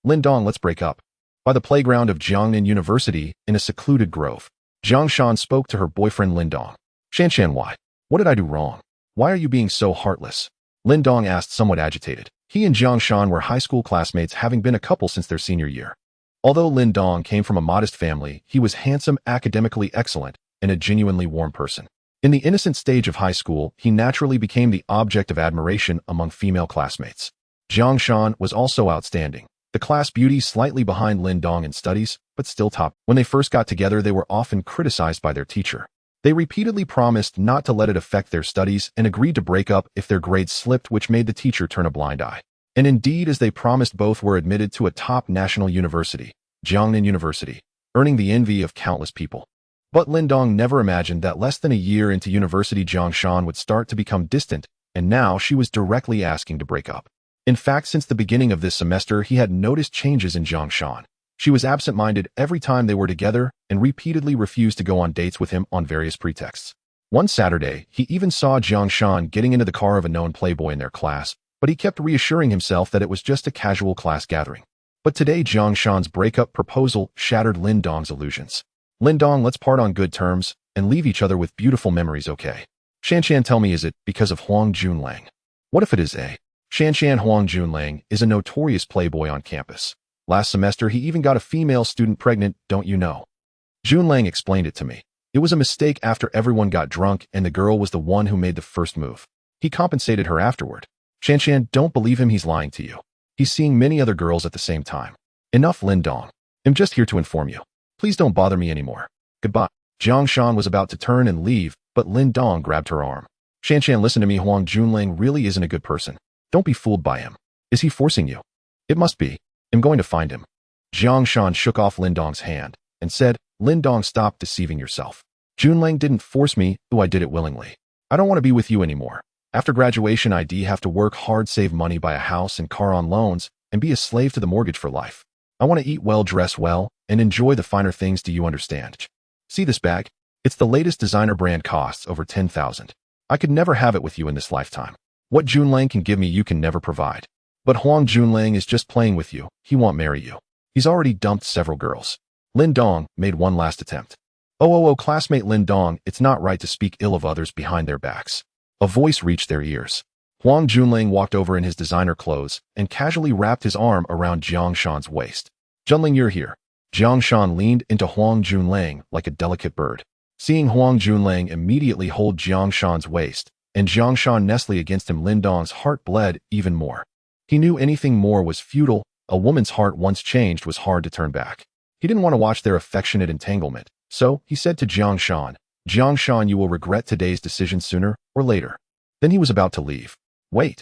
Lindong, let's break up. By the playground of Jiangnan University in a secluded grove, Jiang Shan spoke to her boyfriend Lindong. Shanshan, why? What did I do wrong? Why are you being so heartless? Lindong asked, somewhat agitated. He and Jiang Shan were high school classmates, having been a couple since their senior year. Although Lindong came from a modest family, he was handsome, academically excellent, and a genuinely warm person. In the innocent stage of high school, he naturally became the object of admiration among female classmates. Jiang Shan was also outstanding. The class beauty, slightly behind Lindong in studies, but still top. When they first got together, they were often criticized by their teacher. They repeatedly promised not to let it affect their studies and agreed to break up if their grades slipped, which made the teacher turn a blind eye. And indeed, as they promised, both were admitted to a top national university, Jiangnan University, earning the envy of countless people. But Lindong never imagined that less than a year into university, Jiang Shan would start to become distant, and now she was directly asking to break up. In fact, since the beginning of this semester, he had noticed changes in Jiang Shan. She was absent-minded every time they were together and repeatedly refused to go on dates with him on various pretexts. One Saturday, he even saw Jiang Shan getting into the car of a known playboy in their class, but he kept reassuring himself that it was just a casual class gathering. But today, Jiang Shan's breakup proposal shattered Lindong's illusions. Lindong, let's part on good terms and leave each other with beautiful memories, okay? Shanshan, tell me, is it because of Huang Junlang? What if it is a? Shanshan, Huang Junlang is a notorious playboy on campus. Last semester, he even got a female student pregnant, don't you know? Junlang explained it to me. It was a mistake after everyone got drunk and the girl was the one who made the first move. He compensated her afterward. Shanshan, don't believe him, he's lying to you. He's seeing many other girls at the same time. Enough, Lindong. I'm just here to inform you. Please don't bother me anymore. Goodbye. Jiang Shan was about to turn and leave, but Lindong grabbed her arm. Shanshan, listen to me, Huang Junlang really isn't a good person. Don't be fooled by him. Is he forcing you? It must be. I'm going to find him. Jiang Shan shook off Lindong's hand and said, Lindong, stop deceiving yourself. Junlang didn't force me, though I did it willingly. I don't want to be with you anymore. After graduation, I'd have to work hard, save money, buy a house and car on loans, and be a slave to the mortgage for life. I want to eat well, dress well, and enjoy the finer things. Do you understand? See this bag? It's the latest designer brand, costs over 10,000. I could never have it with you in this lifetime. What Junlang can give me, you can never provide. But Huang Junlang is just playing with you. He won't marry you. He's already dumped several girls. Lindong made one last attempt. Oh, classmate Lindong, it's not right to speak ill of others behind their backs. A voice reached their ears. Huang Junlang walked over in his designer clothes and casually wrapped his arm around Jiang Shan's waist. Junling, you're here. Jiang Shan leaned into Huang Junlang like a delicate bird. Seeing Huang Junlang immediately hold Jiang Shan's waist, and Jiang Shan nestle against him, Lindong's heart bled even more. He knew anything more was futile. A woman's heart once changed was hard to turn back. He didn't want to watch their affectionate entanglement, so he said to Jiang Shan, you will regret today's decision sooner or later. Then he was about to leave. Wait.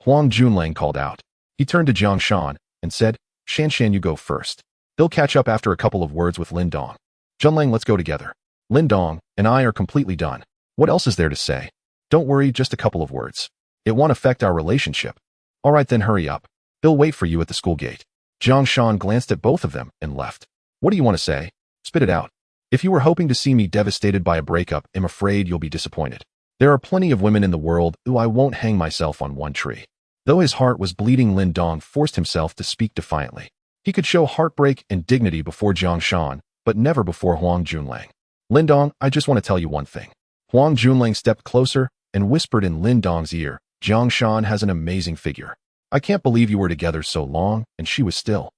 Huang Junlang called out. He turned to Jiang Shan and said, Shanshan, you go first. They'll catch up after a couple of words with Lindong. Junlang, let's go together. Lindong and I are completely done. What else is there to say? Don't worry, just a couple of words. It won't affect our relationship. All right, then hurry up. They'll wait for you at the school gate. Jiang Shan glanced at both of them and left. What do you want to say? Spit it out. If you were hoping to see me devastated by a breakup, I'm afraid you'll be disappointed. There are plenty of women in the world who I won't hang myself on one tree. Though his heart was bleeding, Lindong forced himself to speak defiantly. He could show heartbreak and dignity before Jiang Shan, but never before Huang Junlang. Lindong, I just want to tell you one thing. Huang Junlang stepped closer and whispered in Lindong's ear, Jiang Shan has an amazing figure. I can't believe you were together so long, and she was still.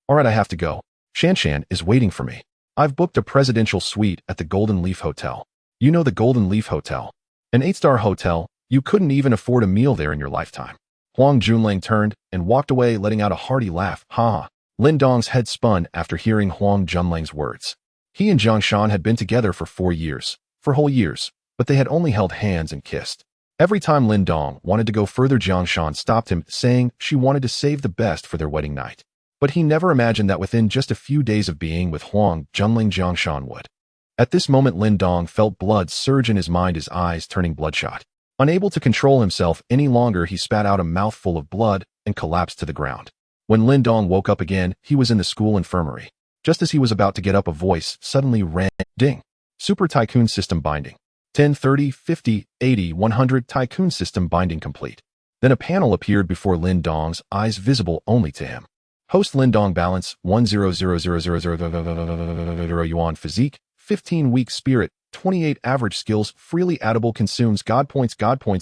All right, I have to go. Shanshan is waiting for me. I've booked a presidential suite at the Golden Leaf Hotel. You know the Golden Leaf Hotel? An 8-star hotel. You couldn't even afford a meal there in your lifetime. Huang Junlang turned and walked away, letting out a hearty laugh. Ha ha. Lindong's head spun after hearing Huang Junlang's words. He and Jiang Shan had been together for 4 years, for whole years, but they had only held hands and kissed. Every time Lindong wanted to go further, Jiang Shan stopped him, saying she wanted to save the best for their wedding night. But he never imagined that within just a few days of being with Huang Junlang, Jiang Shan would. At this moment, Lindong felt blood surge in his mind, his eyes turning bloodshot. Unable to control himself any longer, he spat out a mouthful of blood and collapsed to the ground. When Lindong woke up again, he was in the school infirmary. Just as he was about to get up, a voice suddenly rang. Ding. Super Tycoon System Binding. 10, 30, 50, 80, 100 Tycoon System Binding complete. Then a panel appeared before Lindong's eyes, visible only to him. Host Lindong balance 100,000 yuan physique, 15-week spirit, 28 average skills, freely addable consumes God points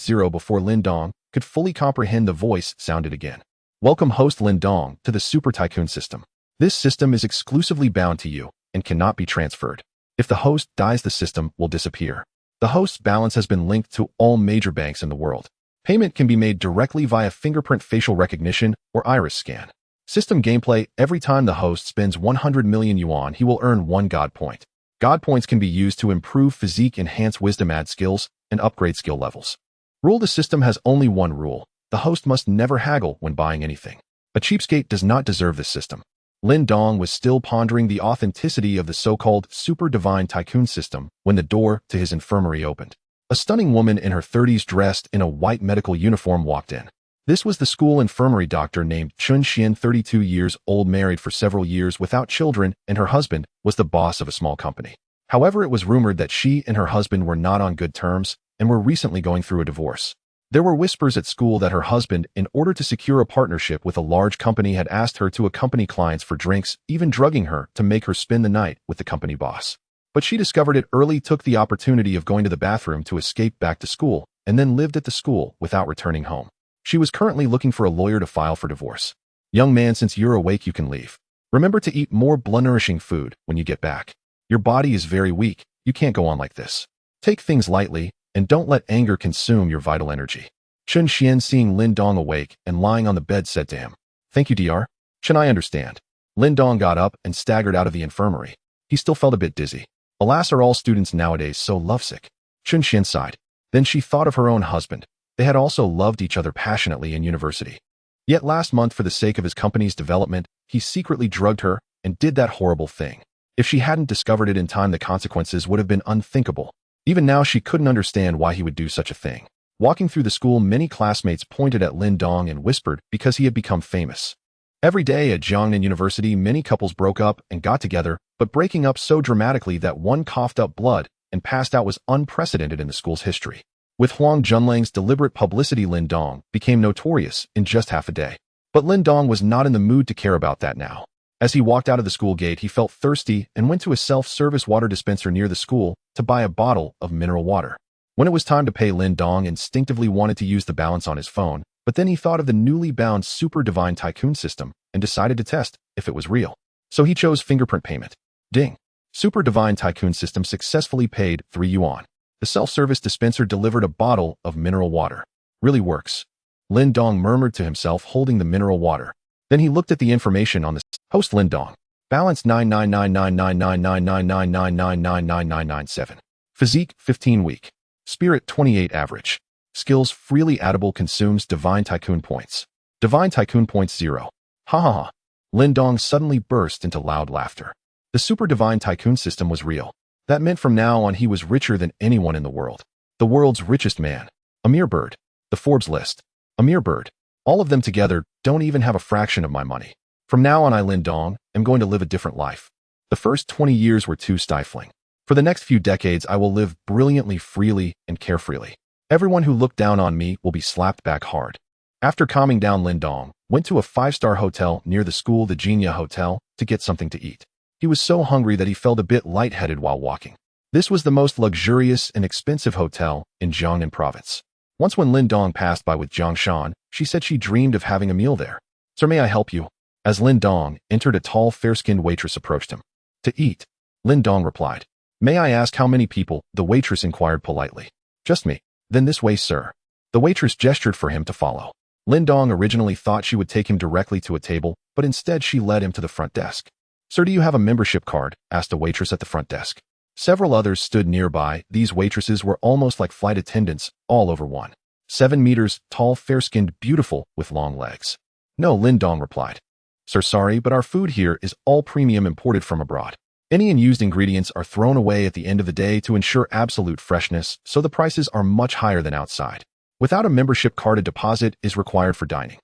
0 before Lindong could fully comprehend the voice sounded again. Welcome host Lindong to the Super Tycoon system. This system is exclusively bound to you and cannot be transferred. If the host dies, the system will disappear. The host's balance has been linked to all major banks in the world. Payment can be made directly via fingerprint facial recognition or iris scan. System gameplay: every time the host spends 100 million yuan, he will earn 1 God point. God points can be used to improve physique, enhance wisdom, add skills, and upgrade skill levels. Rule: the system has only one rule. The host must never haggle when buying anything. A cheapskate does not deserve this system. Lindong was still pondering the authenticity of the so-called Super Divine Tycoon system when the door to his infirmary opened. A stunning woman in her 30s dressed in a white medical uniform walked in. This was the school infirmary doctor named Chun Xian, 32 years old, married for several years without children, and her husband was the boss of a small company. However, it was rumored that she and her husband were not on good terms and were recently going through a divorce. There were whispers at school that her husband, in order to secure a partnership with a large company, had asked her to accompany clients for drinks, even drugging her to make her spend the night with the company boss. But she discovered it early, took the opportunity of going to the bathroom to escape back to school, and then lived at the school without returning home. She was currently looking for a lawyer to file for divorce. Young man, since you're awake, you can leave. Remember to eat more blood-nourishing food when you get back. Your body is very weak. You can't go on like this. Take things lightly, and don't let anger consume your vital energy. Chun Xian, seeing Lindong awake and lying on the bed, said to him, "Thank you, Dr. Chun, I understand." Lindong got up and staggered out of the infirmary. He still felt a bit dizzy. Alas, are all students nowadays so lovesick? Chun Xian sighed. Then she thought of her own husband. They had also loved each other passionately in university. Yet last month, for the sake of his company's development, he secretly drugged her and did that horrible thing. If she hadn't discovered it in time, the consequences would have been unthinkable. Even now, she couldn't understand why he would do such a thing. Walking through the school, many classmates pointed at Lindong and whispered because he had become famous. Every day at Jiangnan University, many couples broke up and got together, but breaking up so dramatically that one coughed up blood and passed out was unprecedented in the school's history. With Huang Junlang's deliberate publicity, Lindong became notorious in just half a day. But Lindong was not in the mood to care about that now. As he walked out of the school gate, he felt thirsty and went to a self-service water dispenser near the school to buy a bottle of mineral water. When it was time to pay, Lindong instinctively wanted to use the balance on his phone, but then he thought of the newly bound Super Divine Tycoon system and decided to test if it was real. So he chose fingerprint payment. Ding! Super Divine Tycoon system successfully paid 3 yuan. The self-service dispenser delivered a bottle of mineral water. Really works. Lindong murmured to himself, holding the mineral water. Then he looked at the information on the host. Lindong. Balance 999999999999997. Physique 15-week. Spirit 28 average. Skills freely addable consumes Divine Tycoon points. Divine Tycoon points 0. Ha ha ha. Lindong suddenly burst into loud laughter. The Super Divine Tycoon system was real. That meant from now on he was richer than anyone in the world. The world's richest man. A mere bird. The Forbes list. A mere bird. All of them together don't even have a fraction of my money. From now on, I, Lindong, am going to live a different life. The first 20 years were too stifling. For the next few decades, I will live brilliantly, freely, and carefreely. Everyone who looked down on me will be slapped back hard. After calming down, Lindong went to a 5-star hotel near the school, the Jinya Hotel, to get something to eat. He was so hungry that he felt a bit lightheaded while walking. This was the most luxurious and expensive hotel in Jiangnan province. Once when Lindong passed by with Jiang Shan, she said she dreamed of having a meal there. "Sir, may I help you?" As Lindong entered, a tall, fair-skinned waitress approached him. "To eat," Lindong replied. "May I ask how many people?" the waitress inquired politely. "Just me." "Then this way, sir." The waitress gestured for him to follow. Lindong originally thought she would take him directly to a table, but instead she led him to the front desk. "Sir, do you have a membership card?" asked a waitress at the front desk. Several others stood nearby. These waitresses were almost like flight attendants, all over 1.7 meters tall, fair-skinned, beautiful, with long legs. "No," Lindong replied. "Sir, sorry, but our food here is all premium, imported from abroad. Any unused ingredients are thrown away at the end of the day to ensure absolute freshness, so the prices are much higher than outside. Without a membership card, a deposit is required for dining."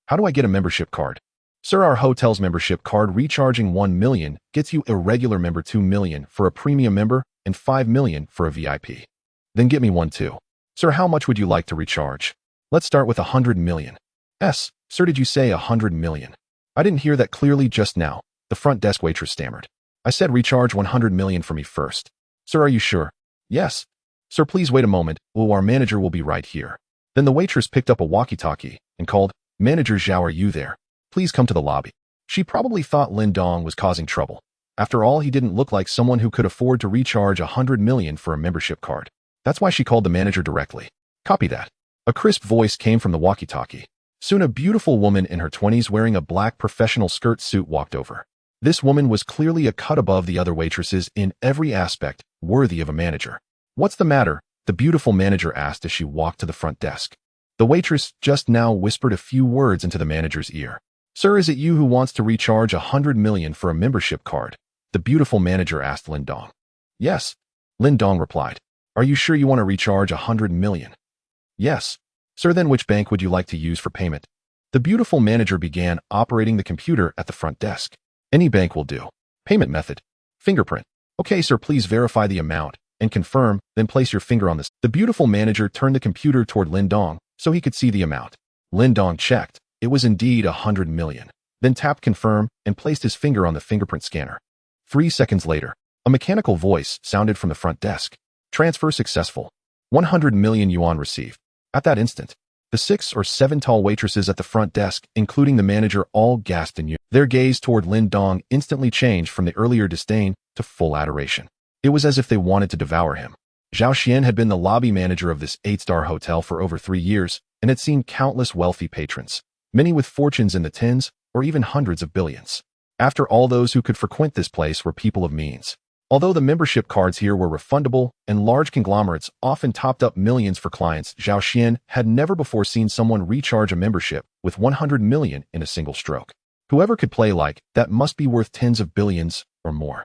"How do I get a membership card?" "Sir, our hotel's membership card, recharging 1 million gets you a regular member, 2 million for a premium member, and 5 million for a VIP. "Then get me one too." "Sir, how much would you like to recharge?" "Let's start with 100 million. "Sir, did you say 100 million? I didn't hear that clearly just now, the front desk waitress stammered. I said recharge 100 million for me first. Sir, are you sure? Yes. Sir, please wait a moment. Oh, our manager will be right here. Then the waitress picked up a walkie-talkie and called, Manager Zhao, are you there? Please come to the lobby. She probably thought Lin Dong was causing trouble. After all, he didn't look like someone who could afford to recharge 100 million for a membership card. That's why she called the manager directly. Copy that. A crisp voice came from the walkie-talkie. Soon a beautiful woman in her 20s wearing a black professional skirt suit walked over. This woman was clearly a cut above the other waitresses in every aspect, worthy of a manager. What's the matter? The beautiful manager asked as she walked to the front desk. The waitress just now whispered a few words into the manager's ear. Sir, is it you who wants to recharge 100 million for a membership card? The beautiful manager asked Lin Dong. Yes. Lin Dong replied. Are you sure you want to recharge 100 million? Yes. Sir, then which bank would you like to use for payment? The beautiful manager began operating the computer at the front desk. Any bank will do. Payment method. Fingerprint. Okay, sir, please verify the amount and confirm, then place your finger on this. The beautiful manager turned the computer toward Lin Dong so he could see the amount. Lin Dong checked. It was indeed 100 million. Then tapped confirm and placed his finger on the fingerprint scanner. 3 seconds later, a mechanical voice sounded from the front desk. Transfer successful. 100 million yuan received. At that instant, the 6 or 7 tall waitresses at the front desk, including the manager, all gasped in unison. Their gaze toward Lin Dong instantly changed from the earlier disdain to full adoration. It was as if they wanted to devour him. Zhao Xian had been the lobby manager of this 8-star hotel for over 3 years and had seen countless wealthy patrons, many with fortunes in the tens or even hundreds of billions. After all, those who could frequent this place were people of means. Although the membership cards here were refundable and large conglomerates often topped up millions for clients, Zhao Xian had never before seen someone recharge a membership with 100 million in a single stroke. Whoever could play like that must be worth tens of billions or more.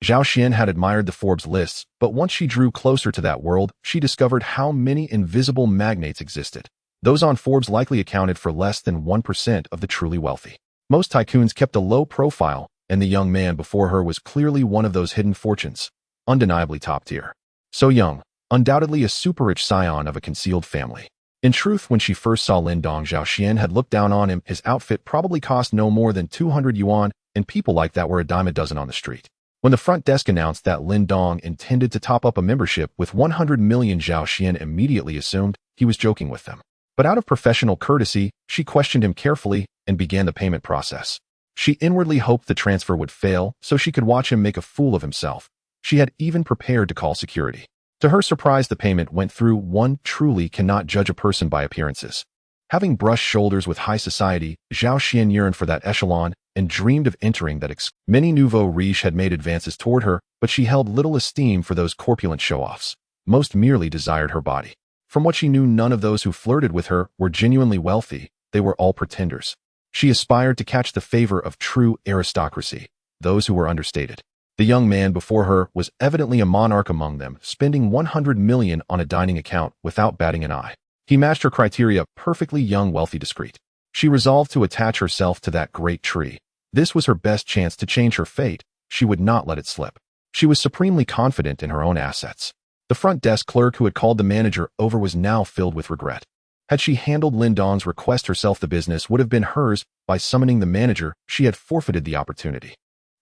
Zhao Xian had admired the Forbes lists, but once she drew closer to that world, she discovered how many invisible magnates existed. Those on Forbes likely accounted for less than 1% of the truly wealthy. Most tycoons kept a low profile, and the young man before her was clearly one of those hidden fortunes, undeniably top tier. So young, undoubtedly a super-rich scion of a concealed family. In truth, when she first saw Lin Dong, Zhao Xian had looked down on him. His outfit probably cost no more than 200 yuan, and people like that were a dime a dozen on the street. When the front desk announced that Lin Dong intended to top up a membership with 100 million, Zhao Xian immediately assumed he was joking with them. But out of professional courtesy, she questioned him carefully and began the payment process. She inwardly hoped the transfer would fail so she could watch him make a fool of himself. She had even prepared to call security. To her surprise, the payment went through. One truly cannot judge a person by appearances. Having brushed shoulders with high society, Zhao Xian yearned for that echelon and dreamed of entering that. Many nouveau riche had made advances toward her, but she held little esteem for those corpulent show-offs. Most merely desired her body. From what she knew, none of those who flirted with her were genuinely wealthy. They were all pretenders. She aspired to catch the favor of true aristocracy, those who were understated. The young man before her was evidently a monarch among them, spending 100 million on a dining account without batting an eye. He matched her criteria: perfectly young, wealthy, discreet. She resolved to attach herself to that great tree. This was her best chance to change her fate. She would not let it slip. She was supremely confident in her own assets. The front desk clerk who had called the manager over was now filled with regret. Had she handled Lin Dong's request herself, the business would have been hers. By summoning the manager, she had forfeited the opportunity.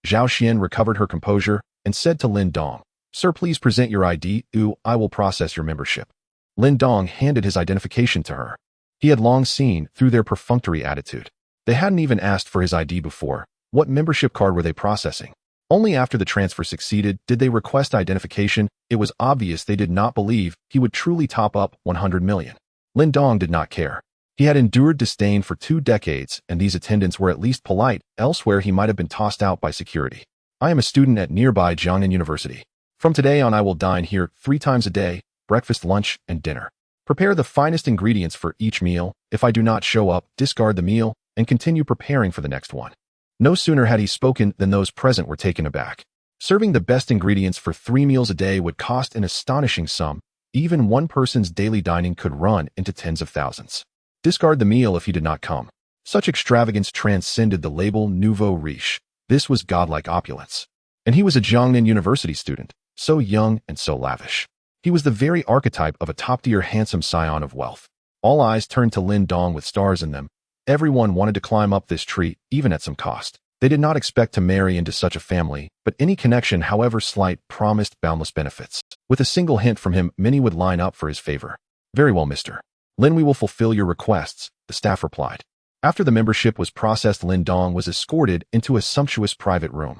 Zhao Xian recovered her composure and said to Lin Dong, Sir, please present your ID. I will process your membership. Lin Dong handed his identification to her. He had long seen through their perfunctory attitude. They hadn't even asked for his ID before. What membership card were they processing? Only after the transfer succeeded did they request identification. It was obvious they did not believe he would truly top up 100 million. Lin Dong did not care. He had endured disdain for 2 decades, and these attendants were at least polite. Elsewhere, he might have been tossed out by security. I am a student at nearby Jiangnan University. From today on, I will dine here 3 times a day, breakfast, lunch, and dinner. Prepare the finest ingredients for each meal. If I do not show up, discard the meal and continue preparing for the next one. No sooner had he spoken than those present were taken aback. Serving the best ingredients for 3 meals a day would cost an astonishing sum. Even one person's daily dining could run into tens of thousands. Discard the meal if he did not come. Such extravagance transcended the label nouveau riche. This was godlike opulence. And he was a Jiangnan University student, so young and so lavish. He was the very archetype of a top-tier handsome scion of wealth. All eyes turned to Lin Dong with stars in them. Everyone wanted to climb up this tree, even at some cost. They did not expect to marry into such a family, but any connection, however slight, promised boundless benefits. With a single hint from him, many would line up for his favor. Very well, Mr. Lin, we will fulfill your requests, the staff replied. After the membership was processed, Lin Dong was escorted into a sumptuous private room.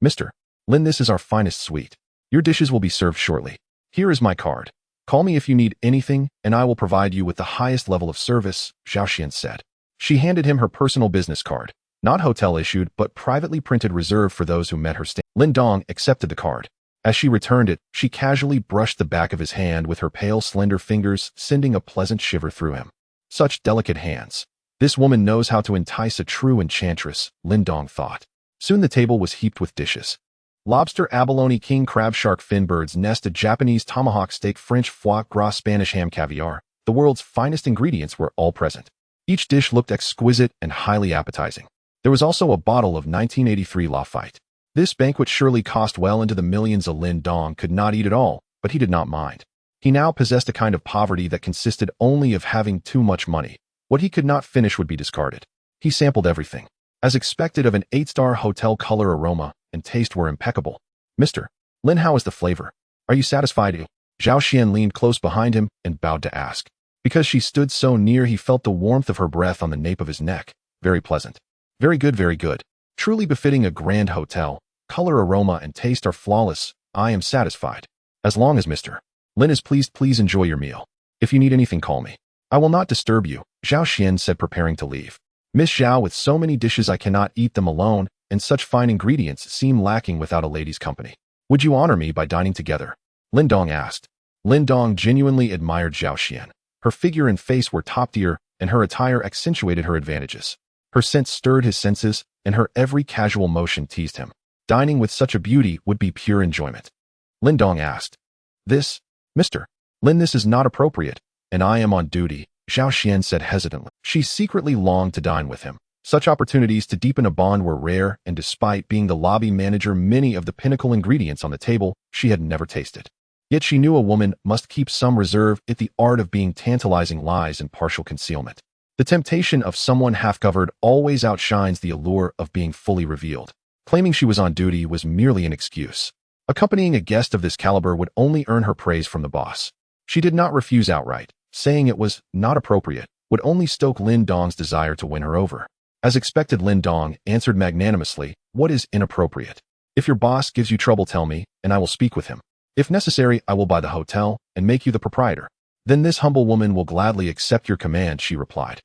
Mr. Lin, this is our finest suite. Your dishes will be served shortly. Here is my card. Call me if you need anything, and I will provide you with the highest level of service, Zhao Xian said. She handed him her personal business card, not hotel-issued, but privately printed, reserved for those who met her standard. Lin Dong accepted the card. As she returned it, she casually brushed the back of his hand with her pale, slender fingers, sending a pleasant shiver through him. Such delicate hands. This woman knows how to entice a true enchantress, Lin Dong thought. Soon the table was heaped with dishes. Lobster, abalone, king crab, shark fin, bird's nest, a Japanese tomahawk steak, French foie gras, Spanish ham, caviar. The world's finest ingredients were all present. Each dish looked exquisite and highly appetizing. There was also a bottle of 1983 Lafite. This banquet surely cost well into the millions. Lin Dong could not eat it all, but he did not mind. He now possessed a kind of poverty that consisted only of having too much money. What he could not finish would be discarded. He sampled everything. As expected of an 8-star hotel, color, aroma, and taste were impeccable. Mr. Lin, how is the flavor? Are you satisfied? Zhao Xian leaned close behind him and bowed to ask. Because she stood so near, he felt the warmth of her breath on the nape of his neck. Very pleasant. Very good, very good. Truly befitting a grand hotel. Color, aroma, and taste are flawless. I am satisfied. As long as Mr. Lin is pleased, please enjoy your meal. If you need anything, call me. I will not disturb you, Zhao Xian said, preparing to leave. Miss Zhao, with so many dishes I cannot eat them alone, and such fine ingredients seem lacking without a lady's company. Would you honor me by dining together? Lin Dong asked. Lin Dong genuinely admired Zhao Xian. Her figure and face were top tier, and her attire accentuated her advantages. Her scent stirred his senses, and her every casual motion teased him. Dining with such a beauty would be pure enjoyment. Lin Dong asked. This, Mr. Lin, this is not appropriate, and I am on duty, Zhao Xian said hesitantly. She secretly longed to dine with him. Such opportunities to deepen a bond were rare, and despite being the lobby manager, many of the pinnacle ingredients on the table she had never tasted. Yet she knew a woman must keep some reserve, it the art of being tantalizing lies and partial concealment. The temptation of someone half-covered always outshines the allure of being fully revealed. Claiming she was on duty was merely an excuse. Accompanying a guest of this caliber would only earn her praise from the boss. She did not refuse outright. Saying it was not appropriate would only stoke Lin Dong's desire to win her over. As expected, Lin Dong answered magnanimously, "What is inappropriate? If your boss gives you trouble, tell me, and I will speak with him. If necessary, I will buy the hotel and make you the proprietor. Then this humble woman will gladly accept your command," she replied.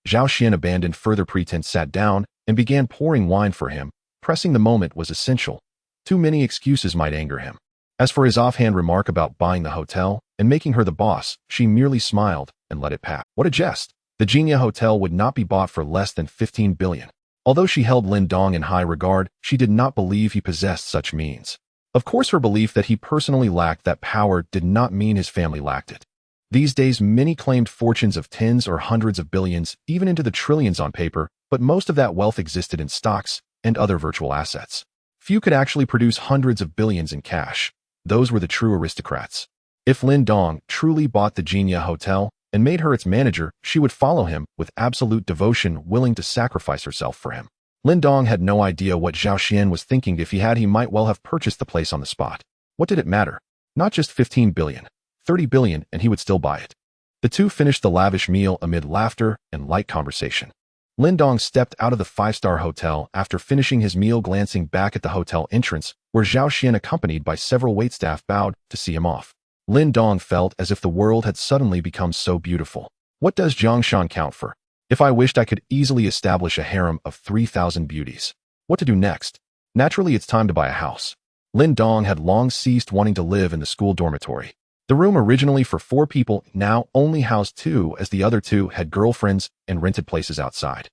Zhao Xian abandoned further pretense, sat down, and began pouring wine for him. Pressing the moment was essential. Too many excuses might anger him. As for his offhand remark about buying the hotel and making her the boss, she merely smiled and let it pass. What a jest! The Jinya Hotel would not be bought for less than 15 billion. Although she held Lin Dong in high regard, she did not believe he possessed such means. Of course, her belief that he personally lacked that power did not mean his family lacked it. These days, many claimed fortunes of tens or hundreds of billions, even into the trillions on paper, but most of that wealth existed in stocks and other virtual assets. Few could actually produce hundreds of billions in cash. Those were the true aristocrats. If Lin Dong truly bought the Jinya Hotel and made her its manager, she would follow him with absolute devotion, willing to sacrifice herself for him. Lin Dong had no idea what Zhao Xian was thinking. If he had, he might well have purchased the place on the spot. What did it matter? Not just 15 billion, 30 billion, and he would still buy it. The two finished the lavish meal amid laughter and light conversation. Lin Dong stepped out of the 5-star hotel after finishing his meal, glancing back at the hotel entrance, where Zhao Xian, accompanied by several waitstaff, bowed to see him off. Lin Dong felt as if the world had suddenly become so beautiful. What does Zhongshan count for? If I wished, I could easily establish a harem of 3,000 beauties. What to do next? Naturally, it's time to buy a house. Lin Dong had long ceased wanting to live in the school dormitory. The room, originally for 4 people, now only housed 2, as the other 2 had girlfriends and rented places outside.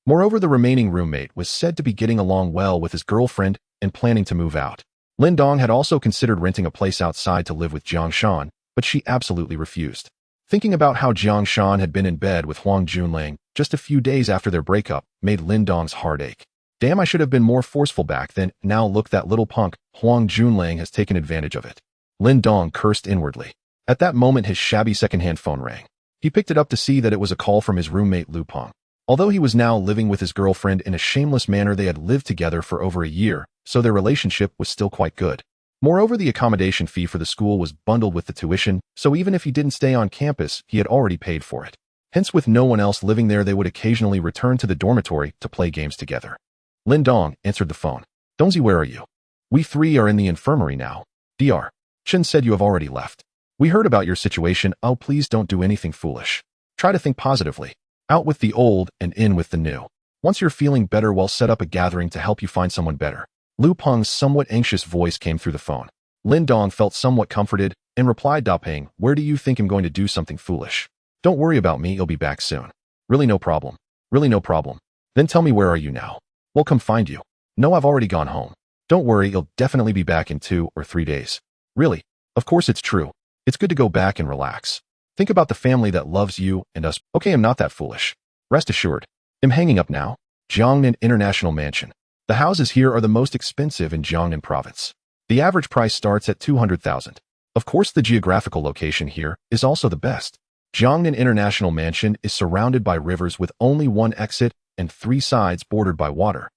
Moreover, the remaining roommate was said to be getting along well with his girlfriend and planning to move out. Lin Dong had also considered renting a place outside to live with Zhongshan, but she absolutely refused. Thinking about how Zhongshan had been in bed with Huang Junlang just a few days after their breakup made Lin Dong's heart ache. Damn, I should have been more forceful back then. Now look, that little punk, Huang Junlang, has taken advantage of it. Lin Dong cursed inwardly. At that moment, his shabby second-hand phone rang. He picked it up to see that it was a call from his roommate Lu Peng. Although he was now living with his girlfriend in a shameless manner, they had lived together for over a year, so their relationship was still quite good. Moreover, the accommodation fee for the school was bundled with the tuition, so even if he didn't stay on campus, he had already paid for it. Hence, with no one else living there, they would occasionally return to the dormitory to play games together. Lin Dong answered the phone. Dongzi, where are you? We three are in the infirmary now. Dr. Chen said you have already left. We heard about your situation. Oh, please don't do anything foolish. Try to think positively. Out with the old and in with the new. Once you're feeling better, we'll set up a gathering to help you find someone better. Lu Peng's somewhat anxious voice came through the phone. Lin Dong felt somewhat comforted and replied, Da Peng, where do you think I'm going to do something foolish? Don't worry about me, I'll be back soon. Really no problem. Really no problem. Then tell me, where are you now? We'll come find you. No, I've already gone home. Don't worry, I'll definitely be back in 2 or 3 days. Really? Of course it's true. It's good to go back and relax. Think about the family that loves you and us. Okay, I'm not that foolish. Rest assured. I'm hanging up now. Jiangnan International Mansion. The houses here are the most expensive in Jiangnan province. The average price starts at 200,000. Of course, the geographical location here is also the best. Jiangnan International Mansion is surrounded by rivers with only one exit and 3 sides bordered by water.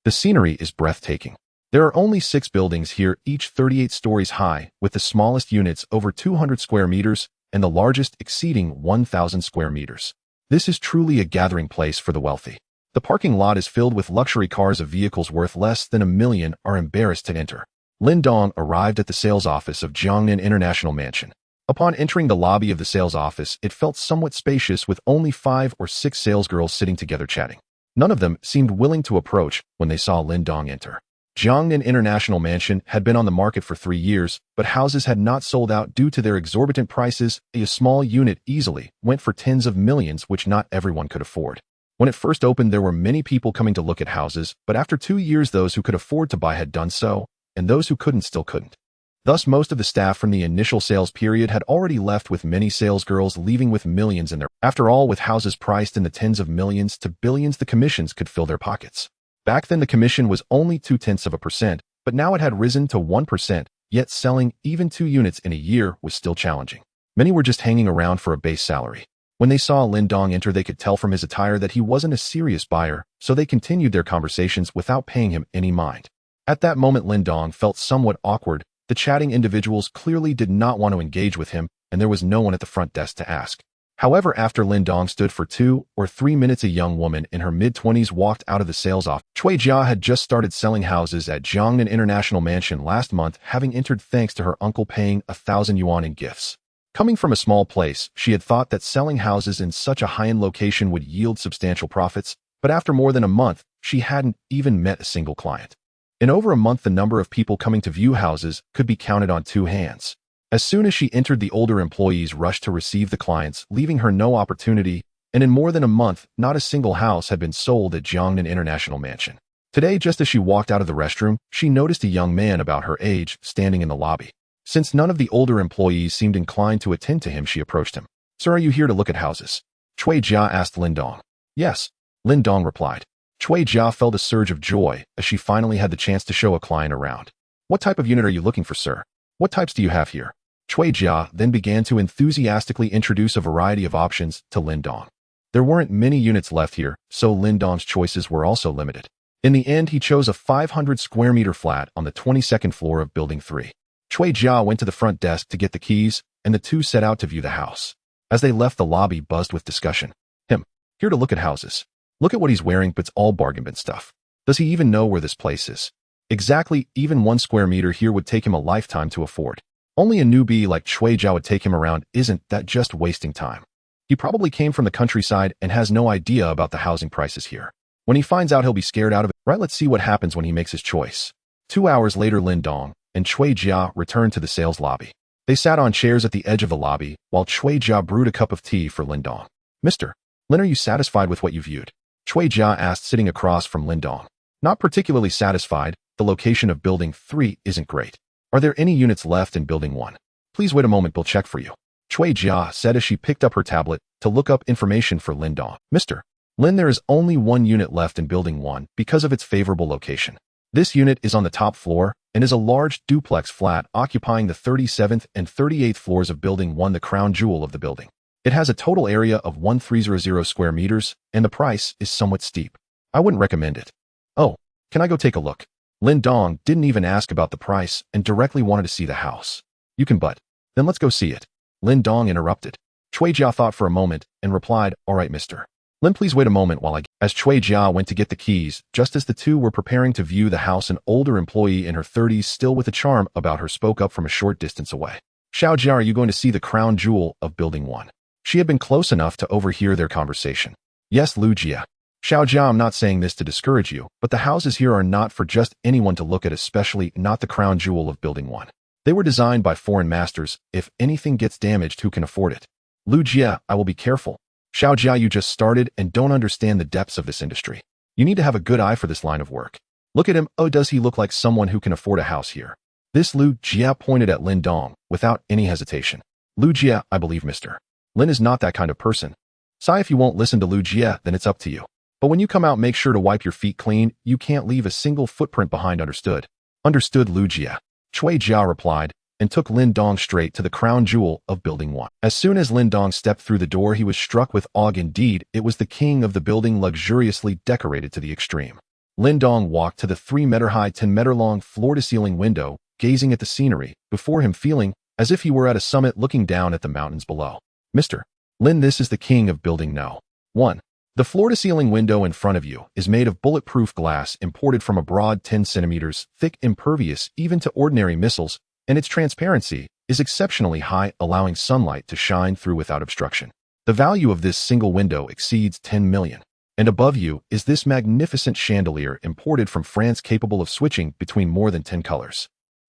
The scenery is breathtaking. There are only 6 buildings here, each 38 stories high, with the smallest units over 200 square meters and the largest exceeding 1,000 square meters. This is truly a gathering place for the wealthy. The parking lot is filled with luxury cars of vehicles worth less than $1 million are embarrassed to enter. Lin Dong arrived at the sales office of Jiangnan International Mansion. Upon entering the lobby of the sales office, it felt somewhat spacious with only 5 or 6 salesgirls sitting together chatting. None of them seemed willing to approach when they saw Lin Dong enter. Jiangnan International Mansion had been on the market for 3 years, but houses had not sold out due to their exorbitant prices. A small unit easily went for tens of millions, which not everyone could afford. When it first opened, there were many people coming to look at houses, but after 2 years, those who could afford to buy had done so, and those who couldn't still couldn't. Thus, most of the staff from the initial sales period had already left, with many salesgirls leaving with millions in their. After all, with houses priced in the tens of millions to billions, the commissions could fill their pockets. Back then, the commission was only 0.2%, but now it had risen to 1%, yet selling even 2 units in a year was still challenging. Many were just hanging around for a base salary. When they saw Lin Dong enter, they could tell from his attire that he wasn't a serious buyer, so they continued their conversations without paying him any mind. At that moment, Lin Dong felt somewhat awkward. The chatting individuals clearly did not want to engage with him, and there was no one at the front desk to ask. However, after Lin Dong stood for 2 or 3 minutes, a young woman in her mid-20s walked out of the sales office. Cui Jia had just started selling houses at Jiangnan International Mansion last month, having entered thanks to her uncle paying 1,000 yuan in gifts. Coming from a small place, she had thought that selling houses in such a high-end location would yield substantial profits, but after more than a month, she hadn't even met a single client. In over a month, the number of people coming to view houses could be counted on 2 hands. As soon as she entered, the older employees rushed to receive the clients, leaving her no opportunity, and in more than a month, not a single house had been sold at Jiangnan International Mansion. Today, just as she walked out of the restroom, she noticed a young man about her age standing in the lobby. Since none of the older employees seemed inclined to attend to him, she approached him. Sir, are you here to look at houses? Cui Jia asked Lin Dong. Yes, Lin Dong replied. Cui Jia felt a surge of joy as she finally had the chance to show a client around. What type of unit are you looking for, sir? What types do you have here? Cui Jia then began to enthusiastically introduce a variety of options to Lin Dong. There weren't many units left here, so Lin Dong's choices were also limited. In the end, he chose a 500 square meter flat on the 22nd floor of Building 3. Cui Jia went to the front desk to get the keys, and the two set out to view the house. As they left, the lobby buzzed with discussion. Here to look at houses. Look at what he's wearing, but it's all bargain bin stuff. Does he even know where this place is? Exactly, even 1 square meter here would take him a lifetime to afford. Only a newbie like Cui Jia would take him around. Isn't that just wasting time? He probably came from the countryside and has no idea about the housing prices here. When he finds out, he'll be scared out of it. Right, let's see what happens when he makes his choice. 2 hours later, Lin Dong and Cui Jia returned to the sales lobby. They sat on chairs at the edge of the lobby while Cui Jia brewed a cup of tea for Lin Dong. Mr. Lin, are you satisfied with what you viewed? Cui Jia asked, sitting across from Lin Dong. Not particularly satisfied. The location of Building 3 isn't great. Are there any units left in Building 1? Please wait a moment, we'll check for you. Cui Jia said as she picked up her tablet to look up information for Lin Dong. Mr. Lin, there is only 1 unit left in Building 1 because of its favorable location. This unit is on the top floor and is a large duplex flat occupying the 37th and 38th floors of Building 1, the crown jewel of the building. It has a total area of 1300 square meters, and the price is somewhat steep. I wouldn't recommend it. Oh, can I go take a look? Lin Dong didn't even ask about the price and directly wanted to see the house. You can but. Then let's go see it. Lin Dong interrupted. Cui Jia thought for a moment and replied, all right, mister. Lin, please wait a moment while As Cui Jia went to get the keys, just as the two were preparing to view the house, an older employee in her 30s, still with a charm about her, spoke up from a short distance away. Xiao Jia, are you going to see the crown jewel of Building 1? She had been close enough to overhear their conversation. Yes, Lu Jia. Xiao Jia, I'm not saying this to discourage you, but the houses here are not for just anyone to look at, especially not the crown jewel of Building 1. They were designed by foreign masters. If anything gets damaged, who can afford it? Lu Jia, I will be careful. Xiao Jia, you just started and don't understand the depths of this industry. You need to have a good eye for this line of work. Look at him. Oh, does he look like someone who can afford a house here? This Lu Jia pointed at Lin Dong without any hesitation. Lu Jia, I believe Mr. Lin is not that kind of person. Sai, if you won't listen to Lu Jia, then it's up to you. But when you come out, make sure to wipe your feet clean. You can't leave a single footprint behind, understood? Understood, Lu Jia. Cui Jia replied, and took Lin Dong straight to the crown jewel of Building 1. As soon as Lin Dong stepped through the door, he was struck with awe. Indeed, it was the king of the building, luxuriously decorated to the extreme. Lin Dong walked to the 3-meter-high, 10-meter-long, floor-to-ceiling window, gazing at the scenery before him, feeling as if he were at a summit looking down at the mountains below. Mr. Lin, this is the king of Building No. 1. The floor-to-ceiling window in front of you is made of bulletproof glass imported from abroad, 10 centimeters thick, impervious even to ordinary missiles, and its transparency is exceptionally high, allowing sunlight to shine through without obstruction. The value of this single window exceeds 10 million. And above you is this magnificent chandelier imported from France, capable of switching between more than 10 colors.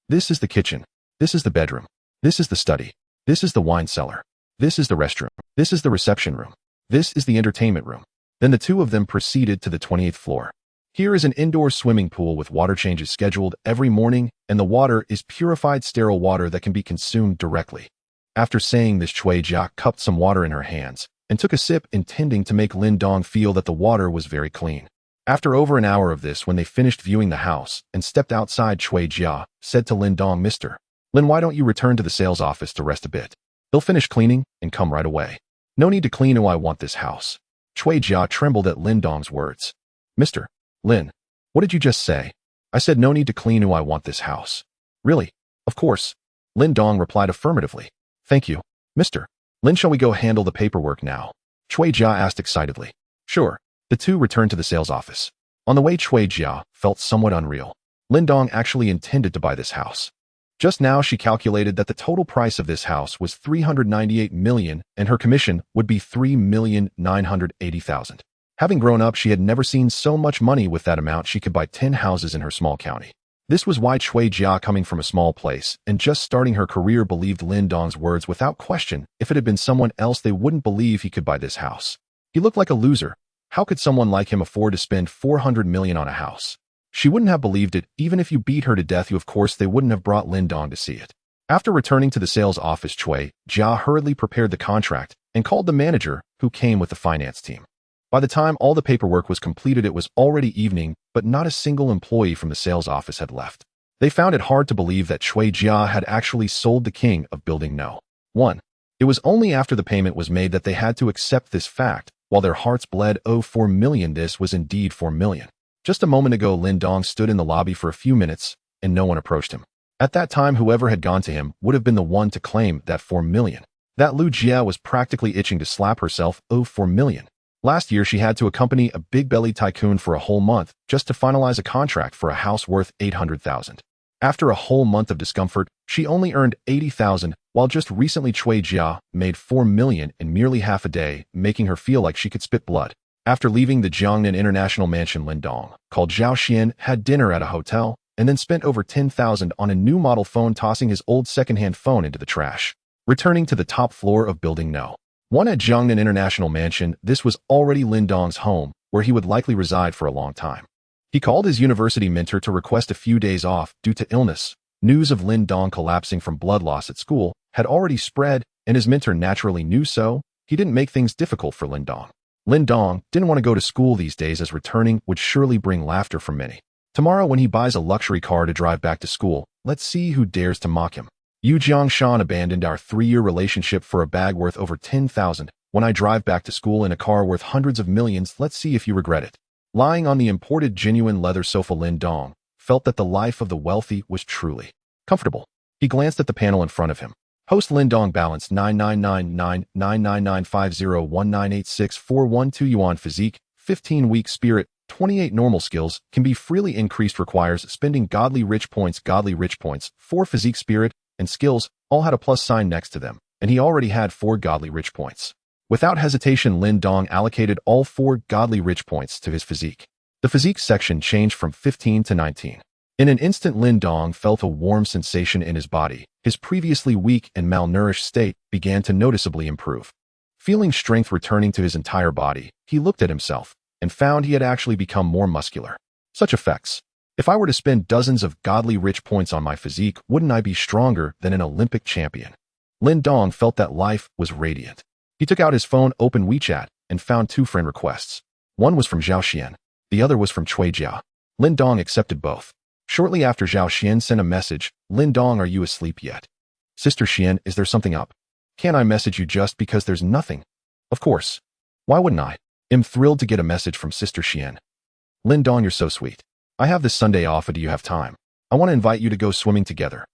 This is the kitchen. This is the bedroom. This is the study. This is the wine cellar. This is the restroom. This is the reception room. This is the entertainment room. Then the two of them proceeded to the 28th floor. Here is an indoor swimming pool with water changes scheduled every morning, and the water is purified sterile water that can be consumed directly. After saying this, Cui Jia cupped some water in her hands and took a sip, intending to make Lin Dong feel that the water was very clean. After over an hour of this, when they finished viewing the house and stepped outside, Cui Jia said to Lin Dong, Mr. Lin, why don't you return to the sales office to rest a bit? They'll finish cleaning and come right away. No need to clean. Oh, I want this house. Cui Jia trembled at Lin Dong's words. Mr. Lin, what did you just say? I said no need to clean. I want this house. Really? Of course. Lin Dong replied affirmatively. Thank you, Mr. Lin. Shall we go handle the paperwork now? Cui Jia asked excitedly. Sure. The two returned to the sales office. On the way, Cui Jia felt somewhat unreal. Lin Dong actually intended to buy this house. Just now she calculated that the total price of this house was 398 million and her commission would be 3,980,000. Having grown up, she had never seen so much money. With that amount, she could buy 10 houses in her small county. This was why Cui Jia, coming from a small place and just starting her career, believed Lin Dong's words without question. If it had been someone else, they wouldn't believe he could buy this house. He looked like a loser. How could someone like him afford to spend 400 million on a house? She wouldn't have believed it, even if you beat her to death. Of course, they wouldn't have brought Lin Dong to see it. After returning to the sales office, Cui Jia hurriedly prepared the contract and called the manager, who came with the finance team. By the time all the paperwork was completed, it was already evening, but not a single employee from the sales office had left. They found it hard to believe that Cui Jia had actually sold the king of Building No. 1. It was only after the payment was made that they had to accept this fact, while their hearts bled. Oh, 4 million. This was indeed 4 million. Just a moment ago, Lin Dong stood in the lobby for a few minutes, and no one approached him. At that time, whoever had gone to him would have been the one to claim that 4 million. That Lu Jia was practically itching to slap herself. Oh, 4 million. Last year, she had to accompany a big-bellied tycoon for a whole month just to finalize a contract for a house worth 800,000. After a whole month of discomfort, she only earned 80,000, while just recently Cui Jia made 4 million in merely half a day, making her feel like she could spit blood. After leaving the Jiangnan International Mansion, Lin Dong called Zhao Xian, had dinner at a hotel, and then spent over 10,000 on a new model phone, tossing his old second-hand phone into the trash. Returning to the top floor of Building No. 1 at Jiangnan International Mansion, this was already Lin Dong's home, where he would likely reside for a long time. He called his university mentor to request a few days off due to illness. News of Lin Dong collapsing from blood loss at school had already spread, and his mentor naturally knew so. He didn't make things difficult for Lin Dong. Lin Dong didn't want to go to school these days, as returning would surely bring laughter from many. Tomorrow, when he buys a luxury car to drive back to school, let's see who dares to mock him. You Jiangshan abandoned our 3-year relationship for a bag worth over 10,000. When I drive back to school in a car worth hundreds of millions, let's see if you regret it. Lying on the imported genuine leather sofa, Lin Dong felt that the life of the wealthy was truly comfortable. He glanced at the panel in front of him. Host Lin Dong balance 9999999501986412 yuan physique, 15-week spirit, 28 normal skills, can be freely increased, requires spending godly rich points, 4 physique spirit, and skills, all had a plus sign next to them, and he already had 4 godly rich points. Without hesitation, Lin Dong allocated all 4 godly rich points to his physique. The physique section changed from 15 to 19. In an instant, Lin Dong felt a warm sensation in his body. His previously weak and malnourished state began to noticeably improve. Feeling strength returning to his entire body, he looked at himself and found he had actually become more muscular. Such effects. If I were to spend dozens of godly rich points on my physique, wouldn't I be stronger than an Olympic champion? Lin Dong felt that life was radiant. He took out his phone, opened WeChat, and found 2 friend requests. One was from Zhao Xian. The other was from Cui Jia. Lin Dong accepted both. Shortly after, Zhao Xian sent a message. Lin Dong, are you asleep yet? Sister Xian, is there something up? Can't I message you just because there's nothing? Of course. Why wouldn't I? I'm thrilled to get a message from Sister Xian. Lin Dong, you're so sweet. I have this Sunday off, do you have time? I want to invite you to go swimming together.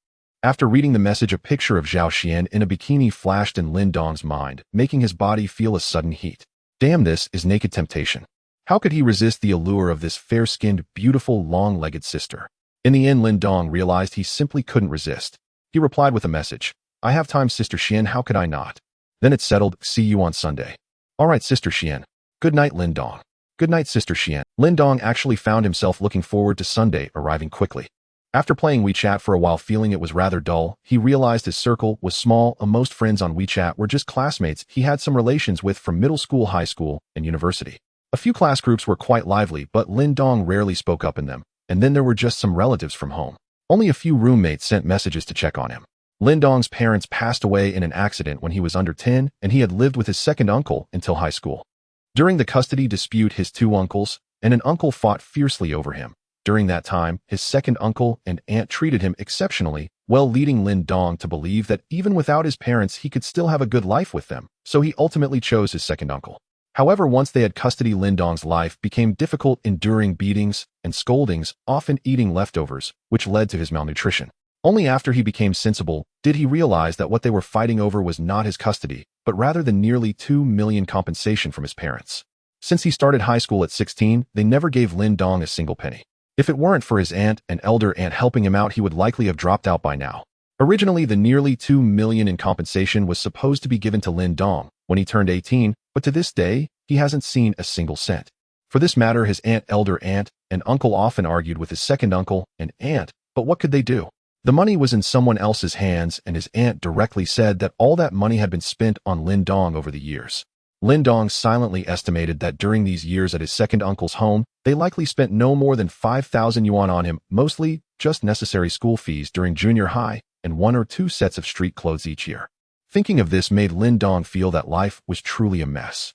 After reading the message, a picture of Zhao Xian in a bikini flashed in Lin Dong's mind, making his body feel a sudden heat. Damn, this is naked temptation. How could he resist the allure of this fair-skinned, beautiful, long-legged sister? In the end, Lin Dong realized he simply couldn't resist. He replied with a message. I have time, Sister Xian, how could I not? Then it's settled, see you on Sunday. All right, Sister Xian. Good night, Lin Dong. Good night, Sister Xian. Lin Dong actually found himself looking forward to Sunday arriving quickly. After playing WeChat for a while, feeling it was rather dull, he realized his circle was small. Most friends on WeChat were just classmates he had some relations with from middle school, high school, and university. A few class groups were quite lively, but Lin Dong rarely spoke up in them, and then there were just some relatives from home. Only a few roommates sent messages to check on him. Lin Dong's parents passed away in an accident when he was under 10, and he had lived with his second uncle until high school. During the custody dispute, his 2 uncles and an uncle fought fiercely over him. During that time, his second uncle and aunt treated him exceptionally well, leading Lin Dong to believe that even without his parents, he could still have a good life with them, so he ultimately chose his second uncle. However, once they had custody, Lin Dong's life became difficult, enduring beatings and scoldings, often eating leftovers, which led to his malnutrition. Only after he became sensible did he realize that what they were fighting over was not his custody, but rather the nearly 2 million compensation from his parents. Since he started high school at 16, they never gave Lin Dong a single penny. If it weren't for his aunt and elder aunt helping him out, he would likely have dropped out by now. Originally, the nearly 2 million in compensation was supposed to be given to Lin Dong when he turned 18, but to this day, he hasn't seen a single cent. For this matter, his aunt, elder aunt, and uncle often argued with his second uncle and aunt, but what could they do? The money was in someone else's hands, and his aunt directly said that all that money had been spent on Lin Dong over the years. Lin Dong silently estimated that during these years at his second uncle's home, they likely spent no more than 5,000 yuan on him, mostly just necessary school fees during junior high and 1 or 2 sets of street clothes each year. Thinking of this made Lin Dong feel that life was truly a mess.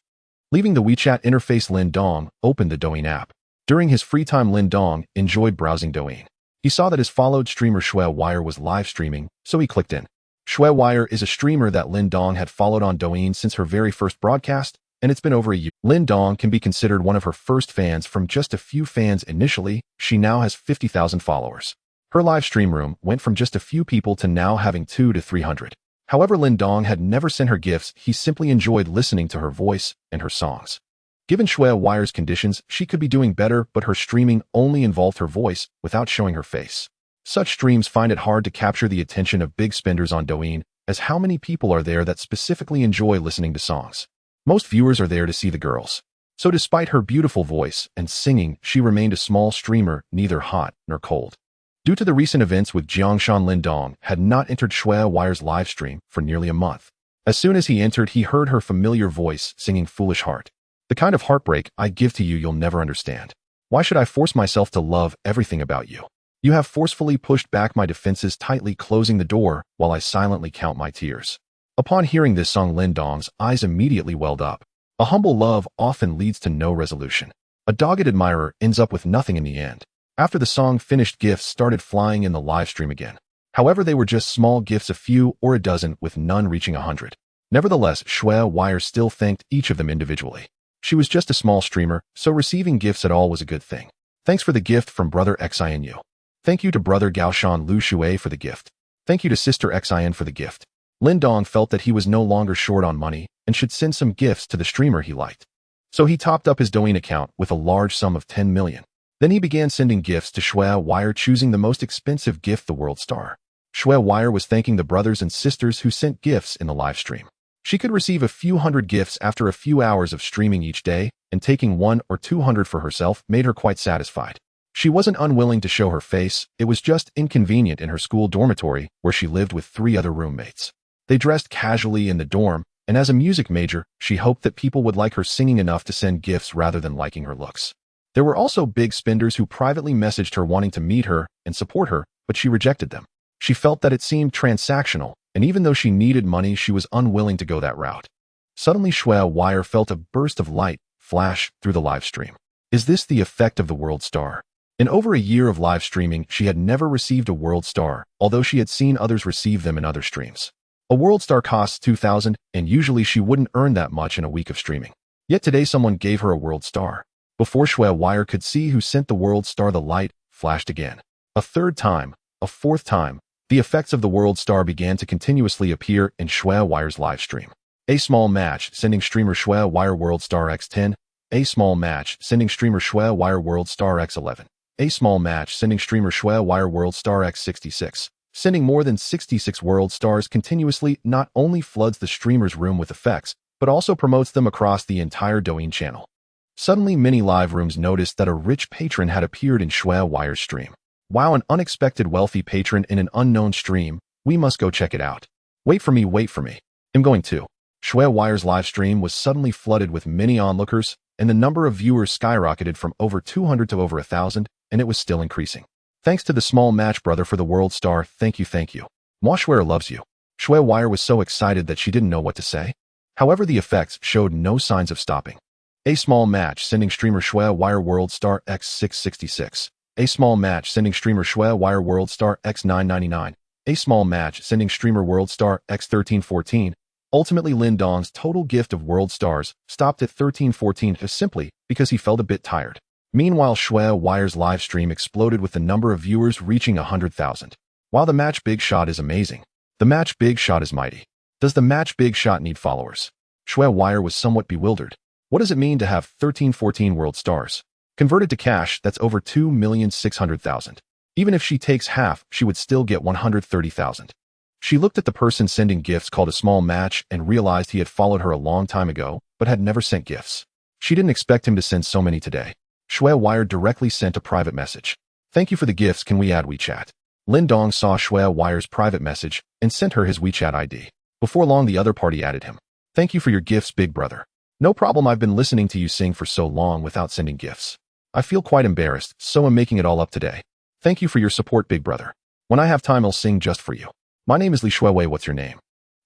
Leaving the WeChat interface, Lin Dong opened the Douyin app. During his free time, Lin Dong enjoyed browsing Douyin. He saw that his followed streamer Shui Wire was live streaming, so he clicked in. Shui Wire is a streamer that Lin Dong had followed on Douyin since her very first broadcast, and it's been over a year. Lin Dong can be considered one of her first fans. From just a few fans initially, she now has 50,000 followers. Her live stream room went from just a few people to now having 200 to 300. However, Lin Dong had never sent her gifts. He simply enjoyed listening to her voice and her songs. Given Shui Wire's conditions, she could be doing better, but her streaming only involved her voice without showing her face. Such streams find it hard to capture the attention of big spenders on Douyin, as how many people are there that specifically enjoy listening to songs? Most viewers are there to see the girls. So despite her beautiful voice and singing, she remained a small streamer, neither hot nor cold. Due to the recent events with Jiangshan, Lin Dong had not entered Shui Wire's live stream for nearly a month. As soon as he entered, he heard her familiar voice singing Foolish Heart. The kind of heartbreak I give to you you'll never understand. Why should I force myself to love everything about you? You have forcefully pushed back my defenses, tightly closing the door while I silently count my tears. Upon hearing this song, Lin Dong's eyes immediately welled up. A humble love often leads to no resolution. A dogged admirer ends up with nothing in the end. After the song finished, gifts started flying in the live stream again. However, they were just small gifts, a few or a dozen, with none reaching 100. Nevertheless, Shui Wire still thanked each of them individually. She was just a small streamer, so receiving gifts at all was a good thing. Thanks for the gift from Brother Xin. Thank you to Brother Gaoshan Lu Shui for the gift. Thank you to Sister Xin for the gift. Lin Dong felt that he was no longer short on money and should send some gifts to the streamer he liked. So he topped up his Douyin account with a large sum of 10 million. Then he began sending gifts to Shui Wire, choosing the most expensive gift, the World Star. Shui Wire was thanking the brothers and sisters who sent gifts in the live stream. She could receive a few hundred gifts after a few hours of streaming each day, and taking 100 or 200 for herself made her quite satisfied. She wasn't unwilling to show her face, it was just inconvenient in her school dormitory where she lived with 3 other roommates. They dressed casually in the dorm, and as a music major, she hoped that people would like her singing enough to send gifts rather than liking her looks. There were also big spenders who privately messaged her wanting to meet her and support her, but she rejected them. She felt that it seemed transactional, and even though she needed money, she was unwilling to go that route. Suddenly, Shui Wire felt a burst of light flash through the live stream. Is this the effect of the World Star? In over a year of live streaming, she had never received a World Star, although she had seen others receive them in other streams. A World Star costs 2,000, and usually she wouldn't earn that much in a week of streaming. Yet today someone gave her a World Star. Before Shui Wire could see who sent the World Star, the light flashed again. A third time, a fourth time. The effects of the World Star began to continuously appear in Shui Wire's live stream. A small match, sending streamer Shui Wire World Star X10. A small match, sending streamer Shui Wire World Star X11. A small match, sending streamer Shui Wire World Star X66. Sending more than 66 World Stars continuously not only floods the streamer's room with effects, but also promotes them across the entire Douyin channel. Suddenly, many live rooms noticed that a rich patron had appeared in Shui Wire's stream. Wow, an unexpected wealthy patron in an unknown stream. We must go check it out. Wait for me, wait for me. I'm going to. Shui Wire's live stream was suddenly flooded with many onlookers, and the number of viewers skyrocketed from over 200 to over 1,000, and it was still increasing. Thanks to the small match, brother, for the World Star. Thank you, thank you. Moshware loves you. Shui Wire was so excited that she didn't know what to say. However, the effects showed no signs of stopping. A small match, sending streamer Shui Wire World Star X666. A small match, sending streamer Shui Wire World Star X999. A small match, sending streamer World Star X1314. Ultimately, Lin Dong's total gift of World Stars stopped at 1314 simply because he felt a bit tired. Meanwhile, Shui Wire's live stream exploded with the number of viewers reaching 100,000. While the match Big Shot is amazing, the match Big Shot is mighty. Does the match Big Shot need followers? Shui Wire was somewhat bewildered. What does it mean to have 1314 World Stars? Converted to cash, that's over 2,600,000. Even if she takes half, she would still get 130,000. She looked at the person sending gifts called a small match and realized he had followed her a long time ago, but had never sent gifts. She didn't expect him to send so many today. Shui Wire directly sent a private message. Thank you for the gifts, can we add WeChat? Lin Dong saw Shui Wire's private message and sent her his WeChat ID. Before long, the other party added him. Thank you for your gifts, big brother. No problem, I've been listening to you sing for so long without sending gifts. I feel quite embarrassed, so I'm making it all up today. Thank you for your support, big brother. When I have time, I'll sing just for you. My name is Li Shuiwei, what's your name?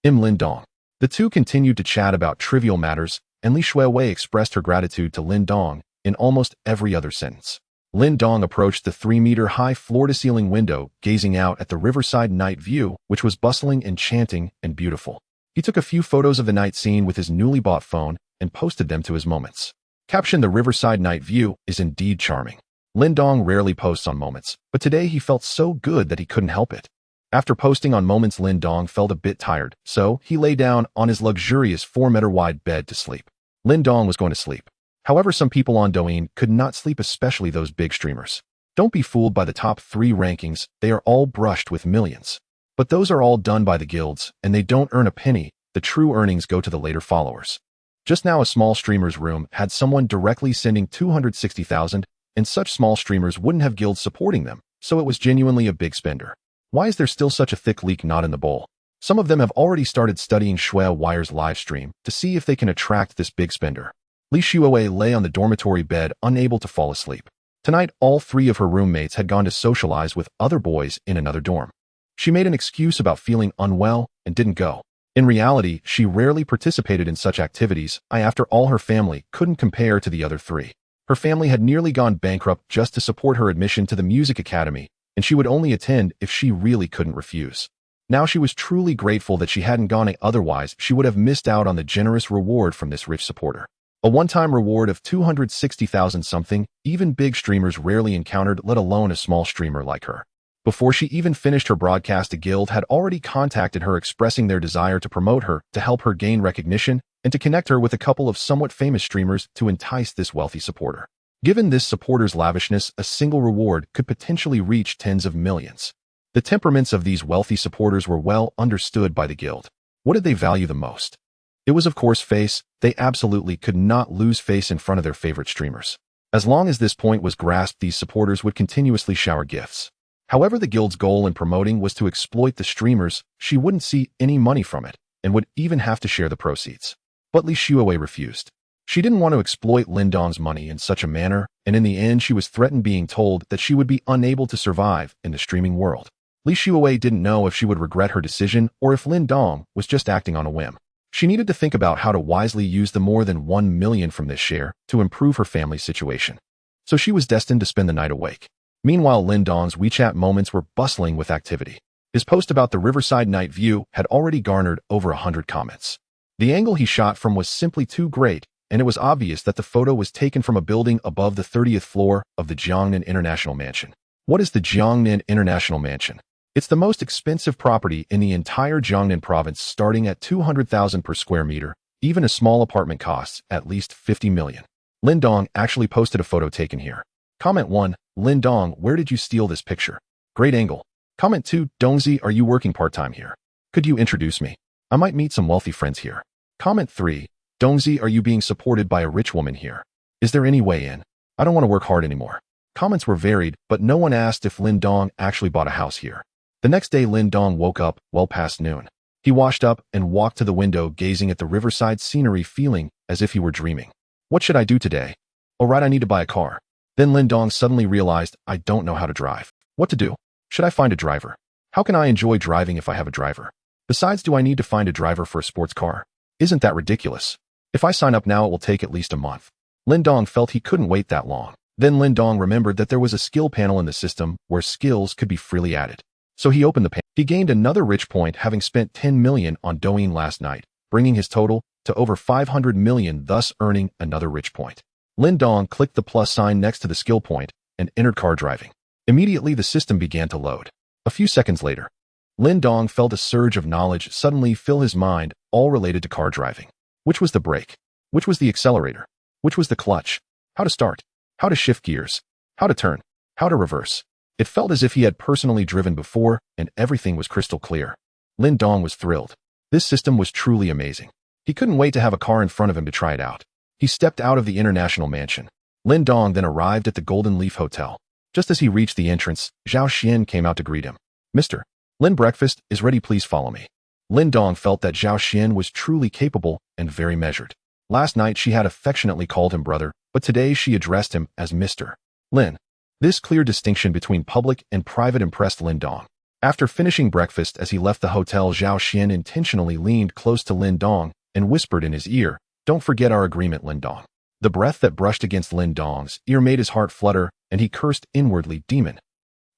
Lin Dong. The two continued to chat about trivial matters, and Li Shuiwei expressed her gratitude to Lin Dong in almost every other sentence. Lin Dong approached the 3-meter-high floor-to-ceiling window, gazing out at the riverside night view, which was bustling, enchanting, and beautiful. He took a few photos of the night scene with his newly bought phone and posted them to his moments. Caption: the riverside night view is indeed charming. Lin Dong rarely posts on moments, but today he felt so good that he couldn't help it. After posting on moments, Lin Dong felt a bit tired, so he lay down on his luxurious 4-meter-wide bed to sleep. Lin Dong was going to sleep. However, some people on Douyin could not sleep, especially those big streamers. Don't be fooled by the top 3 rankings, they are all brushed with millions. But those are all done by the guilds, and they don't earn a penny. The true earnings go to the later followers. Just now, a small streamer's room had someone directly sending 260,000, and such small streamers wouldn't have guilds supporting them, so it was genuinely a big spender. Why is there still such a thick leak knot in the bowl? Some of them have already started studying Shui Wire's live stream to see if they can attract this big spender. Li Shuiwei lay on the dormitory bed, unable to fall asleep. Tonight, all 3 of her roommates had gone to socialize with other boys in another dorm. She made an excuse about feeling unwell and didn't go. In reality, she rarely participated in such activities. After all, her family couldn't compare to the other 3. Her family had nearly gone bankrupt just to support her admission to the music academy, and she would only attend if she really couldn't refuse. Now she was truly grateful that she hadn't gone, otherwise she would have missed out on the generous reward from this rich supporter. A one-time reward of 260,000 something, even big streamers rarely encountered, let alone a small streamer like her. Before she even finished her broadcast, a guild had already contacted her expressing their desire to promote her, to help her gain recognition, and to connect her with a couple of somewhat famous streamers to entice this wealthy supporter. Given this supporter's lavishness, a single reward could potentially reach tens of millions. The temperaments of these wealthy supporters were well understood by the guild. What did they value the most? It was, of course, face. They absolutely could not lose face in front of their favorite streamers. As long as this point was grasped, these supporters would continuously shower gifts. However, the guild's goal in promoting was to exploit the streamers. She wouldn't see any money from it, and would even have to share the proceeds. But Li Shuowei refused. She didn't want to exploit Lindong's money in such a manner, and in the end she was threatened, being told that she would be unable to survive in the streaming world. Li Shuowei didn't know if she would regret her decision or if Lindong was just acting on a whim. She needed to think about how to wisely use the more than 1 million from this share to improve her family's situation. So she was destined to spend the night awake. Meanwhile, Lindong's WeChat moments were bustling with activity. His post about the riverside night view had already garnered over 100 comments. The angle he shot from was simply too great, and it was obvious that the photo was taken from a building above the 30th floor of the Jiangnan International Mansion. What is the Jiangnan International Mansion? It's the most expensive property in the entire Jiangnan province, starting at 200,000 per square meter. Even a small apartment costs at least 50 million. Lindong actually posted a photo taken here. Comment 1, Lindong, where did you steal this picture? Great angle. Comment 2, Dongzi, are you working part-time here? Could you introduce me? I might meet some wealthy friends here. Comment 3, Dongzi, are you being supported by a rich woman here? Is there any way in? I don't want to work hard anymore. Comments were varied, but no one asked if Lindong actually bought a house here. The next day, Lindong woke up well past noon. He washed up and walked to the window, gazing at the riverside scenery, feeling as if he were dreaming. What should I do today? Oh right, I need to buy a car. Then Lindong suddenly realized, I don't know how to drive. What to do? Should I find a driver? How can I enjoy driving if I have a driver? Besides, do I need to find a driver for a sports car? Isn't that ridiculous? If I sign up now, it will take at least a month. Lindong felt he couldn't wait that long. Then Lindong remembered that there was a skill panel in the system where skills could be freely added. So he opened the panel. He gained another rich point, having spent 10 million on Douyin last night, bringing his total to over 500 million, thus earning another rich point. Lindong clicked the plus sign next to the skill point and entered car driving. Immediately, the system began to load. A few seconds later, Lindong felt a surge of knowledge suddenly fill his mind, all related to car driving. Which was the brake? Which was the accelerator? Which was the clutch? How to start? How to shift gears? How to turn? How to reverse? It felt as if he had personally driven before, and everything was crystal clear. Lindong was thrilled. This system was truly amazing. He couldn't wait to have a car in front of him to try it out. He stepped out of the International Mansion. Lindong then arrived at the Golden Leaf Hotel. Just as he reached the entrance, Zhao Xian came out to greet him. Mr. Lin, breakfast is ready, please follow me. Lindong felt that Zhao Xian was truly capable and very measured. Last night she had affectionately called him brother, but today she addressed him as Mr. Lin. This clear distinction between public and private impressed Lindong. After finishing breakfast, as he left the hotel, Zhao Xian intentionally leaned close to Lindong and whispered in his ear, "Don't forget our agreement, Lindong." The breath that brushed against Lindong's ear made his heart flutter, and he cursed inwardly, "Demon."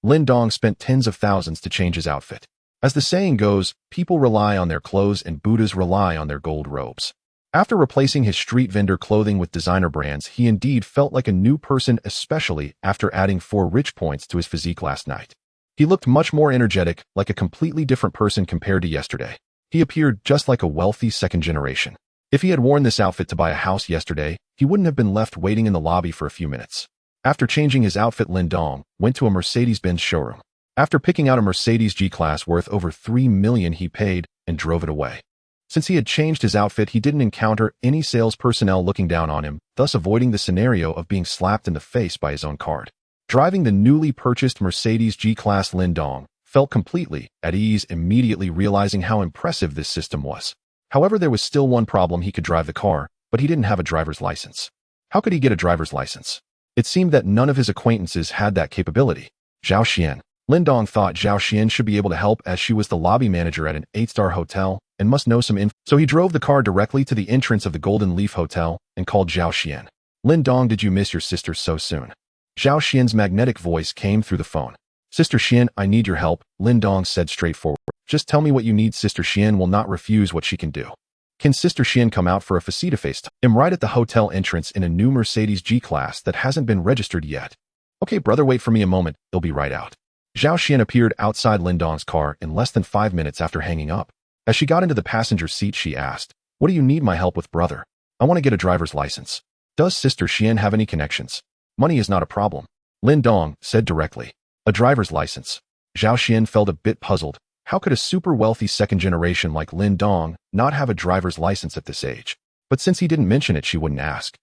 Lindong spent tens of thousands to change his outfit. As the saying goes, people rely on their clothes and Buddhas rely on their gold robes. After replacing his street vendor clothing with designer brands, he indeed felt like a new person, especially after adding 4 rich points to his physique last night. He looked much more energetic, like a completely different person compared to yesterday. He appeared just like a wealthy second generation. If he had worn this outfit to buy a house yesterday, he wouldn't have been left waiting in the lobby for a few minutes. After changing his outfit, Lindong went to a Mercedes-Benz showroom. After picking out a Mercedes G-Class worth over 3 million, he paid and drove it away. Since he had changed his outfit, he didn't encounter any sales personnel looking down on him, thus avoiding the scenario of being slapped in the face by his own card. Driving the newly purchased Mercedes G-Class, Lindong felt completely at ease, immediately realizing how impressive this system was. However, there was still one problem: he could drive the car, but he didn't have a driver's license. How could he get a driver's license? It seemed that none of his acquaintances had that capability. Zhao Xian. Lindong thought Zhao Xian should be able to help, as she was the lobby manager at an 8-star hotel and must know some info. So he drove the car directly to the entrance of the Golden Leaf Hotel and called Zhao Xian. "Lindong, did you miss your sister so soon?" Zhao Xian's magnetic voice came through the phone. Sister Xian, I need your help, Lin Dong said straightforward. Just tell me what you need. Sister Xian will not refuse what she can do. Can Sister Xian come out for a face-to-face time? I'm right at the hotel entrance in a new Mercedes G-Class that hasn't been registered yet. Okay, brother, wait for me a moment. They'll be right out. Zhao Xian appeared outside Lin Dong's car in less than 5 minutes after hanging up. As she got into the passenger seat, she asked, "What do you need my help with, brother? I want to get a driver's license. Does Sister Xian have any connections? Money is not a problem." Lin Dong said directly. A driver's license. Zhao Xian felt a bit puzzled. How could a super wealthy second generation like Lin Dong not have a driver's license at this age? But since he didn't mention it, she wouldn't ask.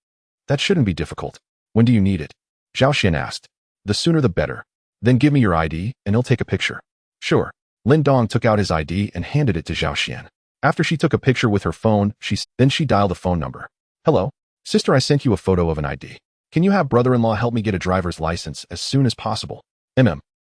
That shouldn't be difficult. When do you need it? Zhao Xian asked. The sooner the better. Then give me your ID and he'll take a picture. Sure. Lin Dong took out his ID and handed it to Zhao Xian. After she took a picture with her phone, then she dialed the phone number. Hello? Sister, I sent you a photo of an ID. Can you have brother-in-law help me get a driver's license as soon as possible?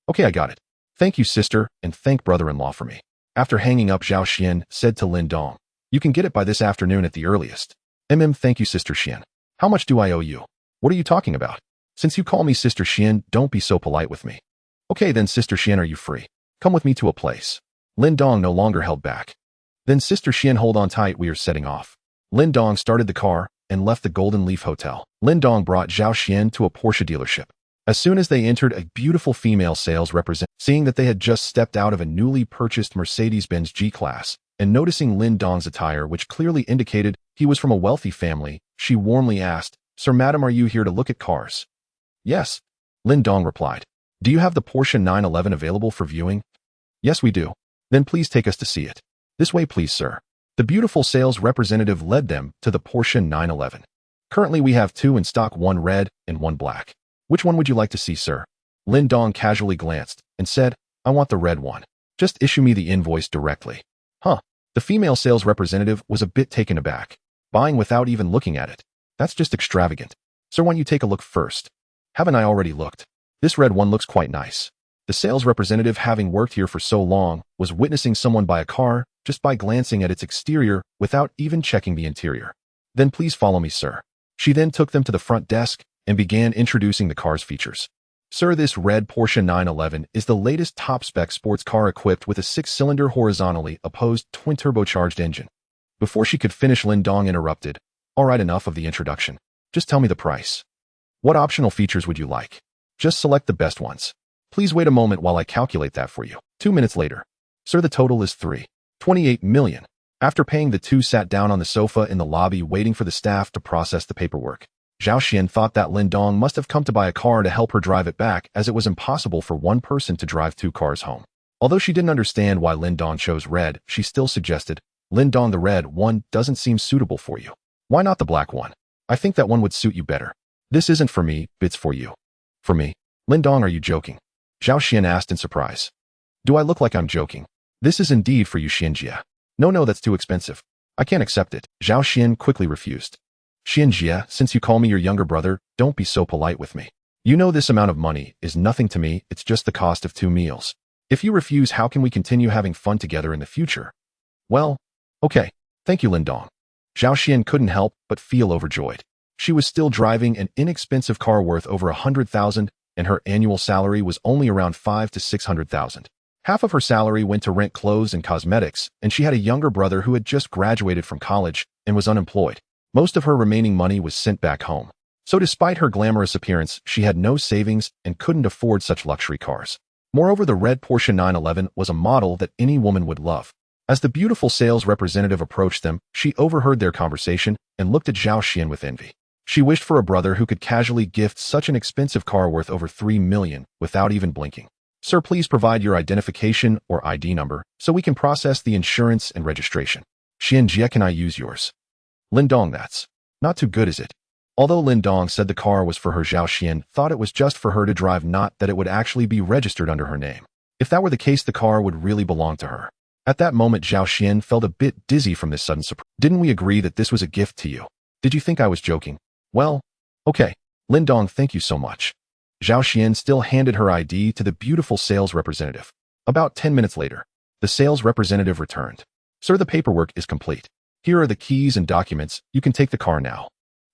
Okay, I got it. Thank you, sister, and thank brother-in-law for me. After hanging up, Zhao Xian said to Lin Dong, you can get it by this afternoon at the earliest. Thank you, Sister Xian. How much do I owe you? What are you talking about? Since you call me Sister Xian, don't be so polite with me. Okay then, Sister Xian, are you free? Come with me to a place. Lin Dong no longer held back. Then Sister Xian, hold on tight, we are setting off. Lin Dong started the car and left the Golden Leaf Hotel. Lin Dong brought Zhao Xian to a Porsche dealership. As soon as they entered, a beautiful female sales representative, seeing that they had just stepped out of a newly purchased Mercedes-Benz G-Class, and noticing Lin Dong's attire, which clearly indicated he was from a wealthy family, she warmly asked, Sir, madam, are you here to look at cars? Yes, Lin Dong replied. Do you have the Porsche 911 available for viewing? Yes, we do. Then please take us to see it. This way, please, sir. The beautiful sales representative led them to the Porsche 911. Currently, we have 2 in stock, 1 red and 1 black. Which one would you like to see, sir? Lin Dong casually glanced and said, I want the red one. Just issue me the invoice directly. Huh. The female sales representative was a bit taken aback. Buying without even looking at it. That's just extravagant. Sir, why don't you take a look first? Haven't I already looked? This red one looks quite nice. The sales representative, having worked here for so long, was witnessing someone buy a car just by glancing at its exterior without even checking the interior. Then please follow me, sir. She then took them to the front desk and began introducing the car's features. Sir, this red Porsche 911 is the latest top-spec sports car equipped with a 6-cylinder horizontally opposed twin-turbocharged engine. Before she could finish, Lin Dong interrupted. All right, enough of the introduction. Just tell me the price. What optional features would you like? Just select the best ones. Please wait a moment while I calculate that for you. 2 minutes later. Sir, the total is 3.28 million. After paying, the two sat down on the sofa in the lobby waiting for the staff to process the paperwork. Zhao Xian thought that Lin Dong must have come to buy a car to help her drive it back, as it was impossible for one person to drive 2 cars home. Although she didn't understand why Lin Dong chose red, she still suggested, Lin Dong, the red one doesn't seem suitable for you. Why not the black one? I think that one would suit you better. This isn't for me, it's for you. For me? Lin Dong, are you joking? Zhao Xian asked in surprise. Do I look like I'm joking? This is indeed for you, Xianjia. No, that's too expensive. I can't accept it. Zhao Xian quickly refused. Xianjia, since you call me your younger brother, don't be so polite with me. You know this amount of money is nothing to me, it's just the cost of 2 meals. If you refuse, how can we continue having fun together in the future? Well, okay. Thank you, Lin Dong. Zhao Xian couldn't help but feel overjoyed. She was still driving an inexpensive car worth over 100,000, and her annual salary was only around 500,000 to 600,000. Half of her salary went to rent, clothes, and cosmetics, and she had a younger brother who had just graduated from college and was unemployed. Most of her remaining money was sent back home. So despite her glamorous appearance, she had no savings and couldn't afford such luxury cars. Moreover, the red Porsche 911 was a model that any woman would love. As the beautiful sales representative approached them, she overheard their conversation and looked at Zhao Xian with envy. She wished for a brother who could casually gift such an expensive car worth over 3 million without even blinking. Sir, please provide your identification or ID number so we can process the insurance and registration. Xianjia, can I use yours? Lin Dong, that's not too good, is it? Although Lin Dong said the car was for her, Zhao Xian thought it was just for her to drive, not that it would actually be registered under her name. If that were the case, the car would really belong to her. At that moment, Zhao Xian felt a bit dizzy from this sudden surprise. Didn't we agree that this was a gift to you? Did you think I was joking? Well, okay. Lin Dong, thank you so much. Zhao Xian still handed her ID to the beautiful sales representative. About 10 minutes later, the sales representative returned. Sir, the paperwork is complete. Here are the keys and documents. You can take the car now.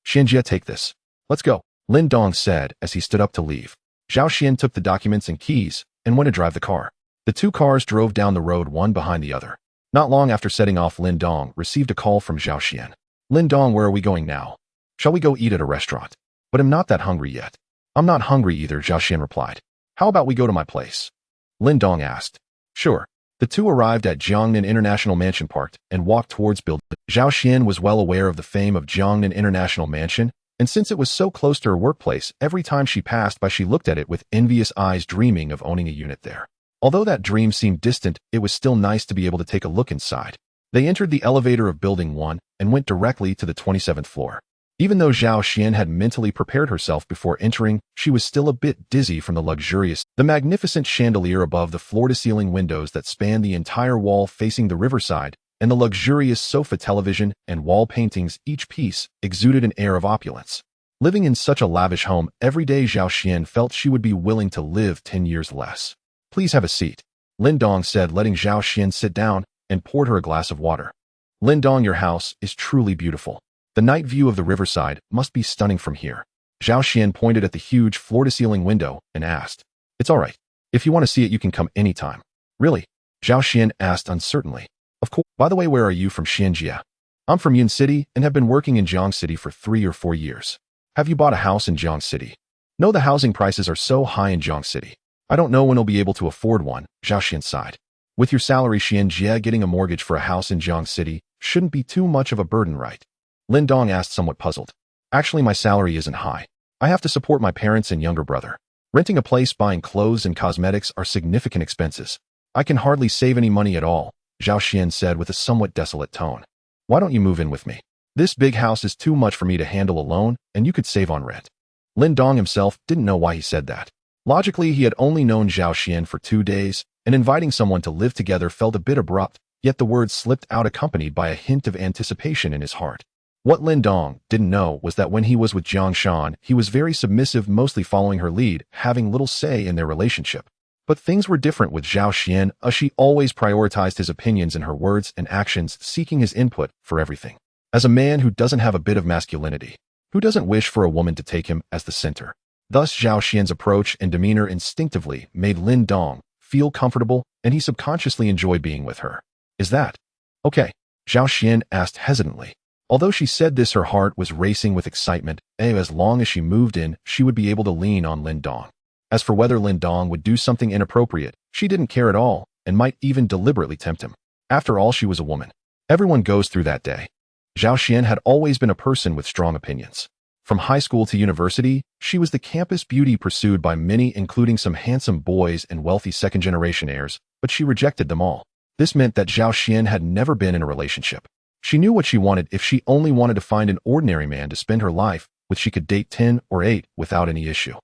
Xianjia, take this. Let's go, Lin Dong said as he stood up to leave. Zhao Xian took the documents and keys and went to drive the car. The two cars drove down the road one behind the other. Not long after setting off, Lin Dong received a call from Zhao Xian. Lin Dong, where are we going now? Shall we go eat at a restaurant? But I'm not that hungry yet. I'm not hungry either, Zhao Xian replied. How about we go to my place? Lin Dong asked. Sure. The two arrived at Jiangnan International Mansion Park and walked towards building. Zhao Xian was well aware of the fame of Jiangnan International Mansion, and since it was so close to her workplace, every time she passed by she looked at it with envious eyes, dreaming of owning a unit there. Although that dream seemed distant, it was still nice to be able to take a look inside. They entered the elevator of Building 1 and went directly to the 27th floor. Even though Zhao Xian had mentally prepared herself before entering, she was still a bit dizzy from the magnificent chandelier above the floor-to-ceiling windows that spanned the entire wall facing the riverside, and the luxurious sofa, television, and wall paintings. Each piece exuded an air of opulence. Living in such a lavish home every day, Zhao Xian felt she would be willing to live 10 years less. Please have a seat, Lin Dong said, letting Zhao Xian sit down, and poured her a glass of water. Lin Dong, your house is truly beautiful. The night view of the riverside must be stunning from here. Zhao Xian pointed at the huge floor-to-ceiling window and asked. It's all right. If you want to see it, you can come anytime. Really? Zhao Xian asked uncertainly. Of course. By the way, where are you from? Xianjia. I'm from Yun City and have been working in Jiang City for 3 or 4 years. Have you bought a house in Jiang City? No, the housing prices are so high in Jiang City. I don't know when I'll be able to afford one, Zhao Xian sighed. With your salary, Xianjia, getting a mortgage for a house in Jiang City shouldn't be too much of a burden, right? Lin Dong asked, somewhat puzzled. Actually, my salary isn't high. I have to support my parents and younger brother. Renting a place, buying clothes and cosmetics are significant expenses. I can hardly save any money at all, Zhao Xian said with a somewhat desolate tone. Why don't you move in with me? This big house is too much for me to handle alone, and you could save on rent. Lin Dong himself didn't know why he said that. Logically, he had only known Zhao Xian for 2 days, and inviting someone to live together felt a bit abrupt, yet the words slipped out accompanied by a hint of anticipation in his heart. What Lin Dong didn't know was that when he was with Jiang Shan, he was very submissive, mostly following her lead, having little say in their relationship. But things were different with Zhao Xian, as she always prioritized his opinions in her words and actions, seeking his input for everything. As a man who doesn't have a bit of masculinity, who doesn't wish for a woman to take him as the center. Thus, Zhao Xian's approach and demeanor instinctively made Lin Dong feel comfortable, and he subconsciously enjoyed being with her. Is that okay? Zhao Xian asked hesitantly. Although she said this, her heart was racing with excitement, and as long as she moved in, she would be able to lean on Lin Dong. As for whether Lin Dong would do something inappropriate, she didn't care at all, and might even deliberately tempt him. After all, she was a woman. Everyone goes through that day. Zhao Xian had always been a person with strong opinions. From high school to university, she was the campus beauty pursued by many, including some handsome boys and wealthy second-generation heirs, but she rejected them all. This meant that Zhao Xian had never been in a relationship. She knew what she wanted. If she only wanted to find an ordinary man to spend her life with, she could date 10 or 8 without any issue.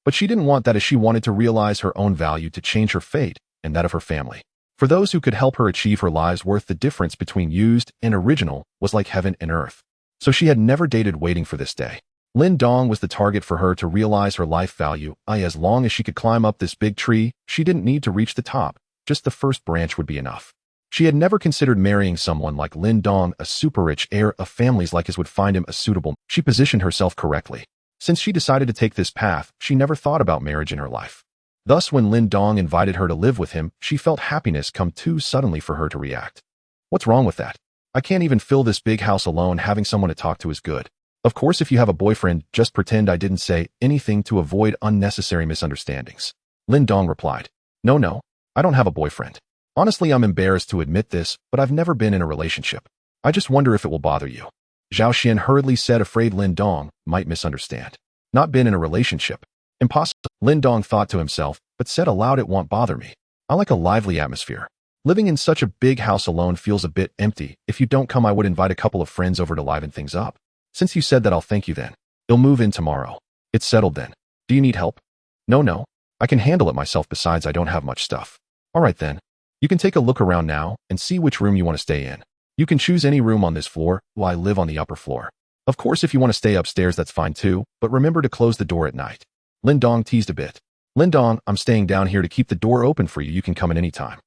But she didn't want that, as she wanted to realize her own value, to change her fate and that of her family. For those who could help her achieve her life's worth, the difference between used and original was like heaven and earth. So she had never dated waiting for this day. Lin Dong was the target for her to realize her life value. As long as she could climb up this big tree, she didn't need to reach the top. Just the first branch would be enough. She had never considered marrying someone like Lin Dong, a super-rich heir of families like his would find him a suitable. She positioned herself correctly. Since she decided to take this path, she never thought about marriage in her life. Thus, when Lin Dong invited her to live with him, she felt happiness come too suddenly for her to react. What's wrong with that? I can't even fill this big house alone. Having someone to talk to is good. Of course, if you have a boyfriend, just pretend I didn't say anything to avoid unnecessary misunderstandings. Lin Dong replied. No, I don't have a boyfriend. Honestly, I'm embarrassed to admit this, but I've never been in a relationship. I just wonder if it will bother you. Zhao Xian hurriedly said, afraid Lin Dong might misunderstand. Not been in a relationship. Impossible, Lin Dong thought to himself, but said aloud, it won't bother me. I like a lively atmosphere. Living in such a big house alone feels a bit empty. If you don't come, I would invite a couple of friends over to liven things up. Since you said that, I'll thank you then. You'll move in tomorrow. It's settled then. Do you need help? No. I can handle it myself. Besides, I don't have much stuff. All right then. You can take a look around now and see which room you want to stay in. You can choose any room on this floor, while I live on the upper floor. Of course, if you want to stay upstairs, that's fine too, but remember to close the door at night. Lin Dong teased a bit. Lin Dong, I'm staying down here to keep the door open for you. You can come in any time.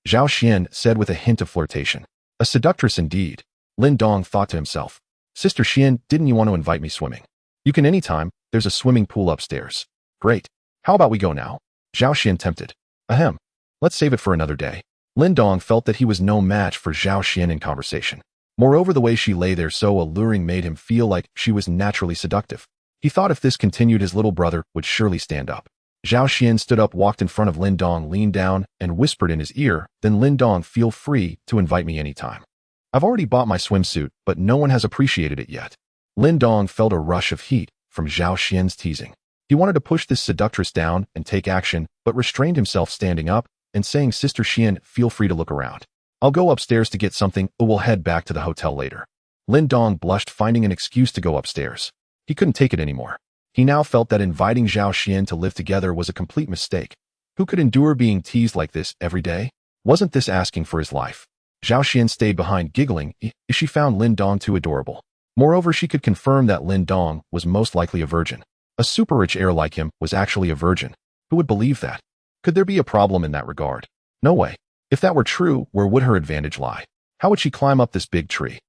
Zhao Xian said with a hint of flirtation. A seductress indeed. Lin Dong thought to himself. Sister Xian, didn't you want to invite me swimming? You can anytime. There's a swimming pool upstairs. Great. How about we go now? Zhao Xian tempted. Ahem. Let's save it for another day. Lin Dong felt that he was no match for Zhao Xian in conversation. Moreover, the way she lay there so alluring made him feel like she was naturally seductive. He thought if this continued, his little brother would surely stand up. Zhao Xian stood up, walked in front of Lin Dong, leaned down, and whispered in his ear, "Then Lin Dong, feel free to invite me anytime. I've already bought my swimsuit, but no one has appreciated it yet." Lin Dong felt a rush of heat from Zhao Xian's teasing. He wanted to push this seductress down and take action, but restrained himself, standing up and saying, "Sister Xian, feel free to look around. I'll go upstairs to get something, or we'll head back to the hotel later." Lin Dong blushed, finding an excuse to go upstairs. He couldn't take it anymore. He now felt that inviting Zhao Xian to live together was a complete mistake. Who could endure being teased like this every day? Wasn't this asking for his life? Zhao Xian stayed behind, giggling, as she found Lin Dong too adorable. Moreover, she could confirm that Lin Dong was most likely a virgin. A super-rich heir like him was actually a virgin. Who would believe that? Could there be a problem in that regard? No way. If that were true, where would her advantage lie? How would she climb up this big tree?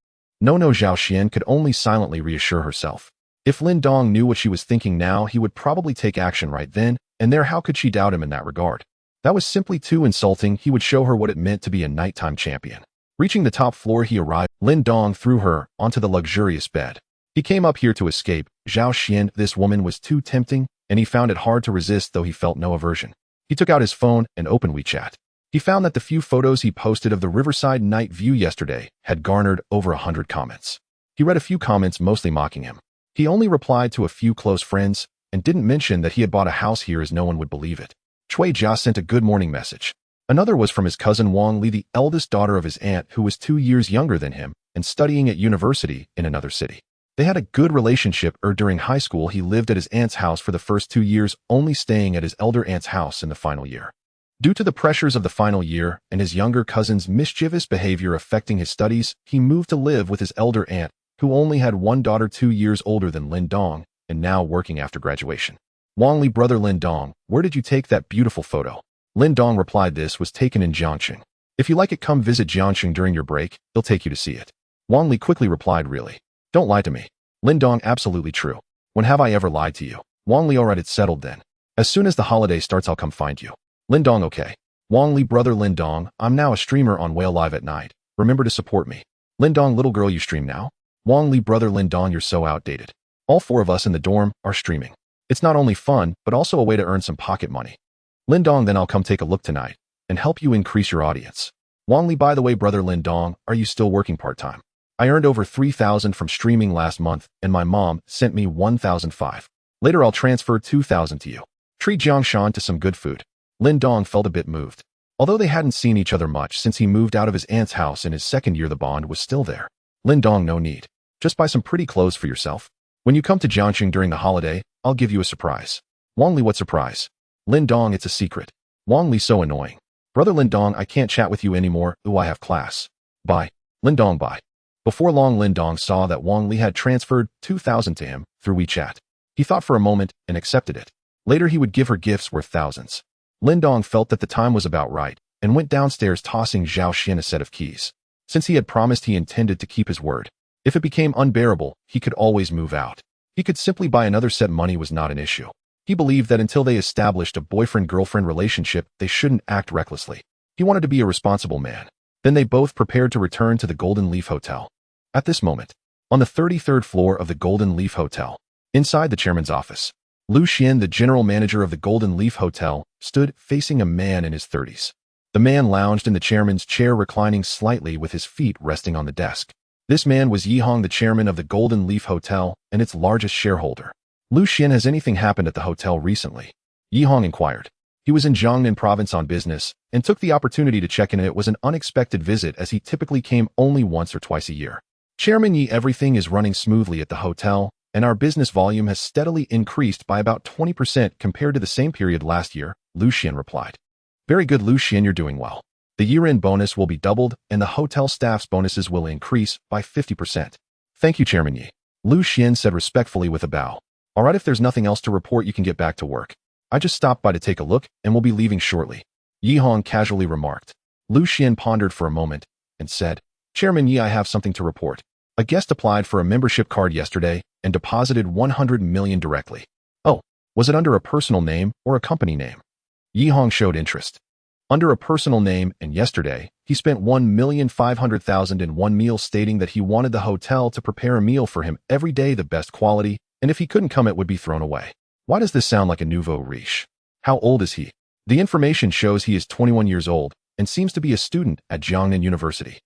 No, Zhao Xian could only silently reassure herself. If Lin Dong knew what she was thinking now, he would probably take action right then and there. How could she doubt him in that regard? That was simply too insulting. He would show her what it meant to be a nighttime champion. Reaching the top floor, he arrived. Lin Dong threw her onto the luxurious bed. He came up here to escape Zhao Xian. This woman was too tempting, and he found it hard to resist, though he felt no aversion. He took out his phone and opened WeChat. He found that the few photos he posted of the riverside night view yesterday had garnered over 100 comments. He read a few comments, mostly mocking him. He only replied to a few close friends and didn't mention that he had bought a house here, as no one would believe it. Cui Jia sent a good morning message. Another was from his cousin Wang Li, the eldest daughter of his aunt, who was 2 years younger than him and studying at university in another city. They had a good relationship. During high school, he lived at his aunt's house for the first 2 years, only staying at his elder aunt's house in the final year. Due to the pressures of the final year and his younger cousin's mischievous behavior affecting his studies, he moved to live with his elder aunt, who only had one daughter 2 years older than Lin Dong and now working after graduation. Wang Li, brother Lin Dong, where did you take that beautiful photo? Lin Dong replied, this was taken in Jiangxing. If you like it, come visit Jiangxing during your break, they'll take you to see it. Wang Li quickly replied, really? Don't lie to me. Lin Dong, absolutely true. When have I ever lied to you? Wang Li, alright, it's settled then. As soon as the holiday starts, I'll come find you. Lin Dong, okay. Wang Li, brother Lin Dong, I'm now a streamer on Whale Live at night. Remember to support me. Lin Dong, little girl, you stream now? Wang Li, brother Lin Dong, you're so outdated. All 4 of us in the dorm are streaming. It's not only fun, but also a way to earn some pocket money. Lin Dong, then I'll come take a look tonight and help you increase your audience. Wang Li, by the way, brother Lin Dong, are you still working part-time? I earned over 3,000 from streaming last month, and my mom sent me 1,005. Later I'll transfer 2,000 to you. Treat Jiangshan to some good food. Lin Dong felt a bit moved. Although they hadn't seen each other much since he moved out of his aunt's house in his second year, the bond was still there. Lin Dong, no need. Just buy some pretty clothes for yourself. When you come to Jiangxing during the holiday, I'll give you a surprise. Wang Li, what surprise? Lin Dong, it's a secret. Wang Li, so annoying. Brother Lin Dong, I can't chat with you anymore. Ooh, I have class. Bye. Lin Dong, bye. Before long, Lin Dong saw that Wang Li had transferred 2,000 to him through WeChat. He thought for a moment and accepted it. Later he would give her gifts worth thousands. Lin Dong felt that the time was about right and went downstairs, tossing Zhao Xian a set of keys. Since he had promised, he intended to keep his word. If it became unbearable, he could always move out. He could simply buy another set. Money was not an issue. He believed that until they established a boyfriend-girlfriend relationship, they shouldn't act recklessly. He wanted to be a responsible man. Then they both prepared to return to the Golden Leaf Hotel. At this moment, on the 33rd floor of the Golden Leaf Hotel, inside the chairman's office, Lu Xian, the general manager of the Golden Leaf Hotel, stood facing a man in his 30s. The man lounged in the chairman's chair, reclining slightly with his feet resting on the desk. This man was Yi Hong, the chairman of the Golden Leaf Hotel and its largest shareholder. Lu Xian, has anything happened at the hotel recently? Yi Hong inquired. He was in Jiangnan province on business and took the opportunity to check in. It was an unexpected visit, as he typically came only once or twice a year. Chairman Yi, everything is running smoothly at the hotel, and our business volume has steadily increased by about 20% compared to the same period last year, Lu Xian replied. Very good, Lu Xian, you're doing well. The year-end bonus will be doubled, and the hotel staff's bonuses will increase by 50%. Thank you, Chairman Yi. Lu Xian said respectfully with a bow. All right, if there's nothing else to report, you can get back to work. I just stopped by to take a look, and we'll be leaving shortly. Yi Hong casually remarked. Lu Xian pondered for a moment and said, Chairman Yi, I have something to report. A guest applied for a membership card yesterday and deposited 100 million directly. Oh, was it under a personal name or a company name? Yi Hong showed interest. under a personal name, and yesterday, he spent $1,500,000 in one meal, stating that he wanted the hotel to prepare a meal for him every day, the best quality, and if he couldn't come, it would be thrown away. Why does this sound like a nouveau riche? How old is he? The information shows he is 21 years old and seems to be a student at Jiangnan University.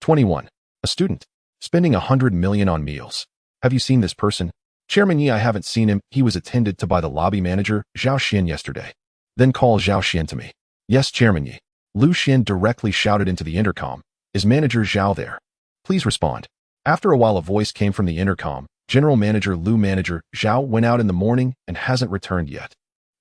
21. A student. Spending $100 million on meals. Have you seen this person? Chairman Yi, I haven't seen him. He was attended to by the lobby manager, Zhao Xian, yesterday. Then call Zhao Xian to me. Yes, Chairman Yi. Lu Xian directly shouted into the intercom. Is Manager Zhao there? Please respond. After a while, a voice came from the intercom. General Manager Lu. Manager Zhao went out in the morning and hasn't returned yet.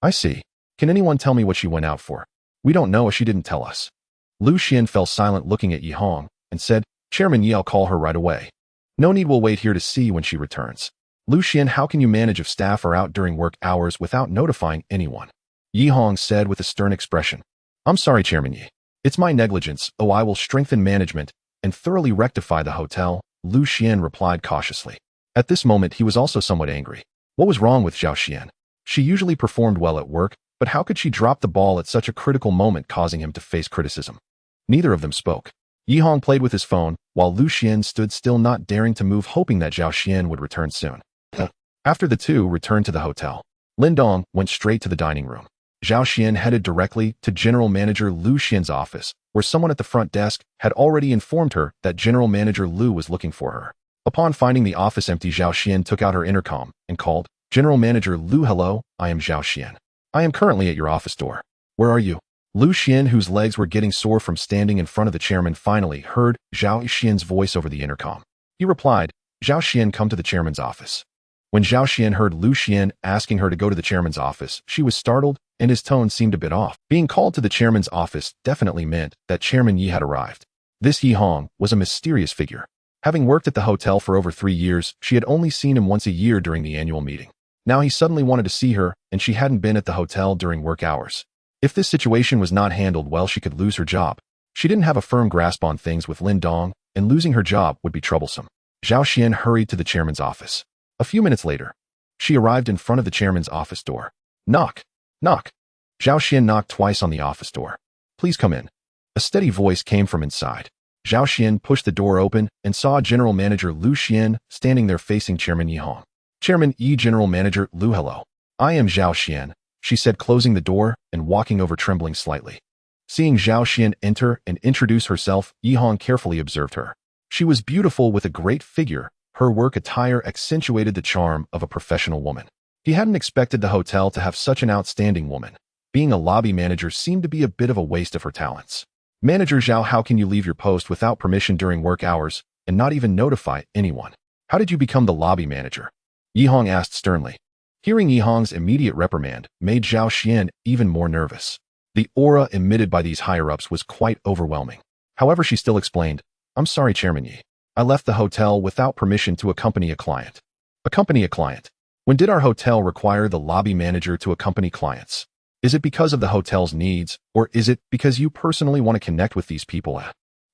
I see. Can anyone tell me what she went out for? We don't know. She didn't tell us. Lu Xian fell silent, looking at Yi Hong, and said, Chairman Yi, I'll call her right away. No need, we'll wait here to see when she returns. Lu Xian, how can you manage if staff are out during work hours without notifying anyone? Yi Hong said with a stern expression. I'm sorry, Chairman Yi. It's my negligence. Oh, I will strengthen management and thoroughly rectify the hotel, Lu Xian replied cautiously. At this moment, he was also somewhat angry. What was wrong with Zhao Xian? She usually performed well at work, but how could she drop the ball at such a critical moment, causing him to face criticism? Neither of them spoke. Yi Hong played with his phone, while Lu Xian stood still, not daring to move, hoping that Zhao Xian would return soon. After the two returned to the hotel, Lin Dong went straight to the dining room. Zhao Xian headed directly to General Manager Lu Xian's office, where someone at the front desk had already informed her that General Manager Lu was looking for her. Upon finding the office empty, Zhao Xian took out her intercom and called, General Manager Lu, hello, I am Zhao Xian. I am currently at your office door. Where are you? Lu Xian, whose legs were getting sore from standing in front of the chairman, finally heard Zhao Xian's voice over the intercom. He replied, Zhao Xian, come to the chairman's office. When Zhao Xian heard Lu Xian asking her to go to the chairman's office, she was startled, and his tone seemed a bit off. Being called to the chairman's office definitely meant that Chairman Yi had arrived. This Yi Hong was a mysterious figure. Having worked at the hotel for over 3 years, she had only seen him once a year during the annual meeting. Now he suddenly wanted to see her, and she hadn't been at the hotel during work hours. If this situation was not handled well, she could lose her job. She didn't have a firm grasp on things with Lin Dong, and losing her job would be troublesome. Zhao Xian hurried to the chairman's office. A few minutes later, she arrived in front of the chairman's office door. Knock. Knock. Zhao Xian knocked twice on the office door. Please come in. A steady voice came from inside. Zhao Xian pushed the door open and saw General Manager Lu Xian standing there facing Chairman Yi Hong. Chairman Yi, General Manager Lu, hello. I am Zhao Xian, she said, closing the door and walking over, trembling slightly. Seeing Zhao Xian enter and introduce herself, Yi Hong carefully observed her. She was beautiful with a great figure. Her work attire accentuated the charm of a professional woman. He hadn't expected the hotel to have such an outstanding woman. Being a lobby manager seemed to be a bit of a waste of her talents. Manager Zhao, how can you leave your post without permission during work hours and not even notify anyone? How did you become the lobby manager? Yi Hong asked sternly. Hearing Yi Hong's immediate reprimand made Zhao Xian even more nervous. The aura emitted by these higher-ups was quite overwhelming. However, she still explained, I'm sorry, Chairman Yi. I left the hotel without permission to accompany a client. Accompany a client? When did our hotel require the lobby manager to accompany clients? Is it because of the hotel's needs, or is it because you personally want to connect with these people?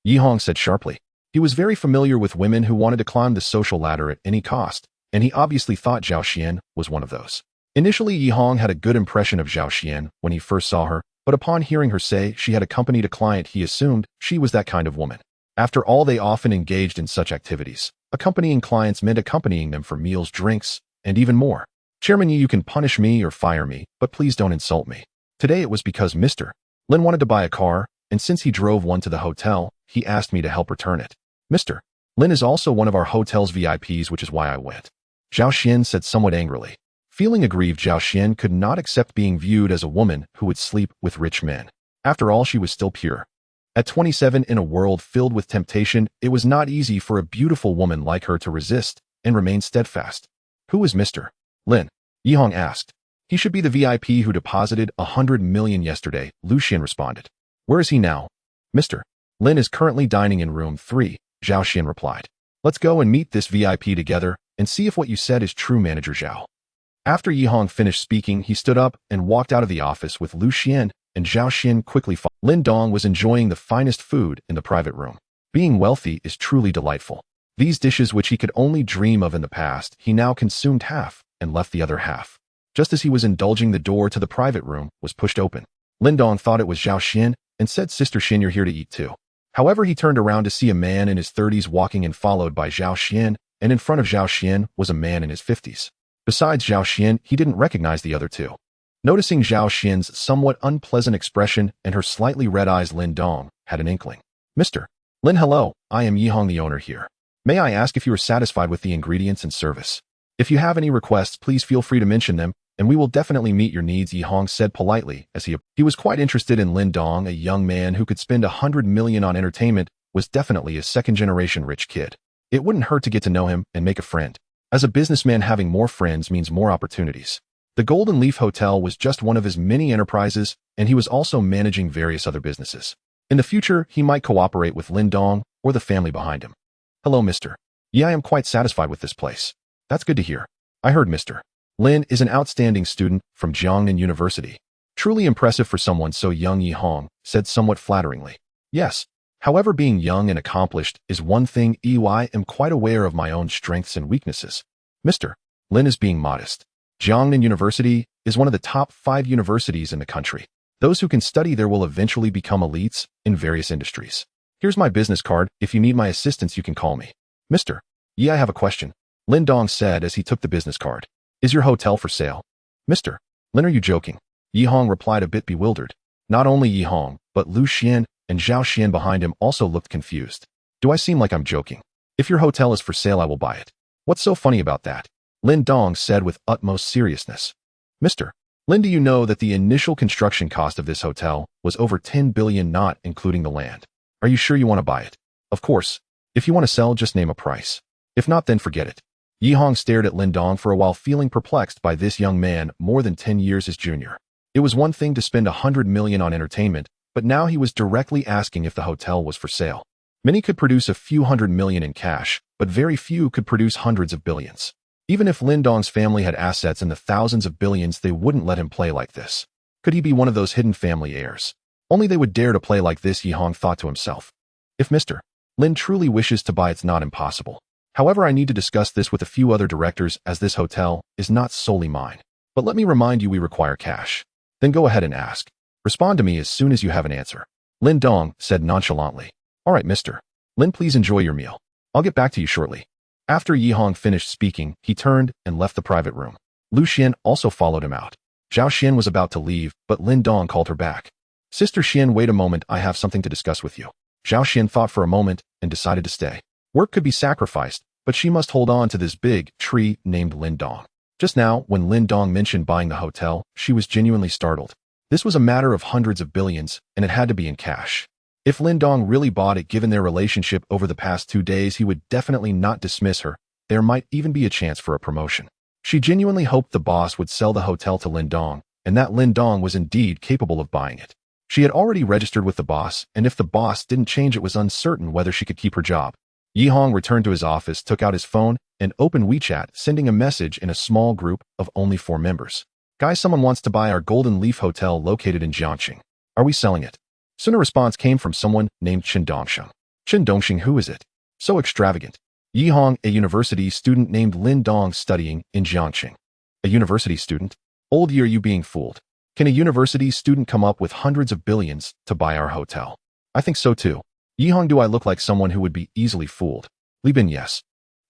Yi Hong said sharply. He was very familiar with women who wanted to climb the social ladder at any cost, and he obviously thought Zhao Xian was one of those. Initially, Yi Hong had a good impression of Zhao Xian when he first saw her, but upon hearing her say she had accompanied a client, he assumed she was that kind of woman. After all, they often engaged in such activities. Accompanying clients meant accompanying them for meals, drinks, and even more. Chairman Yi, you can punish me or fire me, but please don't insult me. Today it was because Mr. Lin wanted to buy a car, and since he drove one to the hotel, he asked me to help return it. Mr. Lin is also one of our hotel's VIPs, which is why I went. Zhao Xian said somewhat angrily. Feeling aggrieved, Zhao Xian could not accept being viewed as a woman who would sleep with rich men. After all, she was still pure. At 27, in a world filled with temptation, it was not easy for a beautiful woman like her to resist and remain steadfast. Who is Mr. Lin? Yi Hong asked. He should be the VIP who deposited $100 million yesterday, Lu Xian responded. Where is he now? Mr. Lin is currently dining in room 3, Zhao Xian replied. Let's go and meet this VIP together and see if what you said is true, Manager Zhao. After Yi Hong finished speaking, he stood up and walked out of the office with Lu Xian, and Zhao Xian quickly followed. Lin Dong was enjoying the finest food in the private room. Being wealthy is truly delightful. These dishes, which he could only dream of in the past, he now consumed half and left the other half. Just as he was indulging, the door to the private room was pushed open. Lin Dong thought it was Zhao Xian and said, Sister Xin, you're here to eat too. However, he turned around to see a man in his 30s walking in, followed by Zhao Xian, and in front of Zhao Xian was a man in his 50s. Besides Zhao Xian, he didn't recognize the other two. Noticing Zhao Xian's somewhat unpleasant expression and her slightly red eyes, Lin Dong had an inkling. Mr. Lin, hello, I am Yihong, the owner here. May I ask if you are satisfied with the ingredients and service? If you have any requests, please feel free to mention them, and we will definitely meet your needs, Yihong said politely as he was quite interested in Lin Dong. A young man who could spend 100 million on entertainment was definitely a second-generation rich kid. It wouldn't hurt to get to know him and make a friend. As a businessman, having more friends means more opportunities. The Golden Leaf Hotel was just one of his many enterprises, and he was also managing various other businesses. In the future, he might cooperate with Lin Dong or the family behind him. Hello, Mr. Yeah, I am quite satisfied with this place. That's good to hear. I heard Mr. Lin is an outstanding student from Jiangnan University. Truly impressive for someone so young, Yihong said somewhat flatteringly. Yes. However, being young and accomplished is one thing. I am quite aware of my own strengths and weaknesses. Mr. Lin is being modest. Jiangnan University is one of the top 5 universities in the country. Those who can study there will eventually become elites in various industries. Here's my business card. If you need my assistance, you can call me. Mr. Yeah, I have a question. Lin Dong said as he took the business card. Is your hotel for sale? Mr. Lin, are you joking? Yihong replied, a bit bewildered. Not only Yihong, but Lu Xian and Zhao Xian behind him also looked confused. Do I seem like I'm joking? If your hotel is for sale, I will buy it. What's so funny about that? Lin Dong said with utmost seriousness. Mr. Lin, do you know that the initial construction cost of this hotel was over 10 billion, not including the land? Are you sure you want to buy it? Of course. If you want to sell, just name a price. If not, then forget it. Yihong stared at Lin Dong for a while, feeling perplexed by this young man more than 10 years his junior. It was one thing to spend 100 million on entertainment, but now he was directly asking if the hotel was for sale. Many could produce a few hundred million in cash, but very few could produce hundreds of billions. Even if Lin Dong's family had assets in the thousands of billions, they wouldn't let him play like this. Could he be one of those hidden family heirs? Only they would dare to play like this, Yihong thought to himself. If Mr. Lin truly wishes to buy, it's not impossible. However, I need to discuss this with a few other directors, as this hotel is not solely mine. But let me remind you, we require cash. Then go ahead and ask. Respond to me as soon as you have an answer. Lin Dong said nonchalantly. All right, Mr. Lin, please enjoy your meal. I'll get back to you shortly. After Yihong finished speaking, he turned and left the private room. Lu Xian also followed him out. Zhao Xian was about to leave, but Lin Dong called her back. Sister Xian, wait a moment, I have something to discuss with you. Zhao Xian thought for a moment and decided to stay. Work could be sacrificed, but she must hold on to this big tree named Lin Dong. Just now, when Lin Dong mentioned buying the hotel, she was genuinely startled. This was a matter of hundreds of billions, and it had to be in cash. If Lin Dong really bought it, given their relationship over the past 2 days, he would definitely not dismiss her. There might even be a chance for a promotion. She genuinely hoped the boss would sell the hotel to Lin Dong, and that Lin Dong was indeed capable of buying it. She had already registered with the boss, and if the boss didn't change, it was uncertain whether she could keep her job. Yihong returned to his office, took out his phone, and opened WeChat, sending a message in a small group of only 4 members. Guys, someone wants to buy our Golden Leaf Hotel located in Jiangxing. Are we selling it? Soon a response came from someone named Chen Dongsheng. Chen Dongsheng, who is it? So extravagant. Yihong, a university student named Lin Dong studying in Jiangxing. A university student? Old year, you being fooled. Can a university student come up with hundreds of billions to buy our hotel? I think so too. Yihong, do I look like someone who would be easily fooled? Li Bin, yes.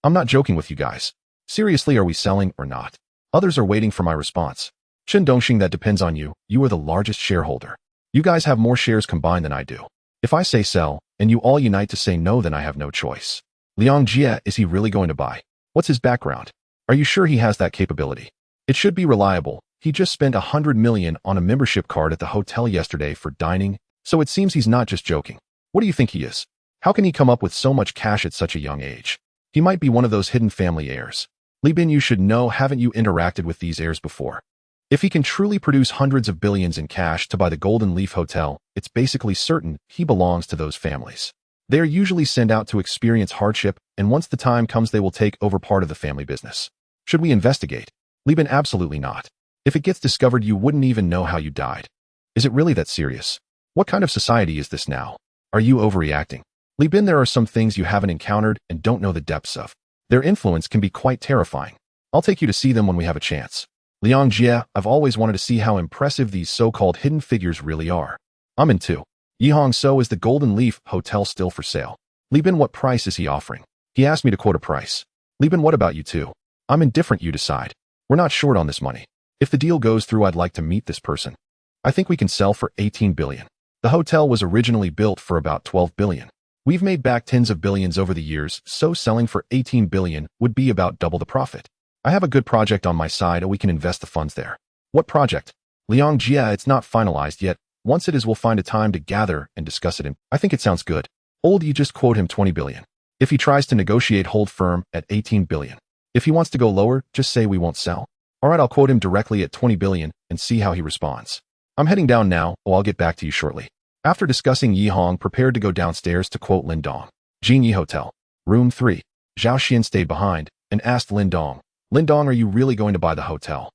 I'm not joking with you guys. Seriously, are we selling or not? Others are waiting for my response. Chen Dongxing, that depends on you. You are the largest shareholder. You guys have more shares combined than I do. If I say sell, and you all unite to say no, then I have no choice. Liang Jie, is he really going to buy? What's his background? Are you sure he has that capability? It should be reliable. He just spent 100 million on a membership card at the hotel yesterday for dining, so it seems he's not just joking. What do you think he is? How can he come up with so much cash at such a young age? He might be one of those hidden family heirs. Li Bin, you should know, haven't you interacted with these heirs before? If he can truly produce hundreds of billions in cash to buy the Golden Leaf Hotel, it's basically certain he belongs to those families. They are usually sent out to experience hardship, and once the time comes, they will take over part of the family business. Should we investigate? Li Bin, absolutely not. If it gets discovered, you wouldn't even know how you died. Is it really that serious? What kind of society is this now? Are you overreacting? Li Bin, there are some things you haven't encountered and don't know the depths of. Their influence can be quite terrifying. I'll take you to see them when we have a chance. Liang Jie, I've always wanted to see how impressive these so-called hidden figures really are. I'm in too. Yihong, so is the Golden Leaf Hotel still for sale? Li Bin, what price is he offering? He asked me to quote a price. Li Bin, what about you two? I'm indifferent, you decide. We're not short on this money. If the deal goes through, I'd like to meet this person. I think we can sell for 18 billion. The hotel was originally built for about 12 billion. We've made back tens of billions over the years, so selling for 18 billion would be about double the profit. I have a good project on my side and we can invest the funds there. What project? Liang Jia, it's not finalized yet. Once it is, we'll find a time to gather and discuss it. I think it sounds good. Old, you just quote him 20 billion. If he tries to negotiate, hold firm at 18 billion. If he wants to go lower, just say we won't sell. All right, I'll quote him directly at 20 billion and see how he responds. I'm heading down now, I'll get back to you shortly. After discussing, Yihong prepared to go downstairs to quote Lindong. Jinyi Hotel. Room 3. Zhao Xian stayed behind and asked Lindong, Lindong, are you really going to buy the hotel?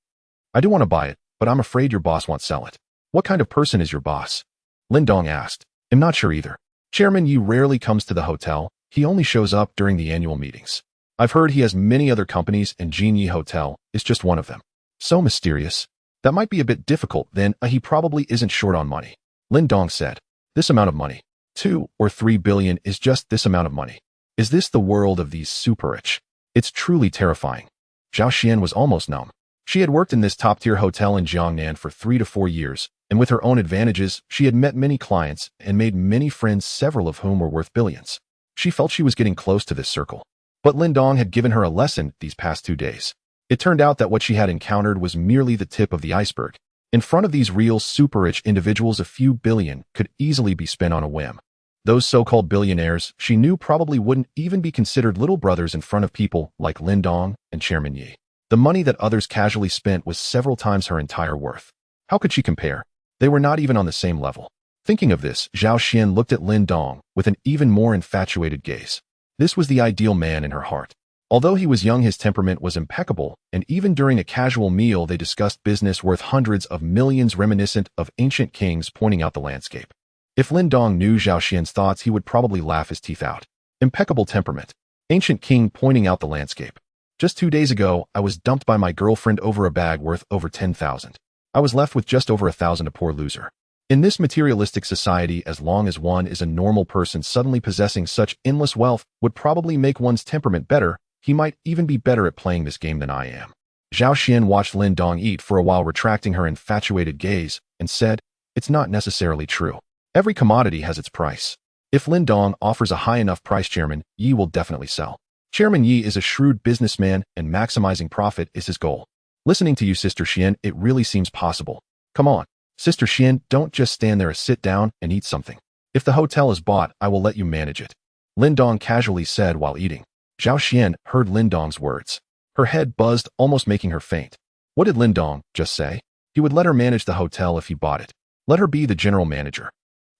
I do want to buy it, but I'm afraid your boss won't sell it. What kind of person is your boss? Lindong asked. I'm not sure either. Chairman Yi rarely comes to the hotel. He only shows up during the annual meetings. I've heard he has many other companies and Jinyi Hotel is just one of them. So mysterious. That might be a bit difficult then. He probably isn't short on money. Lindong said. This amount of money. 2 or 3 billion is just this amount of money. Is this the world of these super rich? It's truly terrifying. Zhao Xian was almost numb. She had worked in this top-tier hotel in Jiangnan for 3 to 4 years, and with her own advantages, she had met many clients and made many friends, several of whom were worth billions. She felt she was getting close to this circle. But Lindong had given her a lesson these past 2 days. It turned out that what she had encountered was merely the tip of the iceberg. In front of these real super-rich individuals, a few billion could easily be spent on a whim. Those so-called billionaires, she knew, probably wouldn't even be considered little brothers in front of people like Lindong and Chairman Yi. The money that others casually spent was several times her entire worth. How could she compare? They were not even on the same level. Thinking of this, Zhao Xian looked at Lindong with an even more infatuated gaze. This was the ideal man in her heart. Although he was young, his temperament was impeccable, and even during a casual meal they discussed business worth hundreds of millions, reminiscent of ancient kings pointing out the landscape. If Lindong knew Zhao Xian's thoughts, he would probably laugh his teeth out. Impeccable temperament. Ancient king pointing out the landscape. Just 2 days ago, I was dumped by my girlfriend over a bag worth over 10,000. I was left with just over 1,000, a poor loser. In this materialistic society, as long as one is a normal person, suddenly possessing such endless wealth would probably make one's temperament better. He might even be better at playing this game than I am. Zhao Xian watched Lindong eat for a while, retracting her infatuated gaze, and said, It's not necessarily true. Every commodity has its price. If Lindong offers a high enough price, Chairman Yi will definitely sell. Chairman Yi is a shrewd businessman, and maximizing profit is his goal. Listening to you, Sister Xian, it really seems possible. Come on, Sister Xian, don't just stand there. Sit down and eat something. If the hotel is bought, I will let you manage it. Lindong casually said while eating. Zhao Xian heard Lindong's words. Her head buzzed, almost making her faint. What did Lindong just say? He would let her manage the hotel if he bought it. Let her be the general manager.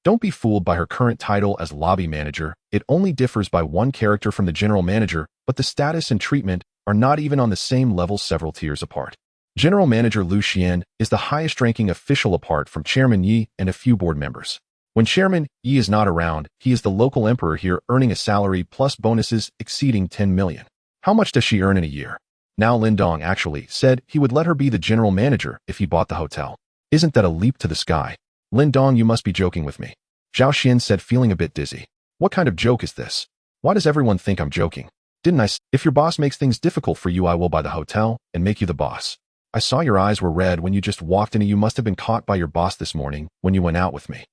Don't be fooled by her current title as lobby manager. It only differs by one character from the general manager, but the status and treatment are not even on the same level, several tiers apart. General Manager Lu Xian is the highest-ranking official apart from Chairman Yi and a few board members. When Chairman Yi is not around, he is the local emperor here, earning a salary plus bonuses exceeding 10 million. How much does she earn in a year? Now Lindong actually said he would let her be the general manager if he bought the hotel. Isn't that a leap to the sky? Lindong, you must be joking with me. Zhao Xian said, feeling a bit dizzy. What kind of joke is this? Why does everyone think I'm joking? Didn't I say, if your boss makes things difficult for you, I will buy the hotel and make you the boss. I saw your eyes were red when you just walked in. You must have been caught by your boss this morning when you went out with me.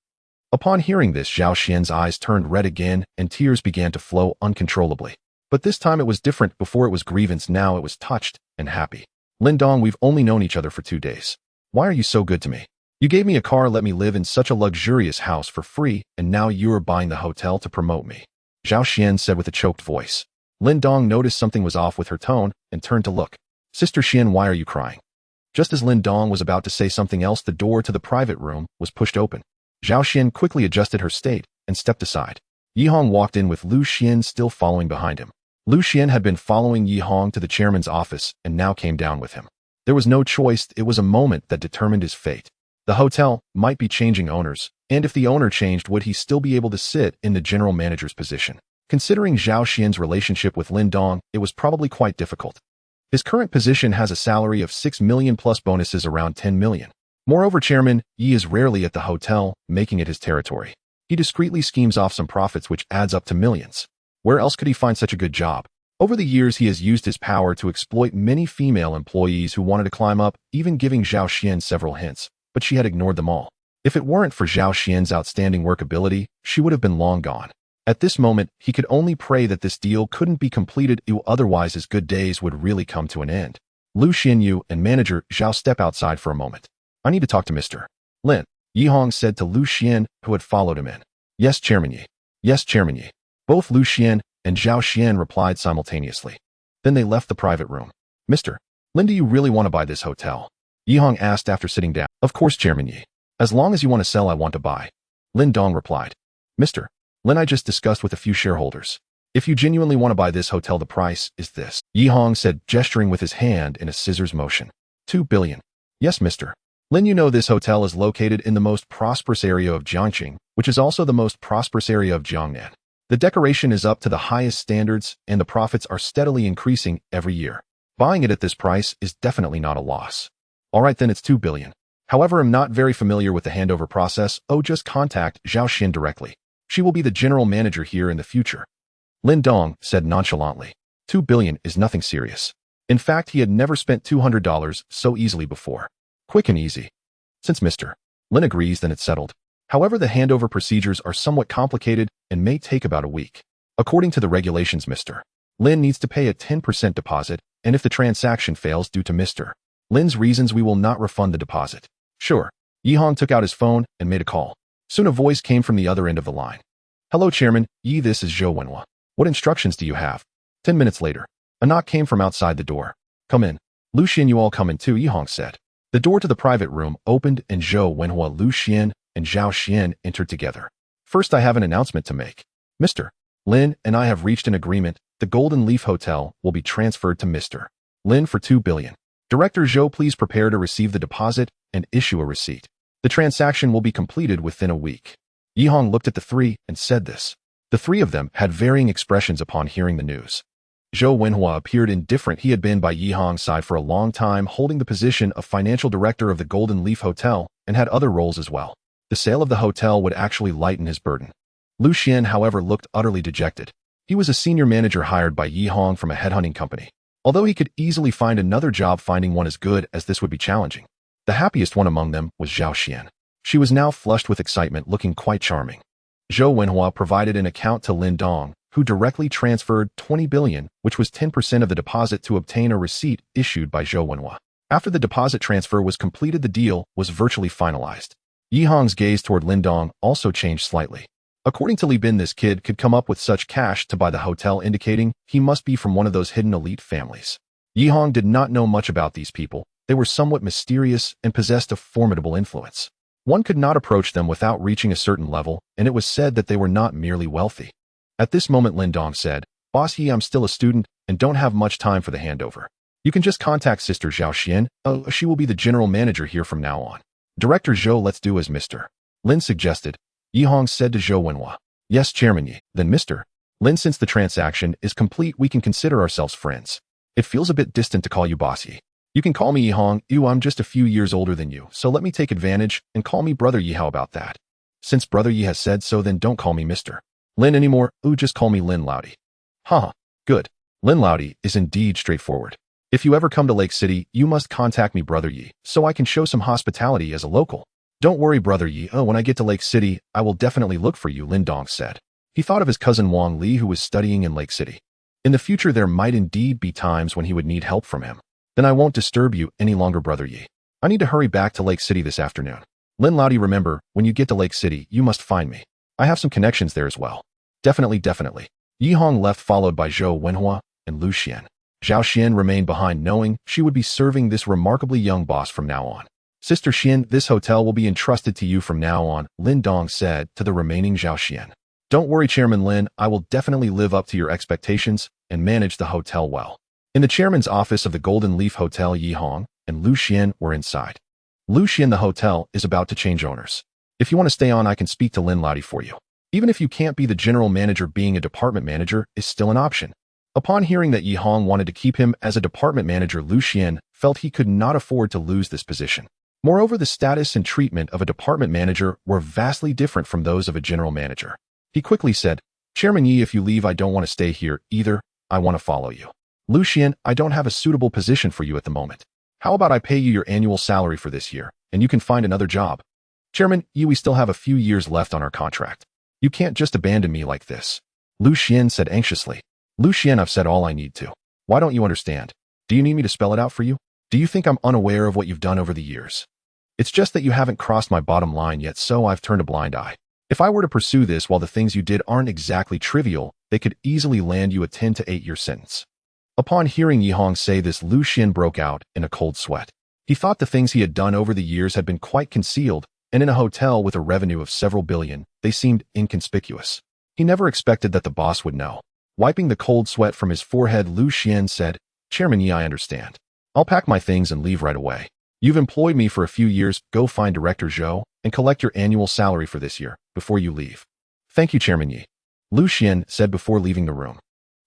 Upon hearing this, Zhao Xian's eyes turned red again and tears began to flow uncontrollably. But this time it was different. Before it was grievance, now it was touched and happy. Lindong, we've only known each other for 2 days. Why are you so good to me? You gave me a car, let me live in such a luxurious house for free, and now you are buying the hotel to promote me. Zhao Xian said with a choked voice. Lindong noticed something was off with her tone and turned to look. Sister Xian, why are you crying? Just as Lindong was about to say something else, the door to the private room was pushed open. Zhao Xian quickly adjusted her state and stepped aside. Yihong walked in with Lu Xian still following behind him. Lu Xian had been following Yihong to the chairman's office and now came down with him. There was no choice, it was a moment that determined his fate. The hotel might be changing owners, and if the owner changed, would he still be able to sit in the general manager's position? Considering Zhao Xian's relationship with Lindong, it was probably quite difficult. His current position has a salary of 6 million plus bonuses around 10 million. Moreover, Chairman Yi is rarely at the hotel, making it his territory. He discreetly schemes off some profits which adds up to millions. Where else could he find such a good job? Over the years, he has used his power to exploit many female employees who wanted to climb up, even giving Zhao Xian several hints, but she had ignored them all. If it weren't for Zhao Xian's outstanding work ability, she would have been long gone. At this moment, he could only pray that this deal couldn't be completed, otherwise his good days would really come to an end. Lu Xianyu and manager Zhao step outside for a moment. I need to talk to Mr. Lin, Yi Hong said to Lu Xian, who had followed him in. Yes, Chairman Yi. Yes, Chairman Yi. Both Lu Xian and Zhao Xian replied simultaneously. Then they left the private room. Mr. Lin, do you really want to buy this hotel? Yi Hong asked after sitting down. Of course, Chairman Yi. As long as you want to sell, I want to buy. Lin Dong replied. Mr. Lin, I just discussed with a few shareholders. If you genuinely want to buy this hotel, the price is this. Yi Hong said, gesturing with his hand in a scissors motion. 2 billion. Yes, Mr. Lin, you know this hotel is located in the most prosperous area of Jiangqing, which is also the most prosperous area of Jiangnan. The decoration is up to the highest standards, and the profits are steadily increasing every year. Buying it at this price is definitely not a loss. All right, then it's 2 billion. However, I'm not very familiar with the handover process. Just contact Zhao Xian directly. She will be the general manager here in the future. Lin Dong said nonchalantly. 2 billion is nothing serious. In fact, he had never spent $200 so easily before. Quick and easy. Since Mr. Lin agrees, then it's settled. However, the handover procedures are somewhat complicated and may take about a week. According to the regulations, Mr. Lin needs to pay a 10% deposit, and if the transaction fails due to Mr. Lin's reasons, we will not refund the deposit. Sure. Yi Hong took out his phone and made a call. Soon a voice came from the other end of the line. Hello, Chairman Yi, this is Zhou Wenhua. What instructions do you have? 10 minutes later, a knock came from outside the door. Come in. Lu Xian, you all come in too, Yi Hong said. The door to the private room opened and Zhou Wenhua, Lu Xian, and Zhao Xian entered together. First, I have an announcement to make. Mr. Lin and I have reached an agreement. The Golden Leaf Hotel will be transferred to Mr. Lin for 2 billion. Director Zhou, please prepare to receive the deposit and issue a receipt. The transaction will be completed within a week. Yi Hong looked at the three and said this. The three of them had varying expressions upon hearing the news. Zhou Wenhua appeared indifferent. He had been by Yi Hong's side for a long time, holding the position of financial director of the Golden Leaf Hotel, and had other roles as well. The sale of the hotel would actually lighten his burden. Lu Xian, however, looked utterly dejected. He was a senior manager hired by Yi Hong from a headhunting company. Although he could easily find another job, finding one as good as this would be challenging. The happiest one among them was Zhao Xian. She was now flushed with excitement, looking quite charming. Zhou Wenhua provided an account to Lin Dong, who directly transferred 20 billion, which was 10% of the deposit, to obtain a receipt issued by Zhou Wenhua. After the deposit transfer was completed, the deal was virtually finalized. Yi Hong's gaze toward Lin Dong also changed slightly. According to Li Bin, this kid could come up with such cash to buy the hotel, indicating he must be from one of those hidden elite families. Yi Hong did not know much about these people. They were somewhat mysterious and possessed a formidable influence. One could not approach them without reaching a certain level, and it was said that they were not merely wealthy. At this moment, Lin Dong said, Boss Yi, I'm still a student and don't have much time for the handover. You can just contact Sister Zhao Xian. She will be the general manager here from now on. Director Zhou, let's do as Mr. Lin suggested. Yi Hong said to Zhou Wenhua. Yes, Chairman Yi. Then Mr. Lin, since the transaction is complete, we can consider ourselves friends. It feels a bit distant to call you Boss Yi. You can call me Yi Hong. I'm just a few years older than you, so let me take advantage and call me Brother Yi. How about that? Since Brother Yi has said so, then don't call me Mr. Lin anymore. Just call me Lin Laudi. Haha, good. Lin Laudi is indeed straightforward. If you ever come to Lake City, you must contact me, Brother Yi, so I can show some hospitality as a local. Don't worry, Brother Yi. When I get to Lake City, I will definitely look for you, Lin Dong said. He thought of his cousin Wang Li, who was studying in Lake City. In the future, there might indeed be times when he would need help from him. Then I won't disturb you any longer, Brother Yi. I need to hurry back to Lake City this afternoon. Lin Laudi, remember, when you get to Lake City, you must find me. I have some connections there as well. Definitely, definitely. Yi Hong left, followed by Zhou Wenhua and Lu Xian. Zhao Xian remained behind, knowing she would be serving this remarkably young boss from now on. Sister Xian, this hotel will be entrusted to you from now on, Lin Dong said to the remaining Zhao Xian. Don't worry, Chairman Lin, I will definitely live up to your expectations and manage the hotel well. In the chairman's office of the Golden Leaf Hotel, Yi Hong and Lu Xian were inside. Lu Xian, the hotel is about to change owners. If you want to stay on, I can speak to Lin Laudi for you. Even if you can't be the general manager, being a department manager is still an option. Upon hearing that Yi Hong wanted to keep him as a department manager, Lu Xian felt he could not afford to lose this position. Moreover, the status and treatment of a department manager were vastly different from those of a general manager. He quickly said, Chairman Yi, if you leave, I don't want to stay here either. I want to follow you. Lucien, I don't have a suitable position for you at the moment. How about I pay you your annual salary for this year, and you can find another job? Chairman Yi, we still have a few years left on our contract. You can't just abandon me like this. Lucien said anxiously. Lucien, I've said all I need to. Why don't you understand? Do you need me to spell it out for you? Do you think I'm unaware of what you've done over the years? It's just that you haven't crossed my bottom line yet, so I've turned a blind eye. If I were to pursue this while the things you did aren't exactly trivial, they could easily land you a 10 to 8 year sentence. Upon hearing Yihong say this, Lucien broke out in a cold sweat. He thought the things he had done over the years had been quite concealed, and in a hotel with a revenue of several billion, they seemed inconspicuous. He never expected that the boss would know. Wiping the cold sweat from his forehead, Lucien said, Chairman Yi, I understand. I'll pack my things and leave right away. You've employed me for a few years. Go find Director Zhou and collect your annual salary for this year before you leave. Thank you, Chairman Yi, Lucien said before leaving the room.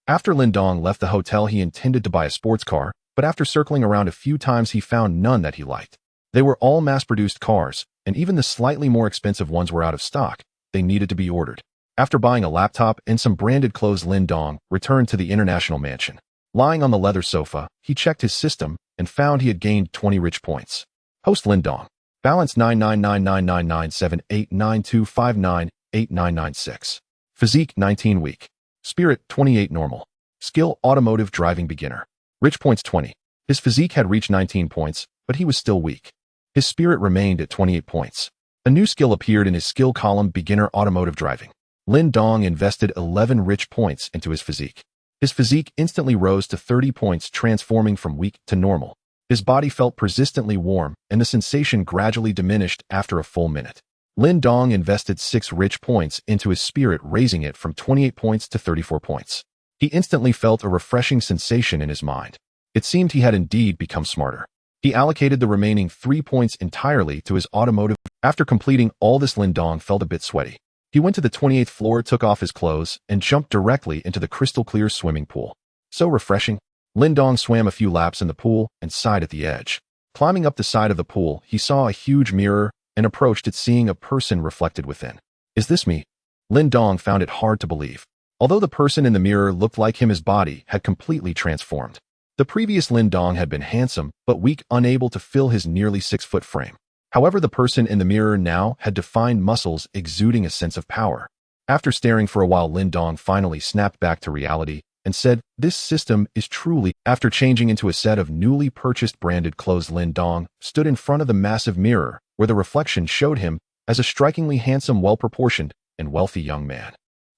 After Lindong left the hotel, he intended to buy a sports car, but after circling around a few times, he found none that he liked. They were all mass-produced cars, and even the slightly more expensive ones were out of stock. They needed to be ordered. After buying a laptop and some branded clothes, Lindong returned to the international mansion. Lying on the leather sofa, he checked his system and found he had gained 20 rich points. Host Lindong. Balance 99999978992598996. Physique 19 weak. Spirit 28 normal. Skill automotive driving beginner. Rich points 20. His physique had reached 19 points, but he was still weak. His spirit remained at 28 points. A new skill appeared in his skill column, beginner automotive driving. Lindong invested 11 rich points into his physique. His physique instantly rose to 30 points, transforming from weak to normal. His body felt persistently warm, and the sensation gradually diminished after a full minute. Lindong invested 6 rich points into his spirit, raising it from 28 points to 34 points. He instantly felt a refreshing sensation in his mind. It seemed he had indeed become smarter. He allocated the remaining 3 points entirely to his automotive. After completing all this, Lindong felt a bit sweaty. He went to the 28th floor, took off his clothes, and jumped directly into the crystal-clear swimming pool. So refreshing. Lindong swam a few laps in the pool and sighed at the edge. Climbing up the side of the pool, he saw a huge mirror and approached it, seeing a person reflected within. Is this me? Lindong found it hard to believe. Although the person in the mirror looked like him, his body had completely transformed. The previous Lindong had been handsome, but weak, unable to fill his nearly 6-foot frame. However, the person in the mirror now had defined muscles, exuding a sense of power. After staring for a while, Lindong finally snapped back to reality and said, this system is truly... After changing into a set of newly purchased branded clothes, Lindong stood in front of the massive mirror, where the reflection showed him as a strikingly handsome, well-proportioned, and wealthy young man.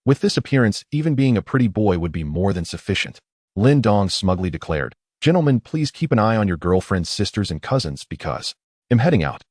With this appearance, even being a pretty boy would be more than sufficient. Lindong smugly declared, Gentlemen, please keep an eye on your girlfriend's sisters and cousins because I'm heading out.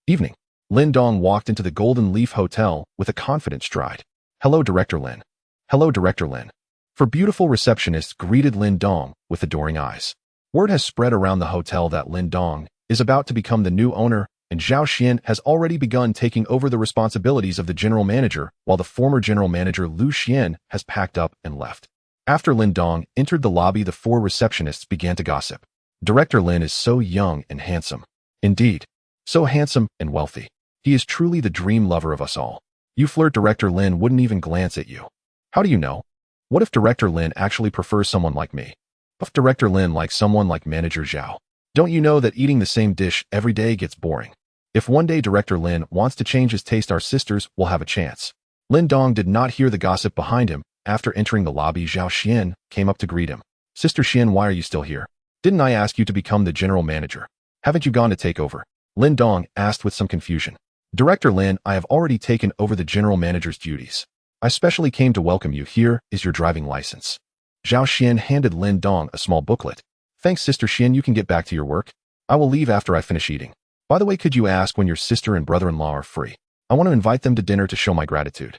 Evening. Lindong walked into the Golden Leaf Hotel with a confident stride. Hello, Director Lin. Hello, Director Lin. For beautiful receptionists greeted Lindong with adoring eyes. Word has spread around the hotel that Lindong is about to become the new owner, and Zhao Xian has already begun taking over the responsibilities of the general manager, while the former general manager Lu Xian has packed up and left. After Lindong entered the lobby, the 4 receptionists began to gossip. Director Lin is so young and handsome. Indeed. So handsome and wealthy. He is truly the dream lover of us all. You flirt, Director Lin wouldn't even glance at you. How do you know? What if Director Lin actually prefers someone like me? What if Director Lin likes someone like Manager Zhao? Don't you know that eating the same dish every day gets boring? If one day Director Lin wants to change his taste, our sisters will have a chance. Lindong did not hear the gossip behind him. After entering the lobby, Zhao Xian came up to greet him. Sister Xian, why are you still here? Didn't I ask you to become the general manager? Haven't you gone to take over? Lindong asked with some confusion. Director Lin, I have already taken over the general manager's duties. I specially came to welcome you. Here is your driving license. Zhao Xian handed Lindong a small booklet. Thanks, Sister Xian, you can get back to your work. I will leave after I finish eating. By the way, could you ask when your sister and brother-in-law are free? I want to invite them to dinner to show my gratitude.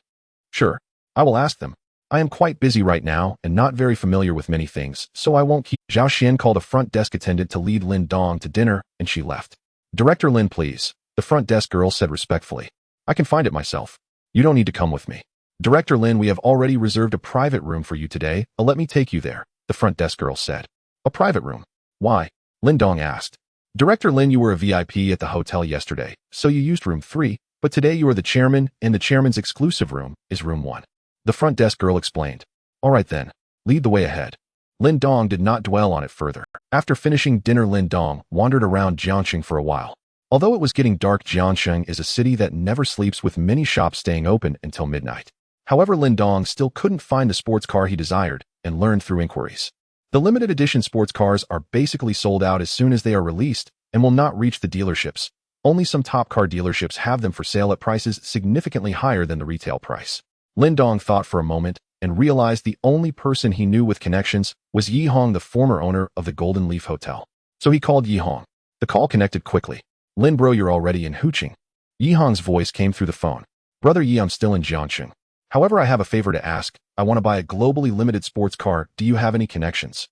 Sure, I will ask them. I am quite busy right now and not very familiar with many things, so I won't keep... Zhao Xian called a front desk attendant to lead Lindong to dinner, and she left. Director Lin, please, the front desk girl said respectfully. I can find it myself. You don't need to come with me. Director Lin, we have already reserved a private room for you today. Let me take you there, the front desk girl said. A private room? Why? Lindong asked. Director Lin, you were a VIP at the hotel yesterday, so you used room 3, but today you are the chairman, and the chairman's exclusive room is room 1. The front desk girl explained. All right then, lead the way ahead. Lin Dong did not dwell on it further. After finishing dinner, Lin Dong wandered around Jiangxing for a while. Although it was getting dark, Jiangxing is a city that never sleeps, with many shops staying open until midnight. However, Lin Dong still couldn't find the sports car he desired and learned through inquiries. The limited edition sports cars are basically sold out as soon as they are released and will not reach the dealerships. Only some top car dealerships have them for sale at prices significantly higher than the retail price. Lin Dong thought for a moment and realized the only person he knew with connections was Yi Hong, the former owner of the Golden Leaf Hotel. So he called Yi Hong. The call connected quickly. Lin bro, you're already in Huqing. Yi Hong's voice came through the phone. Brother Yi, I'm still in Jiangxing. However, I have a favor to ask. I want to buy a globally limited sports car. Do you have any connections?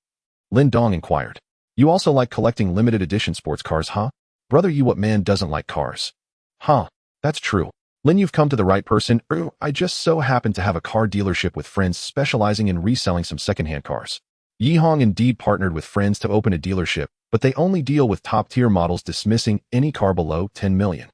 Lin Dong inquired. You also like collecting limited edition sports cars, huh? Brother Yi, what man doesn't like cars? Huh, that's true. Lin, you've come to the right person. I just so happen to have a car dealership with friends specializing in reselling some secondhand cars. Yi Hong indeed partnered with friends to open a dealership, but they only deal with top-tier models, dismissing any car below 10 million.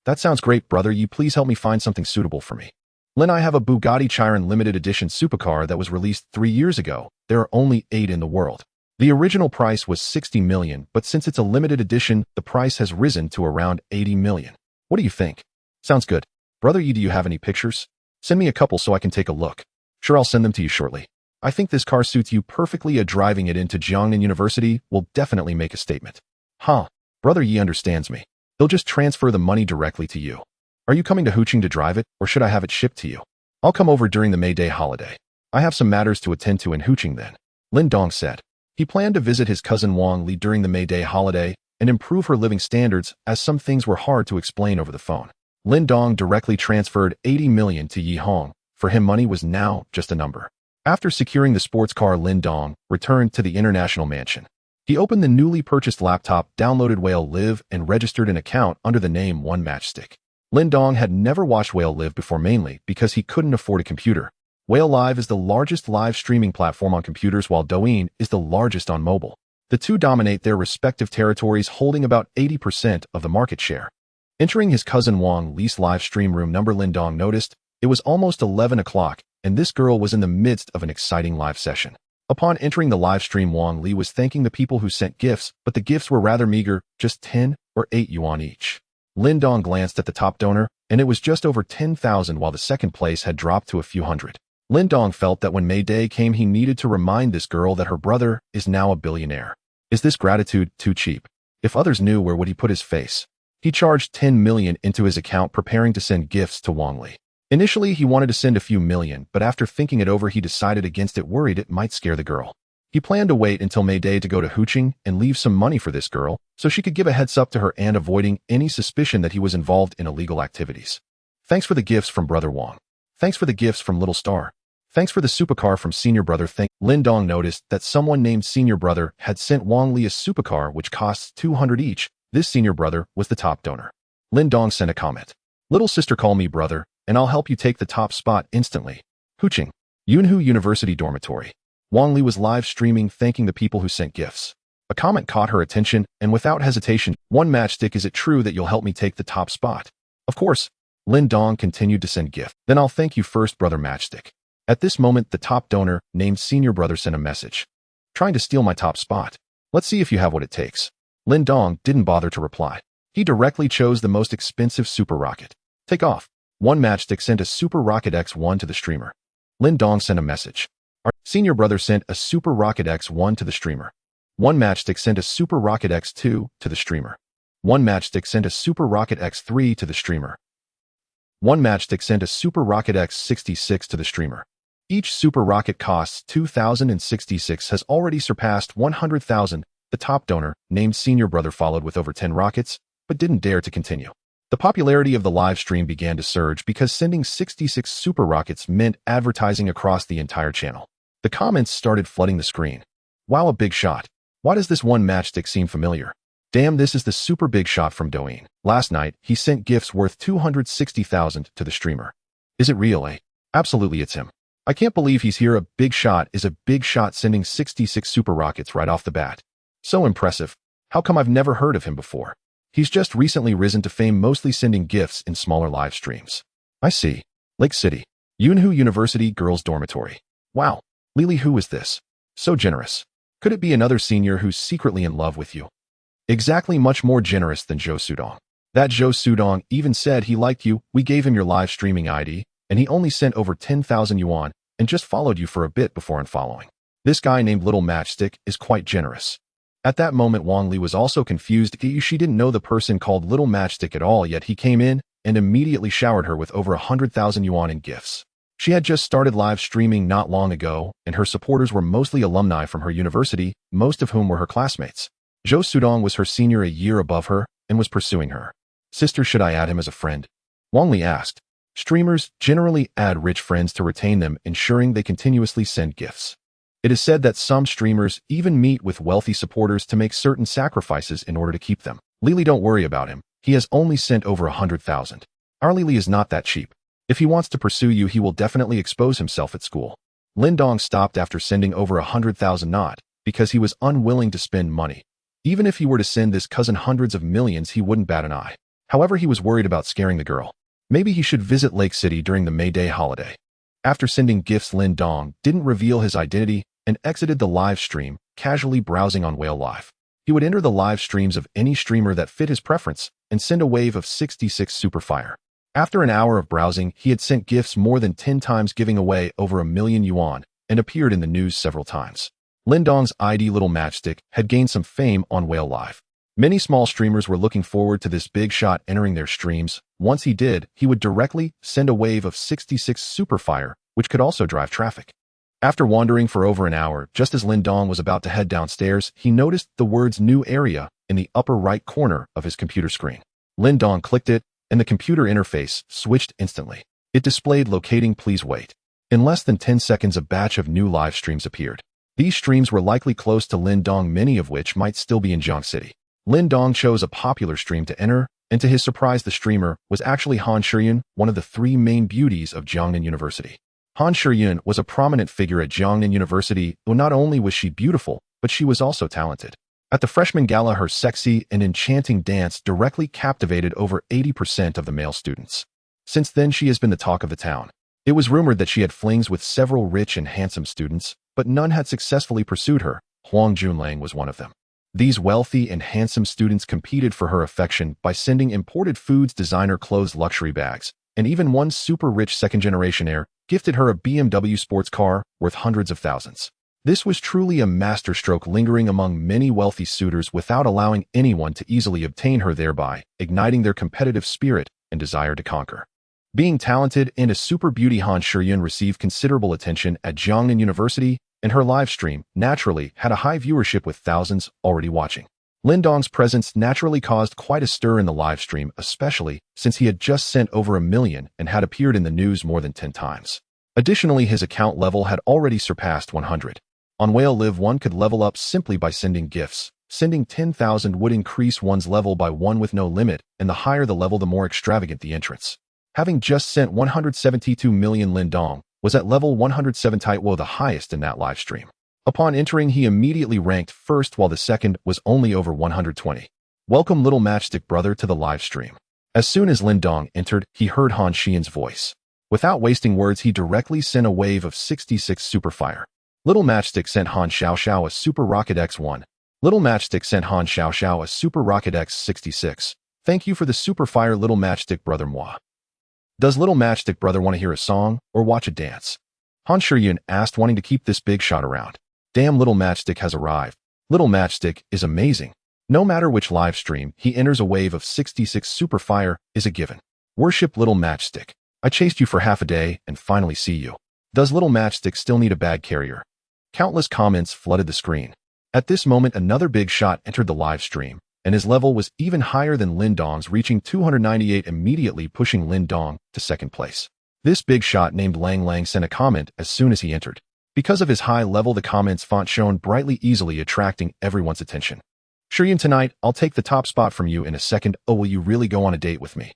That sounds great, brother Yi. Please help me find something suitable for me. Lin, I have a Bugatti Chiron limited edition supercar that was released 3 years ago. There are only 8 in the world. The original price was 60 million, but since it's a limited edition, the price has risen to around 80 million. What do you think? Sounds good. Brother Yi, do you have any pictures? Send me a couple so I can take a look. Sure, I'll send them to you shortly. I think this car suits you perfectly. Driving it into Jiangnan University will definitely make a statement. Huh, Brother Yi understands me. They'll just transfer the money directly to you. Are you coming to Huqing to drive it, or should I have it shipped to you? I'll come over during the May Day holiday. I have some matters to attend to in Huqing then, Lin Dong said. He planned to visit his cousin Wang Li during the May Day holiday and improve her living standards, as some things were hard to explain over the phone. Lin Dong directly transferred 80 million to Yi Hong. For him, money was now just a number. After securing the sports car, Lin Dong returned to the international mansion. He opened the newly purchased laptop, downloaded Whale Live, and registered an account under the name One Matchstick. Lin Dong had never watched Whale Live before, mainly because he couldn't afford a computer. Whale Live is the largest live streaming platform on computers, while Douyin is the largest on mobile. The two dominate their respective territories, holding about 80% of the market share. Entering his cousin Wang Li's live stream room number, Lin Dong noticed it was almost 11 o'clock, and this girl was in the midst of an exciting live session. Upon entering the live stream, Wang Li was thanking the people who sent gifts, but the gifts were rather meager, just 10 or 8 yuan each. Lin Dong glanced at the top donor, and it was just over 10,000, while the second place had dropped to a few hundred. Lin Dong felt that when May Day came, he needed to remind this girl that her brother is now a billionaire. Is this gratitude too cheap? If others knew, where would he put his face? He charged 10 million into his account, preparing to send gifts to Wang Li. Initially, he wanted to send a few million, but after thinking it over, he decided against it, worried it might scare the girl. He planned to wait until May Day to go to Huqing and leave some money for this girl, so she could give a heads up to her and avoiding any suspicion that he was involved in illegal activities. Thanks for the gifts from Brother Wang. Thanks for the gifts from Little Star. Thanks for the supercar from Senior Brother. Lin Dong noticed that someone named Senior Brother had sent Wang Li a supercar which costs 200 each. This Senior Brother was the top donor. Lin Dong sent a comment. Little sister, call me brother, and I'll help you take the top spot instantly. Huqing, Yunhu University Dormitory. Wang Li was live streaming, thanking the people who sent gifts. A comment caught her attention, and without hesitation, One Matchstick, is it true that you'll help me take the top spot? Of course. Lin Dong continued to send gifts. Then I'll thank you first, Brother Matchstick. At this moment, the top donor, named Senior Brother, sent a message. Trying to steal my top spot. Let's see if you have what it takes. Lin Dong didn't bother to reply. He directly chose the most expensive super rocket. Take off. One Matchstick sent a Super Rocket X1 to the streamer. Lin Dong sent a message. Our Senior Brother sent a Super Rocket X1 to the streamer. One Matchstick sent a Super Rocket X2 to the streamer. One Matchstick sent a Super Rocket X3 to the streamer. One Matchstick sent a Super Rocket X66 to the streamer. Each super rocket costs 2,066, has already surpassed 100,000. The top donor, named Senior Brother, followed with over 10 rockets, but didn't dare to continue. The popularity of the live stream began to surge because sending 66 super rockets meant advertising across the entire channel. The comments started flooding the screen. Wow, a big shot. Why does this One Matchstick seem familiar? Damn, this is the super big shot from Douyin. Last night, he sent gifts worth 260,000 to the streamer. Is it real, eh? Absolutely, it's him. I can't believe he's here. A big shot is a big shot, sending 66 super rockets right off the bat. So impressive. How come I've never heard of him before? He's just recently risen to fame, mostly sending gifts in smaller live streams. I see. Lake City. Yunhu University Girls Dormitory. Wow. Lily, who is this? So generous. Could it be another senior who's secretly in love with you? Exactly, much more generous than Zhou Sudong. That Zhou Sudong even said he liked you. We gave him your live streaming ID, and he only sent over 10,000 yuan and just followed you for a bit before unfollowing. This guy named Little Matchstick is quite generous. At that moment, Wang Li was also confused. She didn't know the person called Little Matchstick at all, yet he came in and immediately showered her with over 100,000 yuan in gifts. She had just started live streaming not long ago, and her supporters were mostly alumni from her university, most of whom were her classmates. Zhou Sudong was her senior, a year above her, and was pursuing her. Sister, should I add him as a friend? Wang Li asked. Streamers generally add rich friends to retain them, ensuring they continuously send gifts. It is said that some streamers even meet with wealthy supporters to make certain sacrifices in order to keep them. Lily, don't worry about him. He has only sent over 100,000. Our Lily is not that cheap. If he wants to pursue you, he will definitely expose himself at school. Lindong stopped after sending over 100,000, not because he was unwilling to spend money. Even if he were to send this cousin hundreds of millions, he wouldn't bat an eye. However, he was worried about scaring the girl. Maybe he should visit Lake City during the May Day holiday. After sending gifts, Lindong didn't reveal his identity and exited the live stream, casually browsing on Whale Live. He would enter the live streams of any streamer that fit his preference and send a wave of 66 Superfire. After an hour of browsing, he had sent gifts more than 10 times, giving away over 1 million yuan, and appeared in the news several times. Lindong's ID Little Matchstick had gained some fame on Whale Live. Many small streamers were looking forward to this big shot entering their streams. Once he did, he would directly send a wave of 66 Superfire, which could also drive traffic. After wandering for over an hour, just as Lindong was about to head downstairs, he noticed the words "new area" in the upper right corner of his computer screen. Lindong clicked it, and the computer interface switched instantly. It displayed locating, please wait. In less than 10 seconds, a batch of new live streams appeared. These streams were likely close to Lindong, many of which might still be in Jiang City. Lindong chose a popular stream to enter, and to his surprise, the streamer was actually Han Shiyun, one of the 3 main beauties of Jiangnan University. Han Shiyun was a prominent figure at Jiangnan University, though not only was she beautiful, but she was also talented. At the freshman gala, her sexy and enchanting dance directly captivated over 80% of the male students. Since then, she has been the talk of the town. It was rumored that she had flings with several rich and handsome students, but none had successfully pursued her. Huang Junlang was one of them. These wealthy and handsome students competed for her affection by sending imported foods, designer clothes, luxury bags, and even one super rich second-generation heir gifted her a BMW sports car worth hundreds of thousands. This was truly a masterstroke, lingering among many wealthy suitors without allowing anyone to easily obtain her, thereby igniting their competitive spirit and desire to conquer. Being talented and a super beauty, Han Shiyun received considerable attention at Jiangnan University, and her live stream naturally had a high viewership with thousands already watching. Lindong's presence naturally caused quite a stir in the live stream, especially since he had just sent over 1 million and had appeared in the news more than 10 times. Additionally, his account level had already surpassed 100. On Whale Live, one could level up simply by sending gifts. Sending 10,000 would increase one's level by 1 with no limit, and the higher the level, the more extravagant the entrance. Having just sent 172 million, Lindong was at level 107 Taitwo, the highest in that live stream. Upon entering, he immediately ranked first, while the second was only over 120. Welcome, Little Matchstick brother, to the live stream. As soon as Lindong entered, he heard Han Shiyun's voice. Without wasting words, he directly sent a wave of 66 Superfire. Little Matchstick sent Han Xiao a Super Rocket X1. Little Matchstick sent Han Xiao a Super Rocket X66. Thank you for the Superfire, Little Matchstick brother. Moi. Does Little Matchstick brother want to hear a song or watch a dance? Han Shiyun asked, wanting to keep this big shot around. Damn, Little Matchstick has arrived. Little Matchstick is amazing. No matter which live stream he enters, a wave of 66 Superfire is a given. Worship Little Matchstick. I chased you for half a day and finally see you. Does Little Matchstick still need a bag carrier? Countless comments flooded the screen. At this moment, another big shot entered the live stream, and his level was even higher than Lindong's, reaching 298, immediately pushing Lindong to second place. This big shot named Lang Lang sent a comment as soon as he entered. Because of his high level, the comment's font shone brightly, easily attracting everyone's attention. Shiyun, tonight, I'll take the top spot from you in a second. Oh, will you really go on a date with me?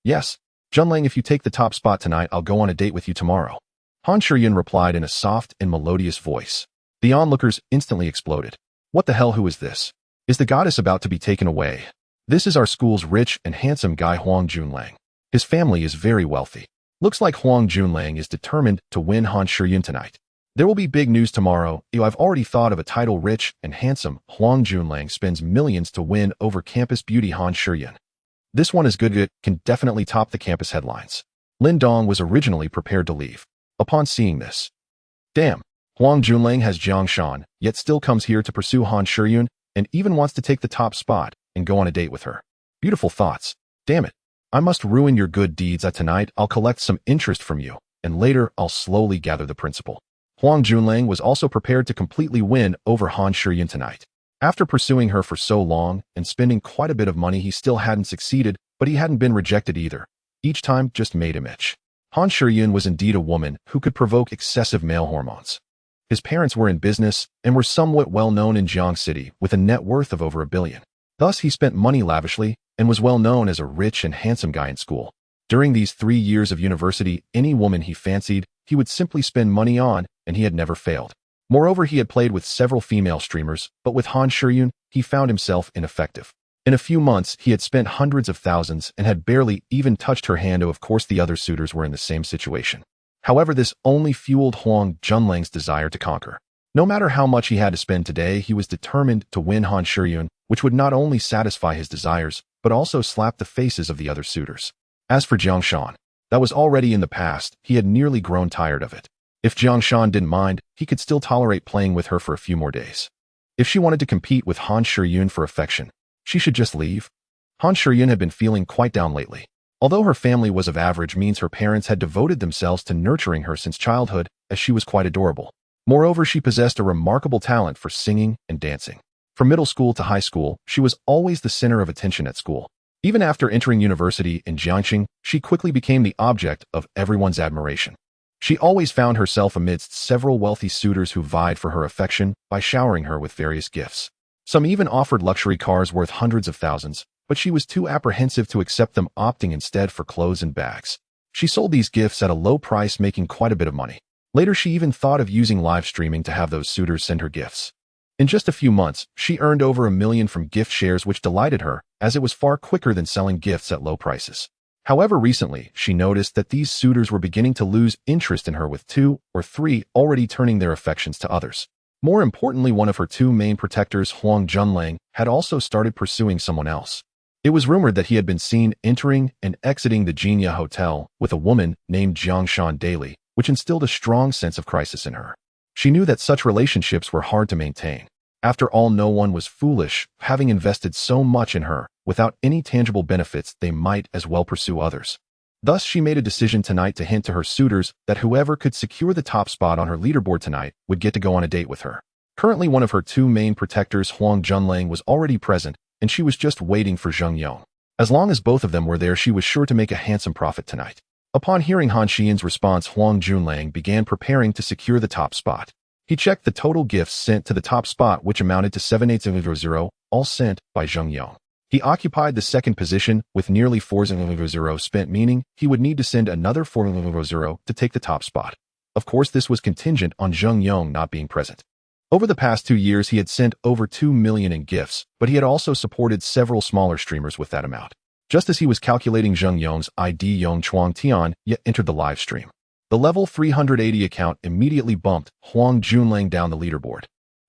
Yes. Junlang, if you take the top spot tonight, I'll go on a date with you tomorrow. Han Shiyun replied in a soft and melodious voice. The onlookers instantly exploded. What the hell, who is this? Is the goddess about to be taken away? This is our school's rich and handsome guy Huang Junlang. His family is very wealthy. Looks like Huang Junlang is determined to win Han Shiyun tonight. There will be big news tomorrow. I've already thought of a title. Rich and handsome Huang Junlang spends millions to win over campus beauty Han Shiyun. This one is good. It can definitely top the campus headlines. Lin Dong was originally prepared to leave. Upon seeing this, damn, Huang Junlang has Jiang Shan, yet still comes here to pursue Han Shiyun and even wants to take the top spot and go on a date with her. Beautiful thoughts. Damn it. I must ruin your good deeds. Tonight I'll collect some interest from you, and later I'll slowly gather the principal. Huang Junlang was also prepared to completely win over Han Shiyun tonight. After pursuing her for so long and spending quite a bit of money, he still hadn't succeeded, but he hadn't been rejected either. Each time just made him itch. Han Shiyun was indeed a woman who could provoke excessive male hormones. His parents were in business and were somewhat well known in Jiang City with a net worth of over $1 billion. Thus, he spent money lavishly and was well known as a rich and handsome guy in school. During these 3 years of university, any woman he fancied, he would simply spend money on, and he had never failed. Moreover, he had played with several female streamers, but with Han Shiyun, he found himself ineffective. In a few months, he had spent hundreds of thousands and had barely even touched her hand. Of course, the other suitors were in the same situation. However, this only fueled Huang Junlang's desire to conquer. No matter how much he had to spend today, he was determined to win Han Shiyun, which would not only satisfy his desires, but also slap the faces of the other suitors. As for Jiang Shan, that was already in the past. He had nearly grown tired of it. If Jiang Shan didn't mind, he could still tolerate playing with her for a few more days. If she wanted to compete with Han Shiyun for affection, she should just leave. Han Shiyun had been feeling quite down lately. Although her family was of average means, her parents had devoted themselves to nurturing her since childhood, as she was quite adorable. Moreover, she possessed a remarkable talent for singing and dancing. From middle school to high school, she was always the center of attention at school. Even after entering university in Jiangxing, she quickly became the object of everyone's admiration. She always found herself amidst several wealthy suitors who vied for her affection by showering her with various gifts. Some even offered luxury cars worth hundreds of thousands, but she was too apprehensive to accept them, opting instead for clothes and bags. She sold these gifts at a low price, making quite a bit of money. Later, she even thought of using live streaming to have those suitors send her gifts. In just a few months, she earned over $1 million from gift shares, which delighted her, as it was far quicker than selling gifts at low prices. However, recently, she noticed that these suitors were beginning to lose interest in her, with 2 or 3 already turning their affections to others. More importantly, one of her 2 main protectors, Huang Junlang, had also started pursuing someone else. It was rumored that he had been seen entering and exiting the Jinya Hotel with a woman named Jiang Shan daily, which instilled a strong sense of crisis in her. She knew that such relationships were hard to maintain. After all, no one was foolish, having invested so much in her. Without any tangible benefits, they might as well pursue others. Thus, she made a decision tonight to hint to her suitors that whoever could secure the top spot on her leaderboard tonight would get to go on a date with her. Currently, one of her 2 main protectors, Huang Junlang, was already present, and she was just waiting for Zheng Yong. As long as both of them were there, she was sure to make a handsome profit tonight. Upon hearing Han Shiyun's response, Huang Junlang began preparing to secure the top spot. He checked the total gifts sent to the top spot, which amounted to 7800, all sent by Zheng Yong. He occupied the second position with nearly 4000 spent, meaning he would need to send another 4000 to take the top spot. Of course, this was contingent on Zheng Yong not being present. Over the past 2 years, he had sent over $2 million in gifts, but he had also supported several smaller streamers with that amount. Just as he was calculating, Zheng Yong's ID, Yong Chuang Tian, yet entered the live stream. The level 380 account immediately bumped Huang Junlang down the leaderboard.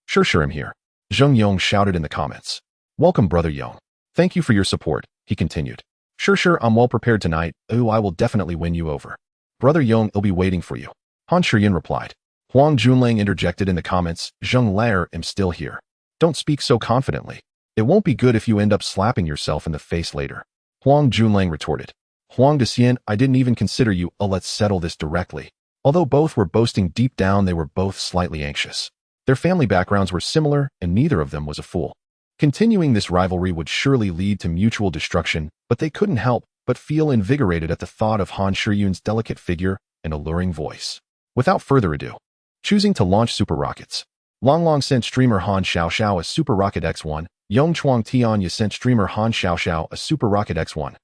Sure, I'm here. Zheng Yong shouted in the comments. Welcome, brother Yong. Thank you for your support, he continued. Sure, I'm well prepared tonight. Oh, I will definitely win you over. Brother Yong, I'll be waiting for you. Han Shiyun replied. Huang Junlang interjected in the comments, Zheng Lair, am still here. Don't speak so confidently. It won't be good if you end up slapping yourself in the face later. Huang Junlang retorted. Huang Dexian, I didn't even consider you. Let's settle this directly. Although both were boasting, deep down they were both slightly anxious. Their family backgrounds were similar, and neither of them was a fool. Continuing this rivalry would surely lead to mutual destruction, but they couldn't help but feel invigorated at the thought of Han Shiyun's delicate figure and alluring voice. Without further ado, choosing to launch super rockets. Long sent streamer Han Xiao a Super Rocket X1. Yong Chuang Tian sent streamer Han Xiao a Super Rocket X1.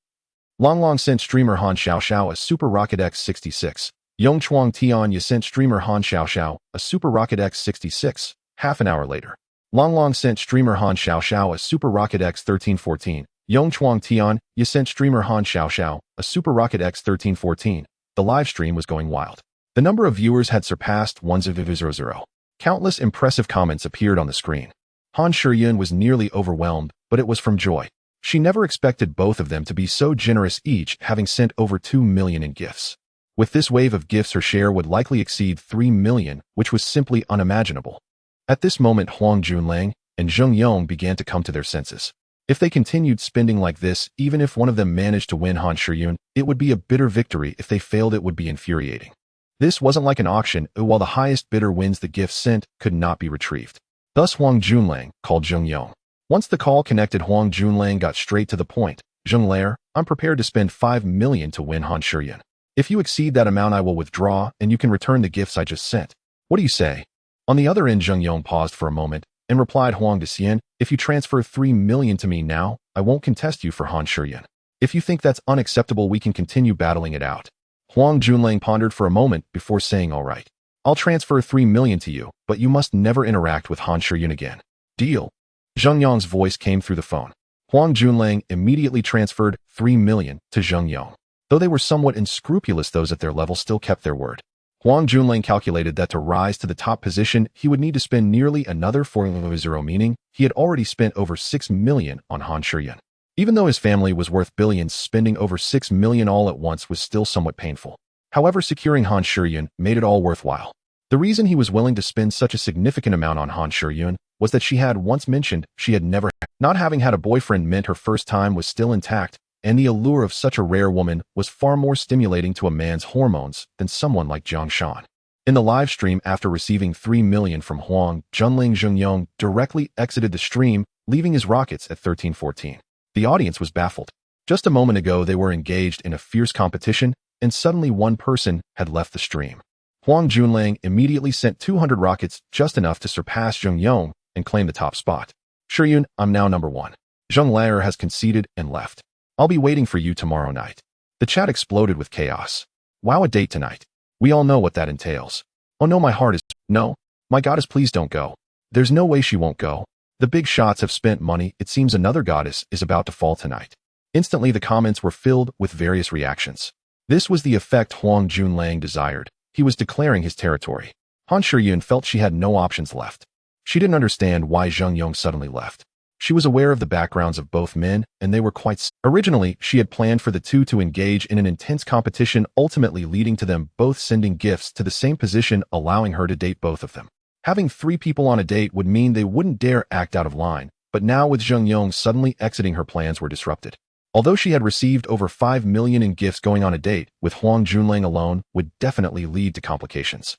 Long sent streamer Han Xiao a Super Rocket X66. Yong Chuang Tian sent streamer Han Xiao a Super Rocket X66. Half an hour later. Long Long sent streamer Han Xiao a Super Rocket X 1314. Yong Chuang Tian, you sent streamer Han Xiao a Super Rocket X 1314. The live stream was going wild. The number of viewers had surpassed 1,000. Countless impressive comments appeared on the screen. Han Shiyun was nearly overwhelmed, but it was from joy. She never expected both of them to be so generous, each having sent over 2 million in gifts. With this wave of gifts, her share would likely exceed 3 million, which was simply unimaginable. At this moment, Huang Junlang and Zheng Yong began to come to their senses. If they continued spending like this, even if one of them managed to win Han Shiyun, it would be a bitter victory. If they failed, it would be infuriating. This wasn't like an auction, while the highest bidder wins, the gifts sent could not be retrieved. Thus Huang Junlang called Zheng Yong. Once the call connected, Huang Junlang got straight to the point. Zheng Lair, I'm prepared to spend 5 million to win Han Shiyun. If you exceed that amount, I will withdraw, and you can return the gifts I just sent. What do you say? On the other end, Zheng Yong paused for a moment and replied, Huang Dexian, if you transfer 3 million to me now, I won't contest you for Han Shiyun. If you think that's unacceptable, we can continue battling it out. Huang Junlang pondered for a moment before saying, all right. I'll transfer 3 million to you, but you must never interact with Han Shiyun again. Deal? Zheng Yong's voice came through the phone. Huang Junlang immediately transferred 3 million to Zheng Yong. Though they were somewhat unscrupulous, those at their level still kept their word. Huang Junlang calculated that to rise to the top position, he would need to spend nearly another 4,000, meaning he had already spent over 6 million on Han Shiyun. Even though his family was worth billions, spending over 6 million all at once was still somewhat painful. However, securing Han Shiyun made it all worthwhile. The reason he was willing to spend such a significant amount on Han Shiyun was that she had once mentioned she had never. Not having had a boyfriend meant her first time was still intact, and the allure of such a rare woman was far more stimulating to a man's hormones than someone like Jiang Shan. In the live stream, after receiving 3 million from Huang Junlang, Zheng Yong directly exited the stream, leaving his rockets at 1314. The audience was baffled. Just a moment ago, they were engaged in a fierce competition, and suddenly one person had left the stream. Huang Junlang immediately sent 200 rockets, just enough to surpass Zheng Yong and claim the top spot. Shiyun, I'm now number 1. Zheng Lair has conceded and left. I'll be waiting for you tomorrow night. The chat exploded with chaos. Wow, a date tonight. We all know what that entails. Oh no, my heart is... No. My goddess, please don't go. There's no way she won't go. The big shots have spent money. It seems another goddess is about to fall tonight. Instantly, the comments were filled with various reactions. This was the effect Huang Junlang desired. He was declaring his territory. Han Shiyun felt she had no options left. She didn't understand why Zheng Yong suddenly left. She was aware of the backgrounds of both men, and they were quite... Originally, she had planned for the two to engage in an intense competition, ultimately leading to them both sending gifts to the same position, allowing her to date both of them. Having 3 people on a date would mean they wouldn't dare act out of line, but now with Zheng Yong suddenly exiting, her plans were disrupted. Although she had received over 5 million in gifts, going on a date with Huang Junlang alone would definitely lead to complications.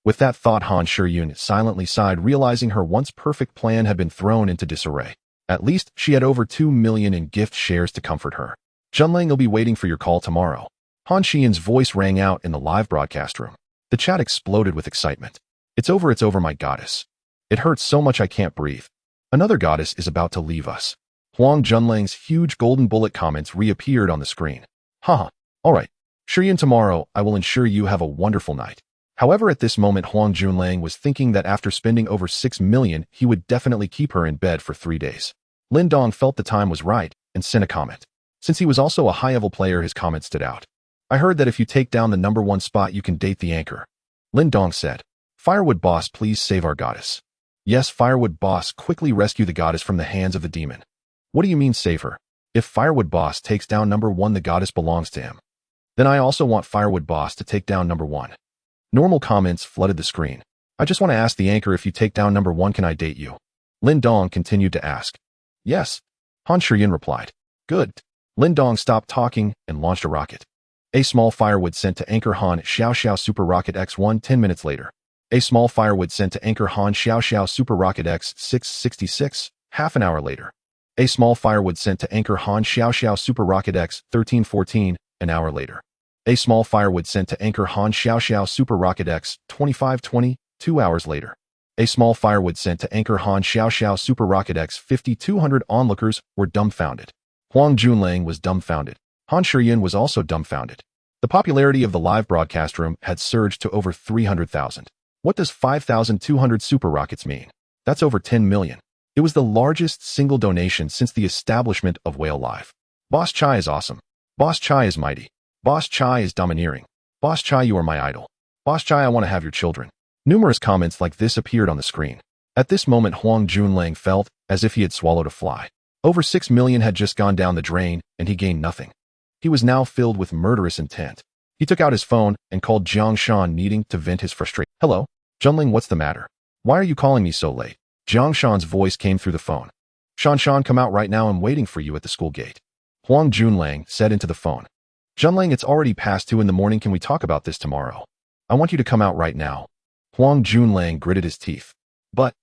With that thought, Han Shiyun silently sighed, realizing her once perfect plan had been thrown into disarray. At least, she had over 2 million in gift shares to comfort her. Junlang will be waiting for your call tomorrow. Han Shiyun's voice rang out in the live broadcast room. The chat exploded with excitement. It's over, my goddess. It hurts so much I can't breathe. Another goddess is about to leave us. Huang Junlang's huge golden bullet comments reappeared on the screen. Haha, alright. Shiyun, tomorrow I will ensure you have a wonderful night. However, at this moment, Huang Junlang was thinking that after spending over 6 million, he would definitely keep her in bed for 3 days. Lin Dong felt the time was right and sent a comment. Since he was also a high-level player, his comment stood out. I heard that if you take down the number 1 spot, you can date the anchor. Lin Dong said, Firewood boss, please save our goddess. Yes, Firewood boss, quickly rescue the goddess from the hands of the demon. What do you mean save her? If Firewood boss takes down number 1, the goddess belongs to him. Then I also want Firewood boss to take down number 1. Normal comments flooded the screen. I just want to ask the anchor, if you take down number 1, can I date you? Lin Dong continued to ask. Yes. Han Shiyun replied. Good. Lin Dong stopped talking and launched a rocket. A small firewood sent to anchor Han Xiao Super Rocket X1 10 minutes later. A small firewood sent to anchor Han Xiao Super Rocket X 666 half an hour later. A small firewood sent to anchor Han Xiao Super Rocket X 1314 an hour later. A small firewood sent to anchor Han Xiao Super Rocket X 2520 2 hours later. A small firewood sent to anchor Han Xiao Super Rocket X 5200 onlookers were dumbfounded. Huang Junlang was dumbfounded. Han Shiyun was also dumbfounded. The popularity of the live broadcast room had surged to over 300,000. What does 5,200 super rockets mean? That's over 10 million. It was the largest single donation since the establishment of Whale Life. Boss Chai is awesome. Boss Chai is mighty. Boss Chai is domineering. Boss Chai, you are my idol. Boss Chai, I want to have your children. Numerous comments like this appeared on the screen. At this moment, Huang Junlang felt as if he had swallowed a fly. Over 6 million had just gone down the drain, and he gained nothing. He was now filled with murderous intent. He took out his phone and called Jiang Shan, needing to vent his frustration. Hello? Junling, what's the matter? Why are you calling me so late? Jiang Shan's voice came through the phone. Shan, come out right now. I'm waiting for you at the school gate. Huang Junlang said into the phone. Junlang, it's already past 2 in the morning. Can we talk about this tomorrow? I want you to come out right now. Huang Junlang gritted his teeth. But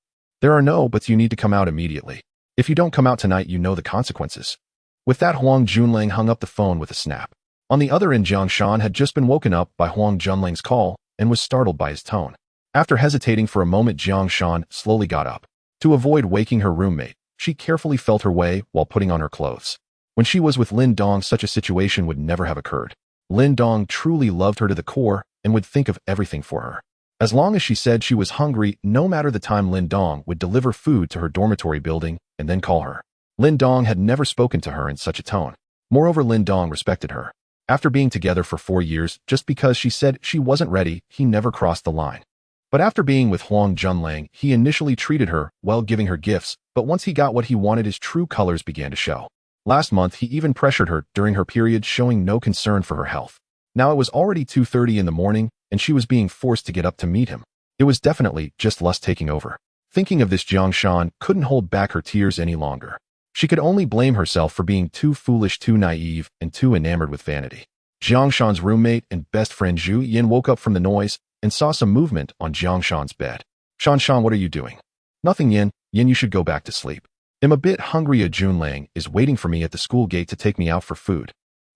there are no buts. You need to come out immediately. If you don't come out tonight, you know the consequences. With that, Huang Junlang hung up the phone with a snap. On the other end, Jiang Shan had just been woken up by Huang Junlang's call and was startled by his tone. After hesitating for a moment, Jiang Shan slowly got up. To avoid waking her roommate, she carefully felt her way while putting on her clothes. When she was with Lin Dong, such a situation would never have occurred. Lin Dong truly loved her to the core and would think of everything for her. As long as she said she was hungry, no matter the time, Lin Dong would deliver food to her dormitory building and then call her. Lin Dong had never spoken to her in such a tone. Moreover, Lin Dong respected her. After being together for 4 years, just because she said she wasn't ready, he never crossed the line. But after being with Huang Junlang, he initially treated her well, giving her gifts, but once he got what he wanted, his true colors began to show. Last month, he even pressured her during her period, showing no concern for her health. Now it was already 2:30 in the morning, and she was being forced to get up to meet him. It was definitely just lust taking over. Thinking of this, Jiang Shan couldn't hold back her tears any longer. She could only blame herself for being too foolish, too naive, and too enamored with vanity. Jiang Shan's roommate and best friend Zhu Yin woke up from the noise and saw some movement on Jiang Shan's bed. Shan, what are you doing? Nothing, Yin. Yin, you should go back to sleep. I'm a bit hungry. Junlang is waiting for me at the school gate to take me out for food.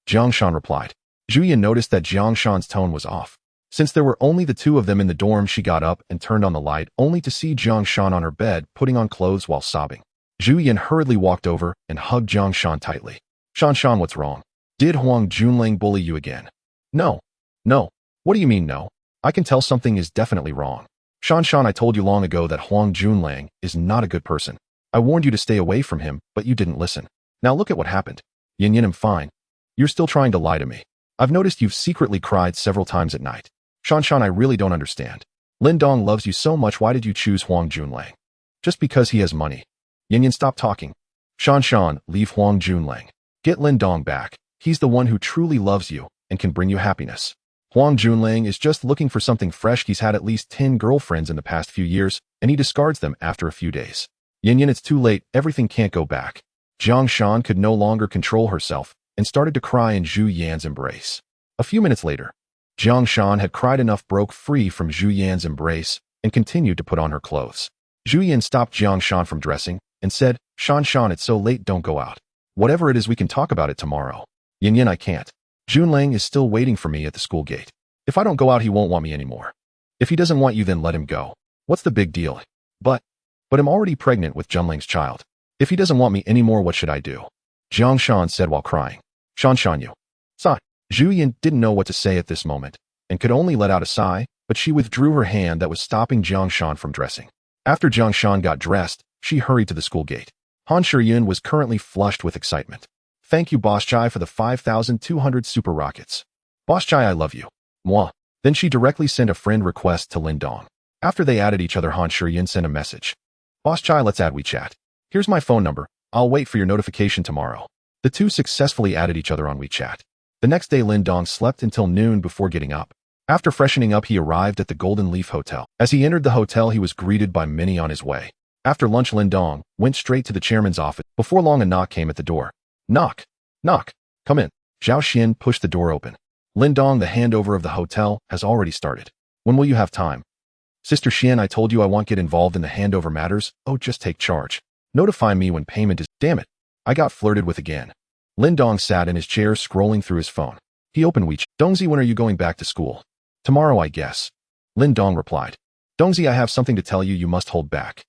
Jiang Shan replied. Zhu Yin noticed that Jiang Shan's tone was off. Since there were only the two of them in the dorm, she got up and turned on the light, only to see Jiang Shan on her bed, putting on clothes while sobbing. Zhu Yin hurriedly walked over and hugged Jiang Shan tightly. Shan, what's wrong? Did Huang Junlang bully you again? No. What do you mean no? I can tell something is definitely wrong. Shan, I told you long ago that Huang Junlang is not a good person. I warned you to stay away from him, but you didn't listen. Now look at what happened. Yin, I'm fine. You're still trying to lie to me. I've noticed you've secretly cried several times at night. Shan, I really don't understand. Lin Dong loves you so much. Why did you choose Huang Junlang? Just because he has money. Yin, stop talking. Shan, leave Huang Junlang. Get Lin Dong back. He's the one who truly loves you and can bring you happiness. Huang Junlang is just looking for something fresh. He's had at least 10 girlfriends in the past few years, and he discards them after a few days. Yin, it's too late. Everything can't go back. Jiang Shan could no longer control herself and started to cry in Zhu Yan's embrace. A few minutes later, Jiang Shan had cried enough, broke free from Zhu Yan's embrace, and continued to put on her clothes. Zhu Yan stopped Jiang Shan from dressing and said, Shan, it's so late, don't go out. Whatever it is, we can talk about it tomorrow. Yin, I can't. Junlang is still waiting for me at the school gate. If I don't go out, he won't want me anymore. If he doesn't want you, then let him go. What's the big deal? But I'm already pregnant with Junlang's child. If he doesn't want me anymore, what should I do? Jiang Shan said while crying. Shan, you. Sigh. Zhu Yin didn't know what to say at this moment and could only let out a sigh, but she withdrew her hand that was stopping Jiang Shan from dressing. After Jiang Shan got dressed, she hurried to the school gate. Han Shiyun was currently flushed with excitement. Thank you, Boss Chai, for the 5,200 super rockets. Boss Chai, I love you. Mwah. Then she directly sent a friend request to Lin Dong. After they added each other, Han Shiyun sent a message. Boss Chai, let's add WeChat. Here's my phone number. I'll wait for your notification tomorrow. The two successfully added each other on WeChat. The next day, Lin Dong slept until noon before getting up. After freshening up, he arrived at the Golden Leaf Hotel. As he entered the hotel, he was greeted by many on his way. After lunch, Lin Dong went straight to the chairman's office. Before long, a knock came at the door. Knock. Come in. Zhao Xin pushed the door open. Lin Dong, the handover of the hotel has already started. When will you have time? Sister Xian, I told you I won't get involved in the handover matters. Oh, just take charge. Notify me when payment is. Damn it. I got flirted with again. Lin Dong sat in his chair scrolling through his phone. He opened WeChat. Dongzi, when are you going back to school? Tomorrow, I guess. Lin Dong replied. Dongzi, I have something to tell you. You must hold back.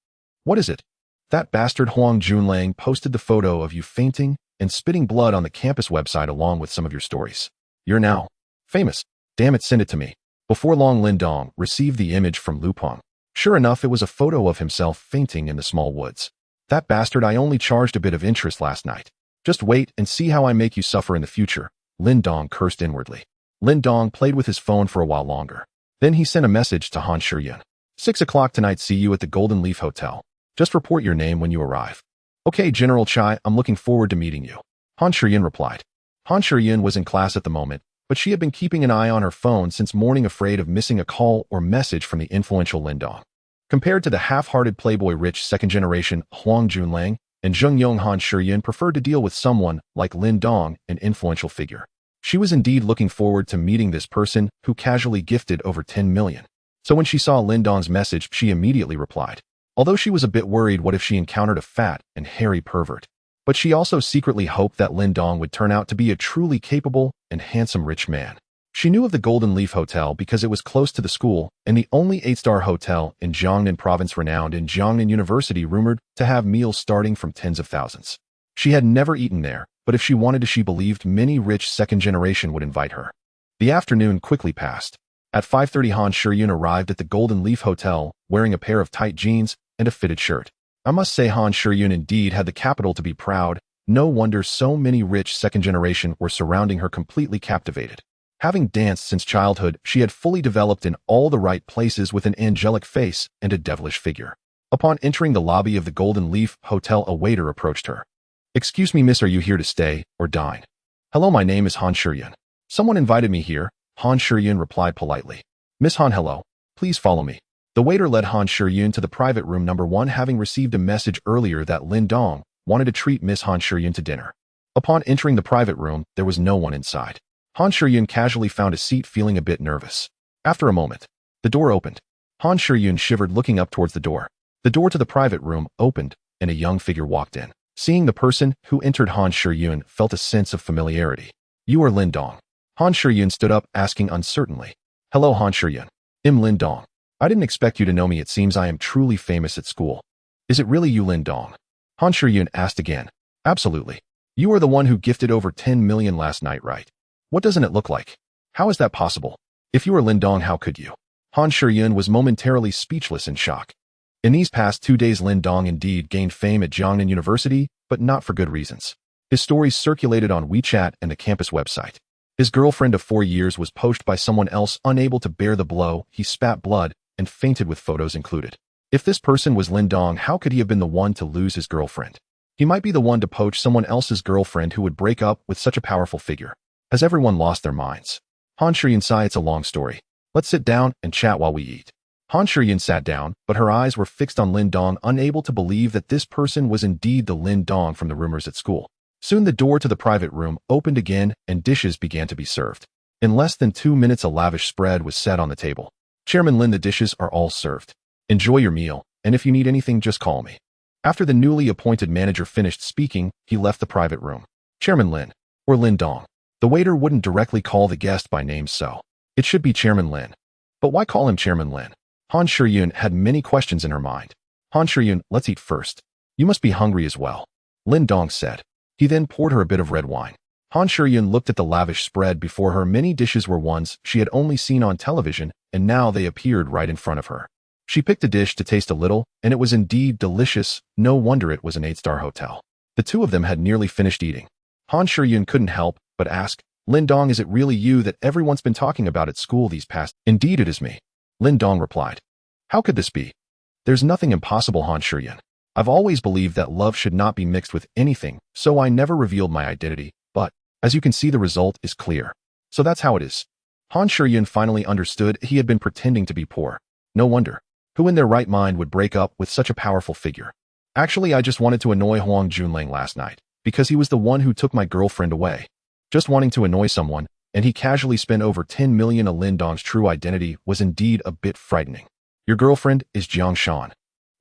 What is it? That bastard Huang Junlang posted the photo of you fainting and spitting blood on the campus website along with some of your stories. You're now famous. Damn it, send it to me. Before long, Lin Dong received the image from Lupong. Sure enough, it was a photo of himself fainting in the small woods. That bastard, I only charged a bit of interest last night. Just wait and see how I make you suffer in the future, Lin Dong cursed inwardly. Lin Dong played with his phone for a while longer. Then he sent a message to Han Shiyun. 6 o'clock tonight, see you at the Golden Leaf Hotel. Just report your name when you arrive. Okay, General Chai, I'm looking forward to meeting you. Han Shiyun replied. Han Shiyun was in class at the moment, but she had been keeping an eye on her phone since morning, afraid of missing a call or message from the influential Lin Dong. Compared to the half-hearted playboy rich second-generation Huang Junlang and Zheng Yong, Han Shiyun preferred to deal with someone like Lin Dong, an influential figure. She was indeed looking forward to meeting this person who casually gifted over 10 million. So when she saw Lin Dong's message, she immediately replied. Although she was a bit worried what if she encountered a fat and hairy pervert. But she also secretly hoped that Lin Dong would turn out to be a truly capable and handsome rich man. She knew of the Golden Leaf Hotel because it was close to the school and the only 8-star hotel in Jiangnan province, renowned in Jiangnan University, rumored to have meals starting from tens of thousands. She had never eaten there, but if she wanted to, she believed many rich second generation would invite her. The afternoon quickly passed. At 5:30, Han Shiyun arrived at the Golden Leaf Hotel, wearing a pair of tight jeans and a fitted shirt. I must say, Han Shiyun indeed had the capital to be proud. No wonder so many rich second generation were surrounding her, completely captivated. Having danced since childhood, she had fully developed in all the right places with an angelic face and a devilish figure. Upon entering the lobby of the Golden Leaf Hotel, a waiter approached her. Excuse me, miss, are you here to stay or dine? Hello, my name is Han Shiyun. Someone invited me here, Han Shiyun replied politely. Miss Han, hello. Please follow me. The waiter led Han Shiyun to the private room number 1, having received a message earlier that Lin Dong wanted to treat Miss Han Shiyun to dinner. Upon entering the private room, there was no one inside. Han Shiyun casually found a seat, feeling a bit nervous. After a moment, the door opened. Han Shiyun shivered, looking up towards the door. The door to the private room opened, and a young figure walked in. Seeing the person who entered, Han Shiyun felt a sense of familiarity. You are Lin Dong. Han Shiyun stood up, asking uncertainly. Hello, Han Shiyun. I'm Lin Dong. I didn't expect you to know me. It seems I am truly famous at school. Is it really you, Lin Dong? Han Shiyun asked again. Absolutely. You are the one who gifted over 10 million last night, right? What doesn't it look like? How is that possible? If you are Lin Dong, how could you? Han Shiyun was momentarily speechless in shock. In these past 2 days, Lin Dong indeed gained fame at Jiangnan University, but not for good reasons. His stories circulated on WeChat and the campus website. His girlfriend of 4 years was poached by someone else. Unable to bear the blow, he spat blood and fainted, with photos included. If this person was Lin Dong, how could he have been the one to lose his girlfriend? He might be the one to poach someone else's girlfriend who would break up with such a powerful figure. Has everyone lost their minds? Han Shiyun sighed. It's a long story. Let's sit down and chat while we eat. Han Shiyun sat down, but her eyes were fixed on Lin Dong, unable to believe that this person was indeed the Lin Dong from the rumors at school. Soon the door to the private room opened again and dishes began to be served. In less than 2 minutes, a lavish spread was set on the table. Chairman Lin, the dishes are all served. Enjoy your meal, and if you need anything, just call me. After the newly appointed manager finished speaking, he left the private room. Chairman Lin, or Lin Dong. The waiter wouldn't directly call the guest by name, so it should be Chairman Lin. But why call him Chairman Lin? Han Shiyun had many questions in her mind. Han Shiyun, let's eat first. You must be hungry as well, Lin Dong said. He then poured her a bit of red wine. Han Shiyun looked at the lavish spread before her. Many dishes were ones she had only seen on television, and now they appeared right in front of her. She picked a dish to taste a little, and it was indeed delicious. No wonder it was an 8-star hotel. The two of them had nearly finished eating. Han Shiyun couldn't help but ask, Lin Dong, is it really you that everyone's been talking about at school these past? Indeed, it is me, Lin Dong replied. How could this be? There's nothing impossible, Han Shiyun. I've always believed that love should not be mixed with anything, so I never revealed my identity, but, as you can see, the result is clear. So that's how it is. Han Shiyun finally understood. He had been pretending to be poor. No wonder. Who in their right mind would break up with such a powerful figure? Actually, I just wanted to annoy Huang Junlang last night, because he was the one who took my girlfriend away. Just wanting to annoy someone, and he casually spent over 10 million. Lin Dong's true identity was indeed a bit frightening. Your girlfriend is Jiang Shan.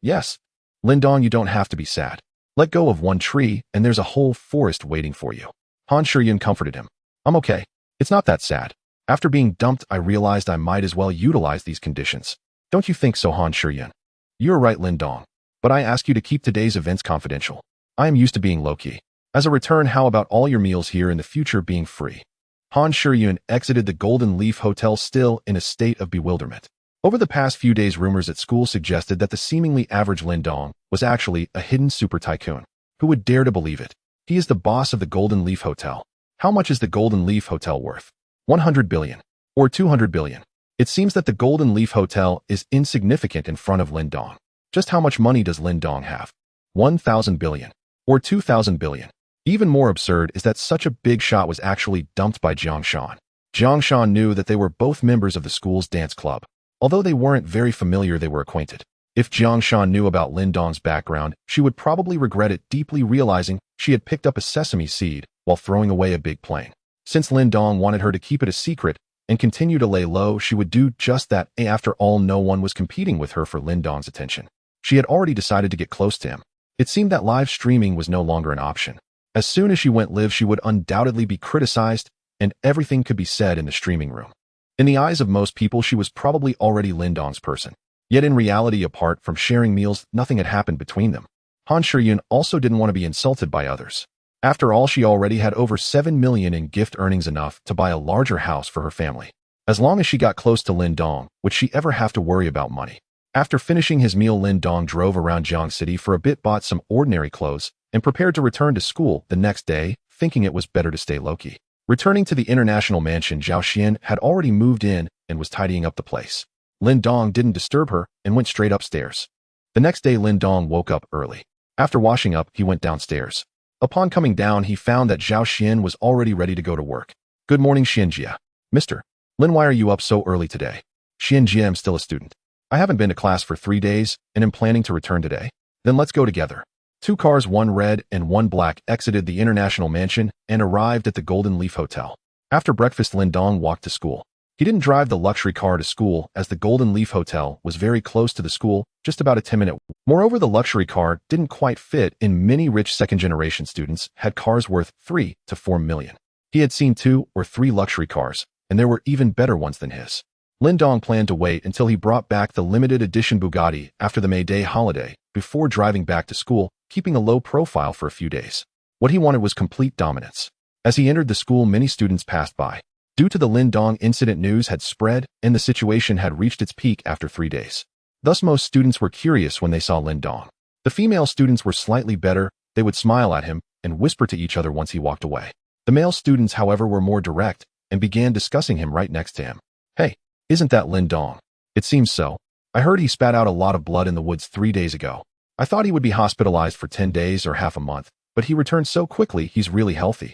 Yes. Lin Dong, you don't have to be sad. Let go of one tree, and there's a whole forest waiting for you. Han Shiyun comforted him. I'm okay. It's not that sad. After being dumped, I realized I might as well utilize these conditions. Don't you think so, Han Shiyun? You're right, Lin Dong. But I ask you to keep today's events confidential. I am used to being low-key. As a return, how about all your meals here in the future being free? Han Shiyun exited the Golden Leaf Hotel still in a state of bewilderment. Over the past few days, rumors at school suggested that the seemingly average Lin Dong was actually a hidden super tycoon. Who would dare to believe it? He is the boss of the Golden Leaf Hotel. How much is the Golden Leaf Hotel worth? 100 billion. Or 200 billion. It seems that the Golden Leaf Hotel is insignificant in front of Lin Dong. Just how much money does Lin Dong have? 1,000 billion. Or 2,000 billion. Even more absurd is that such a big shot was actually dumped by Jiang Shan. Jiang Shan knew that they were both members of the school's dance club. Although they weren't very familiar, they were acquainted. If Jiang Shan knew about Lin Dong's background, she would probably regret it deeply, realizing she had picked up a sesame seed while throwing away a big plane. Since Lin Dong wanted her to keep it a secret and continue to lay low, she would do just that. After all, no one was competing with her for Lin Dong's attention. She had already decided to get close to him. It seemed that live streaming was no longer an option. As soon as she went live, she would undoubtedly be criticized, and everything could be said in the streaming room. In the eyes of most people, she was probably already Lin Dong's person. Yet in reality, apart from sharing meals, nothing had happened between them. Han Shiyun also didn't want to be insulted by others. After all, she already had over 7 million in gift earnings, enough to buy a larger house for her family. As long as she got close to Lin Dong, would she ever have to worry about money? After finishing his meal, Lin Dong drove around Jiang City for a bit, bought some ordinary clothes, and prepared to return to school the next day, thinking it was better to stay low-key. Returning to the international mansion, Zhao Xian had already moved in and was tidying up the place. Lin Dong didn't disturb her and went straight upstairs. The next day, Lin Dong woke up early. After washing up, he went downstairs. Upon coming down, he found that Zhao Xian was already ready to go to work. Good morning, Xianjia. Mr. Lin, why are you up so early today? Xianjia, I'm still a student. I haven't been to class for 3 days and am planning to return today. Then let's go together. 2 cars, one red and one black, exited the international mansion and arrived at the Golden Leaf Hotel. After breakfast, Lin Dong walked to school. He didn't drive the luxury car to school, as the Golden Leaf Hotel was very close to the school, just about a 10-minute walk. Moreover, the luxury car didn't quite fit in. Many rich second-generation students had cars worth 3 to 4 million. He had seen 2 or 3 luxury cars, and there were even better ones than his. Lin Dong planned to wait until he brought back the limited edition Bugatti after the May Day holiday before driving back to school, keeping a low profile for a few days. What he wanted was complete dominance. As he entered the school, many students passed by. Due to the Lin Dong incident, news had spread, and the situation had reached its peak after 3 days. Thus, most students were curious when they saw Lin Dong. The female students were slightly better. They would smile at him and whisper to each other once he walked away. The male students, however, were more direct and began discussing him right next to him. Hey, isn't that Lin Dong? It seems so. I heard he spat out a lot of blood in the woods 3 days ago. I thought he would be hospitalized for 10 days or half a month, but he returned so quickly. He's really healthy.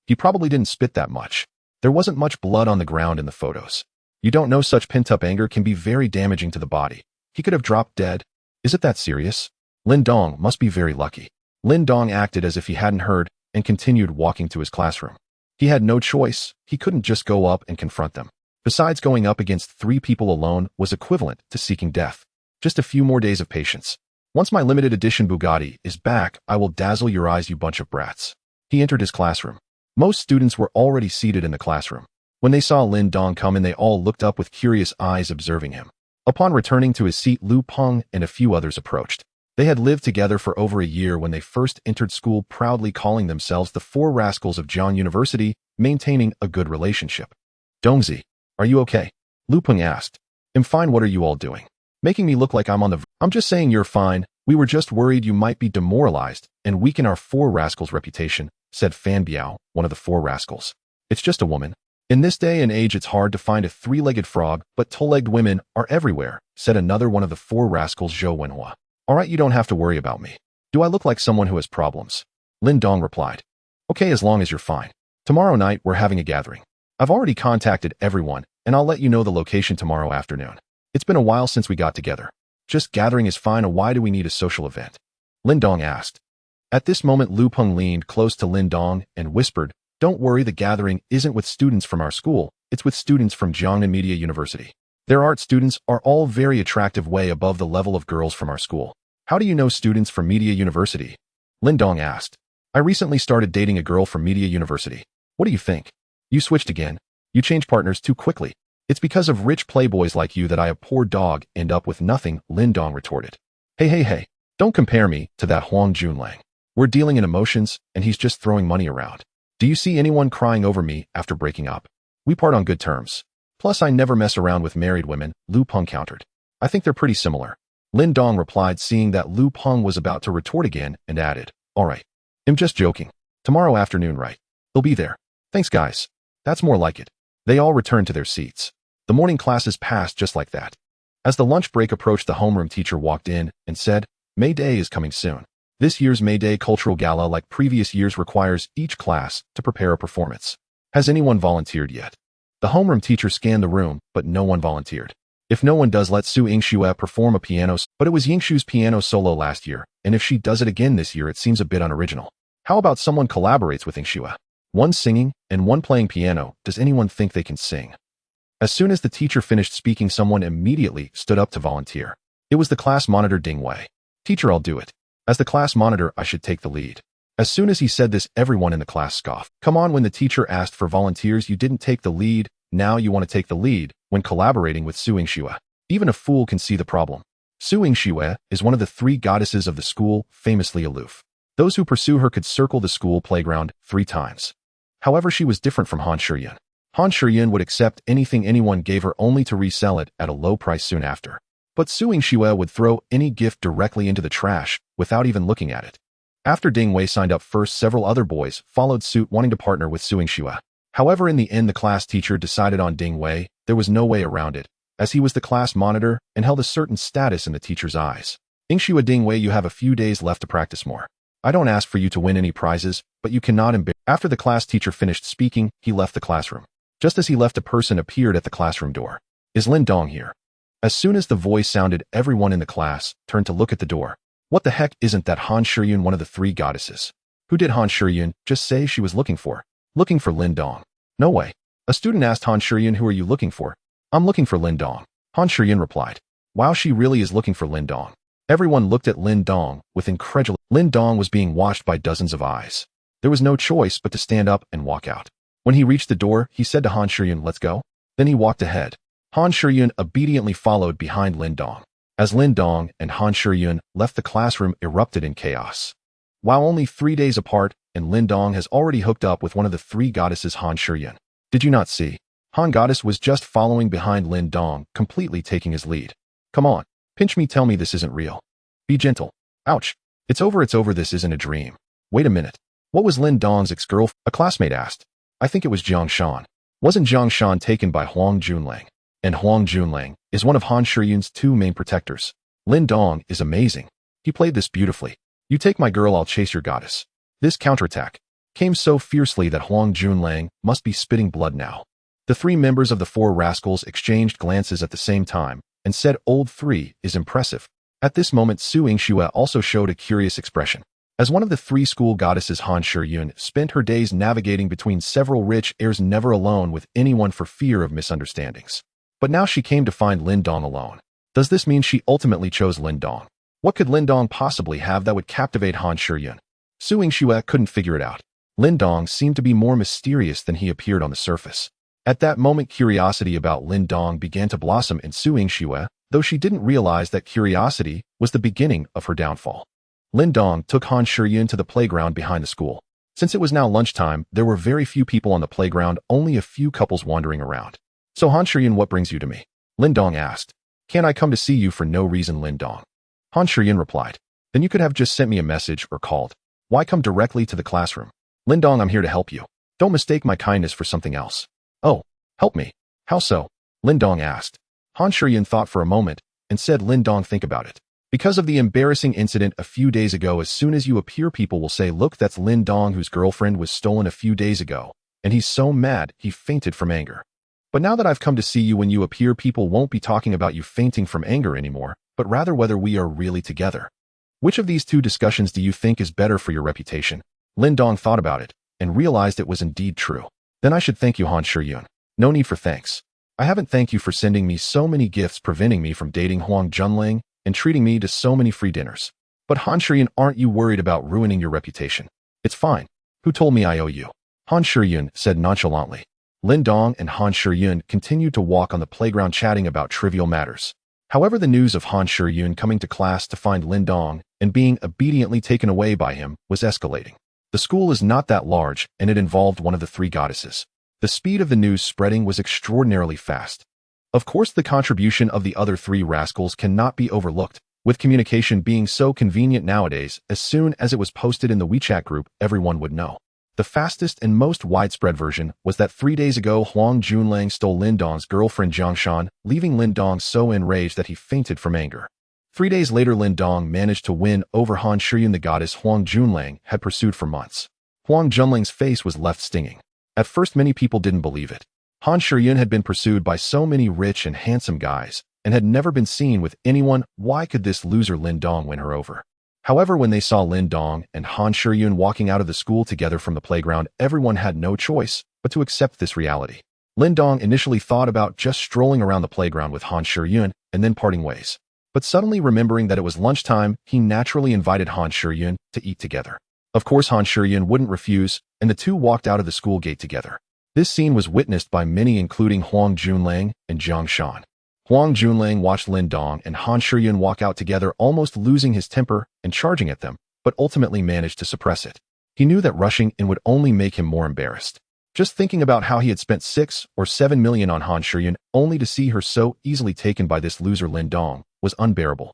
He probably didn't spit that much. There wasn't much blood on the ground in the photos. You don't know, such pent-up anger can be very damaging to the body. He could have dropped dead. Is it that serious? Lin Dong must be very lucky. Lin Dong acted as if he hadn't heard and continued walking to his classroom. He had no choice. He couldn't just go up and confront them. Besides, going up against 3 people alone was equivalent to seeking death. Just a few more days of patience. Once my limited edition Bugatti is back, I will dazzle your eyes, you bunch of brats. He entered his classroom. Most students were already seated in the classroom. When they saw Lin Dong come in, they all looked up with curious eyes, observing him. Upon returning to his seat, Lu Peng and a few others approached. They had lived together for over a year when they first entered school, proudly calling themselves the 4 rascals of Jiang University, maintaining a good relationship. Dongzi, are you okay? Lu Peng asked. I'm fine. What are you all doing? Making me look like I'm on the... I'm just saying you're fine. We were just worried you might be demoralized and weaken our 4 rascals' reputation, said Fan Biao, one of the 4 rascals. It's just a woman. In this day and age, it's hard to find a 3-legged frog, but two-legged women are everywhere, said another one of the 4 rascals, Zhou Wenhua. All right, you don't have to worry about me. Do I look like someone who has problems? Lin Dong replied. Okay, as long as you're fine. Tomorrow night, we're having a gathering. I've already contacted everyone, and I'll let you know the location tomorrow afternoon. It's been a while since we got together. Just gathering is fine, or why do we need a social event? Lin Dong asked. At this moment, Lu Peng leaned close to Lin Dong and whispered, Don't worry, the gathering isn't with students from our school, it's with students from Jiangnan Media University. Their art students are all very attractive, way above the level of girls from our school. How do you know students from Media University? Lin Dong asked. I recently started dating a girl from Media University. What do you think? You switched again. You changed partners too quickly. It's because of rich playboys like you that I, a poor dog, end up with nothing, Lin Dong retorted. Hey, don't compare me to that Huang Junlang. We're dealing in emotions, and he's just throwing money around. Do you see anyone crying over me after breaking up? We part on good terms. Plus, I never mess around with married women, Lu Peng countered. I think they're pretty similar. Lin Dong replied, seeing that Lu Peng was about to retort again, and added, all right. I'm just joking. Tomorrow afternoon, right? He'll be there. Thanks, guys. That's more like it. They all returned to their seats. The morning classes passed just like that. As the lunch break approached, the homeroom teacher walked in and said, May Day is coming soon. This year's May Day Cultural Gala, like previous years, requires each class to prepare a performance. Has anyone volunteered yet? The homeroom teacher scanned the room, but no one volunteered. If no one does, let Su Yingxue perform a piano, but it was Yingshu's piano solo last year, and if she does it again this year, it seems a bit unoriginal. How about someone collaborates with Yingxue? One singing and one playing piano. Does anyone think they can sing? As soon as the teacher finished speaking, someone immediately stood up to volunteer. It was the class monitor Ding Wei. Teacher, I'll do it. As the class monitor, I should take the lead. As soon as he said this, everyone in the class scoffed. Come on, when the teacher asked for volunteers, you didn't take the lead. Now you want to take the lead when collaborating with Su Yingxue. Even a fool can see the problem. Su Yingxue is one of the 3 goddesses of the school, famously aloof. Those who pursue her could circle the school playground 3 times. However, she was different from Han Shiyun. Han Shiyun would accept anything anyone gave her only to resell it at a low price soon after. But Su Yingxue would throw any gift directly into the trash without even looking at it. After Ding Wei signed up first, several other boys followed suit, wanting to partner with Su Yingxue. However, in the end, the class teacher decided on Ding Wei. There was no way around it, as he was the class monitor and held a certain status in the teacher's eyes. Yingxue, Ding Wei, you have a few days left to practice more. I don't ask for you to win any prizes, but you cannot embarrass. After the class teacher finished speaking, he left the classroom. Just as he left, a person appeared at the classroom door. Is Lin Dong here? As soon as the voice sounded, everyone in the class turned to look at the door. What the heck, isn't that Han Shiyun, one of the 3 goddesses? Who did Han Shiyun just say she was looking for? Looking for Lin Dong. No way. A student asked Han Shiyun, who are you looking for? I'm looking for Lin Dong. Han Shiyun replied. Wow, she really is looking for Lin Dong. Everyone looked at Lin Dong with incredulity. Lin Dong was being watched by dozens of eyes. There was no choice but to stand up and walk out. When he reached the door, he said to Han Shiyun, let's go. Then he walked ahead. Han Shiyun obediently followed behind Lin Dong. As Lin Dong and Han Shiyun left, the classroom erupted in chaos. While only 3 days apart, and Lin Dong has already hooked up with one of the 3 goddesses, Han Shiyun. Did you not see? Han Goddess was just following behind Lin Dong, completely taking his lead. Come on, pinch me, tell me this isn't real. Be gentle. Ouch. It's over, this isn't a dream. Wait a minute. What was Lin Dong's ex-girlfriend? A classmate asked. I think it was Jiang Shan. Wasn't Jiang Shan taken by Huang Junlang? And Huang Junlang is one of Han Shiyun's 2 main protectors. Lin Dong is amazing. He played this beautifully. You take my girl, I'll chase your goddess. This counterattack came so fiercely that Huang Junlang must be spitting blood now. The 3 members of the 4 rascals exchanged glances at the same time and said, Old 3 is impressive. At this moment, Su Yingxue also showed a curious expression. As one of the 3 school goddesses, Han Shiyun spent her days navigating between several rich heirs, never alone with anyone for fear of misunderstandings. But now she came to find Lin Dong alone. Does this mean she ultimately chose Lin Dong? What could Lin Dong possibly have that would captivate Han Shiyun? Su Yingxue couldn't figure it out. Lin Dong seemed to be more mysterious than he appeared on the surface. At that moment, curiosity about Lin Dong began to blossom in Su Yingxue, though she didn't realize that curiosity was the beginning of her downfall. Lin Dong took Han Shiyun to the playground behind the school. Since it was now lunchtime, there were very few people on the playground, only a few couples wandering around. So Han Shiyun, what brings you to me? Lin Dong asked. Can't I come to see you for no reason, Lin Dong? Han Shiyun replied. Then you could have just sent me a message or called. Why come directly to the classroom? Lin Dong, I'm here to help you. Don't mistake my kindness for something else. Oh, help me. How so? Lin Dong asked. Han Shiyun thought for a moment and said, Lin Dong, think about it. Because of the embarrassing incident a few days ago, as soon as you appear, people will say, look, that's Lin Dong, whose girlfriend was stolen a few days ago. And he's so mad, he fainted from anger. But now that I've come to see you, when you appear, people won't be talking about you fainting from anger anymore, but rather whether we are really together. Which of these 2 discussions do you think is better for your reputation? Lin Dong thought about it and realized it was indeed true. Then I should thank you, Han Shiyun. No need for thanks. I haven't thanked you for sending me so many gifts, preventing me from dating Huang Junlang, and treating me to so many free dinners. But Han Shiyun, aren't you worried about ruining your reputation? It's fine. Who told me I owe you? Han Shiyun said nonchalantly. Lin Dong and Han Shiyun continued to walk on the playground, chatting about trivial matters. However, the news of Han Shiyun coming to class to find Lin Dong and being obediently taken away by him was escalating. The school is not that large, and it involved one of the 3 goddesses. The speed of the news spreading was extraordinarily fast. Of course, the contribution of the other three rascals cannot be overlooked, with communication being so convenient nowadays. As soon as it was posted in the WeChat group, everyone would know. The fastest and most widespread version was that 3 days ago Huang Junlang stole Lin Dong's girlfriend Jiang Shan, leaving Lin Dong so enraged that he fainted from anger. 3 days later, Lin Dong managed to win over Han Shiyun, the goddess Huang Junlang had pursued for months. Huang Junlang's face was left stinging. At first, many people didn't believe it. Han Shiyun had been pursued by so many rich and handsome guys, and had never been seen with anyone. Why could this loser Lin Dong win her over? However, when they saw Lin Dong and Han Shiyun walking out of the school together from the playground, everyone had no choice but to accept this reality. Lin Dong initially thought about just strolling around the playground with Han Shiyun and then parting ways. But suddenly remembering that it was lunchtime, he naturally invited Han Shiyun to eat together. Of course, Han Shiyun wouldn't refuse, and the two walked out of the school gate together. This scene was witnessed by many, including Huang Junlang and Jiang Shan. Huang Junlang watched Lin Dong and Han Shiyun walk out together, almost losing his temper and charging at them, but ultimately managed to suppress it. He knew that rushing in would only make him more embarrassed. Just thinking about how he had spent 6 or 7 million on Han Shiyun only to see her so easily taken by this loser Lin Dong was unbearable.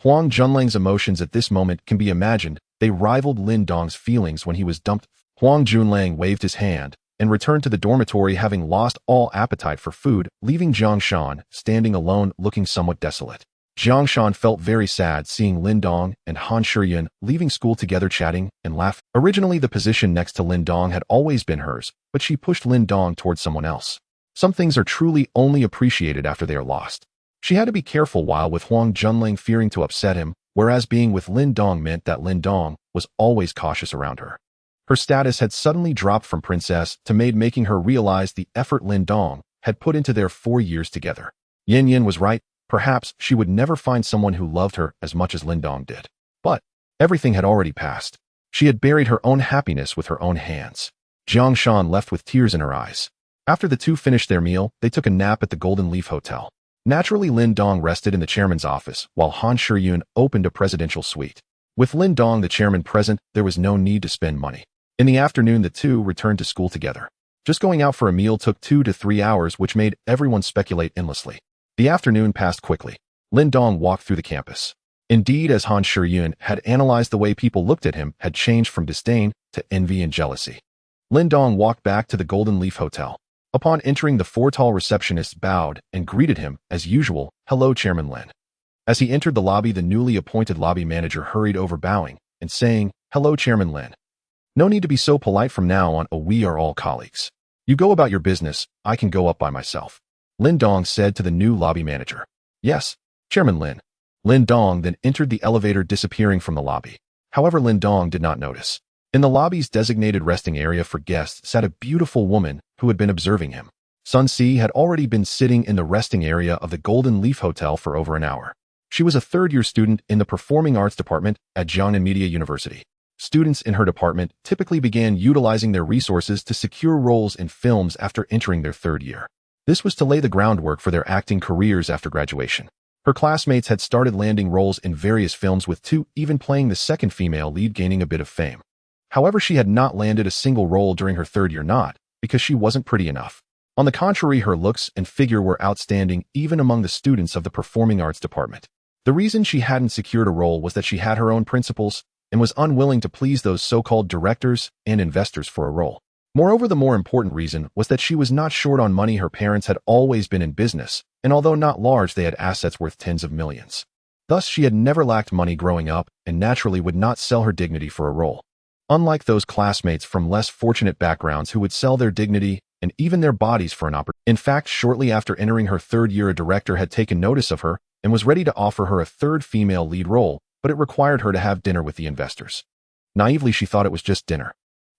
Huang Junlang's emotions at this moment can be imagined. They rivaled Lin Dong's feelings when he was dumped. Huang Junlang waved his hand and returned to the dormitory, having lost all appetite for food, leaving Jiang Shan standing alone, looking somewhat desolate. Jiang Shan felt very sad seeing Lin Dong and Han Shiyun leaving school together, chatting and laughing. Originally, the position next to Lin Dong had always been hers, but she pushed Lin Dong towards someone else. Some things are truly only appreciated after they are lost. She had to be careful while with Huang Junlang, fearing to upset him, whereas being with Lin Dong meant that Lin Dong was always cautious around her. Her status had suddenly dropped from princess to maid, making her realize the effort Lin Dong had put into their 4 years together. Yin Yin was right. Perhaps she would never find someone who loved her as much as Lin Dong did. But everything had already passed. She had buried her own happiness with her own hands. Jiang Shan left with tears in her eyes. After the two finished their meal, they took a nap at the Golden Leaf Hotel. Naturally, Lin Dong rested in the chairman's office, while Han Shiyun opened a presidential suite. With Lin Dong, the chairman, present, there was no need to spend money. In the afternoon, the two returned to school together. Just going out for a meal took 2 to 3 hours, which made everyone speculate endlessly. The afternoon passed quickly. Lin Dong walked through the campus. Indeed, as Han Shiyun had analyzed, the way people looked at him had changed from disdain to envy and jealousy. Lin Dong walked back to the Golden Leaf Hotel. Upon entering, the 4 tall receptionists bowed and greeted him as usual. "Hello, Chairman Lin." As he entered the lobby, the newly appointed lobby manager hurried over, bowing and saying, "Hello, Chairman Lin. No need to be so polite from now on. We are all colleagues. You go about your business. I can go up by myself," Lin Dong said to the new lobby manager. "Yes, Chairman Lin." Lin Dong then entered the elevator, disappearing from the lobby. However, Lin Dong did not notice. In the lobby's designated resting area for guests sat a beautiful woman who had been observing him. Sun Si had already been sitting in the resting area of the Golden Leaf Hotel for over an hour. She was a third-year student in the Performing Arts Department at Jiangnan Media University. Students in her department typically began utilizing their resources to secure roles in films after entering their 3rd year. This was to lay the groundwork for their acting careers after graduation. Her classmates had started landing roles in various films, with 2 even playing the second female lead, gaining a bit of fame. However, she had not landed a single role during her 3rd year, not because she wasn't pretty enough. On the contrary, her looks and figure were outstanding even among the students of the Performing Arts Department. The reason she hadn't secured a role was that she had her own principles and was unwilling to please those so-called directors and investors for a role. Moreover, the more important reason was that she was not short on money. Her parents had always been in business, and although not large, they had assets worth tens of millions. Thus, she had never lacked money growing up and naturally would not sell her dignity for a role. Unlike those classmates from less fortunate backgrounds who would sell their dignity and even their bodies for an opportunity. In fact, shortly after entering her 3rd year, a director had taken notice of her and was ready to offer her a 3rd female lead role, but it required her to have dinner with the investors. Naively, she thought it was just dinner.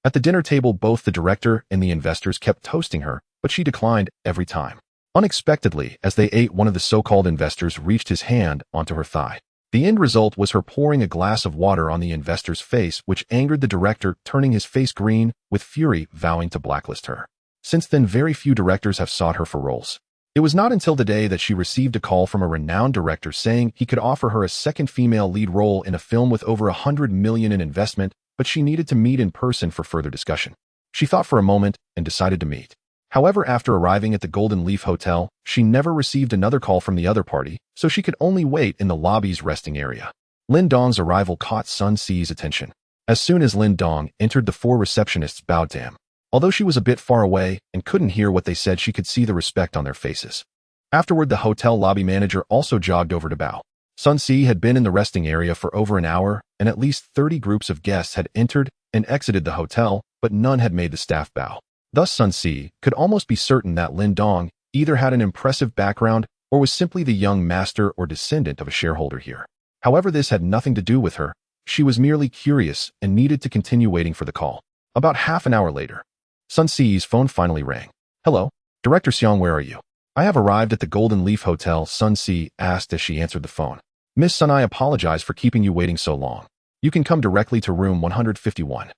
At the dinner table, both the director and the investors kept toasting her, but she declined every time. Unexpectedly, as they ate, one of the so-called investors reached his hand onto her thigh. The end result was her pouring a glass of water on the investor's face, which angered the director, turning his face green with fury, vowing to blacklist her. Since then, very few directors have sought her for roles. It was not until the day that she received a call from a renowned director saying he could offer her a 2nd female lead role in a film with over 100 million in investment, but she needed to meet in person for further discussion. She thought for a moment and decided to meet. However, after arriving at the Golden Leaf Hotel, she never received another call from the other party, so she could only wait in the lobby's resting area. Lin Dong's arrival caught Sun Si's attention. As soon as Lin Dong entered, the four receptionists bowed to him. Although she was a bit far away and couldn't hear what they said, she could see the respect on their faces. Afterward, the hotel lobby manager also jogged over to bow. Sun Si had been in the resting area for over an hour, and at least 30 groups of guests had entered and exited the hotel, but none had made the staff bow. Thus, Sun Si could almost be certain that Lin Dong either had an impressive background or was simply the young master or descendant of a shareholder here. However, this had nothing to do with her. She was merely curious and needed to continue waiting for the call. About half an hour later, Sun Si's phone finally rang. "Hello, Director Xiang, where are you?" "I have arrived at the Golden Leaf Hotel," Sun Si asked as she answered the phone. "Miss Sun, I apologize for keeping you waiting so long. You can come directly to room 151.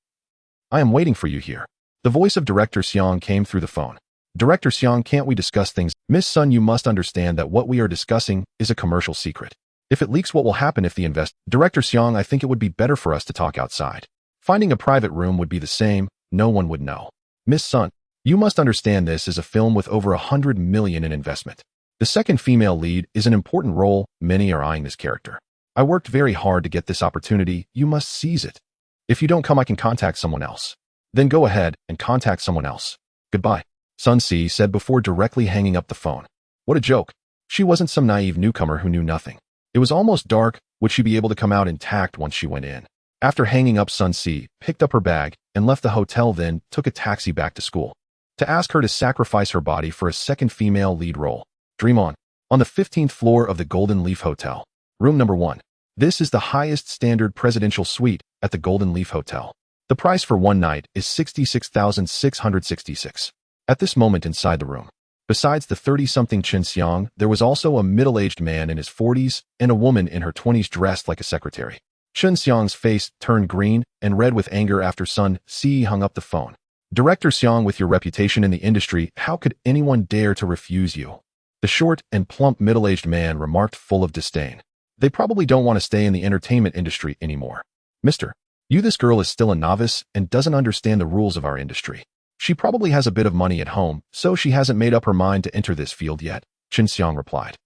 I am waiting for you here." The voice of Director Xiang came through the phone. "Director Xiang, can't we discuss things?" "Miss Sun, you must understand that what we are discussing is a commercial secret. If it leaks, what will happen if the Director Xiang, I think it would be better for us to talk outside. Finding a private room would be the same, no one would know." "Miss Sun, you must understand this is a film with over 100 million in investment. The second female lead is an important role, many are eyeing this character. I worked very hard to get this opportunity, you must seize it. If you don't come, I can contact someone else." "Then go ahead and contact someone else. Goodbye," Sun Si said before directly hanging up the phone. What a joke. She wasn't some naive newcomer who knew nothing. It was almost dark. Would she be able to come out intact once she went in? After hanging up, Sun Si picked up her bag and left the hotel, then took a taxi back to school to ask her to sacrifice her body for a second female lead role. Dream on. On the 15th floor of the Golden Leaf Hotel, room number 1. This is the highest standard presidential suite at the Golden Leaf Hotel. The price for one night is 66,666. At this moment inside the room, besides the 30-something Chen Xiang, there was also a middle-aged man in his 40s and a woman in her 20s dressed like a secretary. Chen Xiang's face turned green and red with anger after Sun Si hung up the phone. "Director Xiang, with your reputation in the industry, how could anyone dare to refuse you?" The short and plump middle-aged man remarked, full of disdain. "They probably don't want to stay in the entertainment industry anymore. Mister, this girl is still a novice and doesn't understand the rules of our industry. She probably has a bit of money at home, so she hasn't made up her mind to enter this field yet," Chen Xiang replied.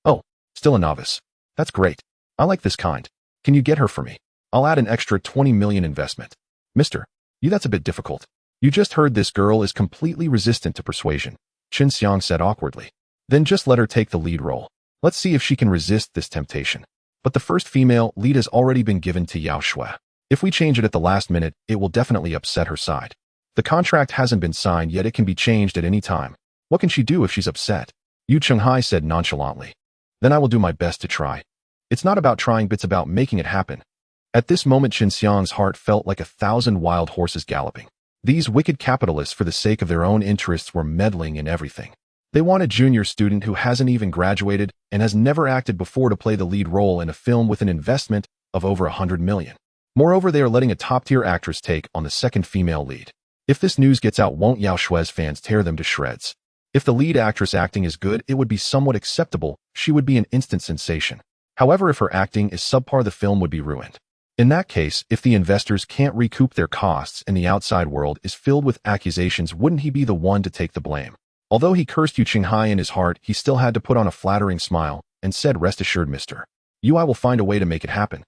"Oh, still a novice. That's great. I like this kind. Can you get her for me? I'll add an extra 20 million investment." "Mister, that's a bit difficult. You just heard this girl is completely resistant to persuasion," Chen Xiang said awkwardly. "Then just let her take the lead role. Let's see if she can resist this temptation. But the first female lead has already been given to Yao Shui. If we change it at the last minute, it will definitely upset her side. The contract hasn't been signed yet, it can be changed at any time. What can she do if she's upset?" Yu Chenghai said nonchalantly. "Then I will do my best to try. It's not about trying, it's about making it happen." At this moment, Chen Xiang's heart felt like 1,000 wild horses galloping. These wicked capitalists, for the sake of their own interests, were meddling in everything. They want a junior student who hasn't even graduated and has never acted before to play the lead role in a film with an investment of over 100 million. Moreover, they are letting a top-tier actress take on the second female lead. If this news gets out, won't Yao Shui's fans tear them to shreds? If the lead actress acting is good, it would be somewhat acceptable. She would be an instant sensation. However, if her acting is subpar, the film would be ruined. In that case, if the investors can't recoup their costs and the outside world is filled with accusations, wouldn't he be the one to take the blame? Although he cursed Yu Qinghai in his heart, he still had to put on a flattering smile and said, "Rest assured, Mr. Yu, I will find a way to make it happen."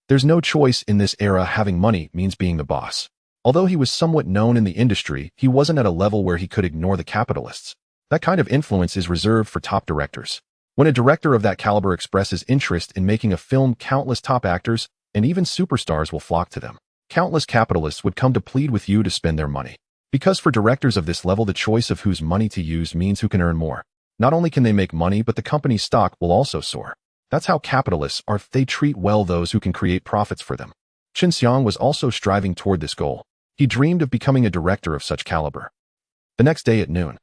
There's no choice in this era. Having money means being the boss. Although he was somewhat known in the industry, he wasn't at a level where he could ignore the capitalists. That kind of influence is reserved for top directors. When a director of that caliber expresses interest in making a film, countless top actors and even superstars will flock to them. Countless capitalists would come to plead with you to spend their money. Because for directors of this level, the choice of whose money to use means who can earn more. Not only can they make money, but the company's stock will also soar. That's how capitalists are. They treat well those who can create profits for them. Chen Xiang was also striving toward this goal. He dreamed of becoming a director of such caliber. The next day at noon,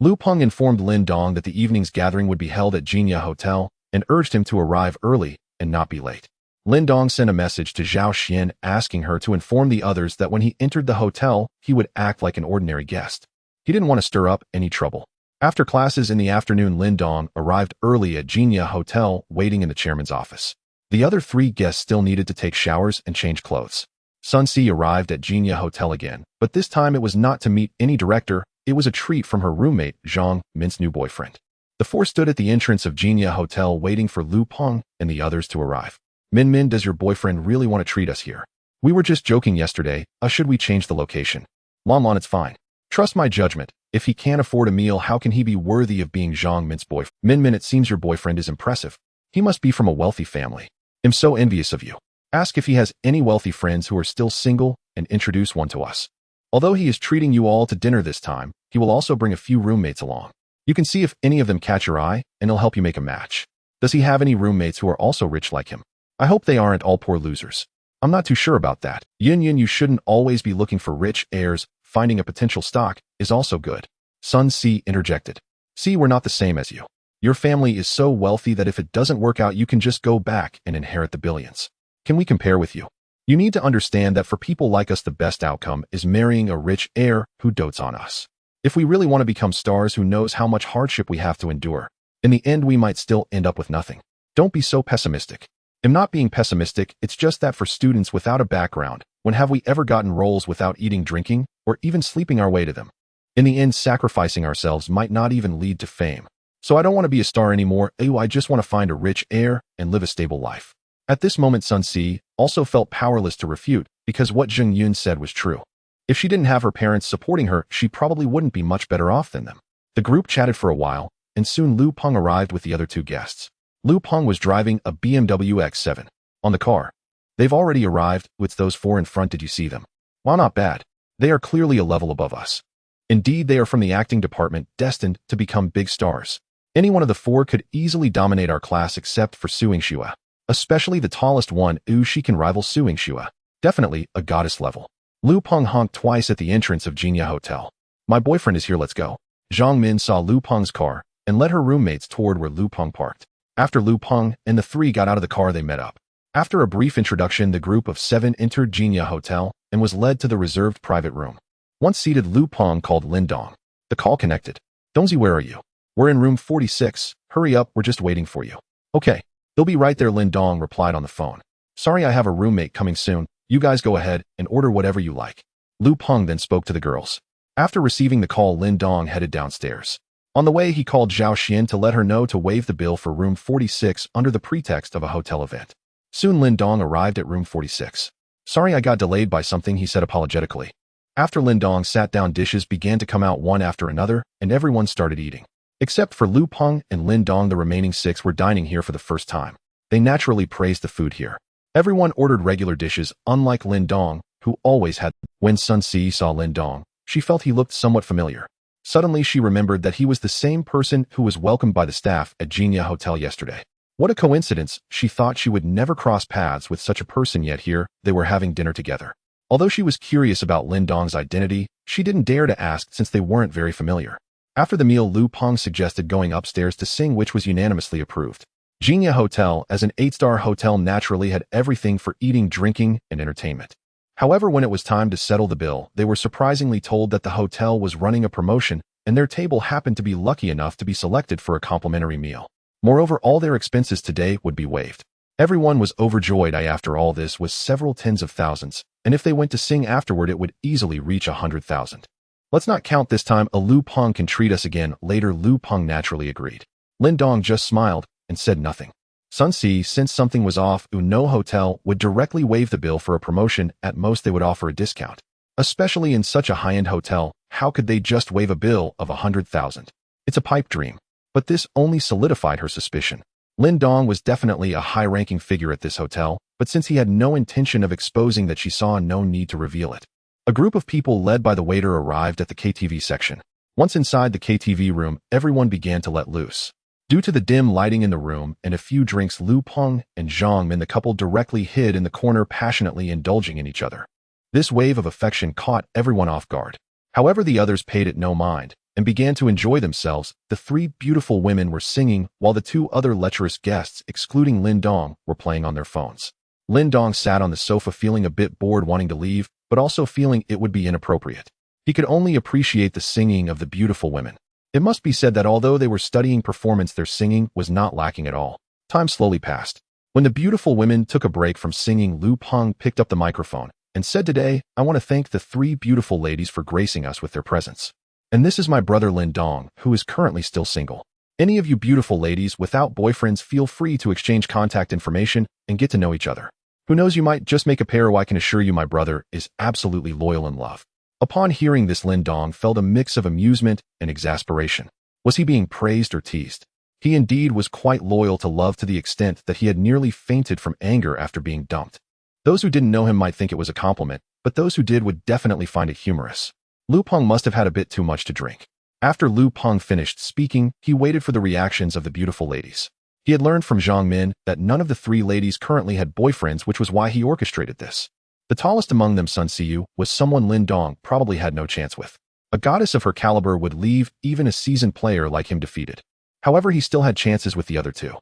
Lu Peng informed Lin Dong that the evening's gathering would be held at Jinya Hotel and urged him to arrive early and not be late. Lin Dong sent a message to Zhao Xian asking her to inform the others that when he entered the hotel, he would act like an ordinary guest. He didn't want to stir up any trouble. After classes in the afternoon, Lin Dong arrived early at Jinya Hotel, waiting in the chairman's office. The other 3 guests still needed to take showers and change clothes. Sun Si arrived at Jinya Hotel again, but this time it was not to meet any director, It was a treat from her roommate, Zhang Min's new boyfriend. The four stood at the entrance of Jinya Hotel waiting for Lu Peng and the others to arrive. Min, does your boyfriend really want to treat us here? We were just joking yesterday. Should we change the location? Lan, it's fine. Trust my judgment. If he can't afford a meal, how can he be worthy of being Zhang Min's boyfriend? Min, it seems your boyfriend is impressive. He must be from a wealthy family. I'm so envious of you. Ask if he has any wealthy friends who are still single and introduce one to us. Although he is treating you all to dinner this time, he will also bring a few roommates along. You can see if any of them catch your eye, and he'll help you make a match. Does he have any roommates who are also rich like him? I hope they aren't all poor losers. I'm not too sure about that. Yin, you shouldn't always be looking for rich heirs. Finding a potential stock is also good. Sun Si interjected. See, we're not the same as you. Your family is so wealthy that if it doesn't work out, you can just go back and inherit the billions. Can we compare with you? You need to understand that for people like us, the best outcome is marrying a rich heir who dotes on us. If we really want to become stars, who knows how much hardship we have to endure? In the end, we might still end up with nothing. Don't be so pessimistic. I'm not being pessimistic, it's just that for students without a background, when have we ever gotten roles without eating, drinking, or even sleeping our way to them? In the end, sacrificing ourselves might not even lead to fame. So I don't want to be a star anymore. I just want to find a rich heir and live a stable life. At this moment, Sun Si also felt powerless to refute, because what Zheng Yun said was true. If she didn't have her parents supporting her, she probably wouldn't be much better off than them. The group chatted for a while, and soon Lu Peng arrived with the other two guests. Lu Peng was driving a BMW X7. On the car. They've already arrived. It's those four in front. Did you see them? Well, not bad. They are clearly a level above us. Indeed, they are from the acting department, destined to become big stars. Any one of the four could easily dominate our class except for Suing Xue. Especially the tallest one. She can rival Suing Xue. Definitely a goddess level. Lu Peng honked twice at the entrance of Jinya Hotel. My boyfriend is here, let's go. Zhang Min saw Lu Peng's car and led her roommates toward where Lu Peng parked. After Lu Peng and the three got out of the car, they met up. After a brief introduction, the group of 7 entered Jinya Hotel and was led to the reserved private room. Once seated, Lu Peng called Lindong. The call connected. Dongzi, where are you? We're in room 46. Hurry up, we're just waiting for you. Okay. They'll be right there, Lindong replied on the phone. Sorry, I have a roommate coming soon. You guys go ahead and order whatever you like. Lu Peng then spoke to the girls. After receiving the call, Lindong headed downstairs. On the way, he called Zhao Xian to let her know to waive the bill for room 46 under the pretext of a hotel event. Soon Lindong arrived at room 46. Sorry, I got delayed by something, he said apologetically. After Lindong sat down, dishes began to come out one after another, and everyone started eating. Except for Lu Peng and Lindong, the remaining 6 were dining here for the first time. They naturally praised the food here. Everyone ordered regular dishes, unlike Lindong, who always had. When Sun Si saw Lindong, she felt he looked somewhat familiar. Suddenly, she remembered that he was the same person who was welcomed by the staff at Jinya Hotel yesterday. What a coincidence. She thought she would never cross paths with such a person, yet here they were having dinner together. Although she was curious about Lindong's identity, she didn't dare to ask since they weren't very familiar. After the meal, Lu Peng suggested going upstairs to sing, which was unanimously approved. Jinya Hotel, as an 8-star hotel, naturally had everything for eating, drinking, and entertainment. However, when it was time to settle the bill, they were surprisingly told that the hotel was running a promotion, and their table happened to be lucky enough to be selected for a complimentary meal. Moreover, all their expenses today would be waived. Everyone was overjoyed. After all this was several tens of thousands, and if they went to sing afterward, it would easily reach 100,000. Let's not count this time. Lu Peng can treat us again later. Lu Peng naturally agreed. Lindong just smiled and said nothing. Sun Si sensed something was off. No hotel would directly waive the bill for a promotion. At most, they would offer a discount. Especially in such a high-end hotel, how could they just waive a bill of 100,000? It's a pipe dream. But this only solidified her suspicion. Lindong was definitely a high-ranking figure at this hotel, but since he had no intention of exposing that, she saw no need to reveal it. A group of people led by the waiter arrived at the KTV section. Once inside the KTV room, everyone began to let loose. Due to the dim lighting in the room and a few drinks, Lu Peng and Zhang Min, the couple, directly hid in the corner, passionately indulging in each other. This wave of affection caught everyone off guard. However, the others paid it no mind and began to enjoy themselves. The 3 beautiful women were singing, while the 2 other lecherous guests, excluding Lindong, were playing on their phones. Lindong sat on the sofa feeling a bit bored, wanting to leave, but also feeling it would be inappropriate. He could only appreciate the singing of the beautiful women. It must be said that although they were studying performance, their singing was not lacking at all. Time slowly passed. When the beautiful women took a break from singing, Lu Peng picked up the microphone and said, "Today, I want to thank the 3 beautiful ladies for gracing us with their presence." And this is my brother Lin Dong, who is currently still single. Any of you beautiful ladies without boyfriends, feel free to exchange contact information and get to know each other. Who knows, you might just make a pair. I can assure you my brother is absolutely loyal in love." Upon hearing this, Lin Dong felt a mix of amusement and exasperation. Was he being praised or teased? He indeed was quite loyal to love, to the extent that he had nearly fainted from anger after being dumped. Those who didn't know him might think it was a compliment, but those who did would definitely find it humorous. Lu Peng must have had a bit too much to drink. After Lu Peng finished speaking, he waited for the reactions of the beautiful ladies. He had learned from Zhang Min that none of the three ladies currently had boyfriends, which was why he orchestrated this. The tallest among them, Sun Siyu, was someone Lin Dong probably had no chance with. A goddess of her caliber would leave even a seasoned player like him defeated. However, he still had chances with the other two.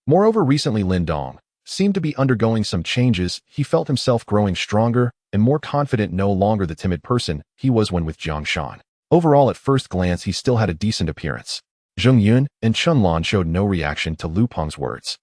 Moreover, recently Lin Dong seemed to be undergoing some changes. He felt himself growing stronger and more confident, no longer the timid person he was when with Jiang Shan. Overall, at first glance, he still had a decent appearance. Zheng Yun and Chun Lan showed no reaction to Lu Peng's words.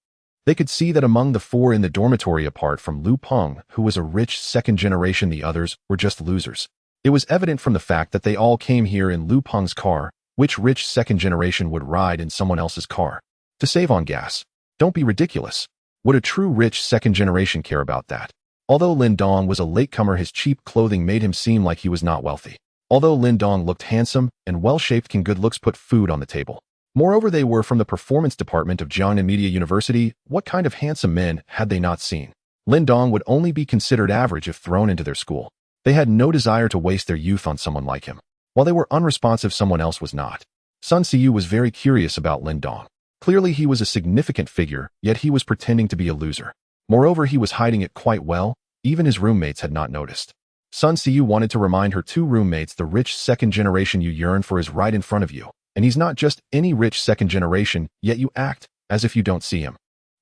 They could see that among the four in the dormitory, apart from Lu Peng, who was a rich second generation, the others were just losers. It was evident from the fact that they all came here in Lu Peng's car. Which rich second generation would ride in someone else's car? To save on gas. Don't be ridiculous. Would a true rich second generation care about that? Although Lin Dong was a latecomer, his cheap clothing made him seem like he was not wealthy. Although Lin Dong looked handsome and well-shaped, can good looks put food on the table? Moreover, they were from the performance department of Jiangnan Media University. What kind of handsome men had they not seen? Lin Dong would only be considered average if thrown into their school. They had no desire to waste their youth on someone like him. While they were unresponsive, someone else was not. Sun Siyu was very curious about Lin Dong. Clearly he was a significant figure, yet he was pretending to be a loser. Moreover, he was hiding it quite well. Even his roommates had not noticed. Sun Siyu wanted to remind her two roommates, the rich second generation you yearn for is right in front of you. And he's not just any rich second generation, yet you act as if you don't see him.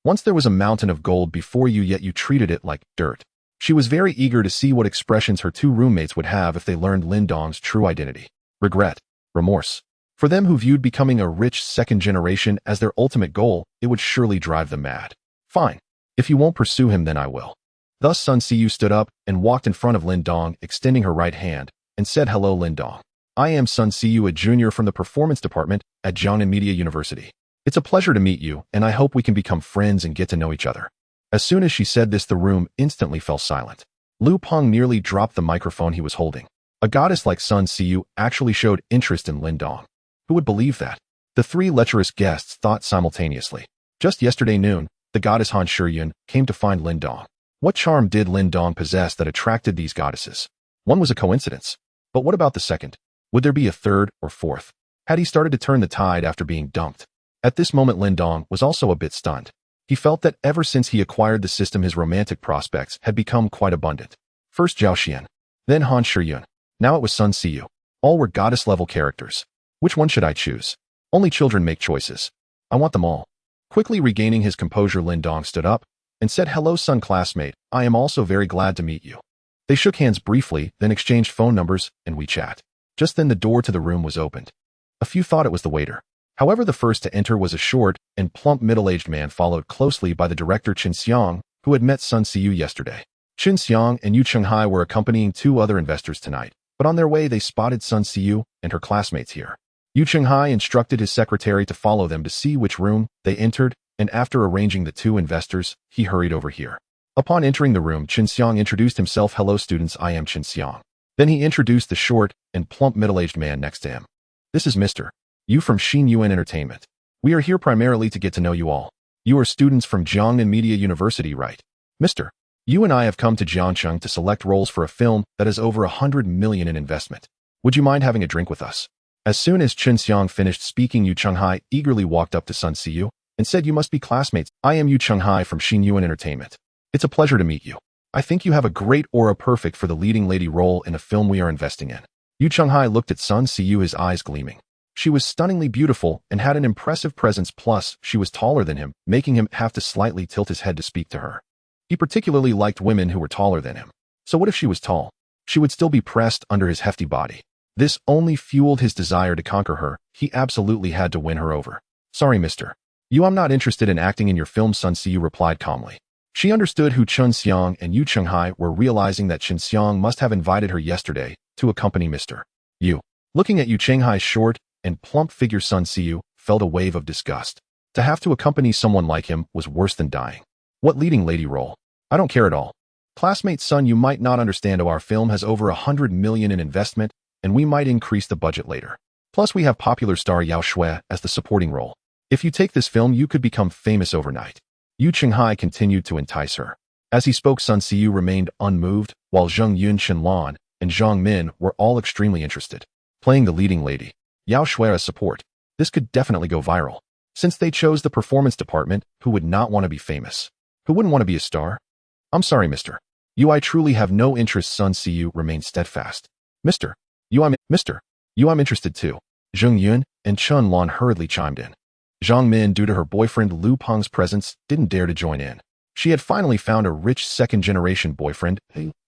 Once there was a mountain of gold before you, yet you treated it like dirt. She was very eager to see what expressions her two roommates would have if they learned Lin Dong's true identity. Regret. Remorse. For them who viewed becoming a rich second generation as their ultimate goal, it would surely drive them mad. Fine. If you won't pursue him, then I will. Thus Sun Siyu stood up and walked in front of Lin Dong, extending her right hand, and said, "Hello, Lin Dong. I am Sun Siyu, a junior from the performance department at Jiangnan Media University. It's a pleasure to meet you, and I hope we can become friends and get to know each other." As soon as she said this, the room instantly fell silent. Lu Peng nearly dropped the microphone he was holding. A goddess like Sun Siyu actually showed interest in Lin Dong. Who would believe that? The three lecherous guests thought simultaneously. Just yesterday noon, the goddess Han Shiyun came to find Lin Dong. What charm did Lin Dong possess that attracted these goddesses? One was a coincidence. But what about the second? Would there be a third or fourth? Had he started to turn the tide after being dumped? At this moment, Lin Dong was also a bit stunned. He felt that ever since he acquired the system, his romantic prospects had become quite abundant. First Zhao Xian, then Han Shiyun. Now it was Sun Siyu. All were goddess-level characters. Which one should I choose? Only children make choices. I want them all. Quickly regaining his composure, Lin Dong stood up and said, "Hello, Sun classmate. I am also very glad to meet you." They shook hands briefly, then exchanged phone numbers and WeChat. Just then the door to the room was opened. A few thought it was the waiter. However, the first to enter was a short and plump middle-aged man, followed closely by the director Qin Xiang, who had met Sun Siyu yesterday. Qin Xiang and Yu Chenghai were accompanying two other investors tonight, but on their way they spotted Sun Siyu and her classmates here. Yu Chenghai instructed his secretary to follow them to see which room they entered, and after arranging the two investors, he hurried over here. Upon entering the room, Qin Xiang introduced himself. "Hello, students, I am Qin Xiang." Then he introduced the short and plump middle-aged man next to him. "This is Mr. Yu from Xin Yuan Entertainment. We are here primarily to get to know you all. You are students from Jiangnan Media University, right? Mr. Yu and I have come to Jiangcheng to select roles for a film that has over 100 million in investment. Would you mind having a drink with us?" As soon as Qin Xiang finished speaking, Yu Chenghai eagerly walked up to Sun Siyu and said, "You must be classmates. I am Yu Chenghai from Xin Yuan Entertainment. It's a pleasure to meet you. I think you have a great aura, perfect for the leading lady role in a film we are investing in." Yu Chenghai looked at Sun Siyu, his eyes gleaming. She was stunningly beautiful and had an impressive presence, plus she was taller than him, making him have to slightly tilt his head to speak to her. He particularly liked women who were taller than him. So what if she was tall? She would still be pressed under his hefty body. This only fueled his desire to conquer her. He absolutely had to win her over. "Sorry, Mr. Yu, I'm not interested in acting in your film," Sun Siyu replied calmly. She understood who Qin Xiang and Yu Chenghai were, realizing that Qin Xiang must have invited her yesterday to accompany Mr. Yu. Looking at Yu Chenghai's short and plump figure, Sun Siyu felt a wave of disgust. To have to accompany someone like him was worse than dying. What leading lady role? I don't care at all. Classmate Sun, you might not understand our film has over 100 million in investment, and we might increase the budget later. Plus we have popular star Yao Shui as the supporting role. If you take this film, you could become famous overnight. Yu Chenghai continued to entice her. As he spoke, Sun Siyu remained unmoved, while Zheng Yun, Qianlan, and Zhang Min were all extremely interested. Playing the leading lady, Yao Shui as support. This could definitely go viral. Since they chose the performance department, who would not want to be famous? Who wouldn't want to be a star? I'm sorry, Mr. Yu, I truly have no interest. Sun Siyu remained steadfast. Mr. Yu, I'm interested too. Zheng Yun and Qianlan hurriedly chimed in. Zhang Min, due to her boyfriend Lu Peng's presence, didn't dare to join in. She had finally found a rich second-generation boyfriend.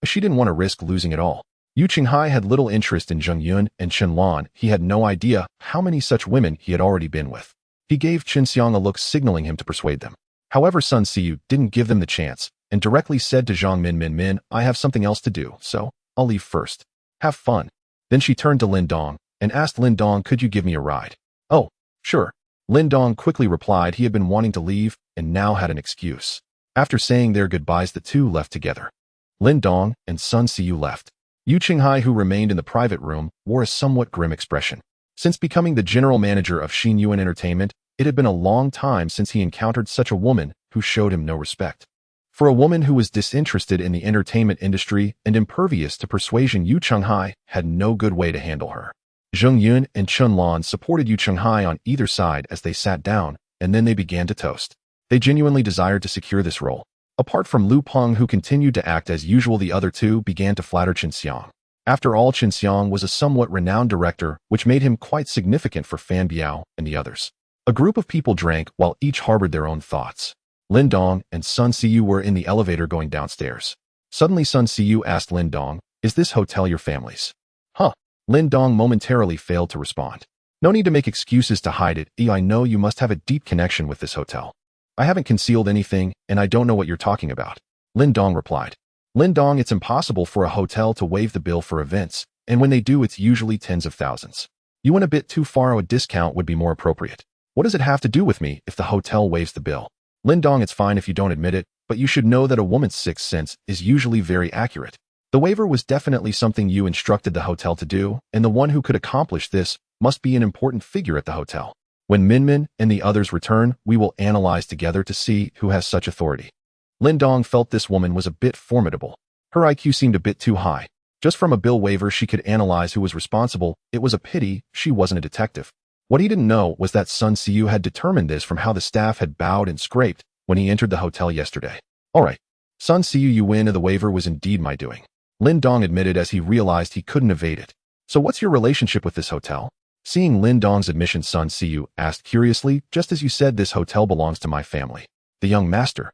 She didn't want to risk losing it all. Yu Chenghai had little interest in Zheng Yun and Qianlan. He had no idea how many such women he had already been with. He gave Qinxiang a look signaling him to persuade them. However, Sun Siyu didn't give them the chance and directly said to Zhang Min, I have something else to do, so I'll leave first. Have fun. Then she turned to Lin Dong and asked Lin Dong, could you give me a ride? Oh, sure. Lin Dong quickly replied he had been wanting to leave and now had an excuse. After saying their goodbyes, the two left together. Lin Dong and Sun Siyu left. Yu Chenghai, who remained in the private room, wore a somewhat grim expression. Since becoming the general manager of Xin Yuan Entertainment, it had been a long time since he encountered such a woman who showed him no respect. For a woman who was disinterested in the entertainment industry and impervious to persuasion, Yu Chenghai had no good way to handle her. Zheng Yun and Qianlan supported Yu Chenghai on either side as they sat down, and then they began to toast. They genuinely desired to secure this role. Apart from Lu Peng, who continued to act as usual, the other two began to flatter Qinxiang. After all, Qinxiang was a somewhat renowned director, which made him quite significant for Fan Biao and the others. A group of people drank while each harbored their own thoughts. Lin Dong and Sun Siyu were in the elevator going downstairs. Suddenly Sun Siyu asked Lin Dong, is this hotel your family's? Huh? Lin Dong momentarily failed to respond. No need to make excuses to hide it. I know you must have a deep connection with this hotel. I haven't concealed anything, and I don't know what you're talking about. Lin Dong replied. Lin Dong, it's impossible for a hotel to waive the bill for events, and when they do, it's usually tens of thousands. You went a bit too far. A discount would be more appropriate. What does it have to do with me if the hotel waives the bill? Lin Dong, it's fine if you don't admit it, but you should know that a woman's sixth sense is usually very accurate. The waiver was definitely something you instructed the hotel to do, and the one who could accomplish this must be an important figure at the hotel. When Min and the others return, we will analyze together to see who has such authority. Lin Dong felt this woman was a bit formidable. Her IQ seemed a bit too high. Just from a bill waiver she could analyze who was responsible. It was a pity she wasn't a detective. What he didn't know was that Sun Siyu had determined this from how the staff had bowed and scraped when he entered the hotel yesterday. All right. Sun Siyu, you win, and the waiver was indeed my doing. Lin Dong admitted as he realized he couldn't evade it. So what's your relationship with this hotel? Seeing Lin Dong's admission, Sun Siyu asked curiously, just as you said, this hotel belongs to my family. The young master.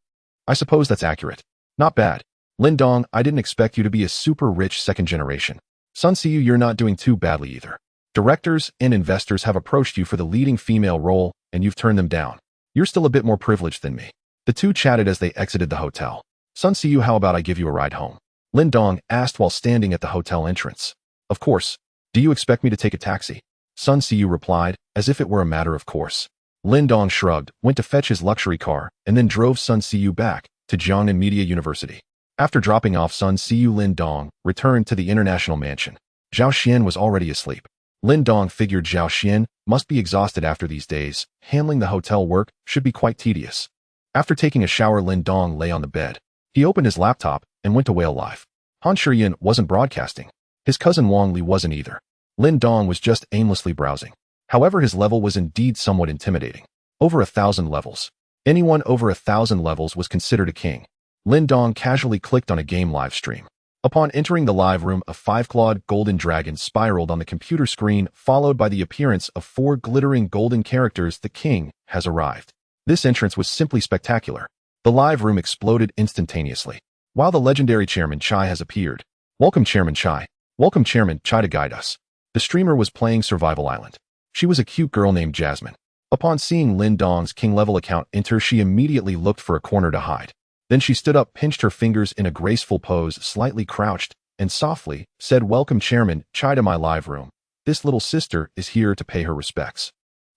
I suppose that's accurate. Not bad. Lin Dong, I didn't expect you to be a super rich second generation. Sun Siyu, you're not doing too badly either. Directors and investors have approached you for the leading female role, and you've turned them down. You're still a bit more privileged than me. The two chatted as they exited the hotel. Sun Siyu, how about I give you a ride home? Lin Dong asked while standing at the hotel entrance. Of course. Do you expect me to take a taxi? Sun Siyu replied, as if it were a matter of course. Lin Dong shrugged, went to fetch his luxury car, and then drove Sun Siyu back to Jiangnan Media University. After dropping off Sun Siyu, Lin Dong returned to the international mansion. Zhao Xian was already asleep. Lin Dong figured Zhao Xian must be exhausted after these days. Handling the hotel work should be quite tedious. After taking a shower, Lin Dong lay on the bed. He opened his laptop and went to Whale Live. Han Shiyan wasn't broadcasting. His cousin Wang Li wasn't either. Lin Dong was just aimlessly browsing. However, his level was indeed somewhat intimidating. Over 1,000 levels. Anyone over 1,000 levels was considered a king. Lin Dong casually clicked on a game live stream. Upon entering the live room, a 5-clawed golden dragon spiraled on the computer screen, followed by the appearance of 4 glittering golden characters. The king has arrived. This entrance was simply spectacular. The live room exploded instantaneously. While the legendary Chairman Chai has appeared. Welcome Chairman Chai. Welcome Chairman Chai to guide us. The streamer was playing Survival Island. She was a cute girl named Jasmine. Upon seeing Lin Dong's king-level account enter, she immediately looked for a corner to hide. Then she stood up, pinched her fingers in a graceful pose, slightly crouched, and softly said, Welcome Chairman Chai to my live room. This little sister is here to pay her respects.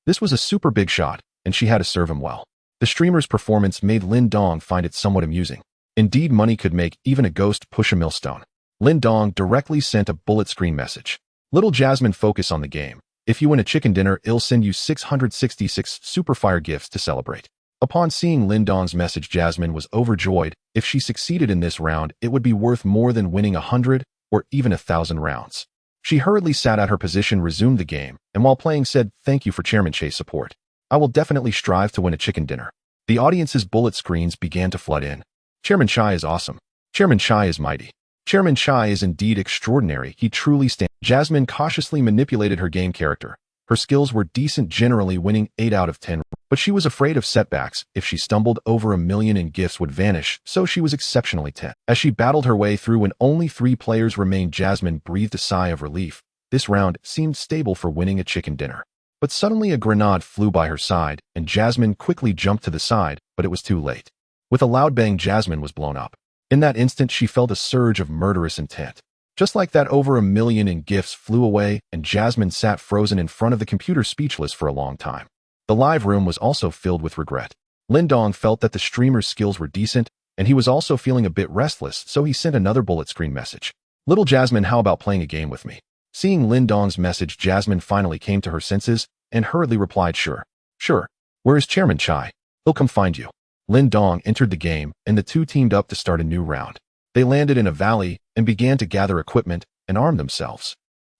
This was a super big shot, and she had to serve him well. The streamer's performance made Lin Dong find it somewhat amusing. Indeed, money could make even a ghost push a millstone. Lin Dong directly sent a bullet screen message. Little Jasmine, focus on the game. If you win a chicken dinner, I'll send you 666 superfire gifts to celebrate. Upon seeing Lin Dong's message, Jasmine was overjoyed. If she succeeded in this round, it would be worth more than winning 100 or even 1,000 rounds. She hurriedly sat at her position, resumed the game, and while playing said, "Thank you for Chairman Che's support. I will definitely strive to win a chicken dinner." The audience's bullet screens began to flood in. Chairman Chai is awesome. Chairman Chai is mighty. Chairman Chai is indeed extraordinary. He truly stands. Jasmine cautiously manipulated her game character. Her skills were decent, generally winning 8 out of 10, but she was afraid of setbacks. If she stumbled over 1,000,000 in gifts would vanish, so she was exceptionally tense. As she battled her way through when only 3 players remained, Jasmine breathed a sigh of relief. This round seemed stable for winning a chicken dinner. But suddenly a grenade flew by her side, and Jasmine quickly jumped to the side, but it was too late. With a loud bang, Jasmine was blown up. In that instant, she felt a surge of murderous intent. Just like that, over 1,000,000 in gifts flew away, and Jasmine sat frozen in front of the computer, speechless for a long time. The live room was also filled with regret. Lin Dong felt that the streamer's skills were decent, and he was also feeling a bit restless, so he sent another bullet screen message. "Little Jasmine, how about playing a game with me?" Seeing Lin Dong's message, Jasmine finally came to her senses and hurriedly replied, "Sure. Sure. Where is Chairman Chai? He'll come find you." Lin Dong entered the game, and the two teamed up to start a new round. They landed in a valley and began to gather equipment and arm themselves.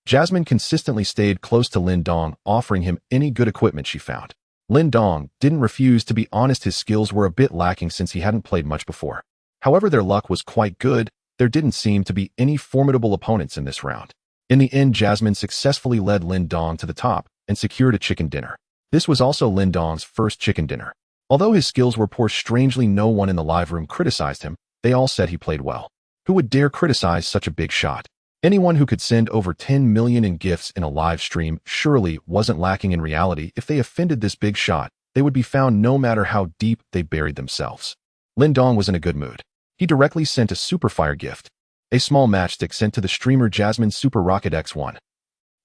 Jasmine consistently stayed close to Lin Dong, offering him any good equipment she found. Lin Dong didn't refuse. To be honest, his skills were a bit lacking since he hadn't played much before. However, their luck was quite good. There didn't seem to be any formidable opponents in this round. In the end, Jasmine successfully led Lin Dong to the top and secured a chicken dinner. This was also Lin Dong's first chicken dinner. Although his skills were poor, strangely no one in the live room criticized him. They all said he played well. Who would dare criticize such a big shot? Anyone who could send over 10,000,000 in gifts in a live stream surely wasn't lacking in reality. If they offended this big shot, they would be found no matter how deep they buried themselves. Lin Dong was in a good mood. He directly sent a superfire gift. A small matchstick sent to the streamer Jasmine Super Rocket X1.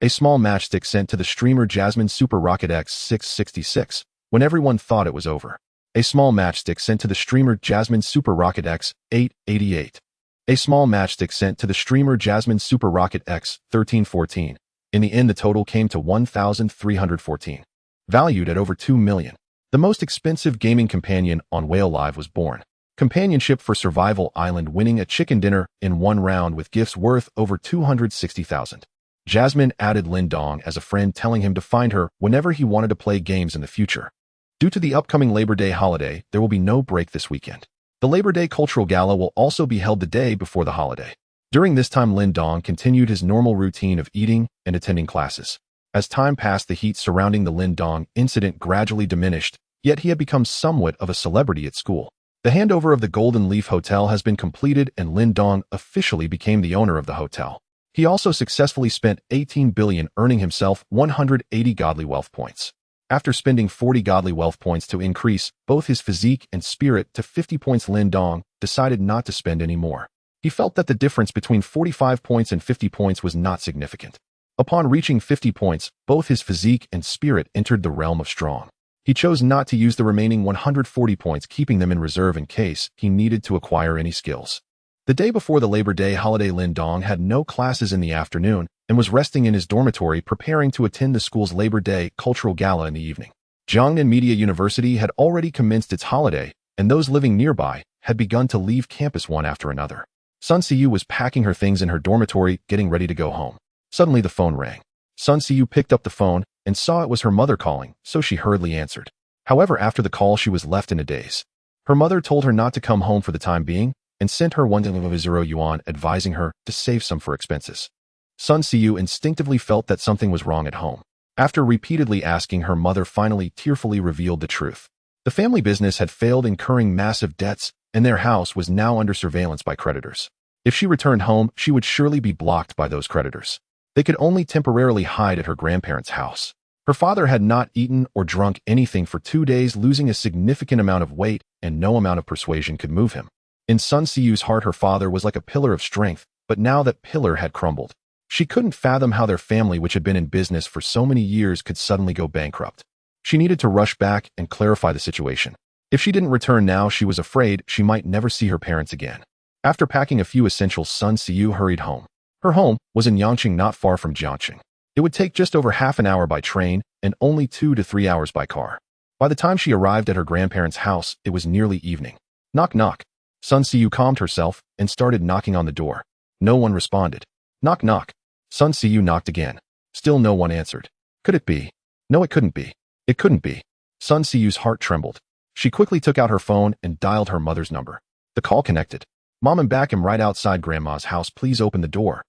A small matchstick sent to the streamer Jasmine Super Rocket X666 when everyone thought it was over. A small matchstick sent to the streamer Jasmine Super Rocket X888. A small matchstick sent to the streamer Jasmine Super Rocket X1314. In the end, the total came to 1,314. Valued at over 2 million. The most expensive gaming companion on Whale Live was born. Companionship for Survival Island, winning a chicken dinner in one round with gifts worth over 260,000. Jasmine added Lin Dong as a friend, telling him to find her whenever he wanted to play games in the future. Due to the upcoming Labor Day holiday, there will be no break this weekend. The Labor Day Cultural Gala will also be held the day before the holiday. During this time, Lin Dong continued his normal routine of eating and attending classes. As time passed, the heat surrounding the Lin Dong incident gradually diminished, yet he had become somewhat of a celebrity at school. The handover of the Golden Leaf Hotel has been completed, and Lin Dong officially became the owner of the hotel. He also successfully spent 18 billion, earning himself 180 godly wealth points. After spending 40 godly wealth points to increase both his physique and spirit to 50 points, Lin Dong decided not to spend any more. He felt that the difference between 45 points and 50 points was not significant. Upon reaching 50 points, both his physique and spirit entered the realm of strong. He chose not to use the remaining 140 points, keeping them in reserve in case he needed to acquire any skills. The day before the Labor Day holiday, Lin Dong had no classes in the afternoon and was resting in his dormitory, preparing to attend the school's Labor Day Cultural Gala in the evening. Jiangnan Media University had already commenced its holiday, and those living nearby had begun to leave campus one after another. Sun Siyu was packing her things in her dormitory, getting ready to go home. Suddenly the phone rang. Sun Siyu picked up the phone and saw it was her mother calling, so she hurriedly answered. However, after the call, she was left in a daze. Her mother told her not to come home for the time being and sent her 1,000 yuan, advising her to save some for expenses. Sun Siyu instinctively felt that something was wrong at home. After repeatedly asking, her mother finally tearfully revealed the truth. The family business had failed, incurring massive debts, and their house was now under surveillance by creditors. If she returned home, she would surely be blocked by those creditors. They could only temporarily hide at her grandparents' house. Her father had not eaten or drunk anything for 2 days, losing a significant amount of weight, and no amount of persuasion could move him. In Sun Siyu's heart, her father was like a pillar of strength, but now that pillar had crumbled. She couldn't fathom how their family, which had been in business for so many years, could suddenly go bankrupt. She needed to rush back and clarify the situation. If she didn't return now, she was afraid she might never see her parents again. After packing a few essentials, Sun Siyu hurried home. Her home was in Yangqing, not far from Jiangxing. It would take just over half an hour by train and only 2 to 3 hours by car. By the time she arrived at her grandparents' house, it was nearly evening. Knock, knock. Sun Siyu calmed herself and started knocking on the door. No one responded. Knock, knock. Sun Siyu knocked again. Still no one answered. Could it be? No, it couldn't be. It couldn't be. Sun Siyu's heart trembled. She quickly took out her phone and dialed her mother's number. The call connected. Mom, I'm back. I'm right outside Grandma's house. Please open the door.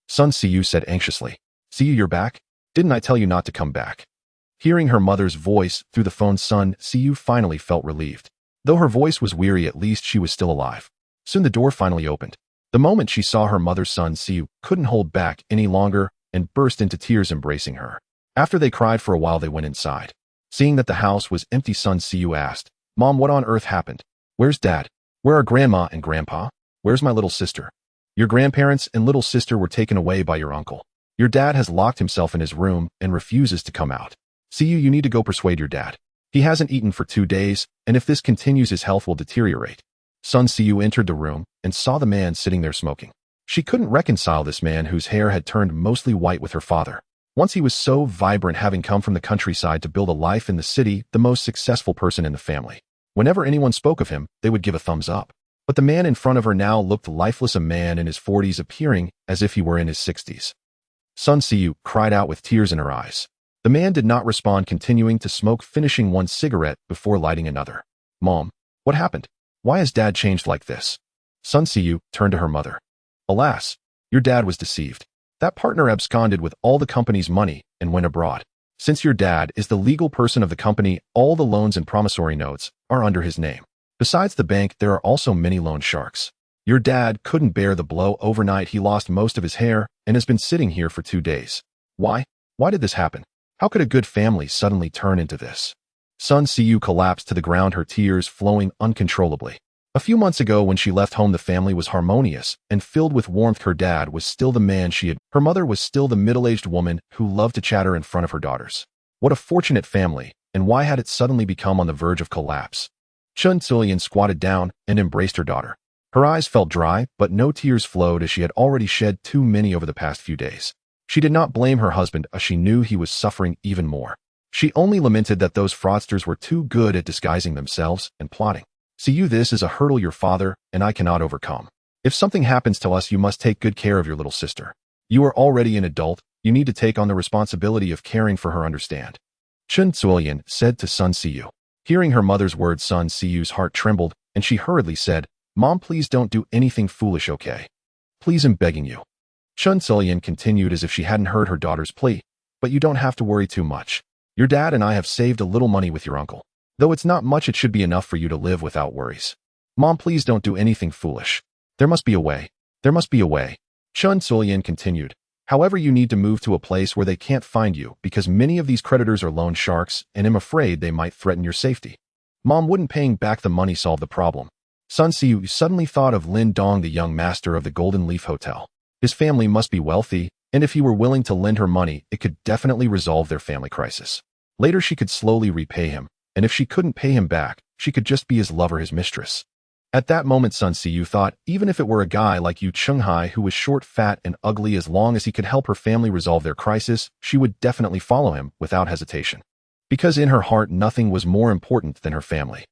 Sun Siyu said anxiously. Siyu, you're back? Didn't I tell you not to come back? Hearing her mother's voice through the phone, Sun Siyu finally felt relieved. Though her voice was weary, at least she was still alive. Soon the door finally opened. The moment she saw her mother, Sun Siyu couldn't hold back any longer and burst into tears, embracing her. After they cried for a while, they went inside. Seeing that the house was empty, Sun Siyu asked, Mom, what on earth happened? Where's Dad? Where are Grandma and Grandpa? Where's my little sister? Your grandparents and little sister were taken away by your uncle. Your dad has locked himself in his room and refuses to come out. Siyu, you need to go persuade your dad. He hasn't eaten for 2 days, and if this continues, his health will deteriorate. Sun Siyu entered the room and saw the man sitting there smoking. She couldn't reconcile this man, whose hair had turned mostly white, with her father. Once he was so vibrant, having come from the countryside to build a life in the city, the most successful person in the family. Whenever anyone spoke of him, they would give a thumbs up. But the man in front of her now looked lifeless, a man in his 40s appearing as if he were in his 60s. Sun Siyu cried out with tears in her eyes. The man did not respond, continuing to smoke, finishing one cigarette before lighting another. Mom, what happened? Why has Dad changed like this? Sun Siyu turned to her mother. Alas, your dad was deceived. That partner absconded with all the company's money and went abroad. Since your dad is the legal person of the company, all the loans and promissory notes are under his name. Besides the bank, there are also many loan sharks. Your dad couldn't bear the blow. Overnight, he lost most of his hair and has been sitting here for 2 days. Why? Why did this happen? How could a good family suddenly turn into this? Sun Siyu collapsed to the ground, her tears flowing uncontrollably. A few months ago, when she left home, the family was harmonious and filled with warmth. Her dad was still the man she had. Her mother was still the middle-aged woman who loved to chatter in front of her daughters. What a fortunate family, and why had it suddenly become on the verge of collapse? Quadrillion squatted down and embraced her daughter. Her eyes felt dry, but no tears flowed, as she had already shed too many over the past few days. She did not blame her husband, as she knew he was suffering even more. She only lamented that those fraudsters were too good at disguising themselves and plotting. Siyu, this is a hurdle your father and I cannot overcome. If something happens to us, you must take good care of your little sister. You are already an adult. You need to take on the responsibility of caring for her, understand? Quadrillion said to Sun Siyu. Hearing her mother's words, Sun Siyu's heart trembled, and she hurriedly said, Mom, please don't do anything foolish, okay? Please, I'm begging you. Quadrillion continued as if she hadn't heard her daughter's plea. But you don't have to worry too much. Your dad and I have saved a little money with your uncle. Though it's not much, it should be enough for you to live without worries. Mom, please don't do anything foolish. There must be a way. There must be a way. Quadrillion continued. However, you need to move to a place where they can't find you, because many of these creditors are loan sharks, and I'm afraid they might threaten your safety. Mom, wouldn't paying back the money solve the problem? Sun Siyu suddenly thought of Lin Dong, the young master of the Golden Leaf Hotel. His family must be wealthy, and if he were willing to lend her money, it could definitely resolve their family crisis. Later, she could slowly repay him, and if she couldn't pay him back, she could just be his lover, his mistress. At that moment, Sun Siyu thought, even if it were a guy like Yu Chunghai, who was short, fat, and ugly, as long as he could help her family resolve their crisis, she would definitely follow him without hesitation. Because in her heart, nothing was more important than her family.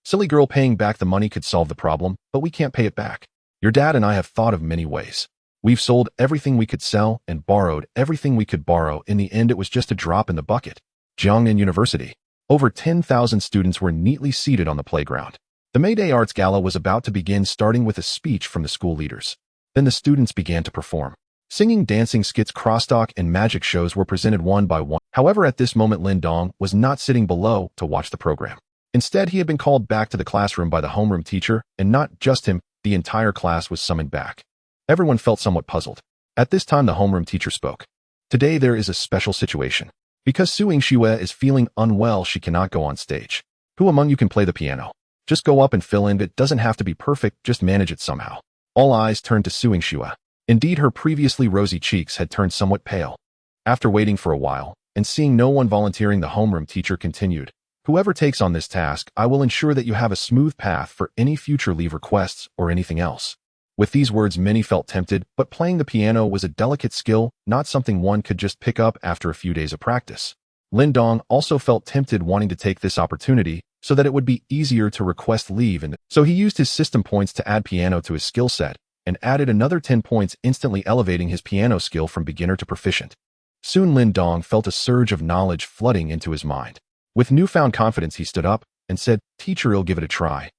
Silly girl, paying back the money could solve the problem, but we can't pay it back. Your dad and I have thought of many ways. We've sold everything we could sell and borrowed everything we could borrow. In the end, it was just a drop in the bucket. Jiangnan University. Over 10,000 students were neatly seated on the playground. The May Day Arts Gala was about to begin, starting with a speech from the school leaders. Then the students began to perform. Singing, dancing, skits, crosstalk, and magic shows were presented one by one. However, at this moment, Lin Dong was not sitting below to watch the program. Instead, he had been called back to the classroom by the homeroom teacher, and not just him, the entire class was summoned back. Everyone felt somewhat puzzled. At this time, the homeroom teacher spoke. Today, there is a special situation. Because Suing Xue is feeling unwell, she cannot go on stage. Who among you can play the piano? Just go up and fill in. It doesn't have to be perfect, just manage it somehow. All eyes turned to Suing Xue. Indeed, her previously rosy cheeks had turned somewhat pale. After waiting for a while, and seeing no one volunteering, the homeroom teacher continued, "Whoever takes on this task, I will ensure that you have a smooth path for any future leave requests or anything else." With these words, many felt tempted, but playing the piano was a delicate skill, not something one could just pick up after a few days of practice. Lindong also felt tempted, wanting to take this opportunity so that it would be easier to request leave, and so he used his system points to add piano to his skill set, and added another 10 points, instantly elevating his piano skill from beginner to proficient. Soon Lindong felt a surge of knowledge flooding into his mind. With newfound confidence, he stood up and said, "Teacher, I'll give it a try."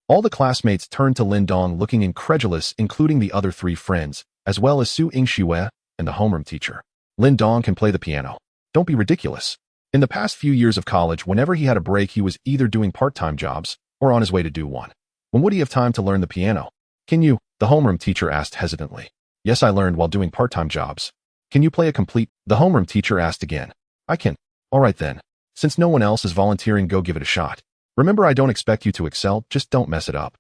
All the classmates turned to Lindong looking incredulous, including the other 3 friends, as well as Su Yingxue and the homeroom teacher. "Lindong can play the piano. Don't be ridiculous." In the past few years of college, whenever he had a break, he was either doing part-time jobs or on his way to do one. When would he have time to learn the piano? "Can you?" the homeroom teacher asked hesitantly. "Yes, I learned while doing part-time jobs." "Can you play a complete?" the homeroom teacher asked again. "I can." "All right then. Since no one else is volunteering, go give it a shot. Remember, I don't expect you to excel, just don't mess it up."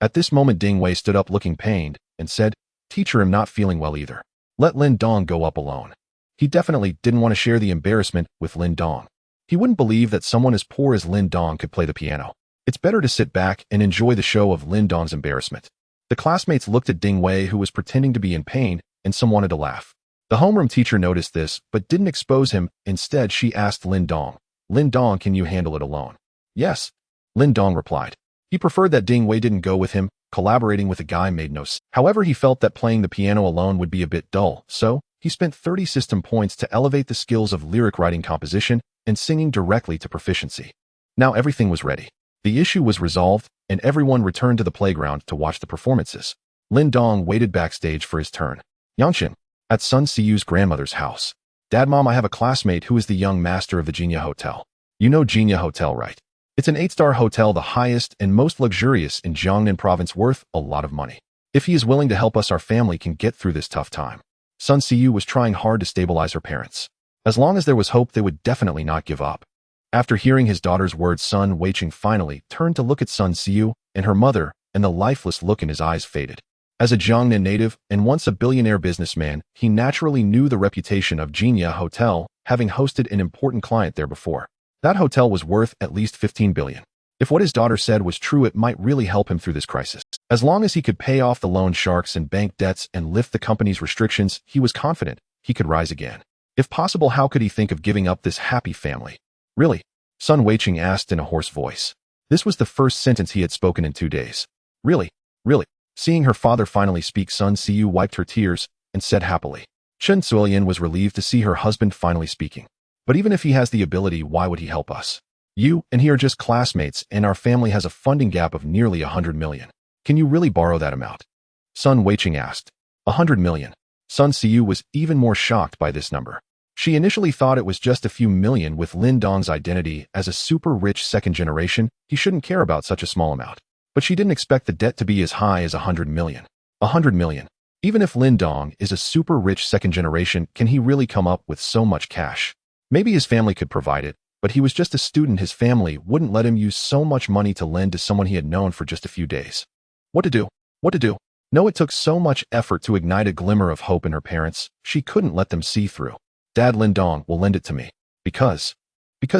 At this moment, Ding Wei stood up looking pained and said, "Teacher, I'm not feeling well either. Let Lindong go up alone." He definitely didn't want to share the embarrassment with Lindong. He wouldn't believe that someone as poor as Lindong could play the piano. It's better to sit back and enjoy the show of Lindong's embarrassment. The classmates looked at Ding Wei, who was pretending to be in pain, and some wanted to laugh. The homeroom teacher noticed this, but didn't expose him. Instead, she asked Lindong, "Lindong, can you handle it alone?" "Yes," Lindong replied. He preferred that Ding Wei didn't go with him. Collaborating with a guy made no sense. However, he felt that playing the piano alone would be a bit dull, so he spent 30 system points to elevate the skills of lyric writing, composition, and singing directly to proficiency. Now everything was ready. The issue was resolved, and everyone returned to the playground to watch the performances. Lindong waited backstage for his turn. Yangshan, at Sun Siyu's grandmother's house. "Dad, Mom, I have a classmate who is the young master of the Jinya Hotel. You know Jinya Hotel, right? It's an 8-star hotel, the highest and most luxurious in Jiangnan province, worth a lot of money. If he is willing to help us, our family can get through this tough time." Sun Siyu was trying hard to stabilize her parents. As long as there was hope, they would definitely not give up. After hearing his daughter's words, Sun Weiqing finally turned to look at Sun Siyu and her mother, and the lifeless look in his eyes faded. As a Jiangnan native and once a billionaire businessman, he naturally knew the reputation of Jinya Hotel, having hosted an important client there before. That hotel was worth at least 15 billion. If what his daughter said was true, it might really help him through this crisis. As long as he could pay off the loan sharks and bank debts and lift the company's restrictions, he was confident he could rise again. If possible, how could he think of giving up this happy family? "Really?" Sun Weiqing asked in a hoarse voice. This was the first sentence he had spoken in 2 days. "Really? Really?" Seeing her father finally speak, Sun Siyu wiped her tears and said happily. Chen Zuilian was relieved to see her husband finally speaking. "But even if he has the ability, why would he help us? You and he are just classmates, and our family has a funding gap of nearly 100 million. Can you really borrow that amount?" Sun Weiqing asked. 100 million. Sun Siyu was even more shocked by this number. She initially thought it was just a few million. With Lindong's identity as a super rich second generation, he shouldn't care about such a small amount. But she didn't expect the debt to be as high as 100 million. 100 million. Even if Lindong is a super rich second generation, can he really come up with so much cash? Maybe his family could provide it, but he was just a student. His family wouldn't let him use so much money to lend to someone he had known for just a few days. What to do? What to do? No, it took so much effort to ignite a glimmer of hope in her parents. She couldn't let them see through. "Dad, Lindong will lend it to me. Because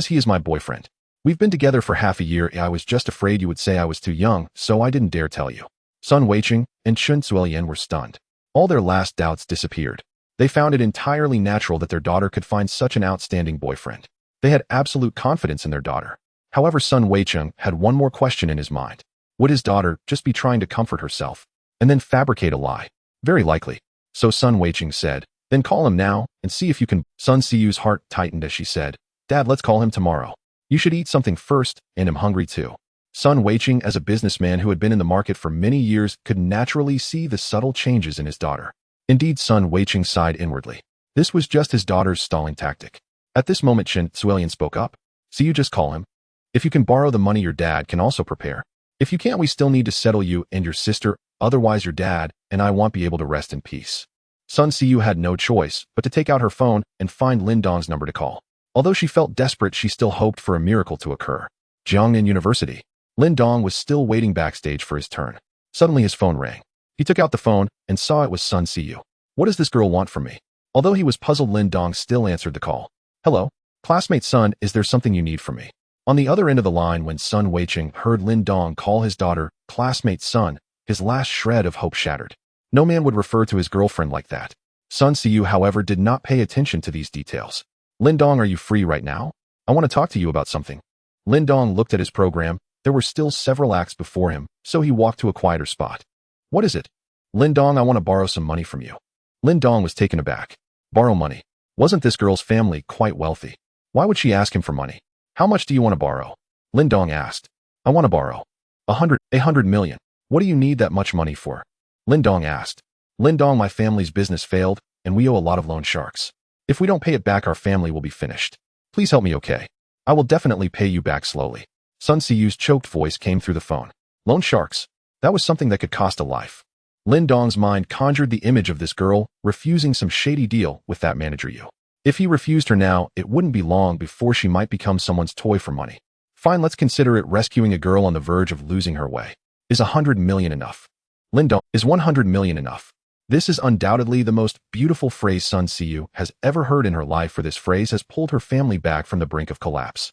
he is my boyfriend. We've been together for half a year. I was just afraid you would say I was too young, so I didn't dare tell you." Sun Weiqing and Chen Zuilian were stunned. All their last doubts disappeared. They found it entirely natural that their daughter could find such an outstanding boyfriend. They had absolute confidence in their daughter. However, Sun Weiqing had one more question in his mind. Would his daughter just be trying to comfort herself and then fabricate a lie? Very likely. So Sun Weiqing said, "Then call him now and see if you can." Sun Siyu's heart tightened as she said, "Dad, let's call him tomorrow. You should eat something first, and I'm hungry too." Sun Weiqing, as a businessman who had been in the market for many years, could naturally see the subtle changes in his daughter. Indeed, Sun Weiqing sighed inwardly. This was just his daughter's stalling tactic. At this moment, Chen Zuilian spoke up. "So you just call him. If you can borrow the money, your dad can also prepare. If you can't, we still need to settle you and your sister, otherwise your dad and I won't be able to rest in peace." Sun Siyu had no choice but to take out her phone and find Lindong's number to call. Although she felt desperate, she still hoped for a miracle to occur. Jiangnan University. Lindong was still waiting backstage for his turn. Suddenly his phone rang. He took out the phone and saw it was Sun Siyu. What does this girl want from me? Although he was puzzled, Lin Dong still answered the call. Hello? Classmate Sun, is there something you need from me? On the other end of the line, when Sun Weiqing heard Lin Dong call his daughter, classmate Sun, his last shred of hope shattered. No man would refer to his girlfriend like that. Sun Siyu, however, did not pay attention to these details. Lin Dong, are you free right now? I want to talk to you about something. Lin Dong looked at his program. There were still several acts before him, so he walked to a quieter spot. What is it? Lin Dong, I want to borrow some money from you. Lin Dong was taken aback. Borrow money? Wasn't this girl's family quite wealthy? Why would she ask him for money? How much do you want to borrow? Lin Dong asked. I want to borrow 100 million. What do you need that much money for? Lin Dong asked. Lin Dong, my family's business failed, and we owe a lot of loan sharks. If we don't pay it back, our family will be finished. Please help me, okay? I will definitely pay you back slowly. Sun Siyu's choked voice came through the phone. Loan sharks? That was something that could cost a life. Lin Dong's mind conjured the image of this girl refusing some shady deal with that manager Yu. If he refused her now, it wouldn't be long before she might become someone's toy for money. Fine, let's consider it rescuing a girl on the verge of losing her way. Is 100 million enough? Lin Dong, is 100 million enough? This is undoubtedly the most beautiful phrase Sun Siyu has ever heard in her life, for this phrase has pulled her family back from the brink of collapse.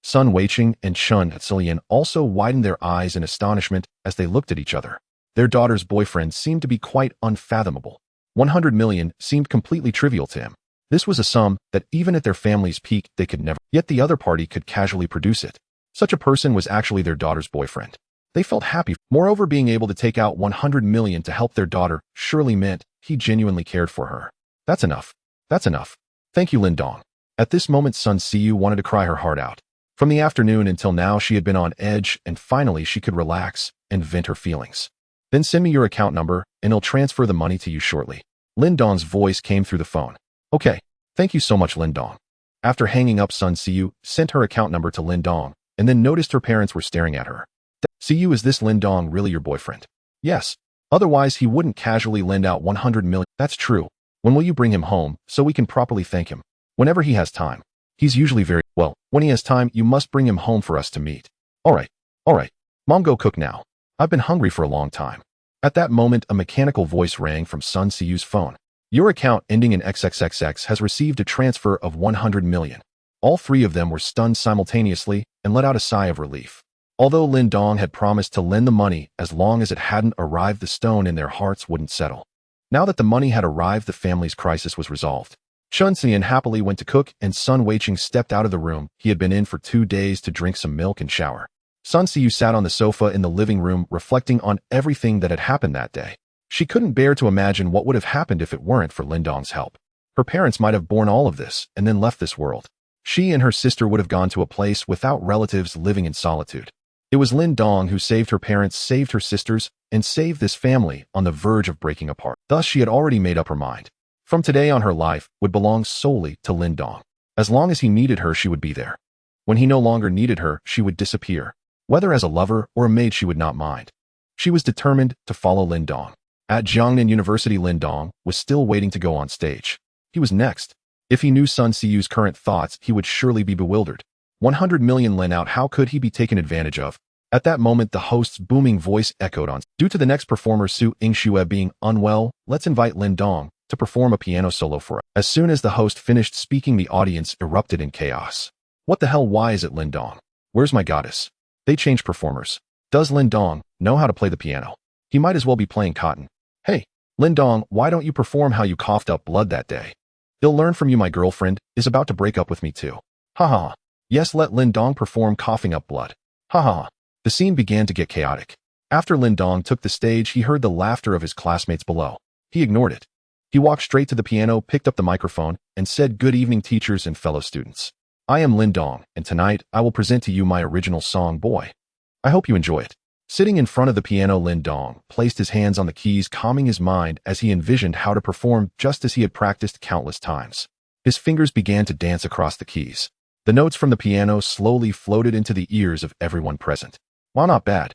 Sun Weiqing and Chun Zilian also widened their eyes in astonishment as they looked at each other. Their daughter's boyfriend seemed to be quite unfathomable. 100 million seemed completely trivial to him. This was a sum that even at their family's peak they could never, yet the other party could casually produce it. Such a person was actually their daughter's boyfriend. They felt happy. Moreover, being able to take out 100 million to help their daughter surely meant he genuinely cared for her. That's enough. That's enough. Thank you, Lin Dong. At this moment, Sun Siyu wanted to cry her heart out. From the afternoon until now, she had been on edge, and finally she could relax and vent her feelings. Then send me your account number, and I'll transfer the money to you shortly. Lin Dong's voice came through the phone. Okay. Thank you so much, Lin Dong. After hanging up, Sun Siyu sent her account number to Lin Dong, and then noticed her parents were staring at her. Siyu, is this Lin Dong really your boyfriend? Yes. Otherwise, he wouldn't casually lend out 100 million. That's true. When will you bring him home so we can properly thank him? Whenever he has time. He's usually very well. When he has time, you must bring him home for us to meet. All right. Mom, go cook now. I've been hungry for a long time. At that moment, a mechanical voice rang from Sun Siyu's phone. Your account ending in XXXX has received a transfer of 100 million. All three of them were stunned simultaneously and let out a sigh of relief. Although Lin Dong had promised to lend the money as long as it hadn't arrived, the stone in their hearts wouldn't settle. Now that the money had arrived, the family's crisis was resolved. Chun Xian happily went to cook, and Sun Weiqing stepped out of the room he had been in for 2 days to drink some milk and shower. Sun Siyu sat on the sofa in the living room, reflecting on everything that had happened that day. She couldn't bear to imagine what would have happened if it weren't for Lin Dong's help. Her parents might have borne all of this and then left this world. She and her sister would have gone to a place without relatives, living in solitude. It was Lin Dong who saved her parents, saved her sisters, and saved this family on the verge of breaking apart. Thus, she had already made up her mind. From today on, her life would belong solely to Lin Dong. As long as he needed her, she would be there. When he no longer needed her, she would disappear. Whether as a lover or a maid, she would not mind. She was determined to follow Lin Dong. At Jiangnan University, Lin Dong was still waiting to go on stage. He was next. If he knew Sun Siyu's current thoughts, he would surely be bewildered. 100 million lent out, how could he be taken advantage of? At that moment, the host's booming voice echoed on. Due to the next performer, Su Yingxue, being unwell, let's invite Lin Dong to perform a piano solo for us. As soon as the host finished speaking, the audience erupted in chaos. What the hell? Why is it Lin Dong? Where's my goddess? They changed performers. Does Lin Dong know how to play the piano? He might as well be playing cotton. Hey, Lin Dong, why don't you perform how you coughed up blood that day? He'll learn from you. My girlfriend is about to break up with me too. Ha ha. Yes, let Lin Dong perform coughing up blood. Ha ha. The scene began to get chaotic. After Lin Dong took the stage, he heard the laughter of his classmates below. He ignored it. He walked straight to the piano, picked up the microphone, and said, "Good evening, teachers and fellow students. I am Lin Dong, and tonight I will present to you my original song, Boy. I hope you enjoy it." Sitting in front of the piano, Lin Dong placed his hands on the keys, calming his mind as he envisioned how to perform just as he had practiced countless times. His fingers began to dance across the keys. The notes from the piano slowly floated into the ears of everyone present. Wow, not bad.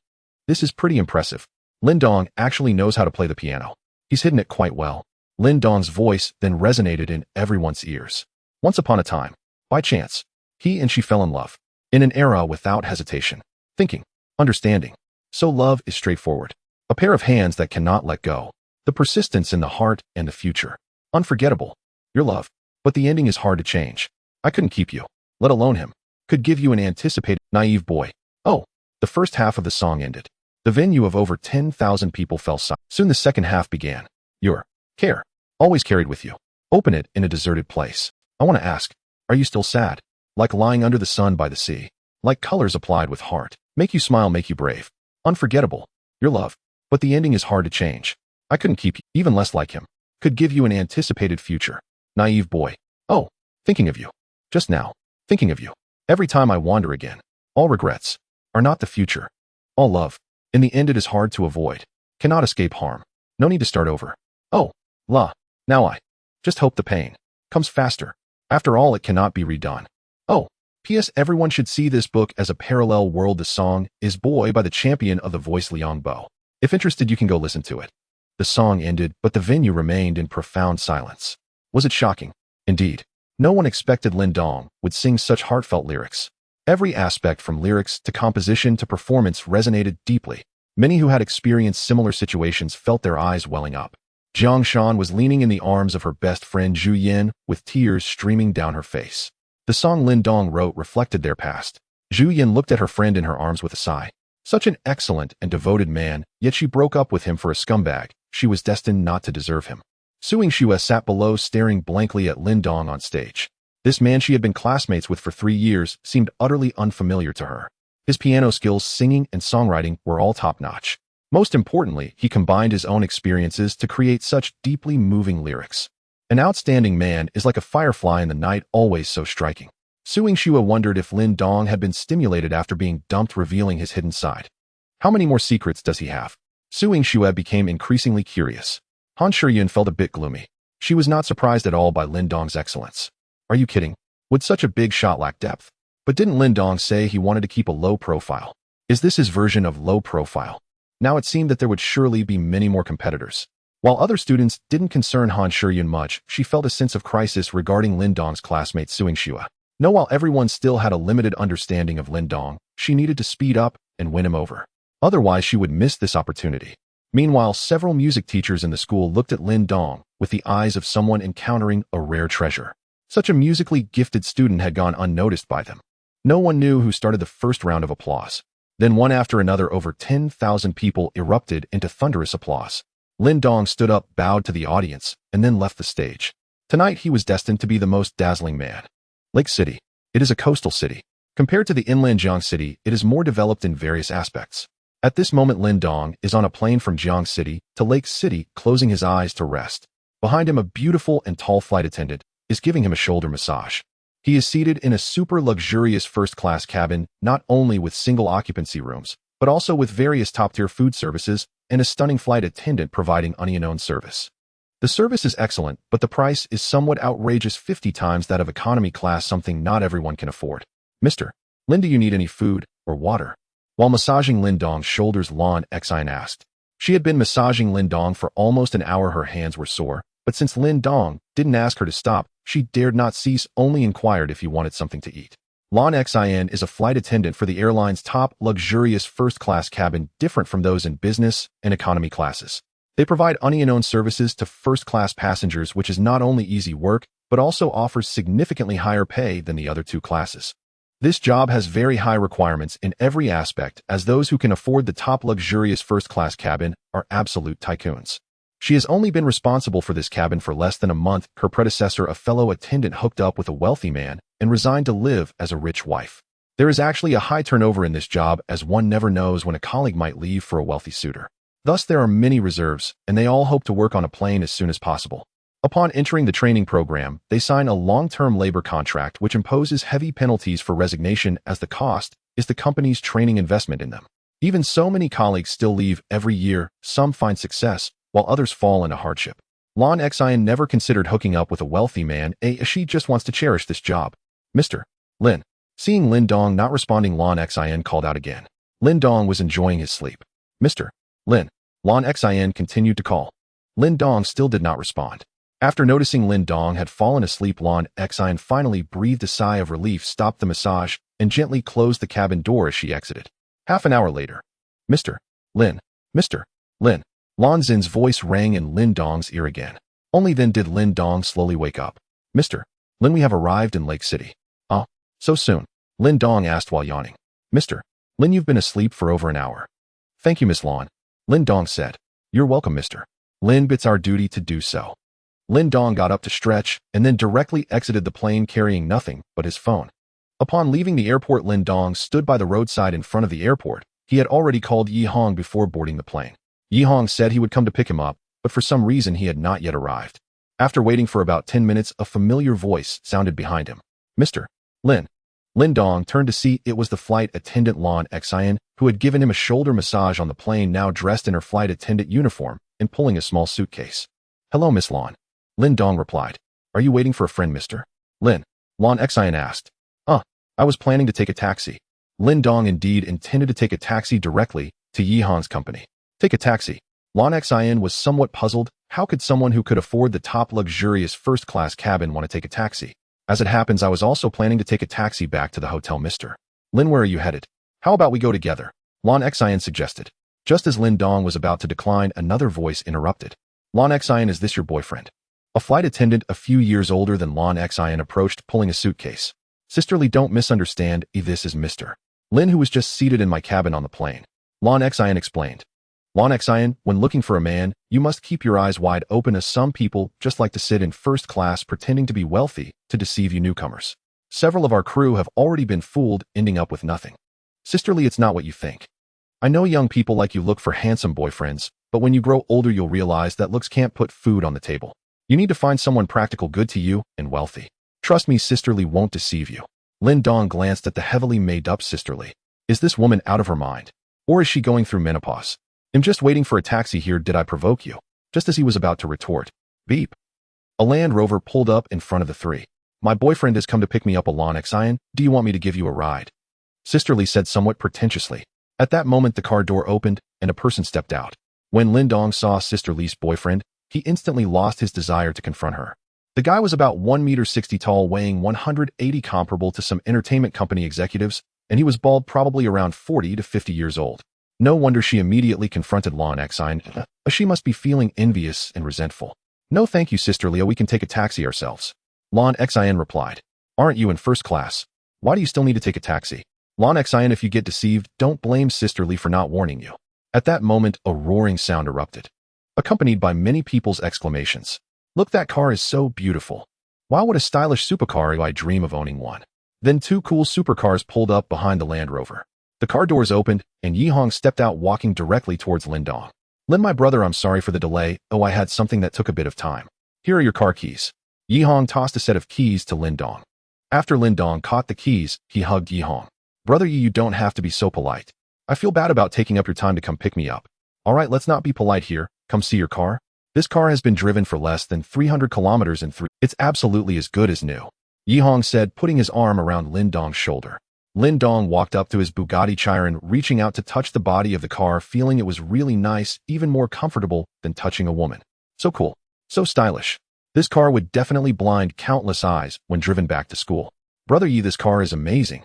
This is pretty impressive. Lin Dong actually knows how to play the piano. He's hidden it quite well. Lin Dong's voice then resonated in everyone's ears. Once upon a time, by chance, he and she fell in love. In an era without hesitation, thinking, understanding. So love is straightforward. A pair of hands that cannot let go. The persistence in the heart and the future. Unforgettable. Your love. But the ending is hard to change. I couldn't keep you, let alone him. Could give you an anticipated, naive boy. Oh, the first half of the song ended. The venue of over 10,000 people fell silent. Soon the second half began. Your care. Always carried with you. Open it in a deserted place. I want to ask, are you still sad? Like lying under the sun by the sea. Like colors applied with heart. Make you smile, make you brave. Unforgettable. Your love. But the ending is hard to change. I couldn't keep you, even less like him. Could give you an anticipated future. Naive boy. Oh, thinking of you. Just now. Thinking of you. Every time I wander again. All regrets. Are not the future. All love. In the end it is hard to avoid. Cannot escape harm. No need to start over. Oh, la. Now I. Just hope the pain. Comes faster. After all it cannot be redone. Oh. P.S. Everyone should see this book as a parallel world. The song is Boy by the champion of the voice Liang Bo. If interested you can go listen to it. The song ended, but the venue remained in profound silence. Was it shocking? Indeed. No one expected Lin Dong would sing such heartfelt lyrics. Every aspect from lyrics to composition to performance resonated deeply. Many who had experienced similar situations felt their eyes welling up. Jiang Shan was leaning in the arms of her best friend Zhu Yin, with tears streaming down her face. The song Lin Dong wrote reflected their past. Zhu Yin looked at her friend in her arms with a sigh. Such an excellent and devoted man, yet she broke up with him for a scumbag. She was destined not to deserve him. Suing Xue sat below staring blankly at Lin Dong on stage. This man she had been classmates with for 3 years seemed utterly unfamiliar to her. His piano skills, singing, and songwriting were all top-notch. Most importantly, he combined his own experiences to create such deeply moving lyrics. An outstanding man is like a firefly in the night, always so striking. Suing Xue wondered if Lin Dong had been stimulated after being dumped, revealing his hidden side. How many more secrets does he have? Suing Xue became increasingly curious. Han Shiyun felt a bit gloomy. She was not surprised at all by Lin Dong's excellence. Are you kidding? Would such a big shot lack depth? But didn't Lin Dong say he wanted to keep a low profile? Is this his version of low profile? Now it seemed that there would surely be many more competitors. While other students didn't concern Han Shiyun much, she felt a sense of crisis regarding Lin Dong's classmate Suing Xue. No, while everyone still had a limited understanding of Lin Dong, she needed to speed up and win him over. Otherwise she would miss this opportunity. Meanwhile, several music teachers in the school looked at Lin Dong with the eyes of someone encountering a rare treasure. Such a musically gifted student had gone unnoticed by them. No one knew who started the first round of applause. Then one after another over 10,000 people erupted into thunderous applause. Lin Dong stood up, bowed to the audience, and then left the stage. Tonight he was destined to be the most dazzling man. Lake City. It is a coastal city. Compared to the inland Jiang City, it is more developed in various aspects. At this moment Lin Dong is on a plane from Jiang City to Lake City, closing his eyes to rest. Behind him a beautiful and tall flight attendant is giving him a shoulder massage. He is seated in a super luxurious first-class cabin, not only with single occupancy rooms, but also with various top-tier food services and a stunning flight attendant providing unknown service. The service is excellent, but the price is somewhat outrageous, 50 times that of economy class, something not everyone can afford. Mr. Lin, do you need any food or water? While massaging Lin Dong's shoulders, Lan Xian asked. She had been massaging Lin Dong for almost an hour. Her hands were sore, but since Lin Dong didn't ask her to stop, she dared not cease, only inquired if he wanted something to eat. Lan Xian is a flight attendant for the airline's top luxurious first-class cabin, different from those in business and economy classes. They provide unknown services to first-class passengers, which is not only easy work, but also offers significantly higher pay than the other two classes. This job has very high requirements in every aspect, as those who can afford the top luxurious first-class cabin are absolute tycoons. She has only been responsible for this cabin for less than a month. Her predecessor, a fellow attendant, hooked up with a wealthy man and resigned to live as a rich wife. There is actually a high turnover in this job, as one never knows when a colleague might leave for a wealthy suitor. Thus there are many reserves, and they all hope to work on a plane as soon as possible. Upon entering the training program, they sign a long-term labor contract which imposes heavy penalties for resignation, as the cost is the company's training investment in them. Even so, many colleagues still leave every year. Some find success, while others fall into hardship. Lan Xian never considered hooking up with a wealthy man, she just wants to cherish this job. Mr. Lin. Seeing Lin Dong not responding, Lan Xian called out again. Lin Dong was enjoying his sleep. Mr. Lin. Lan Xian continued to call. Lin Dong still did not respond. After noticing Lin Dong had fallen asleep, Lan Xian finally breathed a sigh of relief, stopped the massage, and gently closed the cabin door as she exited. Half an hour later. Mr. Lin. Mr. Lin. Lan Xin's voice rang in Lin Dong's ear again. Only then did Lin Dong slowly wake up. Mr. Lin, we have arrived in Lake City. Oh, so soon? Lin Dong asked while yawning. Mr. Lin, you've been asleep for over an hour. Thank you, Miss Lan. Lin Dong said. You're welcome, Mr. Lin, it's our duty to do so. Lin Dong got up to stretch and then directly exited the plane carrying nothing but his phone. Upon leaving the airport, Lin Dong stood by the roadside in front of the airport. He had already called Yi Hong before boarding the plane. Yi Hong said he would come to pick him up, but for some reason he had not yet arrived. After waiting for about 10 minutes, a familiar voice sounded behind him. Mr. Lin. Lin Dong turned to see it was the flight attendant Lan Xian, who had given him a shoulder massage on the plane, now dressed in her flight attendant uniform and pulling a small suitcase. Hello, Miss Lan. Lin Dong replied. Are you waiting for a friend, Mr. Lin? Lan Xian asked. I was planning to take a taxi. Lin Dong indeed intended to take a taxi directly to Yi Hong's company. Take a taxi. Lan Xian was somewhat puzzled. How could someone who could afford the top luxurious first-class cabin want to take a taxi? As it happens, I was also planning to take a taxi back to the hotel, Mr. Lin. Where are you headed? How about we go together? Lan Xian suggested. Just as Lin Dong was about to decline, another voice interrupted. Lan Xian, is this your boyfriend? A flight attendant a few years older than Lan Xian approached, pulling a suitcase. Sisterly, don't misunderstand, this is Mr. Lin, who was just seated in my cabin on the plane. Lan Xian explained. Lan Xian, when looking for a man, you must keep your eyes wide open, as some people just like to sit in first class pretending to be wealthy to deceive you newcomers. Several of our crew have already been fooled, ending up with nothing. Sisterly, it's not what you think. I know young people like you look for handsome boyfriends, but when you grow older you'll realize that looks can't put food on the table. You need to find someone practical, good to you, and wealthy. Trust me, Sisterly won't deceive you. Lin Dong glanced at the heavily made-up Sisterly. Is this woman out of her mind? Or is she going through menopause? I'm just waiting for a taxi here. Did I provoke you? Just as he was about to retort. Beep. A Land Rover pulled up in front of the three. My boyfriend has come to pick me up, Lan Xian. Do you want me to give you a ride? Sisterly said somewhat pretentiously. At that moment the car door opened and a person stepped out. When Lin Dong saw Sisterly's boyfriend, he instantly lost his desire to confront her. The guy was about 1.60 meters tall, weighing 180, comparable to some entertainment company executives, and he was bald, probably around 40 to 50 years old. No wonder she immediately confronted Lan Xian. She must be feeling envious and resentful. No thank you, Sisterly, we can take a taxi ourselves. Lan Xian replied. Aren't you in first class? Why do you still need to take a taxi? Lan Xian, if you get deceived, don't blame Sisterly for not warning you. At that moment, a roaring sound erupted, accompanied by many people's exclamations. Look, that car is so beautiful. Wow, what a stylish supercar, I dream of owning one. Then two cool supercars pulled up behind the Land Rover. The car doors opened, and Yi Hong stepped out, walking directly towards Lin Dong. Lin, my brother, I'm sorry for the delay. I had something that took a bit of time. Here are your car keys. Yi Hong tossed a set of keys to Lin Dong. After Lin Dong caught the keys, he hugged Yi Hong. Brother Yi, you don't have to be so polite. I feel bad about taking up your time to come pick me up. All right, let's not be polite here. Come see your car. This car has been driven for less than 300 kilometers in 3. It's absolutely as good as new. Yi Hong said, putting his arm around Lin Dong's shoulder. Lin Dong walked up to his Bugatti Chiron, reaching out to touch the body of the car, feeling it was really nice, even more comfortable than touching a woman. So cool. So stylish. This car would definitely blind countless eyes when driven back to school. Brother Yi, this car is amazing.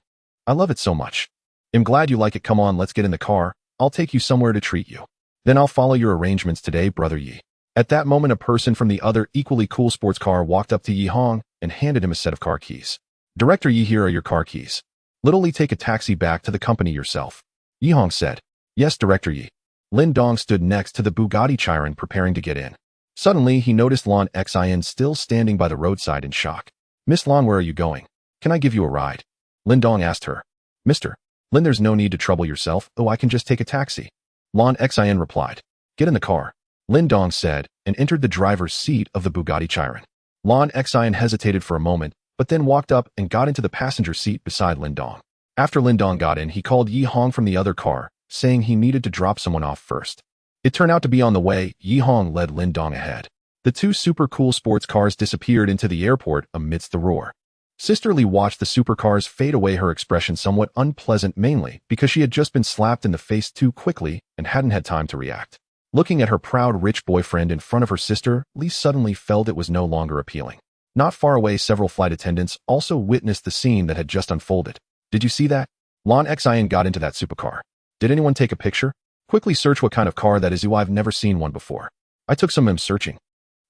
I love it so much. I'm glad you like it. Come on, let's get in the car. I'll take you somewhere to treat you. Then I'll follow your arrangements today, Brother Yi. At that moment, a person from the other equally cool sports car walked up to Yi Hong and handed him a set of car keys. Director Yi, here are your car keys. Literally take a taxi back to the company yourself. Yi Hong said. Yes, Director Yi. Lin Dong stood next to the Bugatti Chiron, preparing to get in. Suddenly, he noticed Lan Xian still standing by the roadside in shock. Miss Lan, where are you going? Can I give you a ride? Lin Dong asked her. Mr. Lin, there's no need to trouble yourself. I can just take a taxi. Lan Xian replied. Get in the car. Lin Dong said, and entered the driver's seat of the Bugatti Chiron. Lan Xian hesitated for a moment, but then walked up and got into the passenger seat beside Lin Dong. After Lin Dong got in, he called Yi Hong from the other car, saying he needed to drop someone off first. It turned out to be on the way. Yi Hong led Lin Dong ahead. The two super cool sports cars disappeared into the airport amidst the roar. Sisterly watched the supercars fade away, her expression somewhat unpleasant, mainly because she had just been slapped in the face too quickly and hadn't had time to react. Looking at her proud rich boyfriend in front of her sister, Li suddenly felt it was no longer appealing. Not far away, several flight attendants also witnessed the scene that had just unfolded. Did you see that? Lan Xian got into that supercar. Did anyone take a picture? Quickly search what kind of car that is. I've never seen one before. I took some searching.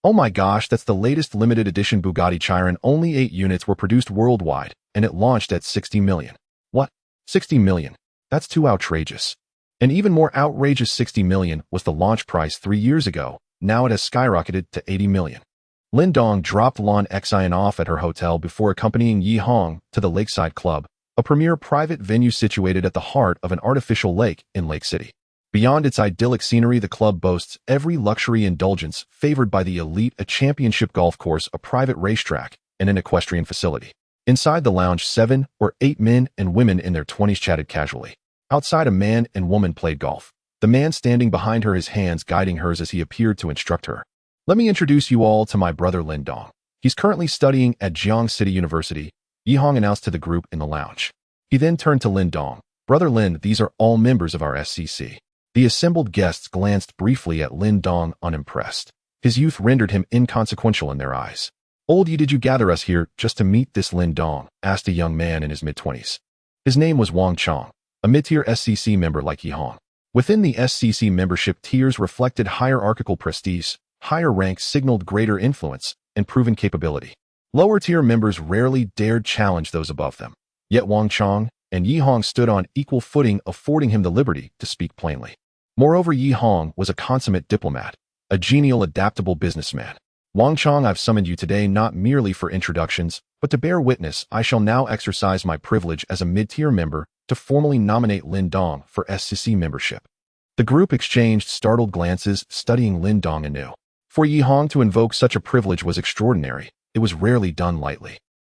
Oh my gosh, that's the latest limited edition Bugatti Chiron. Only 8 units were produced worldwide, and it launched at 60 million. What? 60 million? That's too outrageous. An even more outrageous 60 million was the launch price 3 years ago. Now it has skyrocketed to 80 million. Lin Dong dropped Lan Xian off at her hotel before accompanying Yi Hong to the Lakeside Club, a premier private venue situated at the heart of an artificial lake in Lake City. Beyond its idyllic scenery, the club boasts every luxury indulgence favored by the elite: a championship golf course, a private racetrack, and an equestrian facility. Inside the lounge, 7 or 8 men and women in their 20s chatted casually. Outside, a man and woman played golf, the man standing behind her, his hands guiding hers as he appeared to instruct her. Let me introduce you all to my brother Lin Dong. He's currently studying at Jiang City University, Yi Hong announced to the group in the lounge. He then turned to Lin Dong. Brother Lin, these are all members of our SCC. The assembled guests glanced briefly at Lin Dong, unimpressed. His youth rendered him inconsequential in their eyes. Old Yi, did you gather us here just to meet this Lin Dong? Asked a young man in his mid-20s. His name was Wang Chong, a mid-tier SCC member like Yi Hong. Within the SCC membership, tiers reflected hierarchical prestige. Higher ranks signaled greater influence and proven capability. Lower-tier members rarely dared challenge those above them. Yet Wang Chong and Yi Hong stood on equal footing, affording him the liberty to speak plainly. Moreover, Yi Hong was a consummate diplomat, a genial, adaptable businessman. Wang Chong, I've summoned you today not merely for introductions, but to bear witness. I shall now exercise my privilege as a mid-tier member to formally nominate Lin Dong for SCC membership. The group exchanged startled glances, studying Lin Dong anew. For Yi Hong to invoke such a privilege was extraordinary. It was rarely done lightly.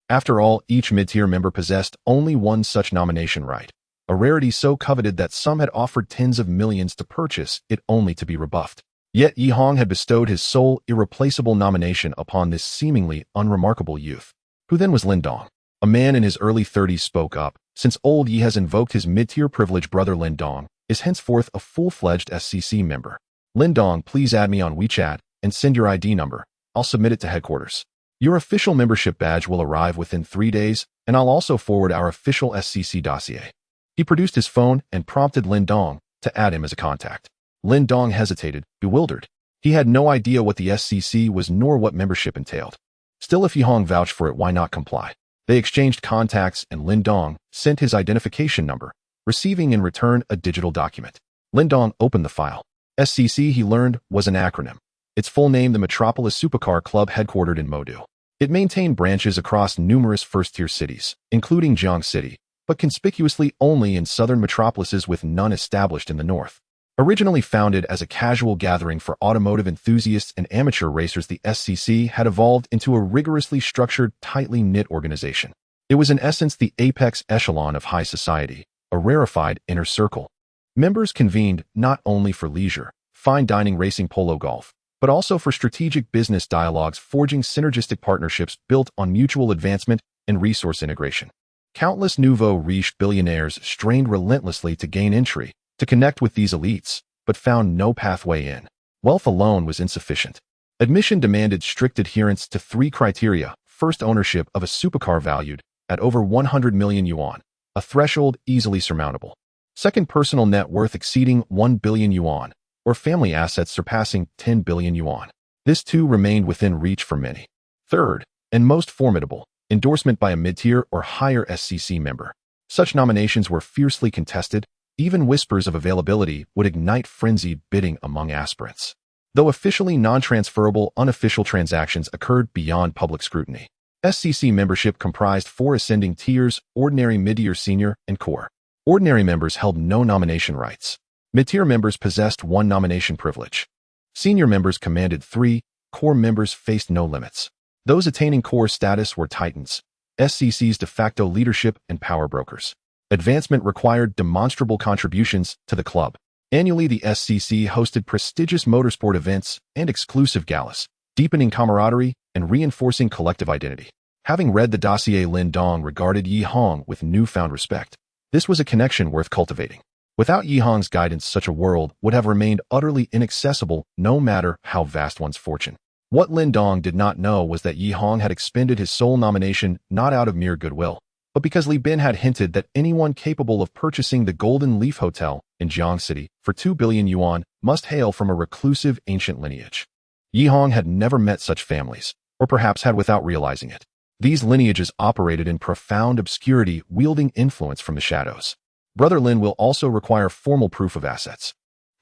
After all, each mid-tier member possessed only one such nomination right, a rarity so coveted that some had offered tens of millions to purchase it only to be rebuffed. Yet Yi Hong had bestowed his sole, irreplaceable nomination upon this seemingly unremarkable youth. Who then was Lin Dong? A man in his early 30s spoke up. Since old Yi has invoked his mid-tier privilege, brother Lin Dong is henceforth a full-fledged SCC member. Lin Dong, please add me on WeChat and send your ID number. I'll submit it to headquarters. Your official membership badge will arrive within 3 days, and I'll also forward our official SCC dossier. He produced his phone and prompted Lin Dong to add him as a contact. Lin Dong hesitated, bewildered. He had no idea what the SCC was nor what membership entailed. Still, if Yi Hong vouched for it, why not comply? They exchanged contacts, and Lin Dong sent his identification number, receiving in return a digital document. Lin Dong opened the file. SCC, he learned, was an acronym. Its full name, the Metropolis Supercar Club, headquartered in Modu. It maintained branches across numerous first-tier cities, including Jiang City, but conspicuously only in southern metropolises, with none established in the north. Originally founded as a casual gathering for automotive enthusiasts and amateur racers, the SCC had evolved into a rigorously structured, tightly knit organization. It was in essence the apex echelon of high society, a rarefied inner circle. Members convened not only for leisure, fine dining, racing, polo, golf, but also for strategic business dialogues, forging synergistic partnerships built on mutual advancement and resource integration. Countless nouveau riche billionaires strained relentlessly to gain entry, to connect with these elites, but found no pathway in. Wealth alone was insufficient. Admission demanded strict adherence to 3 criteria. First, ownership of a supercar valued at over 100 million yuan, a threshold easily surmountable. Second, personal net worth exceeding 1 billion yuan, or family assets surpassing 10 billion yuan. This too remained within reach for many. Third, and most formidable, endorsement by a mid-tier or higher SCC member. Such nominations were fiercely contested. Even whispers of availability would ignite frenzied bidding among aspirants. Though officially non-transferable, unofficial transactions occurred beyond public scrutiny. SCC membership comprised 4 ascending tiers: ordinary, mid-tier, senior, and core. Ordinary members held no nomination rights. Mid-tier members possessed 1 nomination privilege. Senior members commanded 3, core members faced no limits. Those attaining core status were titans, SCC's de facto leadership and power brokers. Advancement required demonstrable contributions to the club. Annually, the SCC hosted prestigious motorsport events and exclusive galas, deepening camaraderie and reinforcing collective identity. Having read the dossier, Lin Dong regarded Yi Hong with newfound respect. This was a connection worth cultivating. Without Yi Hong's guidance, such a world would have remained utterly inaccessible, no matter how vast one's fortune. What Lin Dong did not know was that Yi Hong had expended his sole nomination not out of mere goodwill, but because Li Bin had hinted that anyone capable of purchasing the Golden Leaf Hotel in Jiang City for 2 billion yuan must hail from a reclusive ancient lineage. Yi Hong had never met such families, or perhaps had without realizing it. These lineages operated in profound obscurity, wielding influence from the shadows. Brother Lin will also require formal proof of assets.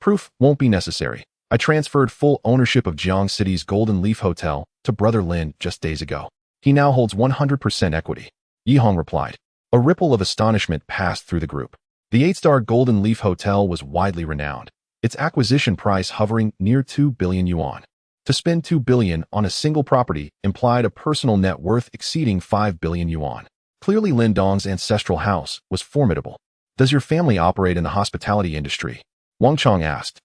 Proof won't be necessary. I transferred full ownership of Jiang City's Golden Leaf Hotel to Brother Lin just days ago. He now holds 100% equity. Yi Hong replied. A ripple of astonishment passed through the group. The 8-star Golden Leaf Hotel was widely renowned, its acquisition price hovering near 2 billion yuan. To spend 2 billion on a single property implied a personal net worth exceeding 5 billion yuan. Clearly Lin Dong's ancestral house was formidable. Does your family operate in the hospitality industry? Wang Chong asked.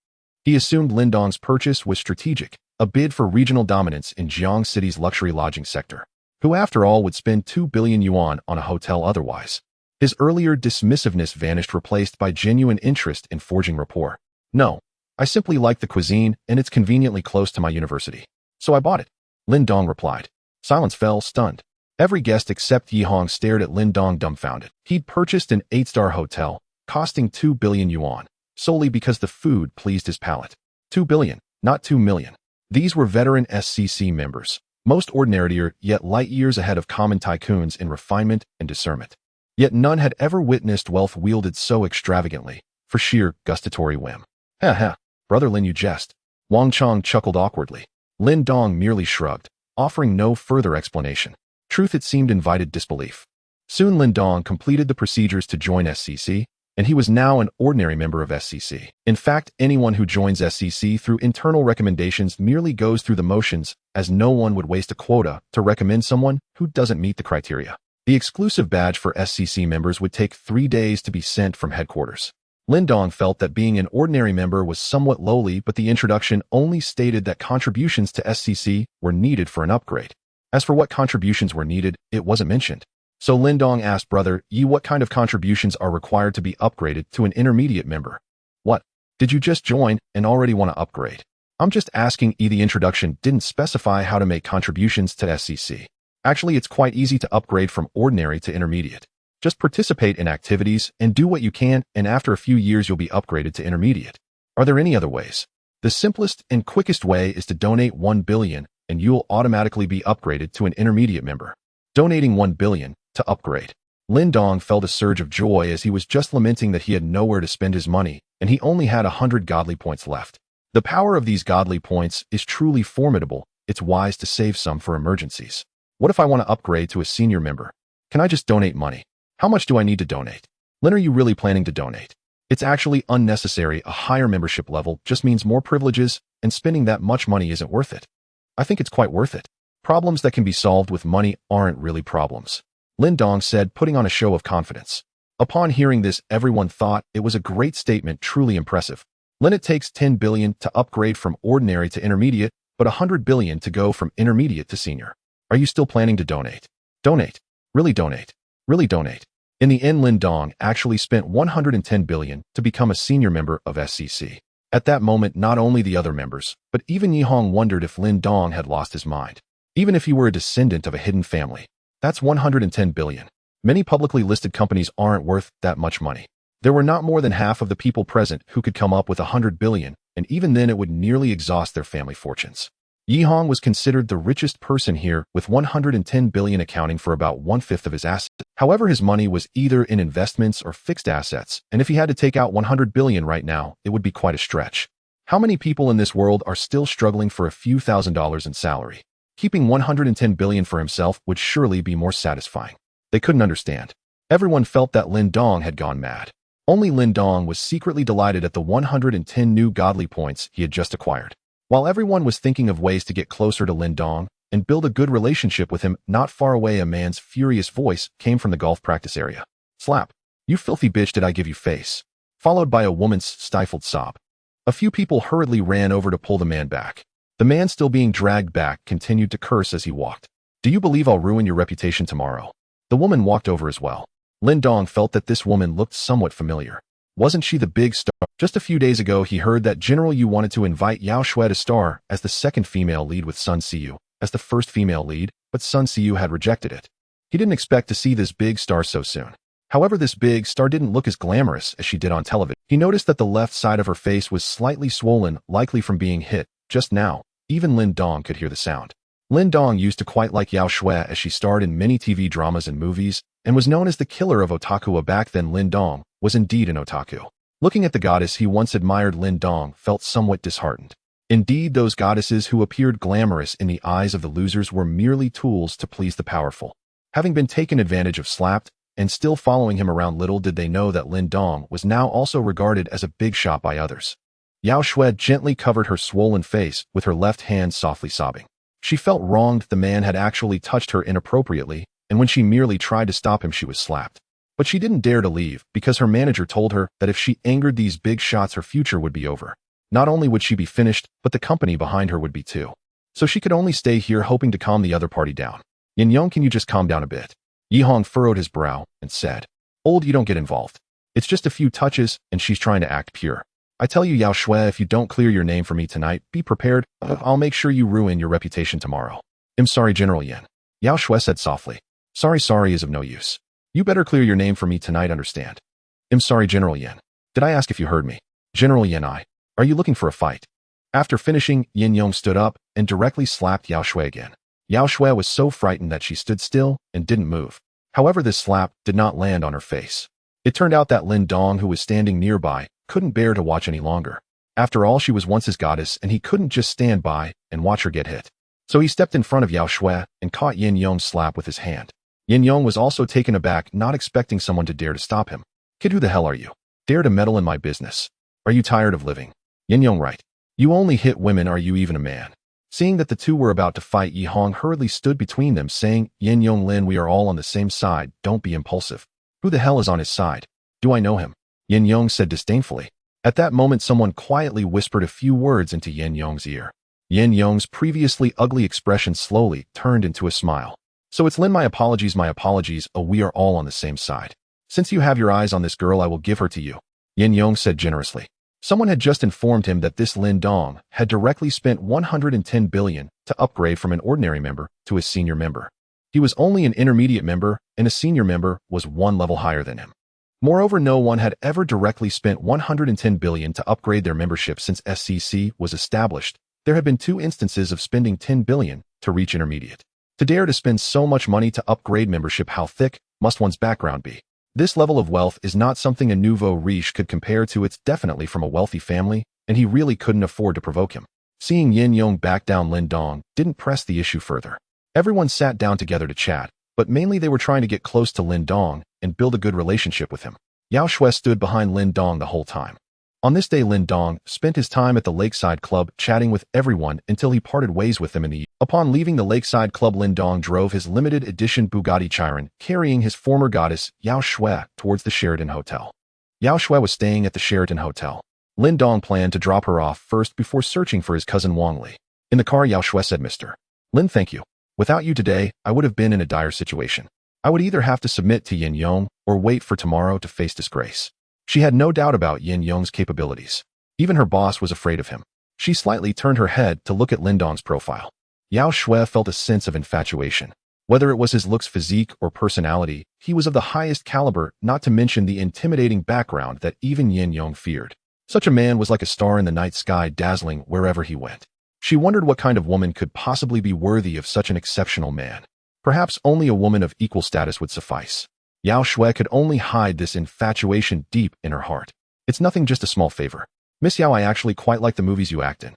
He assumed Lin Dong's purchase was strategic, a bid for regional dominance in Jiang City's luxury lodging sector. Who after all would spend 2 billion yuan on a hotel otherwise? His earlier dismissiveness vanished, replaced by genuine interest in forging rapport. No, I simply like the cuisine and it's conveniently close to my university. So I bought it. Lin Dong replied. Silence fell, stunned. Every guest except Yi Hong stared at Lin Dong dumbfounded. He'd purchased an 8-star hotel, costing 2 billion yuan, solely because the food pleased his palate. 2 billion, not 2 million. These were veteran SCC members, most ordinary yet light years ahead of common tycoons in refinement and discernment. Yet none had ever witnessed wealth wielded so extravagantly, for sheer gustatory whim. Ha ha, Brother Lin, you jest. Wang Chong chuckled awkwardly. Lin Dong merely shrugged, offering no further explanation. Truth, it seemed, invited disbelief. Soon Lin Dong completed the procedures to join SCC, and he was now an ordinary member of SCC. In fact, anyone who joins SCC through internal recommendations merely goes through the motions, as no one would waste a quota to recommend someone who doesn't meet the criteria. The exclusive badge for SCC members would take 3 days to be sent from headquarters. Lin Dong felt that being an ordinary member was somewhat lowly, but the introduction only stated that contributions to SCC were needed for an upgrade. As for what contributions were needed, it wasn't mentioned. So Lin Dong asked Brother Yi what kind of contributions are required to be upgraded to an intermediate member. What? Did you just join and already want to upgrade? I'm just asking. The introduction didn't specify how to make contributions to SCC. Actually, it's quite easy to upgrade from ordinary to intermediate. Just participate in activities and do what you can, and after a few years you'll be upgraded to intermediate. Are there any other ways? The simplest and quickest way is to donate 1 billion and you'll automatically be upgraded to an intermediate member. Donating 1 billion to upgrade. Lin Dong felt a surge of joy as he was just lamenting that he had nowhere to spend his money, and he only had 100 godly points left. The power of these godly points is truly formidable. It's wise to save some for emergencies. What if I want to upgrade to a senior member? Can I just donate money? How much do I need to donate? Lin, are you really planning to donate? It's actually unnecessary. A higher membership level just means more privileges, and spending that much money isn't worth it. I think it's quite worth it. Problems that can be solved with money aren't really problems, Lin Dong said, putting on a show of confidence. Upon hearing this, everyone thought it was a great statement, truly impressive. Lin, it takes 10 billion to upgrade from ordinary to intermediate, but 100 billion to go from intermediate to senior. Are you still planning to donate? Donate. Really donate. Really donate. In the end, Lin Dong actually spent 110 billion to become a senior member of SCC. At that moment, not only the other members, but even Yi Hong wondered if Lin Dong had lost his mind. Even if he were a descendant of a hidden family, that's 110 billion. Many publicly listed companies aren't worth that much money. There were not more than half of the people present who could come up with 100 billion, and even then it would nearly exhaust their family fortunes. Yi Hong was considered the richest person here, with 110 billion accounting for about 1/5 of his assets. However, his money was either in investments or fixed assets, and if he had to take out 100 billion right now, it would be quite a stretch. How many people in this world are still struggling for a few $1,000s in salary? Keeping 110 billion for himself would surely be more satisfying. They couldn't understand. Everyone felt that Lin Dong had gone mad. Only Lin Dong was secretly delighted at the 110 new godly points he had just acquired. While everyone was thinking of ways to get closer to Lin Dong and build a good relationship with him, not far away a man's furious voice came from the golf practice area. Slap. You filthy bitch, did I give you face? Followed by a woman's stifled sob. A few people hurriedly ran over to pull the man back. The man, still being dragged back, continued to curse as he walked. Do you believe I'll ruin your reputation tomorrow? The woman walked over as well. Lin Dong felt that this woman looked somewhat familiar. Wasn't she the big star? Just a few days ago, he heard that General Yu wanted to invite Yao Shui to star as the second female lead with Sun Siyu as the first female lead, but Sun Siyu had rejected it. He didn't expect to see this big star so soon. However, this big star didn't look as glamorous as she did on television. He noticed that the left side of her face was slightly swollen, likely from being hit. Just now, even Lin Dong could hear the sound. Lin Dong used to quite like Yao Shui as she starred in many TV dramas and movies, and was known as the killer of otaku. Back then, Lin Dong was indeed an otaku. Looking at the goddess he once admired, Lin Dong felt somewhat disheartened. Indeed, those goddesses who appeared glamorous in the eyes of the losers were merely tools to please the powerful. Having been taken advantage of, slapped, and still following him around, little did they know that Lin Dong was now also regarded as a big shot by others. Yao Shui gently covered her swollen face with her left hand, softly sobbing. She felt wronged. The man had actually touched her inappropriately, and when she merely tried to stop him, she was slapped. But she didn't dare to leave because her manager told her that if she angered these big shots, her future would be over. Not only would she be finished, but the company behind her would be too. So she could only stay here, hoping to calm the other party down. Yin Yong, can you just calm down a bit? Yi Hong furrowed his brow and said, Old, you don't get involved. It's just a few touches, and she's trying to act pure. I tell you, Yao Shui, if you don't clear your name for me tonight, be prepared. I'll make sure you ruin your reputation tomorrow. I'm sorry, General Yin. Yao Shui said softly. Sorry is of no use. You better clear your name for me tonight, understand? I'm sorry, General Yin. Did I ask if you heard me? General Yin, are you looking for a fight? After finishing, Yin Yong stood up and directly slapped Yao Shui again. Yao Shui was so frightened that she stood still and didn't move. However, this slap did not land on her face. It turned out that Lin Dong, who was standing nearby, couldn't bear to watch any longer. After all, she was once his goddess, and he couldn't just stand by and watch her get hit. So he stepped in front of Yao Shui and caught Yin Yong's slap with his hand. Yin Yong was also taken aback, not expecting someone to dare to stop him. Kid, who the hell are you? Dare to meddle in my business? Are you tired of living? Yin Yong, right. You only hit women, are you even a man? Seeing that the two were about to fight, Yi Hong hurriedly stood between them, saying, Yin Yong, Lin, we are all on the same side, don't be impulsive. Who the hell is on his side? Do I know him? Yin Yong said disdainfully. At that moment, someone quietly whispered a few words into Yin Yong's ear. Yin Yong's previously ugly expression slowly turned into a smile. So it's Lin, my apologies, we are all on the same side. Since you have your eyes on this girl, I will give her to you. Yin Yong said generously. Someone had just informed him that this Lin Dong had directly spent 110 billion to upgrade from an ordinary member to a senior member. He was only an intermediate member, and a senior member was one level higher than him. Moreover, no one had ever directly spent 110 billion to upgrade their membership since SCC was established. There had been 2 instances of spending 10 billion to reach intermediate. To dare to spend so much money to upgrade membership, how thick must one's background be? This level of wealth is not something a nouveau riche could compare to. It's definitely from a wealthy family, and he really couldn't afford to provoke him. Seeing Yin Yong back down, Lin Dong didn't press the issue further. Everyone sat down together to chat, but mainly they were trying to get close to Lin Dong and build a good relationship with him. Yao Shui stood behind Lin Dong the whole time. On this day, Lin Dong spent his time at the Lakeside Club chatting with everyone until he parted ways with them in the evening. Upon leaving the Lakeside Club, Lin Dong drove his limited edition Bugatti Chiron, carrying his former goddess, Yao Shui, towards the Sheraton Hotel. Yao Shui was staying at the Sheraton Hotel. Lin Dong planned to drop her off first before searching for his cousin Wang Li. In the car, Yao Shui said, Mr. Lin, thank you. Without you today, I would have been in a dire situation. I would either have to submit to Yin Yong or wait for tomorrow to face disgrace. She had no doubt about Yin Yong's capabilities. Even her boss was afraid of him. She slightly turned her head to look at Lin Dong's profile. Yao Shui felt a sense of infatuation. Whether it was his looks, physique, or personality, he was of the highest caliber, not to mention the intimidating background that even Yin Yong feared. Such a man was like a star in the night sky, dazzling wherever he went. She wondered what kind of woman could possibly be worthy of such an exceptional man. Perhaps only a woman of equal status would suffice. Yao Shui could only hide this infatuation deep in her heart. It's nothing, just a small favor. Miss Yao, I actually quite like the movies you act in.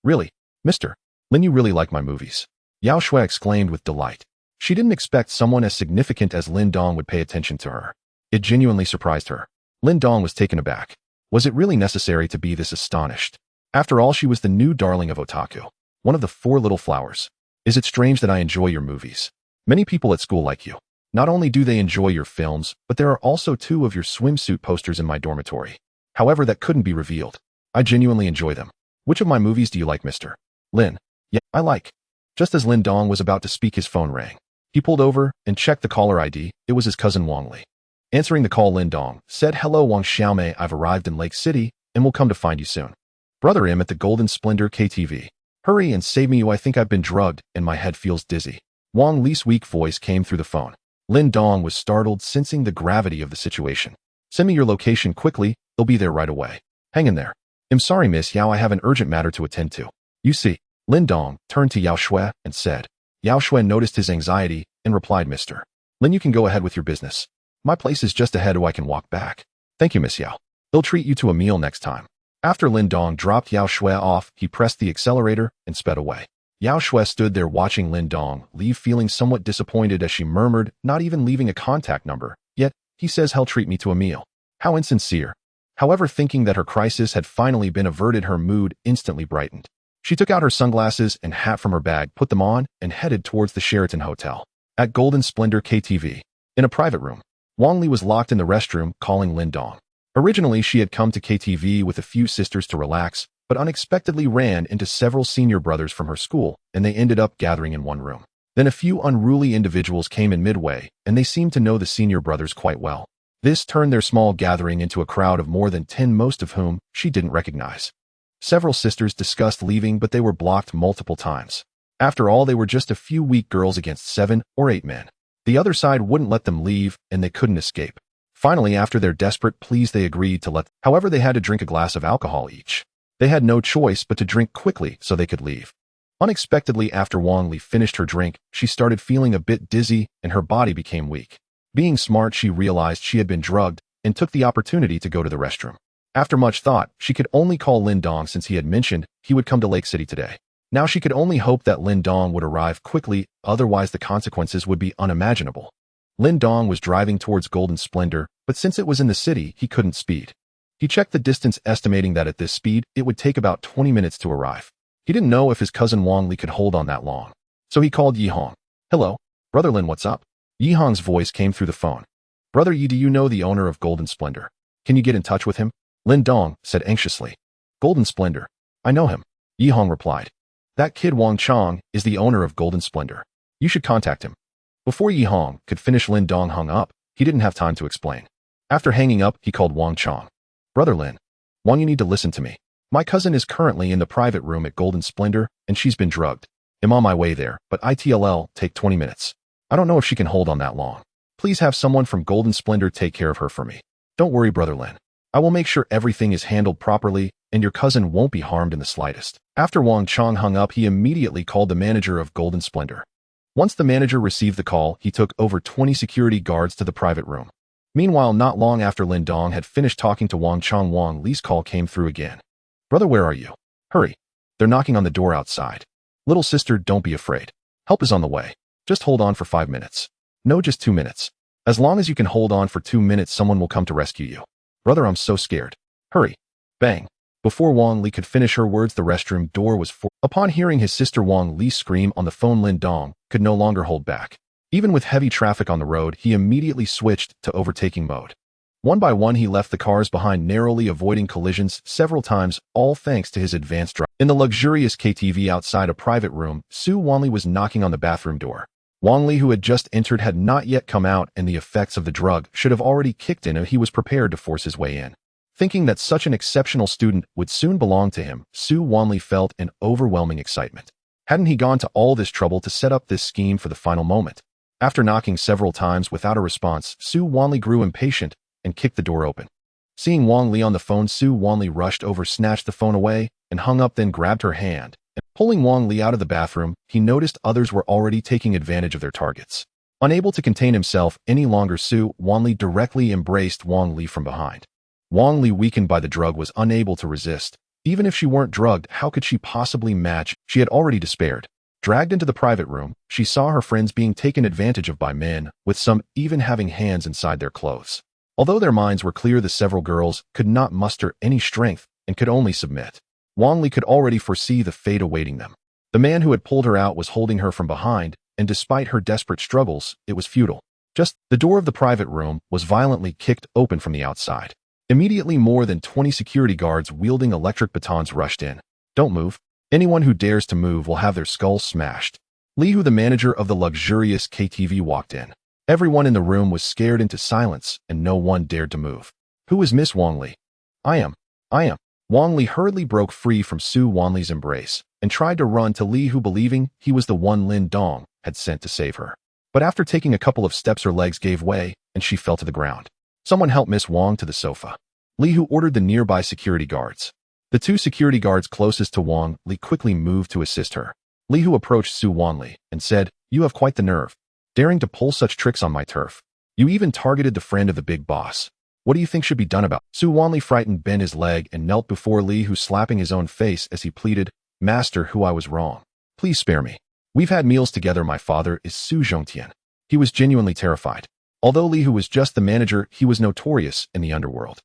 Really? Mr. Lin, you really like my movies? Yao Shui exclaimed with delight. She didn't expect someone as significant as Lin Dong would pay attention to her. It genuinely surprised her. Lin Dong was taken aback. Was it really necessary to be this astonished? After all, she was the new darling of otaku. One of the 4 little flowers. Is it strange that I enjoy your movies? Many people at school like you. Not only do they enjoy your films, but there are also 2 of your swimsuit posters in my dormitory. However, that couldn't be revealed. I genuinely enjoy them. Which of my movies do you like, Mr. Lin? Yeah, I like. Just as Lin Dong was about to speak, his phone rang. He pulled over and checked the caller ID. It was his cousin Wang Li. Answering the call, Lin Dong said, Hello Wang Xiaomei, I've arrived in Lake City and will come to find you soon. Brother, I'm at the Golden Splendor KTV. Hurry and save me, I think I've been drugged and my head feels dizzy. Wang Li's weak voice came through the phone. Lin Dong was startled, sensing the gravity of the situation. Send me your location quickly, they'll be there right away. Hang in there. I'm sorry, Miss Yao, I have an urgent matter to attend to. You see, Lin Dong turned to Yao Shui and said. Yao Shui noticed his anxiety and replied, Mr. Lin, you can go ahead with your business. My place is just ahead, so I can walk back. Thank you, Miss Yao. They'll treat you to a meal next time. After Lin Dong dropped Yao Shui off, he pressed the accelerator and sped away. Yao Shui stood there watching Lin Dong leave, feeling somewhat disappointed as she murmured, not even leaving a contact number. Yet, he says he'll treat me to a meal. How insincere. However, thinking that her crisis had finally been averted, her mood instantly brightened. She took out her sunglasses and hat from her bag, put them on, and headed towards the Sheraton Hotel. At Golden Splendor KTV, in a private room, Wang Li was locked in the restroom, calling Lin Dong. Originally, she had come to KTV with a few sisters to relax, but unexpectedly ran into several senior brothers from her school, and they ended up gathering in one room. Then a few unruly individuals came in midway, and they seemed to know the senior brothers quite well. This turned their small gathering into a crowd of more than 10, most of whom she didn't recognize. Several sisters discussed leaving, but they were blocked multiple times. After all, they were just a few weak girls against 7 or 8 men. The other side wouldn't let them leave, and they couldn't escape. Finally, after their desperate pleas, they agreed to let them. However, they had to drink a glass of alcohol each. They had no choice but to drink quickly so they could leave. Unexpectedly, after Wang Li finished her drink, she started feeling a bit dizzy and her body became weak. Being smart, she realized she had been drugged and took the opportunity to go to the restroom. After much thought, she could only call Lin Dong since he had mentioned he would come to Lake City today. Now she could only hope that Lin Dong would arrive quickly, otherwise the consequences would be unimaginable. Lin Dong was driving towards Golden Splendor, but since it was in the city, he couldn't speed. He checked the distance, estimating that at this speed, it would take about 20 minutes to arrive. He didn't know if his cousin Wang Li could hold on that long. So he called Yi Hong. Hello, Brother Lin, what's up? Yi Hong's voice came through the phone. Brother Yi, do you know the owner of Golden Splendor? Can you get in touch with him? Lin Dong said anxiously. Golden Splendor. I know him. Yi Hong replied. That kid Wang Chong is the owner of Golden Splendor. You should contact him. Before Yi Hong could finish, Lin Dong hung up. He didn't have time to explain. After hanging up, he called Wang Chong. Brother Lin. Wang, you need to listen to me. My cousin is currently in the private room at Golden Splendor, and she's been drugged. I'm on my way there, but it'll take 20 minutes. I don't know if she can hold on that long. Please have someone from Golden Splendor take care of her for me. Don't worry, Brother Lin. I will make sure everything is handled properly, and your cousin won't be harmed in the slightest. After Wang Chong hung up, he immediately called the manager of Golden Splendor. Once the manager received the call, he took over 20 security guards to the private room. Meanwhile, not long after Lin Dong had finished talking to Wang Chong, Wang Li's call came through again. Brother, where are you? Hurry. They're knocking on the door outside. Little sister, don't be afraid. Help is on the way. Just hold on for 5 minutes. No, just 2 minutes. As long as you can hold on for 2 minutes, someone will come to rescue you. Brother, I'm so scared. Hurry. Bang. Before Wang Li could finish her words, the restroom door was forced. Upon hearing his sister Wang Li scream on the phone, Lin Dong could no longer hold back. Even with heavy traffic on the road, he immediately switched to overtaking mode. One by one, he left the cars behind, narrowly avoiding collisions several times, all thanks to his advanced drive. In the luxurious KTV outside a private room, Wang Li was knocking on the bathroom door. Wang Li, who had just entered, had not yet come out, and the effects of the drug should have already kicked in, and he was prepared to force his way in. Thinking that such an exceptional student would soon belong to him, Wang Li felt an overwhelming excitement. Hadn't he gone to all this trouble to set up this scheme for the final moment? After knocking several times without a response, Wang Li grew impatient and kicked the door open. Seeing Wang Li on the phone, Wang Li rushed over, snatched the phone away, and hung up, then grabbed her hand. And pulling Wang Li out of the bathroom, he noticed others were already taking advantage of their targets. Unable to contain himself any longer, Wang Li directly embraced Wang Li from behind. Wang Li, weakened by the drug, was unable to resist. Even if she weren't drugged, how could she possibly match? She had already despaired. Dragged into the private room, she saw her friends being taken advantage of by men, with some even having hands inside their clothes. Although their minds were clear, the several girls could not muster any strength and could only submit. Wang Li could already foresee the fate awaiting them. The man who had pulled her out was holding her from behind, and despite her desperate struggles, it was futile. Just the door of the private room was violently kicked open from the outside. Immediately, more than 20 security guards wielding electric batons rushed in. Don't move. Anyone who dares to move will have their skulls smashed. Li Hu, the manager of the luxurious KTV, walked in. Everyone in the room was scared into silence, and no one dared to move. Who is Miss Wang Li? I am. Wang Li hurriedly broke free from Wang Li's embrace and tried to run to Li Hu, believing he was the one Lin Dong had sent to save her. But after taking a couple of steps, her legs gave way, and she fell to the ground. Someone help Miss Wang to the sofa. Li Hu ordered the nearby security guards. The two security guards closest to Wang Li quickly moved to assist her. Li Hu approached Su Wanli and said, "You have quite the nerve, daring to pull such tricks on my turf. You even targeted the friend of the big boss. What do you think should be done about it?" Su Wanli, frightened, bent his leg and knelt before Li Hu, slapping his own face as he pleaded, "Master Hu, I was wrong. Please spare me. We've had meals together. My father is Su Zhongtian." He was genuinely terrified. Although Li Hu was just the manager, he was notorious in the underworld.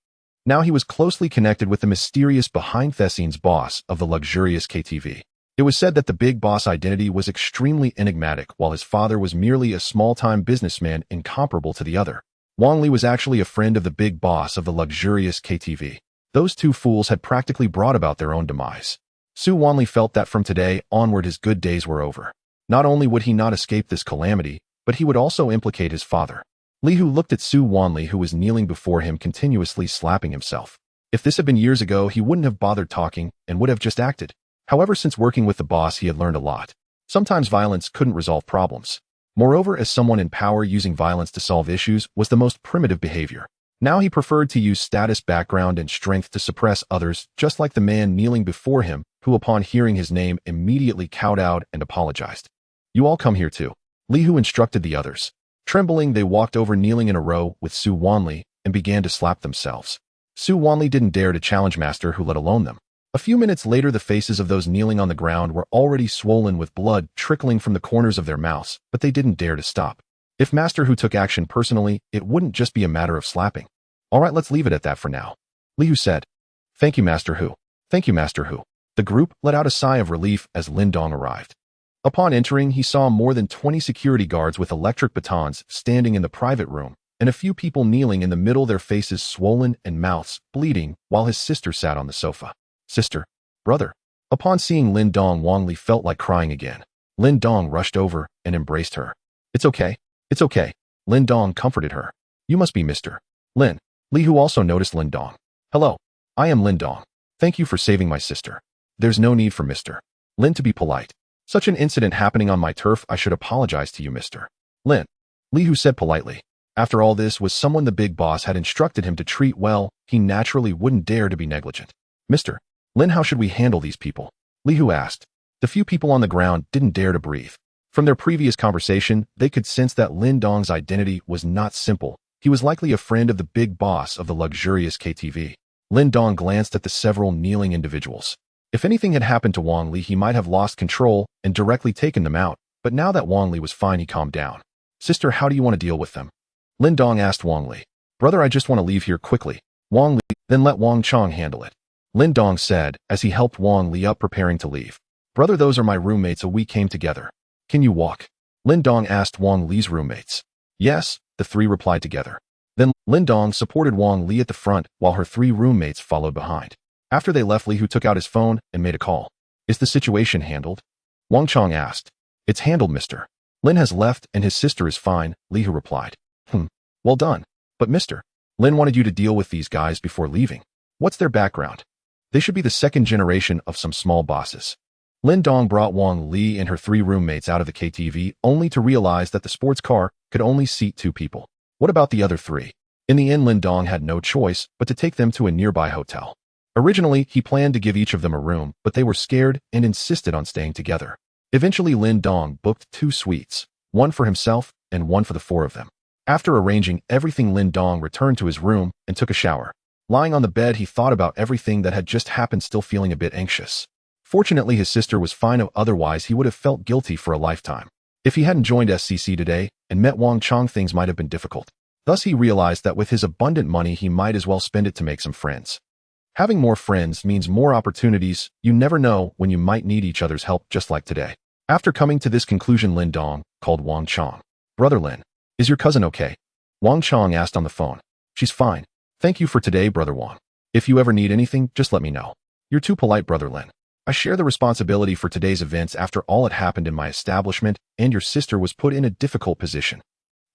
Now he was closely connected with the mysterious behind-the-scenes boss of the luxurious KTV. It was said that the big boss' identity was extremely enigmatic, while his father was merely a small-time businessman incomparable to the other. Wang Li was actually a friend of the big boss of the luxurious KTV. Those two fools had practically brought about their own demise. Su Wanli felt that from today onward his good days were over. Not only would he not escape this calamity, but he would also implicate his father. Li Hu looked at Su Wanli, who was kneeling before him, continuously slapping himself. If this had been years ago, he wouldn't have bothered talking and would have just acted. However, since working with the boss, he had learned a lot. Sometimes violence couldn't resolve problems. Moreover, as someone in power, using violence to solve issues was the most primitive behavior. Now he preferred to use status, background, and strength to suppress others, just like the man kneeling before him, who upon hearing his name immediately kowtowed and apologized. "You all come here too," Li Hu instructed the others. Trembling, they walked over, kneeling in a row with Su Wanli, and began to slap themselves. Su Wanli didn't dare to challenge Master Hu, let alone them. A few minutes later, the faces of those kneeling on the ground were already swollen with blood trickling from the corners of their mouths, but they didn't dare to stop. If Master Hu took action personally, it wouldn't just be a matter of slapping. "All right, let's leave it at that for now," Li Hu said. "Thank you, Master Hu. Thank you, Master Hu." The group let out a sigh of relief as Lin Dong arrived. Upon entering, he saw more than 20 security guards with electric batons standing in the private room, and a few people kneeling in the middle, their faces swollen and mouths bleeding, while his sister sat on the sofa. "Sister, brother." Upon seeing Lin Dong, Wang Li felt like crying again. Lin Dong rushed over and embraced her. It's okay. It's okay." Lin Dong comforted her. "You must be Mr. Lin." Li Hu also noticed Lin Dong. "Hello. I am Lin Dong. Thank you for saving my sister." "There's no need for Mr. Lin to be polite. Such an incident happening on my turf, I should apologize to you, Mr. Lin," Li Hu said politely. After all, this was someone the big boss had instructed him to treat well. He naturally wouldn't dare to be negligent. "Mr. Lin, how should we handle these people?" Li Hu asked. The few people on the ground didn't dare to breathe. From their previous conversation, they could sense that Lin Dong's identity was not simple. He was likely a friend of the big boss of the luxurious KTV. Lin Dong glanced at the several kneeling individuals. If anything had happened to Wang Li, he might have lost control and directly taken them out, but now that Wang Li was fine, he calmed down. "Sister, how do you want to deal with them?" Lin Dong asked Wang Li. "Brother, I just want to leave here quickly." Wang Li, "Then let Wang Chong handle it," Lin Dong said as he helped Wang Li up, preparing to leave. "Brother, those are my roommates, we came together. Can you walk?" Lin Dong asked Wang Li's roommates. "Yes," the three replied together. Then Lin Dong supported Wang Li at the front while her three roommates followed behind. After they left, Li Hu took out his phone and made a call. "Is the situation handled?" Wang Chong asked. "It's handled, Mr. Lin has left and his sister is fine," Li Hu replied. Well done. But Mr. Lin wanted you to deal with these guys before leaving. What's their background?" "They should be the second generation of some small bosses." Lin Dong brought Wang Li and her three roommates out of the KTV, only to realize that the sports car could only seat 2 people. What about the other 3? In the end, Lin Dong had no choice but to take them to a nearby hotel. Originally, he planned to give each of them a room, but they were scared and insisted on staying together. Eventually, Lin Dong booked 2 suites, one for himself and one for the 4 of them. After arranging everything, Lin Dong returned to his room and took a shower. Lying on the bed, he thought about everything that had just happened, still feeling a bit anxious. Fortunately, his sister was fine, otherwise he would have felt guilty for a lifetime. If he hadn't joined SCC today and met Wang Chong, things might have been difficult. Thus, he realized that with his abundant money, he might as well spend it to make some friends. Having more friends means more opportunities. You never know when you might need each other's help, just like today. After coming to this conclusion, Lin Dong called Wang Chong. "Brother Lin, is your cousin okay?" Wang Chong asked on the phone. "She's fine. Thank you for today, Brother Wang. If you ever need anything, just let me know." "You're too polite, Brother Lin. I share the responsibility for today's events. After all, it happened in my establishment, and your sister was put in a difficult position.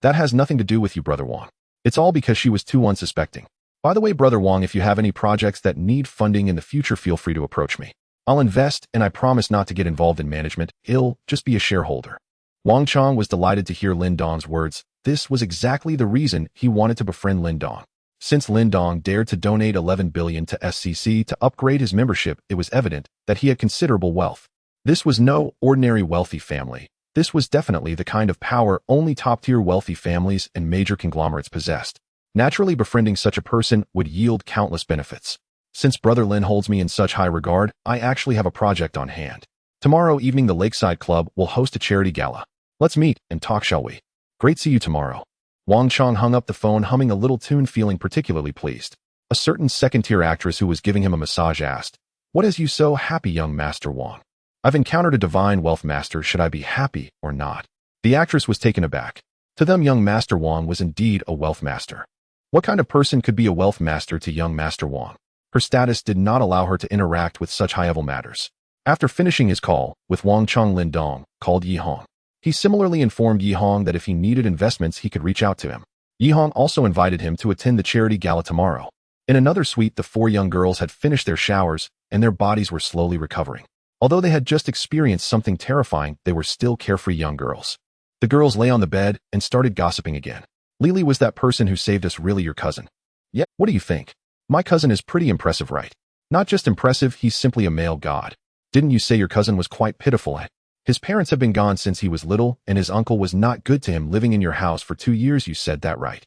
That has nothing to do with you, Brother Wang. It's all because she was too unsuspecting. By the way, Brother Wang, if you have any projects that need funding in the future, feel free to approach me. I'll invest, and I promise not to get involved in management. I'll just be a shareholder." Wang Chong was delighted to hear Lin Dong's words. This was exactly the reason he wanted to befriend Lin Dong. Since Lin Dong dared to donate 11 billion to SCC to upgrade his membership, it was evident that he had considerable wealth. This was no ordinary wealthy family. This was definitely the kind of power only top-tier wealthy families and major conglomerates possessed. Naturally, befriending such a person would yield countless benefits. Since Brother Lin holds me in such high regard, I actually have a project on hand. Tomorrow evening, the Lakeside Club will host a charity gala. Let's meet and talk, shall we? Great, see you tomorrow. Wang Chong hung up the phone, humming a little tune, feeling particularly pleased. A certain second-tier actress who was giving him a massage asked, "What has you so happy, young Master Wang?" "I've encountered a divine wealth, master. Should I be happy or not?" The actress was taken aback. To them, young Master Wang was indeed a wealth master. What kind of person could be a wealth master to young Master Wang? Her status did not allow her to interact with such high-level matters. After finishing his call with Wang Chong, Lin Dong called Yi Hong. He similarly informed Yi Hong that if he needed investments, he could reach out to him. Yi Hong also invited him to attend the charity gala tomorrow. In another suite, the four young girls had finished their showers, and their bodies were slowly recovering. Although they had just experienced something terrifying, they were still carefree young girls. The girls lay on the bed and started gossiping again. "Lily, was that person who saved us really your cousin?" "Yeah, what do you think? My cousin is pretty impressive, right?" "Not just impressive, he's simply a male god." "Didn't you say your cousin was quite pitiful, eh? His parents have been gone since he was little, and his uncle was not good to him, living in your house for 2 years. You said that, right?"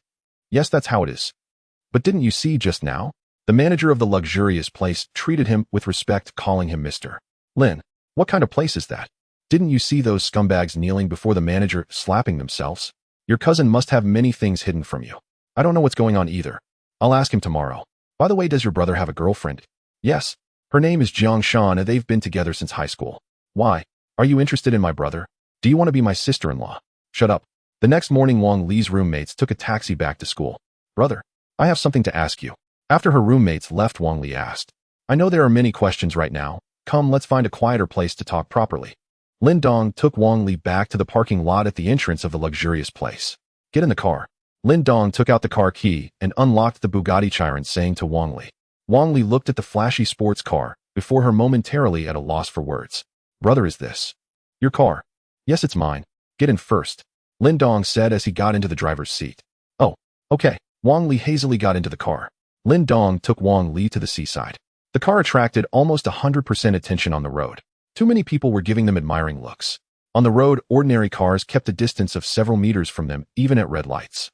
"Yes, that's how it is." "But didn't you see just now? The manager of the luxurious place treated him with respect, calling him Mr. Lin. What kind of place is that? Didn't you see those scumbags kneeling before the manager, slapping themselves? Your cousin must have many things hidden from you." "I don't know what's going on either. I'll ask him tomorrow." "By the way, does your brother have a girlfriend?" "Yes. Her name is Jiang Shan, and they've been together since high school." "Why? Are you interested in my brother? Do you want to be my sister-in-law?" "Shut up." The next morning, Wang Li's roommates took a taxi back to school. "Brother, I have something to ask you." After her roommates left, Wang Li asked, "I know there are many questions right now. Come, let's find a quieter place to talk properly." Lin Dong took Wang Li back to the parking lot at the entrance of the luxurious place. "Get in the car." Lin Dong took out the car key and unlocked the Bugatti Chiron, saying to Wang Li. Wang Li looked at the flashy sports car before her, momentarily at a loss for words. "Brother, is this your car?" "Yes, it's mine. Get in first," Lin Dong said as he got into the driver's seat. "Oh, okay." Wang Li hazily got into the car. Lin Dong took Wang Li to the seaside. The car attracted almost 100% attention on the road. Too many people were giving them admiring looks. On the road, ordinary cars kept a distance of several meters from them, even at red lights.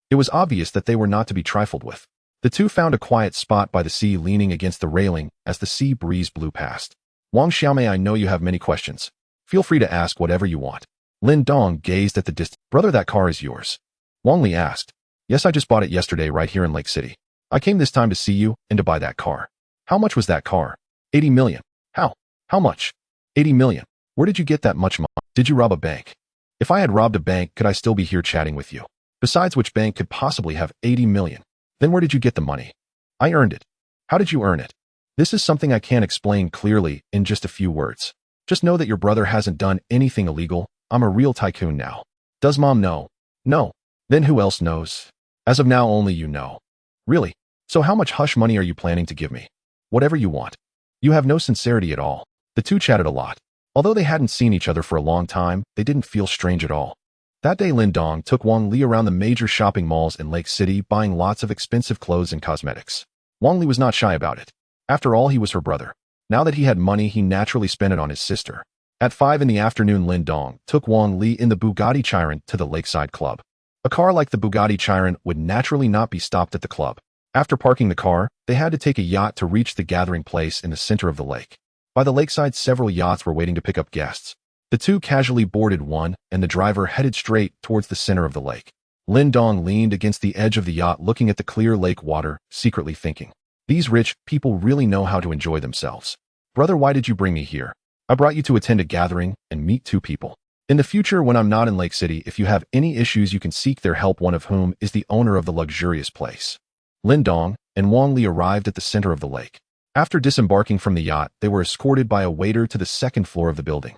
It was obvious that they were not to be trifled with. The two found a quiet spot by the sea, leaning against the railing as the sea breeze blew past. "Wang Xiaomei, I know you have many questions. Feel free to ask whatever you want." Lin Dong gazed at the distance. "Brother, that car is yours?" Wang Li asked. "Yes, I just bought it yesterday right here in Lake City. I came this time to see you and to buy that car." "How much was that car?" 80 million. How much?" 80 million. "Where did you get that much money? Did you rob a bank?" "If I had robbed a bank, could I still be here chatting with you? Besides, which bank could possibly have 80 million? Then where did you get the money?" "I earned it." "How did you earn it?" "This is something I can't explain clearly in just a few words. Just know that your brother hasn't done anything illegal. I'm a real tycoon now." "Does Mom know?" "No." "Then who else knows?" "As of now, only you know." "Really? So how much hush money are you planning to give me?" "Whatever you want." "You have no sincerity at all." The two chatted a lot. Although they hadn't seen each other for a long time, they didn't feel strange at all. That day, Lin Dong took Wang Li around the major shopping malls in Lake City, buying lots of expensive clothes and cosmetics. Wang Li was not shy about it. After all, he was her brother. Now that he had money, he naturally spent it on his sister. At 5 in the afternoon, Lin Dong took Wang Li in the Bugatti Chiron to the Lakeside Club. A car like the Bugatti Chiron would naturally not be stopped at the club. After parking the car, they had to take a yacht to reach the gathering place in the center of the lake. By the lakeside, several yachts were waiting to pick up guests. The two casually boarded one, and the driver headed straight towards the center of the lake. Lin Dong leaned against the edge of the yacht, looking at the clear lake water, secretly thinking, "These rich people really know how to enjoy themselves." "Brother, why did you bring me here?" "I brought you to attend a gathering and meet two people. In the future, when I'm not in Lake City, if you have any issues, you can seek their help, one of whom is the owner of the luxurious place." Lin Dong and Wang Li arrived at the center of the lake. After disembarking from the yacht, they were escorted by a waiter to the second floor of the building.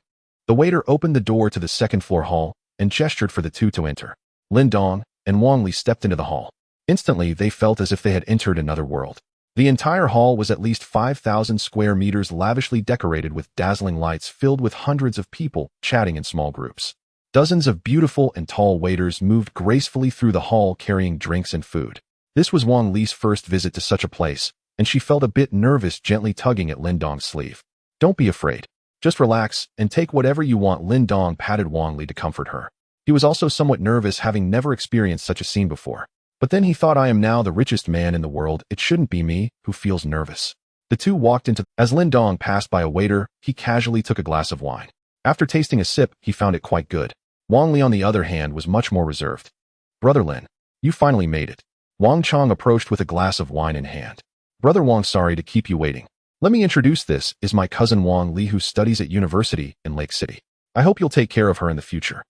The waiter opened the door to the second floor hall and gestured for the two to enter. Lin Dong and Wang Li stepped into the hall. Instantly, they felt as if they had entered another world. The entire hall was at least 5,000 square meters, lavishly decorated with dazzling lights, filled with hundreds of people chatting in small groups. Dozens of beautiful and tall waiters moved gracefully through the hall carrying drinks and food. This was Wang Li's first visit to such a place, and she felt a bit nervous gently tugging at Lin Dong's sleeve. Don't be afraid. Just relax and take whatever you want. Lin Dong patted Wang Li to comfort her. He was also somewhat nervous, having never experienced such a scene before. But then he thought, I am now the richest man in the world. It shouldn't be me who feels nervous. The two walked into. As Lin Dong passed by a waiter, he casually took a glass of wine. After tasting a sip, he found it quite good. Wang Li, on the other hand, was much more reserved. Brother Lin, you finally made it. Wang Chong approached with a glass of wine in hand. Brother Wang, sorry to keep you waiting. Let me introduce, this is my cousin Wang Li, who studies at university in Lake City. I hope you'll take care of her in the future.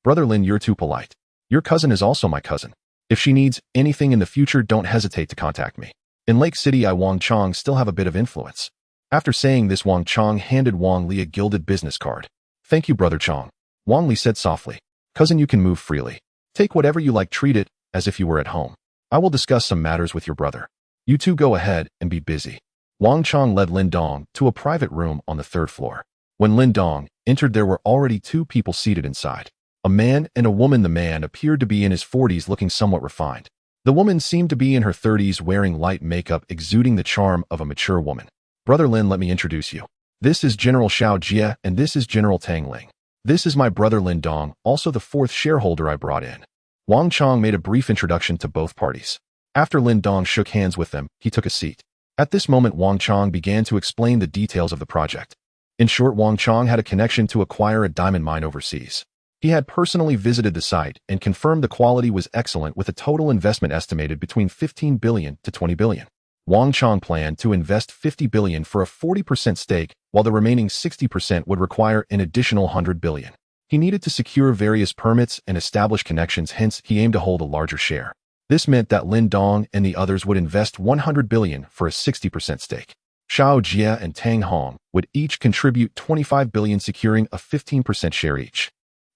Brother Lin, you're too polite. Your cousin is also my cousin. If she needs anything in the future, don't hesitate to contact me. In Lake City, I, Wang Chong, still have a bit of influence. After saying this, Wang Chong handed Wang Li a gilded business card. Thank you, Brother Chong. Wang Li said softly. Cousin, you can move freely. Take whatever you like, treat it as if you were at home. I will discuss some matters with your brother. You two go ahead and be busy. Wang Chong led Lin Dong to a private room on the third floor. When Lin Dong entered, there were already two people seated inside. A man and a woman. The man appeared to be in his 40s, looking somewhat refined. The woman seemed to be in her 30s, wearing light makeup, exuding the charm of a mature woman. Brother Lin, let me introduce you. This is General Xiao Jie, and this is General Tang Ling. This is my brother Lin Dong, also the fourth shareholder I brought in. Wang Chong made a brief introduction to both parties. After Lin Dong shook hands with them, he took a seat. At this moment, Wang Chong began to explain the details of the project. In short, Wang Chong had a connection to acquire a diamond mine overseas. He had personally visited the site and confirmed the quality was excellent, with a total investment estimated between 15 billion to 20 billion. Wang Chong planned to invest 50 billion for a 40% stake, while the remaining 60% would require an additional 100 billion. He needed to secure various permits and establish connections, hence he aimed to hold a larger share. This meant that Lin Dong and the others would invest 100 billion for a 60% stake. Xiao Jie and Tang Hong would each contribute 25 billion, securing a 15% share each.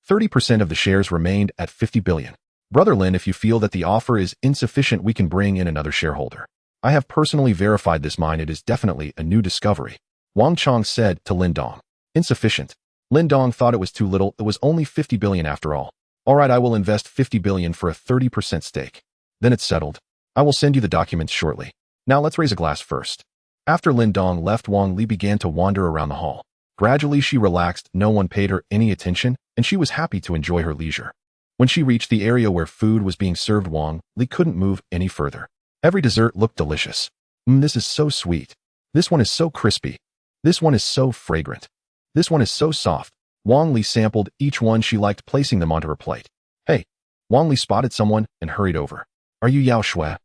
30% of the shares remained at 50 billion. Brother Lin, if you feel that the offer is insufficient, we can bring in another shareholder. I have personally verified this mine. It is definitely a new discovery. Wang Chong said to Lin Dong. Insufficient. Lin Dong thought it was too little. It was only 50 billion after all. All right, I will invest 50 billion for a 30% stake. Then it's settled. I will send you the documents shortly. Now let's raise a glass first. After Lin Dong left, Wang Li began to wander around the hall. Gradually, she relaxed. No one paid her any attention, and she was happy to enjoy her leisure. When she reached the area where food was being served, Wang Li couldn't move any further. Every dessert looked delicious. This is so sweet. This one is so crispy. This one is so fragrant. This one is so soft. Wang Li sampled each one she liked, placing them onto her plate. Hey! Wang Li spotted someone and hurried over. Are you Yao Shui?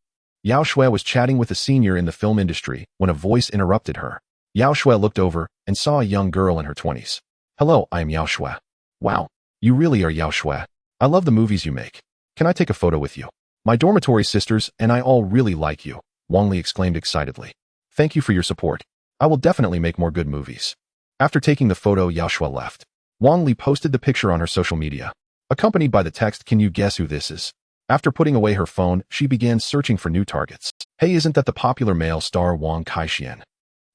Yao Shui was chatting with a senior in the film industry when a voice interrupted her. Yao Shui looked over and saw a young girl in her 20s. Hello, I am Yao Shui. Wow, you really are Yao Shui. I love the movies you make. Can I take a photo with you? My dormitory sisters and I all really like you, Wang Li exclaimed excitedly. Thank you for your support. I will definitely make more good movies. After taking the photo, Yao Shui left. Wang Li posted the picture on her social media, accompanied by the text, "Can you guess who this is?" After putting away her phone, she began searching for new targets. Hey, isn't that the popular male star Wang Kaixian?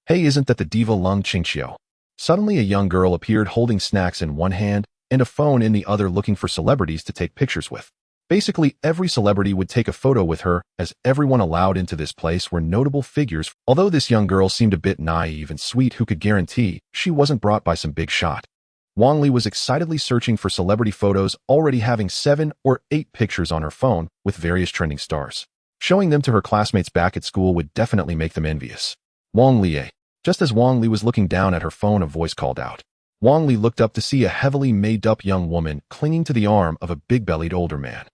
Hey, isn't that the diva Lung Qingqiu? Suddenly, a young girl appeared holding snacks in one hand and a phone in the other, looking for celebrities to take pictures with. Basically, every celebrity would take a photo with her, as everyone allowed into this place were notable figures. Although this young girl seemed a bit naive and sweet, who could guarantee she wasn't brought by some big shot? Wang Li was excitedly searching for celebrity photos, already having 7 or 8 pictures on her phone with various trending stars. Showing them to her classmates back at school would definitely make them envious. Wang Li. Just as Wang Li was looking down at her phone, a voice called out. Wang Li looked up to see a heavily made-up young woman clinging to the arm of a big-bellied older man.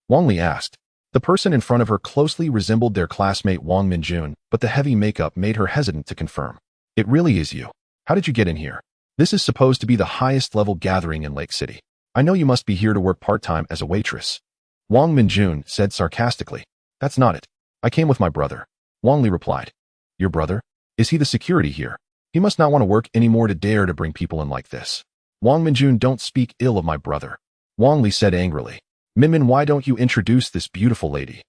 Wang Li asked. The person in front of her closely resembled their classmate Wang Minjun, but the heavy makeup made her hesitant to confirm. It really is you. How did you get in here? This is supposed to be the highest-level gathering in Lake City. I know you must be here to work part-time as a waitress. Wang Minjun said sarcastically. That's not it. I came with my brother. Wang Li replied. Your brother? Is he the security here? He must not want to work anymore to dare to bring people in like this. Wang Minjun, don't speak ill of my brother. Wang Li said angrily. Minmin, why don't you introduce this beautiful lady?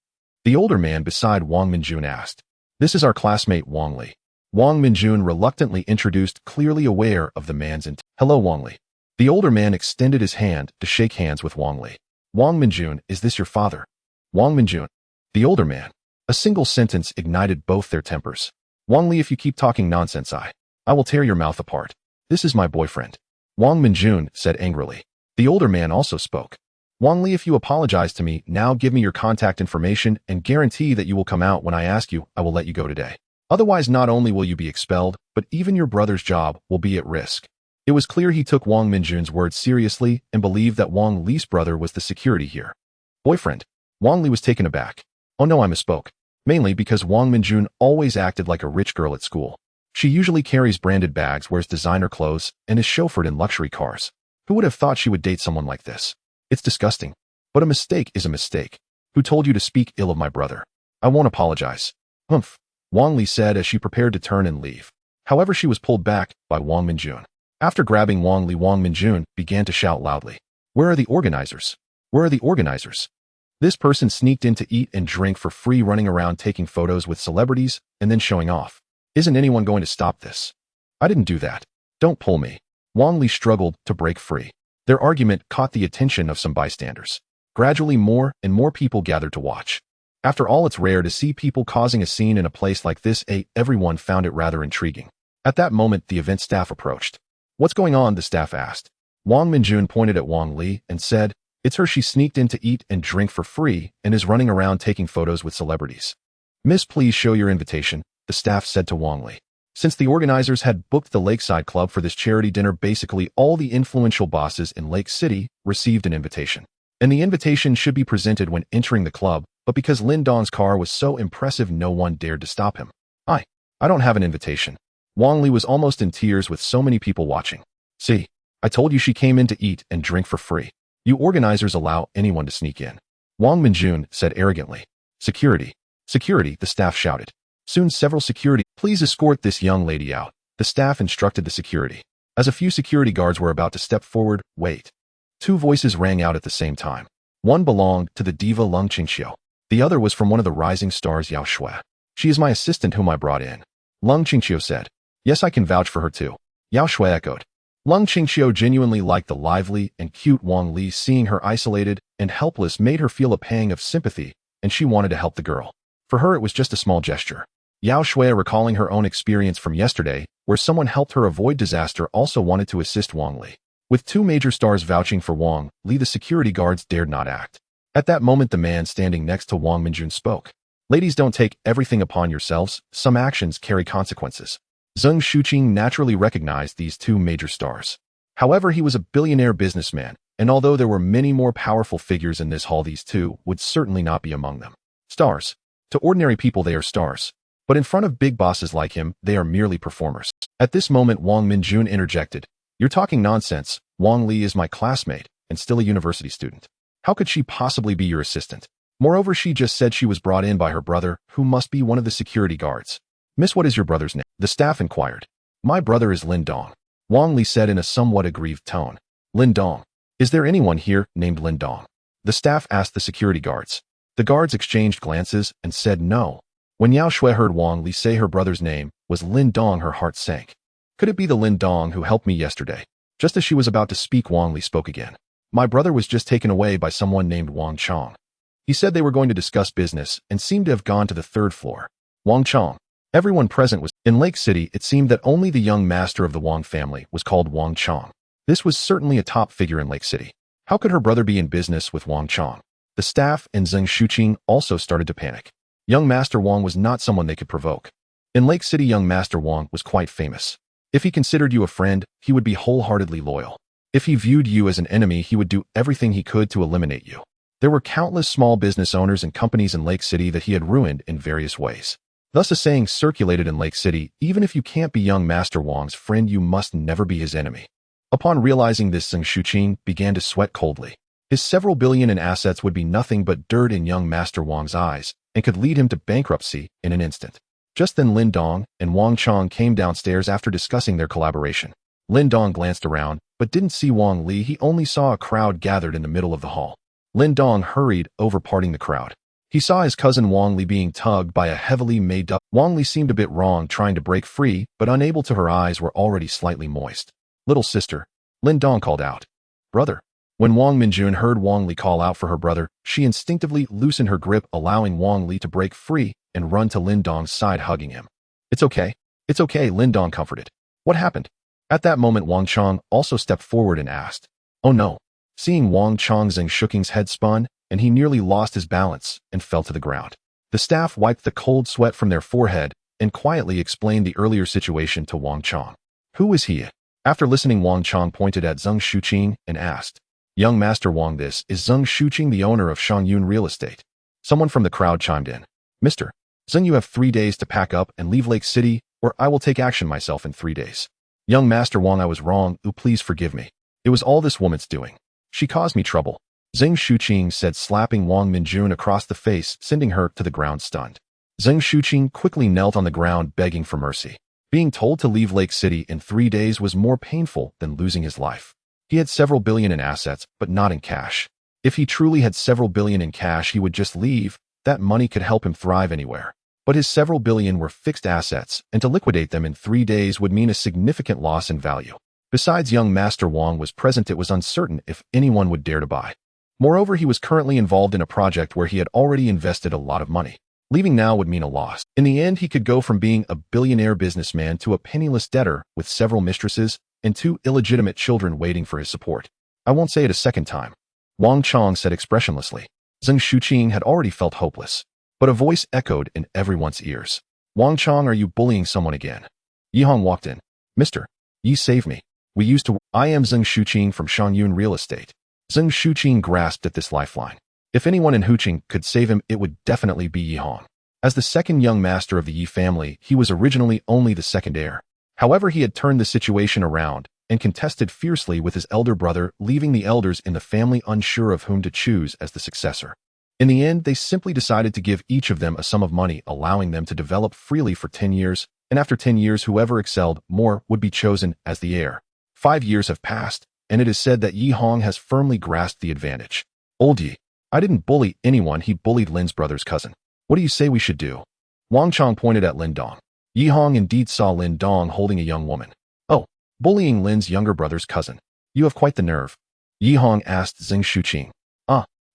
The older man beside Wang Minjun asked. This is our classmate Wang Li. Wang Minjun reluctantly introduced, clearly aware of the man's intent. Hello, Wang Li. The older man extended his hand to shake hands with Wang Li. Wang Minjun, is this your father? Wang Minjun. The older man. A single sentence ignited both their tempers. Wang Li, if you keep talking nonsense, I will tear your mouth apart. This is my boyfriend. Wang Minjun said angrily. The older man also spoke. Wang Li, if you apologize to me, now give me your contact information and guarantee that you will come out when I ask you, I will let you go today. Otherwise, not only will you be expelled, but even your brother's job will be at risk. It was clear he took Wang Minjun's words seriously and believed that Wang Li's brother was the security here. Boyfriend. Wang Li was taken aback. Oh no, I misspoke. Mainly because Wang Minjun always acted like a rich girl at school. She usually carries branded bags, wears designer clothes, and is chauffeured in luxury cars. Who would have thought she would date someone like this? It's disgusting. But a mistake is a mistake. Who told you to speak ill of my brother? I won't apologize. Humph. Wang Li said as she prepared to turn and leave. However, she was pulled back by Wang Minjun. After grabbing Wang Li, Wang Minjun began to shout loudly. Where are the organizers? Where are the organizers? This person sneaked in to eat and drink for free, running around taking photos with celebrities and then showing off. Isn't anyone going to stop this? I didn't do that. Don't pull me. Wang Li struggled to break free. Their argument caught the attention of some bystanders. Gradually, more and more people gathered to watch. After all, it's rare to see people causing a scene in a place like this. Everyone found it rather intriguing. At that moment, the event staff approached. What's going on? The staff asked. Wang Minjun pointed at Wang Li and said, it's her. She sneaked in to eat and drink for free and is running around taking photos with celebrities. Miss, please show your invitation, the staff said to Wang Li. Since the organizers had booked the Lakeside Club for this charity dinner, basically all the influential bosses in Lake City received an invitation. And the invitation should be presented when entering the club, but because Lin Dong's car was so impressive, no one dared to stop him. I don't have an invitation. Wang Li was almost in tears with so many people watching. See, I told you she came in to eat and drink for free. You organizers allow anyone to sneak in. Wang Minjun said arrogantly. Security. Security, the staff shouted. Soon several security, please escort this young lady out. The staff instructed the security. As a few security guards were about to step forward, wait. Two voices rang out at the same time. One belonged to the diva Lung Qingxiu. The other was from one of the rising stars, Yao Shui. She is my assistant whom I brought in. Lung Qingxiu said. Yes, I can vouch for her too. Yao Shui echoed. Lung Qingxiu genuinely liked the lively and cute Wang Li. Seeing her isolated and helpless made her feel a pang of sympathy, and she wanted to help the girl. For her, it was just a small gesture. Yao Shui, recalling her own experience from yesterday, where someone helped her avoid disaster, also wanted to assist Wang Li. With two major stars vouching for Wang Li, the security guards dared not act. At that moment, the man standing next to Wang Minjun spoke. Ladies, don't take everything upon yourselves. Some actions carry consequences. Zheng Shuqing naturally recognized these two major stars. However, he was a billionaire businessman, and although there were many more powerful figures in this hall, these two would certainly not be among them. Stars. To ordinary people, they are stars. But in front of big bosses like him, they are merely performers. At this moment, Wang Minjun interjected. You're talking nonsense. Wang Li is my classmate, and still a university student. How could she possibly be your assistant? Moreover, she just said she was brought in by her brother, who must be one of the security guards. Miss, what is your brother's name? The staff inquired. My brother is Lin Dong. Wang Li said in a somewhat aggrieved tone. Lin Dong. Is there anyone here named Lin Dong? The staff asked the security guards. The guards exchanged glances and said no. When Yao Shui heard Wang Li say her brother's name was Lin Dong, her heart sank. Could it be the Lin Dong who helped me yesterday? Just as she was about to speak, Wang Li spoke again. My brother was just taken away by someone named Wang Chong. He said they were going to discuss business and seemed to have gone to the third floor. Wang Chong. Everyone present was in Lake City. It seemed that only the young master of the Wang family was called Wang Chong. This was certainly a top figure in Lake City. How could her brother be in business with Wang Chong? The staff and Zheng Shuqing also started to panic. Young Master Wang was not someone they could provoke. In Lake City, young Master Wang was quite famous. If he considered you a friend, he would be wholeheartedly loyal. If he viewed you as an enemy, he would do everything he could to eliminate you. There were countless small business owners and companies in Lake City that he had ruined in various ways. Thus, a saying circulated in Lake City, even if you can't be young Master Wang's friend, you must never be his enemy. Upon realizing this, Zheng Shuqing began to sweat coldly. His several billion in assets would be nothing but dirt in young Master Wang's eyes and could lead him to bankruptcy in an instant. Just then, Lin Dong and Wang Chong came downstairs after discussing their collaboration. Lin Dong glanced around, but didn't see Wang Li. He only saw a crowd gathered in the middle of the hall. Lin Dong hurried over, parting the crowd. He saw his cousin Wang Li being tugged by a heavily made-up. Wang Li seemed a bit wrong, trying to break free, but unable to. Her eyes were already slightly moist. Little sister. Lin Dong called out. Brother. When Wang Minjun heard Wang Li call out for her brother, she instinctively loosened her grip, allowing Wang Li to break free and run to Lin Dong's side, hugging him. It's okay. It's okay, Lin Dong comforted. What happened? At that moment, Wang Chong also stepped forward and asked. Oh no. Seeing Wang Chong, Zheng Shuqing's head spun, and he nearly lost his balance and fell to the ground. The staff wiped the cold sweat from their forehead and quietly explained the earlier situation to Wang Chong. Who is he? After listening, Wang Chong pointed at Zheng Shuqing and asked, Young Master Wang, this is Zheng Shuqing, the owner of Shangyun Real Estate. Someone from the crowd chimed in. Mr. Zheng, you have 3 days to pack up and leave Lake City, or I will take action myself in 3 days. Young Master Wang, I was wrong. Please forgive me. It was all this woman's doing. She caused me trouble. Zheng Shuqing said, slapping Wang Minjun across the face, sending her to the ground stunned. Zheng Shuqing quickly knelt on the ground, begging for mercy. Being told to leave Lake City in 3 days was more painful than losing his life. He had several billion in assets, but not in cash. If he truly had several billion in cash, he would just leave. That money could help him thrive anywhere. But his several billion were fixed assets, and to liquidate them in 3 days would mean a significant loss in value. Besides, young Master Wang was present. It was uncertain if anyone would dare to buy. Moreover, he was currently involved in a project where he had already invested a lot of money. Leaving now would mean a loss. In the end, he could go from being a billionaire businessman to a penniless debtor with several mistresses and 2 illegitimate children waiting for his support. I won't say it a second time. Wang Chong said expressionlessly. Zheng Shuqing had already felt hopeless. But a voice echoed in everyone's ears. Wang Chong, are you bullying someone again? Yi Hong walked in. Mister, Yi saved me. We used to— I am Zheng Shuqing from Shangyun Real Estate. Zheng Shuqing grasped at this lifeline. If anyone in Huqing could save him, it would definitely be Yi Hong. As the second young master of the Yi family, he was originally only the second heir. However, he had turned the situation around and contested fiercely with his elder brother, leaving the elders in the family unsure of whom to choose as the successor. In the end, they simply decided to give each of them a sum of money, allowing them to develop freely for 10 years, and after 10 years, whoever excelled more would be chosen as the heir. 5 years have passed, and it is said that Yi Hong has firmly grasped the advantage. Old Yi, I didn't bully anyone, he bullied Lin's brother's cousin. What do you say we should do? Wang Chong pointed at Lin Dong. Yi Hong indeed saw Lin Dong holding a young woman. Oh, bullying Lin's younger brother's cousin. You have quite the nerve. Yi Hong asked Zheng Shuqing.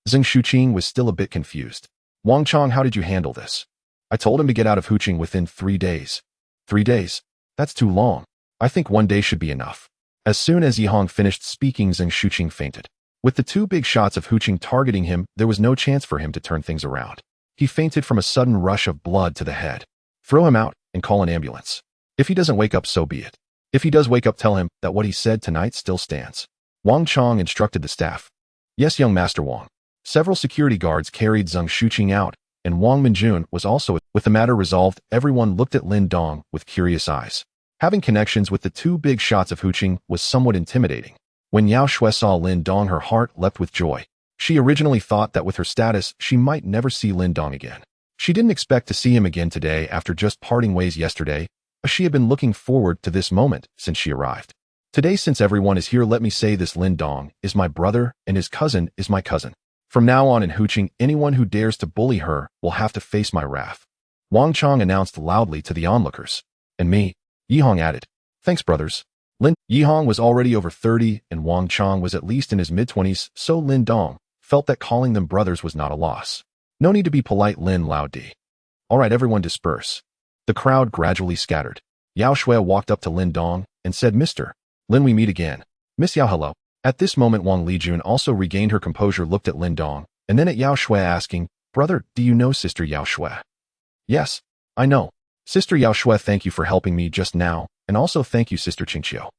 Zheng Shuqing was still a bit confused. Wang Chong, how did you handle this? I told him to get out of Huqing within 3 days. 3 days? That's too long. I think 1 day should be enough. As soon as Yi Hong finished speaking, Zheng Shuqing fainted. With the 2 big shots of Huqing targeting him, there was no chance for him to turn things around. He fainted from a sudden rush of blood to the head. Throw him out and call an ambulance. If he doesn't wake up, so be it. If he does wake up, tell him that what he said tonight still stands. Wang Chong instructed the staff. Yes, young Master Wang. Several security guards carried Zheng Shuqing out, and Wang Minjun was also. With the matter resolved, everyone looked at Lin Dong with curious eyes. Having connections with the 2 big shots of Huqing was somewhat intimidating. When Yao Shui saw Lin Dong, her heart leapt with joy. She originally thought that with her status, she might never see Lin Dong again. She didn't expect to see him again today after just parting ways yesterday, but she had been looking forward to this moment since she arrived. Today, since everyone is here, let me say this: Lin Dong is my brother and his cousin is my cousin. From now on in Huqing, anyone who dares to bully her will have to face my wrath. Wang Chong announced loudly to the onlookers. And me, Yi Hong added. Thanks, brothers. Yi Hong was already over 30 and Wang Chong was at least in his mid-20s, so Lin Dong felt that calling them brothers was not a loss. No need to be polite, Lin Lao Di. All right, everyone disperse. The crowd gradually scattered. Yao Shui walked up to Lin Dong and said, Mr. Lin, we meet again. Miss Yao, hello. At this moment, Wang Lijun also regained her composure, looked at Lin Dong, and then at Yao Shui, asking, Brother, do you know Sister Yao Shui? Yes, I know. Sister Yao Shui, thank you for helping me just now, and also thank you, Sister Qingqiu.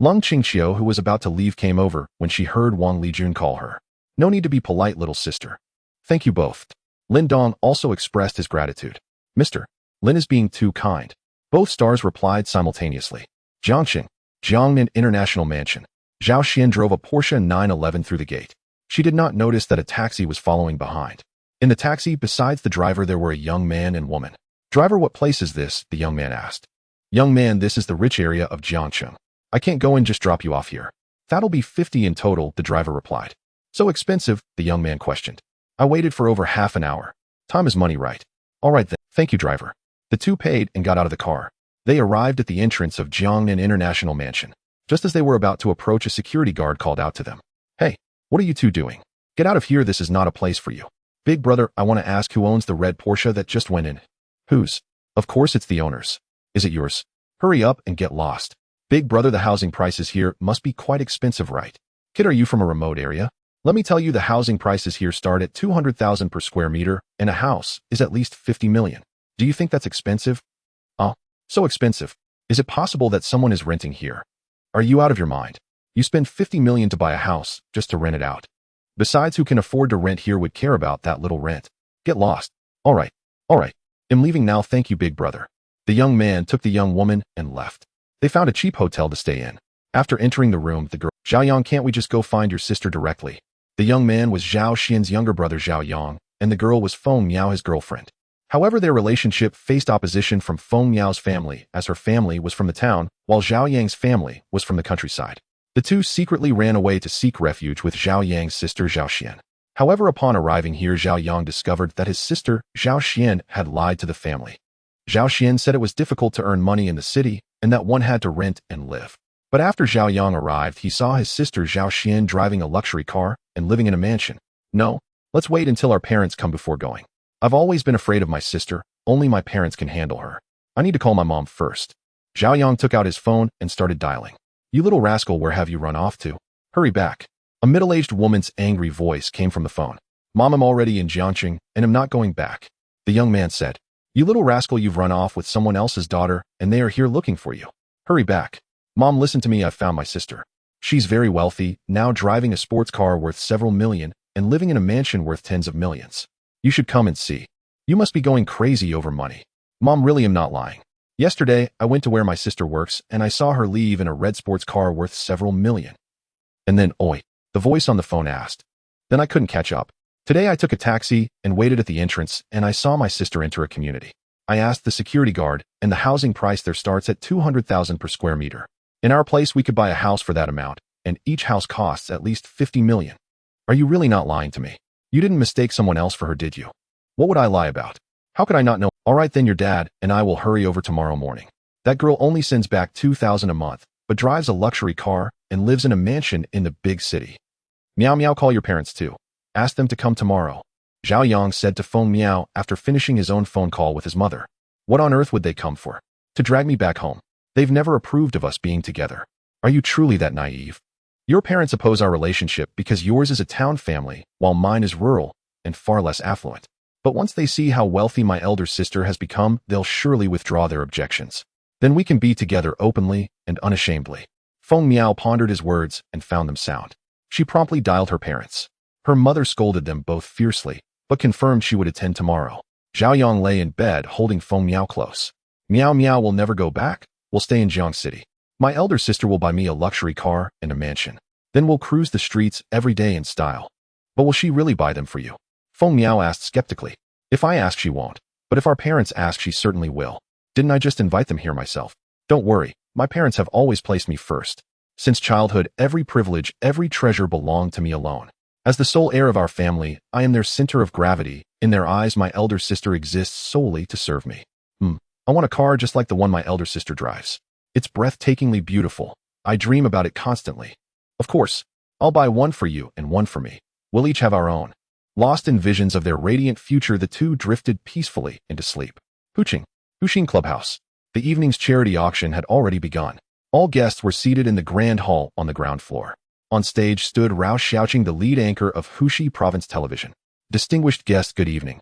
Lung Qingqiu, who was about to leave, came over when she heard Wang Lijun call her. No need to be polite, little sister. Thank you both. Lin Dong also expressed his gratitude. Mr. Lin is being too kind. Both stars replied simultaneously. Jiangxing, Jiangnan International Mansion. Zhao Xian drove a Porsche 911 through the gate. She did not notice that a taxi was following behind. In the taxi, besides the driver, there were a young man and woman. Driver, what place is this? The young man asked. Young man, this is the rich area of Jiangcheng. I can't go and just drop you off here. That'll be 50 in total, the driver replied. So expensive? The young man questioned. I waited for over half an hour. Time is money, right? All right then. Thank you, driver. The 2 paid and got out of the car. They arrived at the entrance of Jiangnan International Mansion. Just as they were about to approach, a security guard called out to them. Hey, what are you two doing? Get out of here, this is not a place for you. Big brother, I want to ask who owns the red Porsche that just went in? Whose? Of course it's the owner's. Is it yours? Hurry up and get lost. Big brother, the housing prices here must be quite expensive, right? Kid, are you from a remote area? Let me tell you, the housing prices here start at 200,000 per square meter, and a house is at least 50 million. Do you think that's expensive? Oh, so expensive. Is it possible that someone is renting here? Are you out of your mind? You spend 50 million to buy a house just to rent it out. Besides, who can afford to rent here would care about that little rent? Get lost. All right. I'm leaving now, thank you, big brother. The young man took the young woman and left. They found a cheap hotel to stay in. After entering the room, the girl, Zhao Yang, can't we just go find your sister directly? The young man was Zhao Xian's younger brother Zhao Yang, and the girl was Feng Miao, his girlfriend. However, their relationship faced opposition from Feng Miao's family, as her family was from the town, while Zhao Yang's family was from the countryside. The two secretly ran away to seek refuge with Zhao Yang's sister Zhao Xian. However, upon arriving here, Zhao Yang discovered that his sister Zhao Xian had lied to the family. Zhao Xian said it was difficult to earn money in the city and that one had to rent and live. But after Zhao Yang arrived, he saw his sister Zhao Xian driving a luxury car and living in a mansion. No, let's wait until our parents come before going. I've always been afraid of my sister. Only my parents can handle her. I need to call my mom first. Zhao Yang took out his phone and started dialing. You little rascal, where have you run off to? Hurry back. A middle-aged woman's angry voice came from the phone. Mom, I'm already in Jiangxing and I'm not going back. The young man said. You little rascal, you've run off with someone else's daughter and they are here looking for you. Hurry back. Mom, listen to me, I've found my sister. She's very wealthy, now driving a sports car worth several million and living in a mansion worth tens of millions. You should come and see. You must be going crazy over money. Mom, really am not lying. Yesterday, I went to where my sister works and I saw her leave in a red sports car worth several million. And then, oi, the voice on the phone asked. Then I couldn't catch up. Today I took a taxi and waited at the entrance and I saw my sister enter a community. I asked the security guard and the housing price there starts at 200,000 per square meter. In our place, we could buy a house for that amount and each house costs at least 50 million. Are you really not lying to me? You didn't mistake someone else for her, did you? What would I lie about? How could I not know? All right, then your dad and I will hurry over tomorrow morning. That girl only sends back 2,000 a month, but drives a luxury car and lives in a mansion in the big city. Miao Miao, call your parents too. Ask them to come tomorrow. Zhao Yang said to Feng Miao after finishing his own phone call with his mother. What on earth would they come for? To drag me back home. They've never approved of us being together. Are you truly that naive? Your parents oppose our relationship because yours is a town family, while mine is rural and far less affluent. But once they see how wealthy my elder sister has become, they'll surely withdraw their objections. Then we can be together openly and unashamedly. Feng Miao pondered his words and found them sound. She promptly dialed her parents. Her mother scolded them both fiercely, but confirmed she would attend tomorrow. Zhao Yang lay in bed holding Feng Miao close. Miao Miao will never go back. We'll stay in Jiang City. My elder sister will buy me a luxury car and a mansion. Then we'll cruise the streets every day in style. But will she really buy them for you? Feng Miao asked skeptically. If I ask, she won't. But if our parents ask, she certainly will. Didn't I just invite them here myself? Don't worry. My parents have always placed me first. Since childhood, every privilege, every treasure belonged to me alone. As the sole heir of our family, I am their center of gravity. In their eyes, my elder sister exists solely to serve me. I want a car just like the one my elder sister drives. It's breathtakingly beautiful. I dream about it constantly. Of course, I'll buy one for you and one for me. We'll each have our own. Lost in visions of their radiant future, the two drifted peacefully into sleep. Huxing Clubhouse. The evening's charity auction had already begun. All guests were seated in the grand hall on the ground floor. On stage stood Rao Xiaoqing, the lead anchor of Huxi Province Television. Distinguished guests, good evening.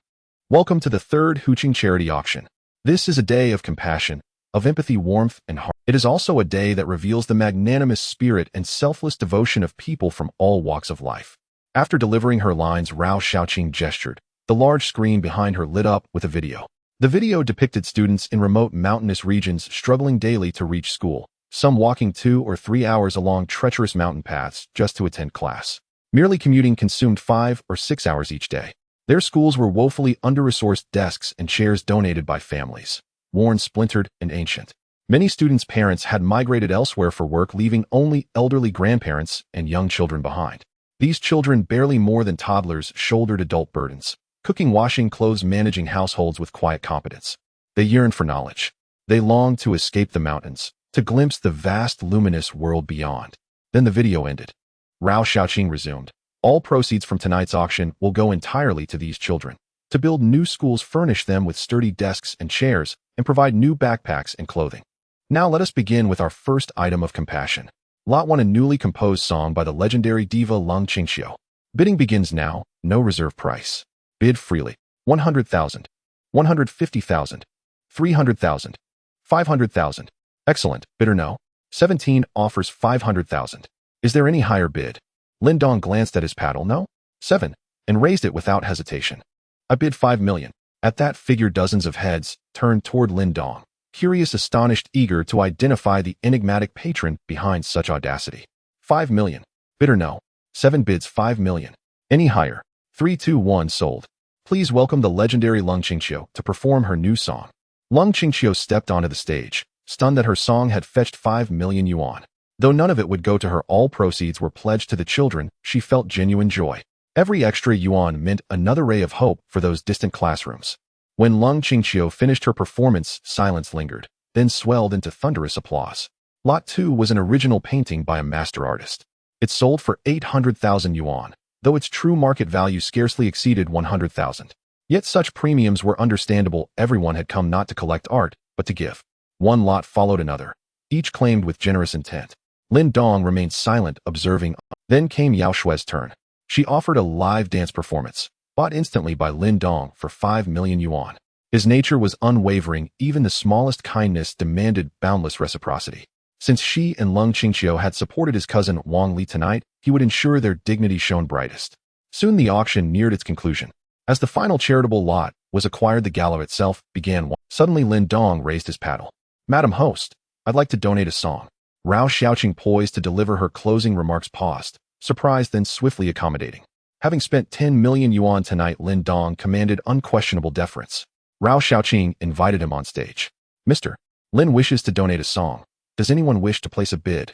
Welcome to the third Huxing charity auction. This is a day of compassion, of empathy, warmth, and heart. It is also a day that reveals the magnanimous spirit and selfless devotion of people from all walks of life. After delivering her lines, Rao Xiaoqing gestured. The large screen behind her lit up with a video. The video depicted students in remote mountainous regions struggling daily to reach school, some walking 2 or 3 hours along treacherous mountain paths just to attend class. Merely commuting consumed 5 or 6 hours each day. Their schools were woefully under-resourced, desks and chairs donated by families, worn, splintered, and ancient. Many students' parents had migrated elsewhere for work, leaving only elderly grandparents and young children behind. These children, barely more than toddlers, shouldered adult burdens, cooking, washing clothes, managing households with quiet competence. They yearned for knowledge. They longed to escape the mountains, to glimpse the vast luminous world beyond. Then the video ended. Rao Xiaoqing resumed. All proceeds from tonight's auction will go entirely to these children. To build new schools, furnish them with sturdy desks and chairs, and provide new backpacks and clothing. Now let us begin with our first item of compassion. Lot 1, a newly composed song by the legendary diva Lung Qingxiu. Bidding begins now, no reserve price. Bid freely. 100,000. 150,000. 300,000. 500,000. Excellent. Bidder no. 17 offers 500,000. Is there any higher bid? Lin Dong glanced at his paddle. No. 7. And raised it without hesitation. I bid 5 million. At that figure, dozens of heads turned toward Lin Dong, curious, astonished, eager to identify the enigmatic patron behind such audacity. 5 million. Bidder no. 7 bids 5 million. Any higher? 3, 2, 1 sold. Please welcome the legendary Lung Qingxiu to perform her new song. Lung Qingxiu stepped onto the stage, stunned that her song had fetched 5 million yuan. Though none of it would go to her, all proceeds were pledged to the children. She felt genuine joy. Every extra yuan meant another ray of hope for those distant classrooms. When Lung Qingxiu finished her performance, silence lingered, then swelled into thunderous applause. Lot 2 was an original painting by a master artist. It sold for 800,000 yuan, though its true market value scarcely exceeded 100,000. Yet such premiums were understandable. Everyone had come not to collect art, but to give. One lot followed another, each claimed with generous intent. Lin Dong remained silent, observing. Then came Yao Shue's turn. She offered a live dance performance, bought instantly by Lin Dong for 5 million yuan. His nature was unwavering. Even the smallest kindness demanded boundless reciprocity. Since she and Lung Qingxiu had supported his cousin Wang Li tonight, he would ensure their dignity shone brightest. Soon the auction neared its conclusion. As the final charitable lot was acquired, the gala itself began. Suddenly Lin Dong raised his paddle. Madam Host, I'd like to donate a song. Rao Xiaoqing, poised to deliver her closing remarks, paused, surprised then swiftly accommodating. Having spent 10 million yuan tonight, Lin Dong commanded unquestionable deference. Rao Xiaoqing invited him on stage. Mr. Lin wishes to donate a song. Does anyone wish to place a bid?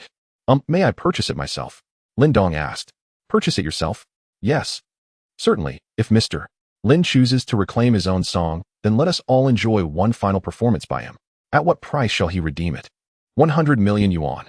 May I purchase it myself? Lin Dong asked. Purchase it yourself? Yes. Certainly, if Mr. Lin chooses to reclaim his own song, then let us all enjoy one final performance by him. At what price shall he redeem it? 100 million yuan.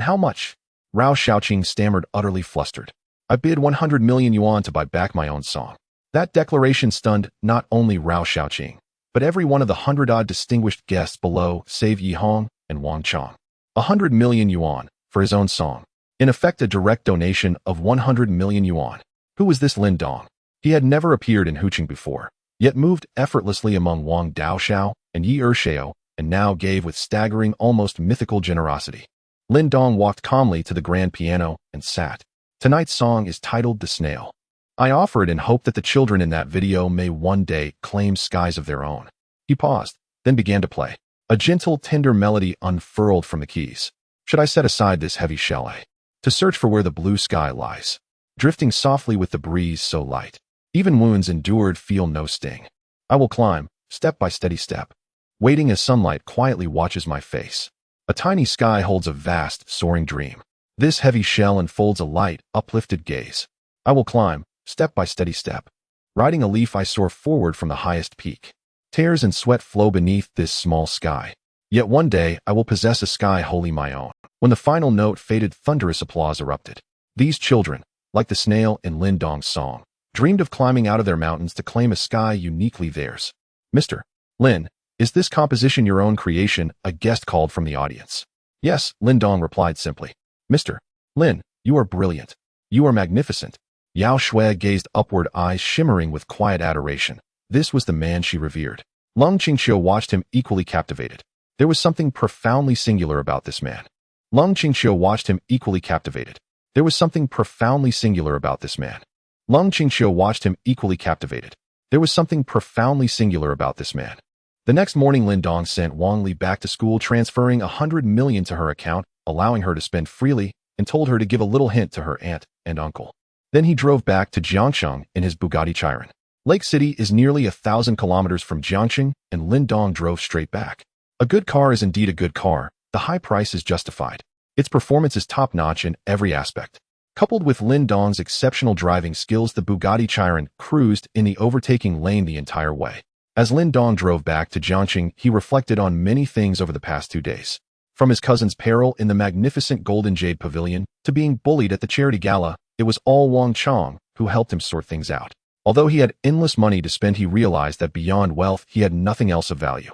How much? Rao Xiaoqing stammered, utterly flustered. I bid 100 million yuan to buy back my own song. That declaration stunned not only Rao Xiaoqing, but every one of the 100-odd distinguished guests below, save Yi Hong and Wang Chong. 100 million yuan for his own song. In effect, a direct donation of 100 million yuan. Who was this Lin Dong? He had never appeared in Huqing before, yet moved effortlessly among Wang Daoxiao and Yi Erxiao, and now gave with staggering, almost mythical generosity. Lin Dong walked calmly to the grand piano and sat. Tonight's song is titled The Snail. I offer it in hope that the children in that video may one day claim skies of their own. He paused, then began to play. A gentle, tender melody unfurled from the keys. Should I set aside this heavy chalet to search for where the blue sky lies, drifting softly with the breeze so light? Even wounds endured feel no sting. I will climb, step by steady step, waiting as sunlight quietly watches my face. A tiny sky holds a vast, soaring dream. This heavy shell unfolds a light, uplifted gaze. I will climb, step by steady step. Riding a leaf, I soar forward from the highest peak. Tears and sweat flow beneath this small sky. Yet one day, I will possess a sky wholly my own. When the final note faded, thunderous applause erupted. These children, like the snail in Lin Dong's song, dreamed of climbing out of their mountains to claim a sky uniquely theirs. Mr. Lin, is this composition your own creation? A guest called from the audience. Yes, Lin Dong replied simply. Mr. Lin, you are brilliant. You are magnificent. Yao Shui gazed upward, eyes shimmering with quiet adoration. This was the man she revered. Lung Qingxiu watched him, equally captivated. There was something profoundly singular about this man. Lung Qingxiu watched him, equally captivated. There was something profoundly singular about this man. Lung Qingxiu watched him, equally captivated. There was something profoundly singular about this man. The next morning, Lin Dong sent Wang Li back to school, transferring 100 million to her account, allowing her to spend freely, and told her to give a little hint to her aunt and uncle. Then he drove back to Jiangsheng in his Bugatti Chiron. Lake City is nearly 1,000 kilometers from Jiangsheng, and Lin Dong drove straight back. A good car is indeed a good car. The high price is justified. Its performance is top-notch in every aspect. Coupled with Lin Dong's exceptional driving skills, the Bugatti Chiron cruised in the overtaking lane the entire way. As Lin Dong drove back to Jiangsheng, he reflected on many things over the past 2 days. From his cousin's peril in the magnificent Golden Jade Pavilion to being bullied at the charity gala, it was all Wang Chong who helped him sort things out. Although he had endless money to spend, he realized that beyond wealth, he had nothing else of value.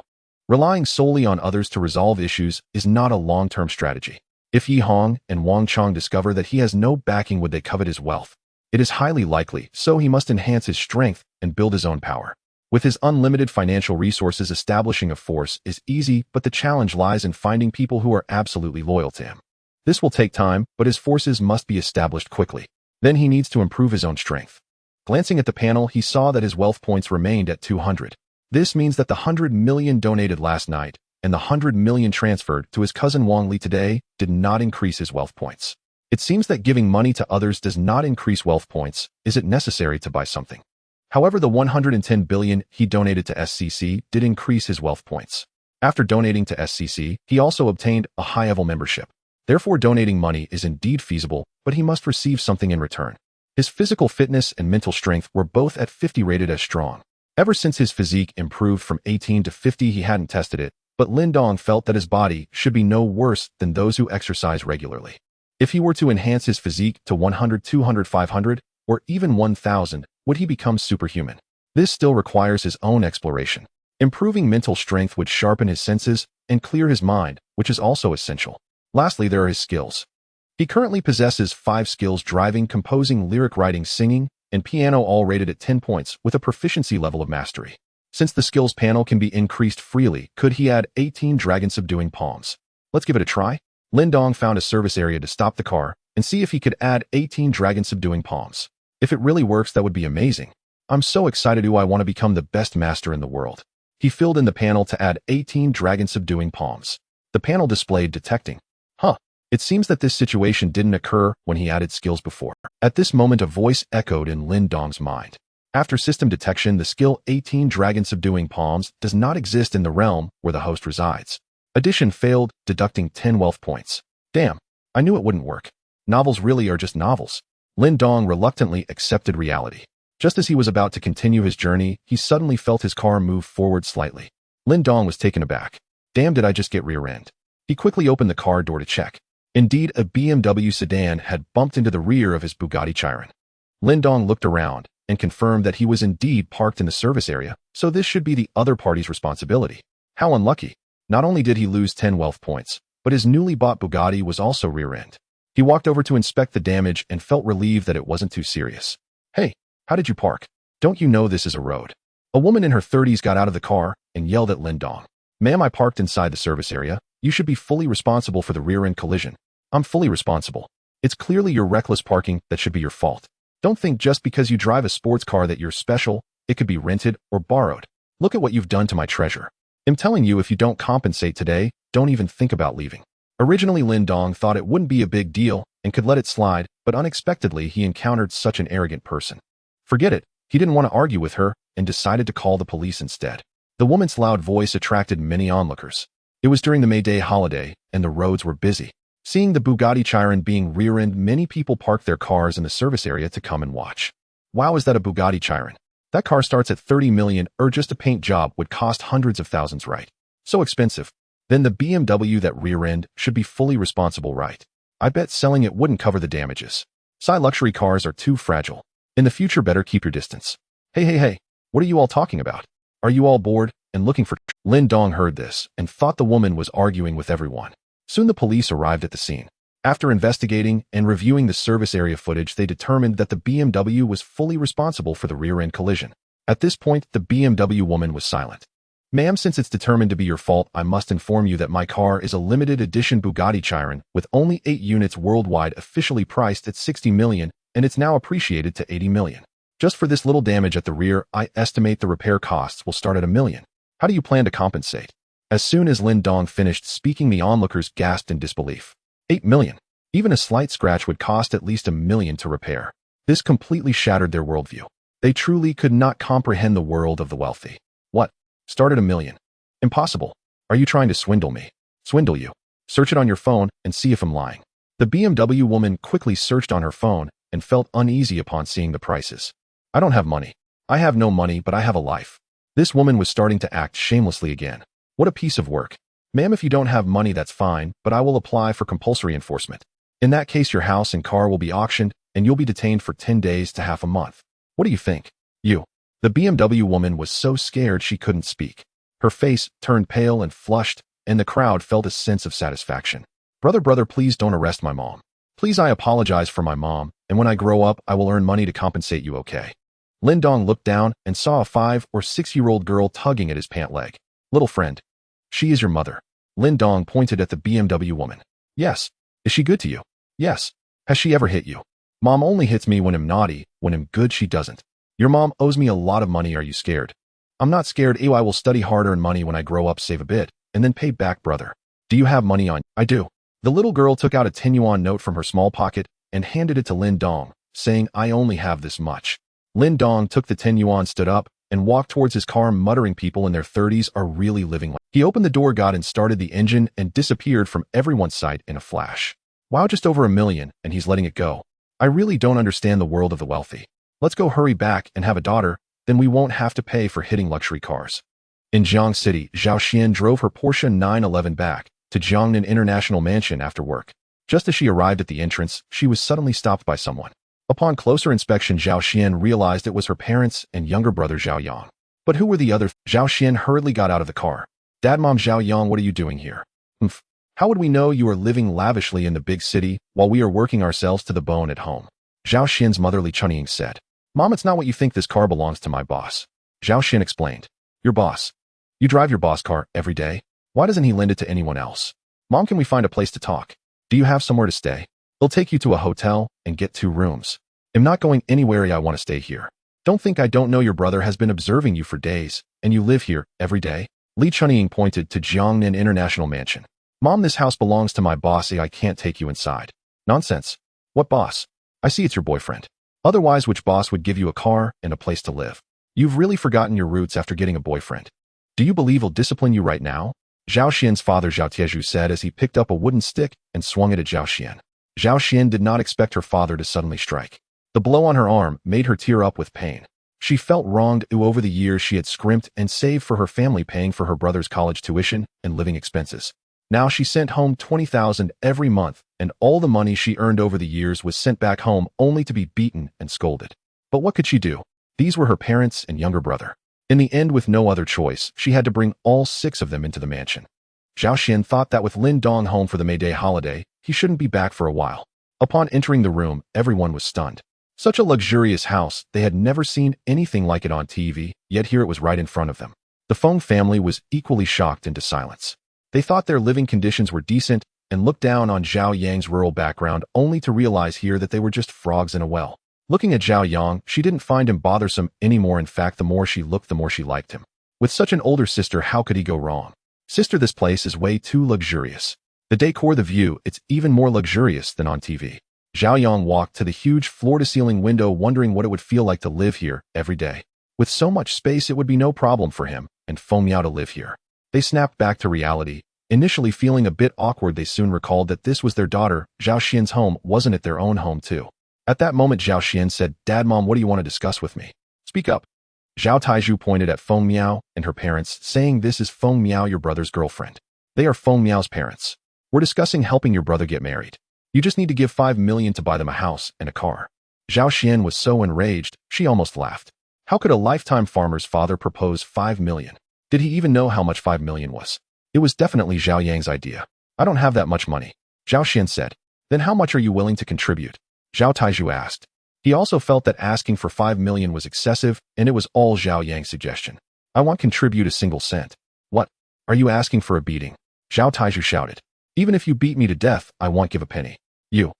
Relying solely on others to resolve issues is not a long-term strategy. If Yi Hong and Wang Chong discover that he has no backing, would they covet his wealth? It is highly likely, so he must enhance his strength and build his own power. With his unlimited financial resources, establishing a force is easy, but the challenge lies in finding people who are absolutely loyal to him. This will take time, but his forces must be established quickly. Then he needs to improve his own strength. Glancing at the panel, he saw that his wealth points remained at 200. This means that the 100 million donated last night and the 100 million transferred to his cousin Wang Li today did not increase his wealth points. It seems that giving money to others does not increase wealth points. Is it necessary to buy something? However, the 110 billion he donated to SCC did increase his wealth points. After donating to SCC, he also obtained a high-level membership. Therefore, donating money is indeed feasible, but he must receive something in return. His physical fitness and mental strength were both at 50, rated as strong. Ever since his physique improved from 18 to 50, he hadn't tested it, but Lin Dong felt that his body should be no worse than those who exercise regularly. If he were to enhance his physique to 100, 200, 500, or even 1,000, would he become superhuman? This still requires his own exploration. Improving mental strength would sharpen his senses and clear his mind, which is also essential. Lastly, there are his skills. He currently possesses 5 skills: driving, composing, lyric writing, singing, and piano, all rated at 10 points with a proficiency level of mastery. Since the skills panel can be increased freely, could he add 18 dragon subduing palms? Let's give it a try. Lin Dong found a service area to stop the car and see if he could add 18 dragon subduing palms. If it really works, that would be amazing. I'm so excited. I want to become the best master in the world. He filled in the panel to add 18 dragon subduing palms. The panel displayed detecting. It seems that this situation didn't occur when he added skills before. At this moment, a voice echoed in Lin Dong's mind. After system detection, the skill 18 dragon subduing palms does not exist in the realm where the host resides. Addition failed, deducting 10 wealth points. Damn, I knew it wouldn't work. Novels really are just novels. Lin Dong reluctantly accepted reality. Just as he was about to continue his journey, he suddenly felt his car move forward slightly. Lin Dong was taken aback. Damn, did I just get rear-ended? He quickly opened the car door to check. Indeed, a BMW sedan had bumped into the rear of his Bugatti Chiron. Lin Dong looked around and confirmed that he was indeed parked in the service area, so this should be the other party's responsibility. How unlucky. Not only did he lose 10 wealth points, but his newly bought Bugatti was also rear-ended. He walked over to inspect the damage and felt relieved that it wasn't too serious. Hey, how did you park? Don't you know this is a road? A woman in her 30s got out of the car and yelled at Lin Dong. Ma'am, I parked inside the service area. You should be fully responsible for the rear-end collision. I'm fully responsible. It's clearly your reckless parking that should be your fault. Don't think just because you drive a sports car that you're special. It could be rented or borrowed. Look at what you've done to my treasure. I'm telling you, if you don't compensate today, don't even think about leaving. Originally, Lin Dong thought it wouldn't be a big deal and could let it slide, but unexpectedly he encountered such an arrogant person. Forget it. He didn't want to argue with her and decided to call the police instead. The woman's loud voice attracted many onlookers. It was during the May Day holiday, and the roads were busy. Seeing the Bugatti Chiron being rear-ended, many people parked their cars in the service area to come and watch. Wow, is that a Bugatti Chiron? That car starts at 30 million, or just a paint job would cost hundreds of thousands, right? So expensive. Then the BMW that rear-end should be fully responsible, right? I bet selling it wouldn't cover the damages. Luxury cars are too fragile. In the future, better keep your distance. Hey, what are you all talking about? Are you all bored and looking for... Lin Dong heard this and thought the woman was arguing with everyone. Soon the police arrived at the scene. After investigating and reviewing the service area footage, they determined that the BMW was fully responsible for the rear-end collision. At this point, the BMW woman was silent. Ma'am, since it's determined to be your fault, I must inform you that my car is a limited edition Bugatti Chiron with only 8 units worldwide, officially priced at 60 million, and it's now appreciated to 80 million. Just for this little damage at the rear, I estimate the repair costs will start at $1 million. How do you plan to compensate? As soon as Lin Dong finished speaking, the onlookers gasped in disbelief. 8 million. Even a slight scratch would cost at least $1 million to repair. This completely shattered their worldview. They truly could not comprehend the world of the wealthy. What? Start at $1 million? Impossible. Are you trying to swindle me? Swindle you? Search it on your phone and see if I'm lying. The BMW woman quickly searched on her phone and felt uneasy upon seeing the prices. I don't have money. I have no money, but I have a life. This woman was starting to act shamelessly again. What a piece of work. Ma'am, if you don't have money, that's fine, but I will apply for compulsory enforcement. In that case, your house and car will be auctioned, and you'll be detained for 10 days to half a month. What do you think? You. The BMW woman was so scared she couldn't speak. Her face turned pale and flushed, and the crowd felt a sense of satisfaction. Brother, please don't arrest my mom. Please, I apologize for my mom, and when I grow up, I will earn money to compensate you, okay? Lindong looked down and saw a 5 or 6-year-old girl tugging at his pant leg. Little friend. She is your mother. Lindong pointed at the BMW woman. Yes. Is she good to you? Yes. Has she ever hit you? Mom only hits me when I'm naughty, when I'm good she doesn't. Your mom owes me a lot of money, are you scared? I'm not scared. I will study hard, earn money when I grow up, save a bit, and then pay back, brother. Do you have money on? I do. The little girl took out a 10-yuan note from her small pocket and handed it to Lindong, saying, I only have this much. Lindong took the 10 yuan, stood up, and walked towards his car, muttering, people in their 30s are really living life. He opened the door, got in, started the engine, and disappeared from everyone's sight in a flash. Wow, just over $1 million, and he's letting it go. I really don't understand the world of the wealthy. Let's go hurry back and have a daughter, then we won't have to pay for hitting luxury cars. In Jiang City, Zhao Xian drove her Porsche 911 back to Jiangnan International Mansion after work. Just as she arrived at the entrance, she was suddenly stopped by someone. Upon closer inspection, Zhao Xian realized it was her parents and younger brother Zhao Yang. But who were the other? Zhao Xian hurriedly got out of the car. Dad, Mom, Zhao Yang, what are you doing here? How would we know you are living lavishly in the big city while we are working ourselves to the bone at home? Zhao Xian's motherly Chunying said. Mom, it's not what you think. This car belongs to my boss. Zhao Xian explained. Your boss? You drive your boss car every day? Why doesn't he lend it to anyone else? Mom, can we find a place to talk? Do you have somewhere to stay? He'll take you to a hotel and get 2 rooms. I'm not going anywhere. I want to stay here. Don't think I don't know. Your brother has been observing you for days, and you live here every day. Li Chunying pointed to Jiangnan International Mansion. Mom, this house belongs to my boss. I can't take you inside. Nonsense. What boss? I see it's your boyfriend. Otherwise, which boss would give you a car and a place to live? You've really forgotten your roots after getting a boyfriend. Do you believe he'll discipline you right now? Zhao Xian's father Zhao Tieju said as he picked up a wooden stick and swung it at Zhao Xian. Zhao Xian did not expect her father to suddenly strike. The blow on her arm made her tear up with pain. She felt wronged. Over the years she had scrimped and saved for her family, paying for her brother's college tuition and living expenses. Now she sent home 20,000 every month, and all the money she earned over the years was sent back home only to be beaten and scolded. But what could she do? These were her parents and younger brother. In the end, with no other choice, she had to bring all 6 of them into the mansion. Zhao Xian thought that with Lindong home for the May Day holiday, he shouldn't be back for a while. Upon entering the room, everyone was stunned. Such a luxurious house, they had never seen anything like it on TV, yet here it was right in front of them. The Feng family was equally shocked into silence. They thought their living conditions were decent and looked down on Zhao Yang's rural background, only to realize here that they were just frogs in a well. Looking at Zhao Yang, she didn't find him bothersome anymore. In fact, the more she looked, the more she liked him. With such an older sister, how could he go wrong? Sister, this place is way too luxurious. The decor, the view, it's even more luxurious than on TV. Zhao Yang walked to the huge floor-to-ceiling window, wondering what it would feel like to live here every day. With so much space, it would be no problem for him and Feng Miao to live here. They snapped back to reality. Initially feeling a bit awkward, they soon recalled that this was their daughter Zhao Xian's home. Wasn't it their own home too? At that moment, Zhao Xian said, Dad, Mom, what do you want to discuss with me? Speak up. Zhao Taiju pointed at Feng Miao and her parents, saying, This is Feng Miao, your brother's girlfriend. They are Feng Miao's parents. We're discussing helping your brother get married. You just need to give 5 million to buy them a house and a car. Zhao Xian was so enraged, she almost laughed. How could a lifetime farmer's father propose 5 million? Did he even know how much 5 million was? It was definitely Zhao Yang's idea. I don't have that much money, Zhao Xian said. Then how much are you willing to contribute? Zhao Taiju asked. He also felt that asking for 5 million was excessive, and it was all Zhao Yang's suggestion. I won't contribute a single cent. What? Are you asking for a beating? Zhao Taiju shouted. Even if you beat me to death, I won't give a penny. You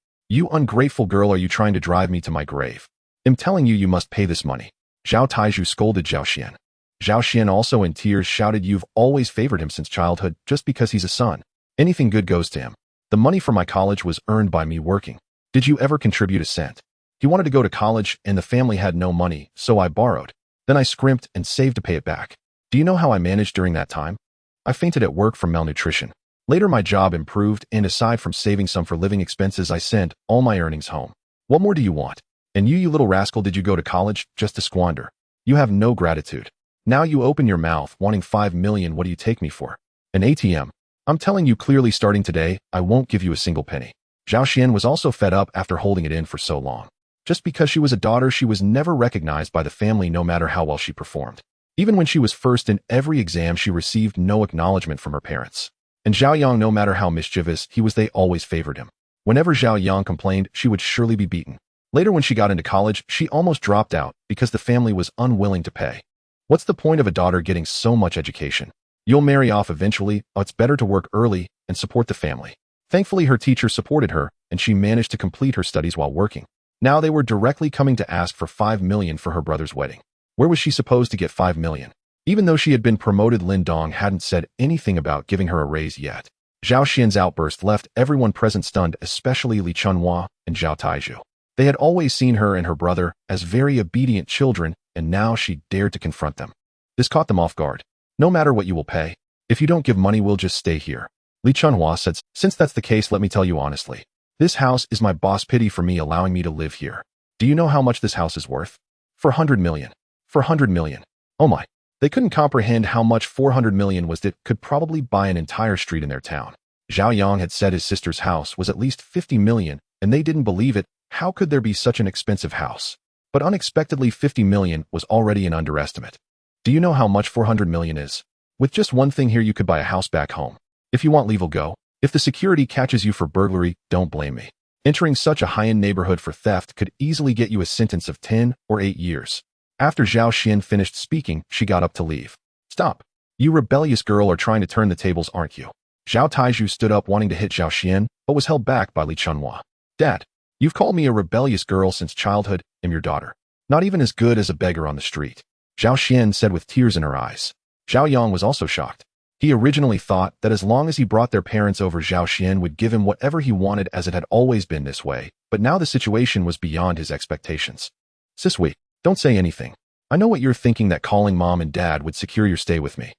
ungrateful girl, are you trying to drive me to my grave? I'm telling you, you must pay this money. Zhao Taiju scolded Zhao Xian. Zhao Xian, also in tears, shouted, You've always favored him since childhood, just because he's a son. Anything good goes to him. The money for my college was earned by me working. Did you ever contribute a cent? He wanted to go to college, and the family had no money, so I borrowed. Then I scrimped and saved to pay it back. Do you know how I managed during that time? I fainted at work from malnutrition. Later my job improved, and aside from saving some for living expenses, I sent all my earnings home. What more do you want? And you little rascal, did you go to college just to squander? You have no gratitude. Now you open your mouth wanting 5 million. What do you take me for? An ATM? I'm telling you clearly starting today, I won't give you a single penny. Zhao Xian was also fed up after holding it in for so long. Just because she was a daughter, she was never recognized by the family no matter how well she performed. Even when she was first in every exam, she received no acknowledgement from her parents. And Zhao Yang, no matter how mischievous he was, they always favored him. Whenever Zhao Yang complained, she would surely be beaten. Later, when she got into college, she almost dropped out because the family was unwilling to pay. What's the point of a daughter getting so much education? You'll marry off eventually. It's better to work early and support the family. Thankfully, her teacher supported her, and she managed to complete her studies while working. Now they were directly coming to ask for $5 million for her brother's wedding. Where was she supposed to get $5 million? Even though she had been promoted, Lin Dong hadn't said anything about giving her a raise yet. Zhao Xian's outburst left everyone present stunned, especially Li Chunhua and Zhao Taizhu. They had always seen her and her brother as very obedient children, and now she dared to confront them. This caught them off guard. No matter what you will pay, if you don't give money, we'll just stay here. Li Chunhua said, since that's the case, let me tell you honestly. This house is my boss. Pity for me allowing me to live here. Do you know how much this house is worth? 400 million. 400 million. Oh my. They couldn't comprehend how much 400 million was. That could probably buy an entire street in their town. Zhao Yang had said his sister's house was at least 50 million, and they didn't believe it. How could there be such an expensive house? But unexpectedly, 50 million was already an underestimate. Do you know how much 400 million is? With just one thing here, you could buy a house back home. If you want, leave will go. If the security catches you for burglary, don't blame me. Entering such a high-end neighborhood for theft could easily get you a sentence of 10 or 8 years. After Zhao Xian finished speaking, she got up to leave. Stop. You rebellious girl are trying to turn the tables, aren't you? Zhao Taizhu stood up wanting to hit Zhao Xian, but was held back by Li Chunhua. Dad, you've called me a rebellious girl since childhood. I'm your daughter. Not even as good as a beggar on the street. Zhao Xian said with tears in her eyes. Zhao Yang was also shocked. He originally thought that as long as he brought their parents over, Zhao Xian would give him whatever he wanted, as it had always been this way, but now the situation was beyond his expectations. Sisui, don't say anything. I know what you're thinking, that calling mom and dad would secure your stay with me.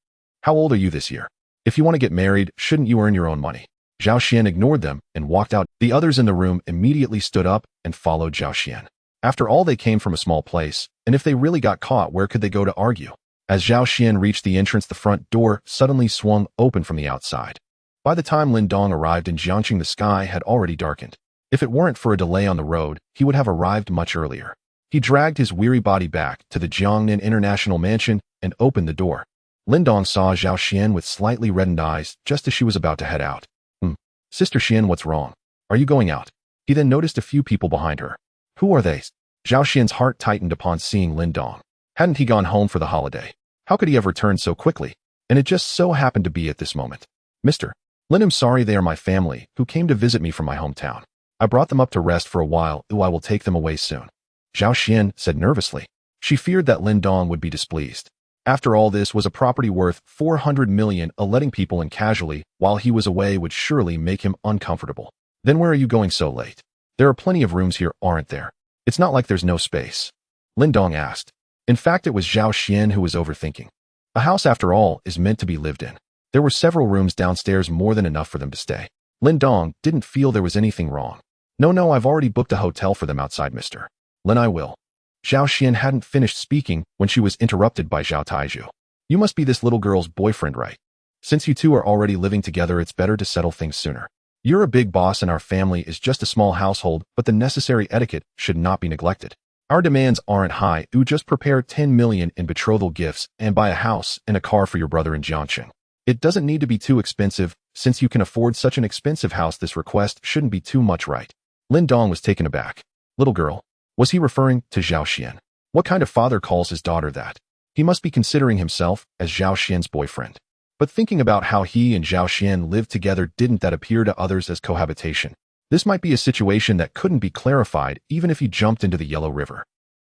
How old are you this year? If you want to get married, shouldn't you earn your own money? Zhao Xian ignored them and walked out. The others in the room immediately stood up and followed Zhao Xian. After all, they came from a small place, and if they really got caught, where could they go to argue? As Zhao Xian reached the entrance, the front door suddenly swung open from the outside. By the time Lin Dong arrived in Jiangqing, the sky had already darkened. If it weren't for a delay on the road, he would have arrived much earlier. He dragged his weary body back to the Jiangnan International Mansion and opened the door. Lin Dong saw Zhao Xian with slightly reddened eyes just as she was about to head out. Sister Xian, what's wrong? Are you going out? He then noticed a few people behind her. Who are they? Zhao Xian's heart tightened upon seeing Lin Dong. Hadn't he gone home for the holiday? How could he have returned so quickly? And it just so happened to be at this moment. Mr. Lin, I'm sorry, they are my family, who came to visit me from my hometown. I brought them up to rest for a while. I will take them away soon. Zhao Xian said nervously. She feared that Lin Dong would be displeased. After all, this was a property worth 400 million. Letting people in casually while he was away would surely make him uncomfortable. Then where are you going so late? There are plenty of rooms here, aren't there? It's not like there's no space. Lin Dong asked. In fact, it was Zhao Xian who was overthinking. A house, after all, is meant to be lived in. There were several rooms downstairs, more than enough for them to stay. Lin Dong didn't feel there was anything wrong. No, I've already booked a hotel for them outside, Mr. Lin, I will. Zhao Xian hadn't finished speaking when she was interrupted by Zhao Taizhu. You must be this little girl's boyfriend, right? Since you two are already living together, it's better to settle things sooner. You're a big boss and our family is just a small household, but the necessary etiquette should not be neglected. Our demands aren't high. You just prepare 10 million in betrothal gifts and buy a house and a car for your brother in Jiangqing. It doesn't need to be too expensive. Since you can afford such an expensive house, this request shouldn't be too much, right? Lin Dong was taken aback. Little girl. Was he referring to Zhao Xian? What kind of father calls his daughter that? He must be considering himself as Zhao Xian's boyfriend. But thinking about how he and Zhao Xian lived together, didn't that appear to others as cohabitation? This might be a situation that couldn't be clarified even if he jumped into the Yellow River.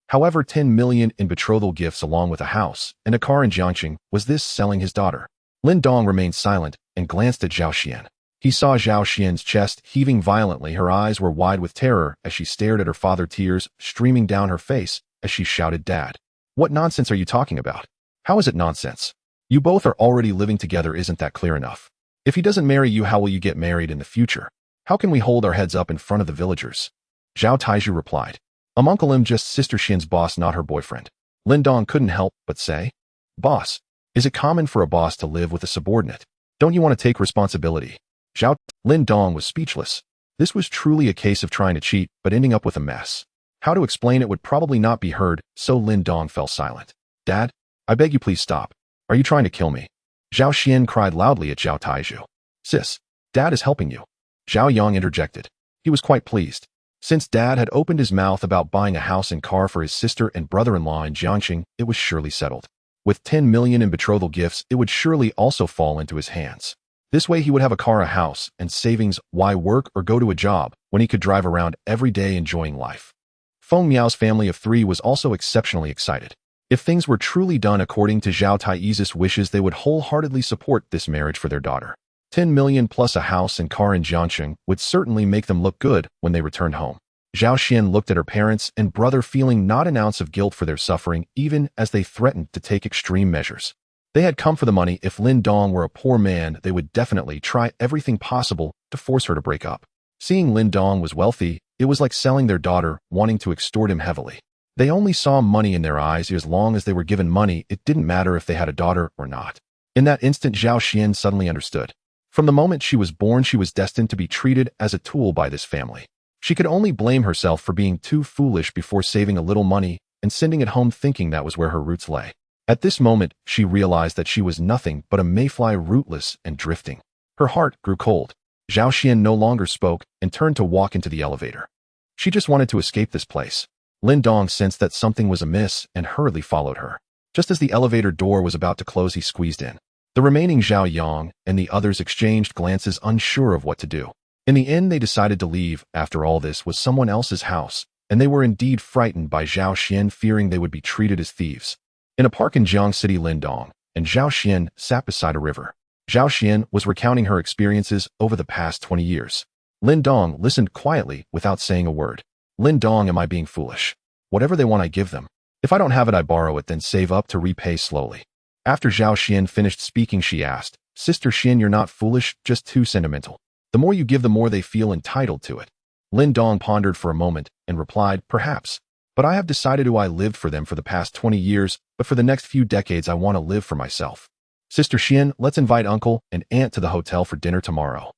However, 10 million in betrothal gifts along with a house and a car in Jiangqing, was this selling his daughter? Lin Dong remained silent and glanced at Zhao Xian. He saw Zhao Xian's chest heaving violently. Her eyes were wide with terror as she stared at her father, tears streaming down her face as she shouted, Dad, what nonsense are you talking about? How is it nonsense? You both are already living together, isn't that clear enough? If he doesn't marry you, how will you get married in the future? How can we hold our heads up in front of the villagers? Zhao Taizhu replied. Uncle, I'm just Sister Xian's boss, not her boyfriend. Lin Dong couldn't help but say. Boss. Is it common for a boss to live with a subordinate? Don't you want to take responsibility? Zhao Lin Dong was speechless. This was truly a case of trying to cheat, but ending up with a mess. How to explain it would probably not be heard, so Lin Dong fell silent. Dad, I beg you please stop. Are you trying to kill me? Zhao Xian cried loudly at Zhao Taizhu. Sis, Dad is helping you. Zhao Yang interjected. He was quite pleased. Since Dad had opened his mouth about buying a house and car for his sister and brother-in-law in Jiangxing, it was surely settled. With 10 million in betrothal gifts, it would surely also fall into his hands. This way he would have a car, a house, and savings. Why work or go to a job when he could drive around every day enjoying life? Feng Miao's family of 3 was also exceptionally excited. If things were truly done according to Zhao Taizhu's wishes, they would wholeheartedly support this marriage for their daughter. 10 million plus a house and car in Jiangxing would certainly make them look good when they returned home. Zhao Xian looked at her parents and brother, feeling not an ounce of guilt for their suffering, even as they threatened to take extreme measures. They had come for the money. If Lin Dong were a poor man, they would definitely try everything possible to force her to break up. Seeing Lin Dong was wealthy, it was like selling their daughter, wanting to extort him heavily. They only saw money in their eyes. As long as they were given money, it didn't matter if they had a daughter or not. In that instant, Zhao Xian suddenly understood. From the moment she was born, she was destined to be treated as a tool by this family. She could only blame herself for being too foolish before saving a little money and sending it home, thinking that was where her roots lay. At this moment, she realized that she was nothing but a mayfly, rootless and drifting. Her heart grew cold. Zhao Xian no longer spoke and turned to walk into the elevator. She just wanted to escape this place. Lin Dong sensed that something was amiss and hurriedly followed her. Just as the elevator door was about to close, he squeezed in. The remaining Zhao Yang and the others exchanged glances, unsure of what to do. In the end, they decided to leave. After all, this was someone else's house, and they were indeed frightened by Zhao Xian, fearing they would be treated as thieves. In a park in Jiang City, Lin Dong and Zhao Xian sat beside a river. Zhao Xian was recounting her experiences over the past 20 years. Lin Dong listened quietly without saying a word. Lin Dong, am I being foolish? Whatever they want, I give them. If I don't have it, I borrow it, then save up to repay slowly. After Zhao Xian finished speaking, she asked, Sister Xian, you're not foolish, just too sentimental. The more you give, the more they feel entitled to it. Lin Dong pondered for a moment and replied, perhaps. But I have decided I lived for them for the past 20 years, but for the next few decades I want to live for myself. Sister Xian, let's invite uncle and aunt to the hotel for dinner tomorrow.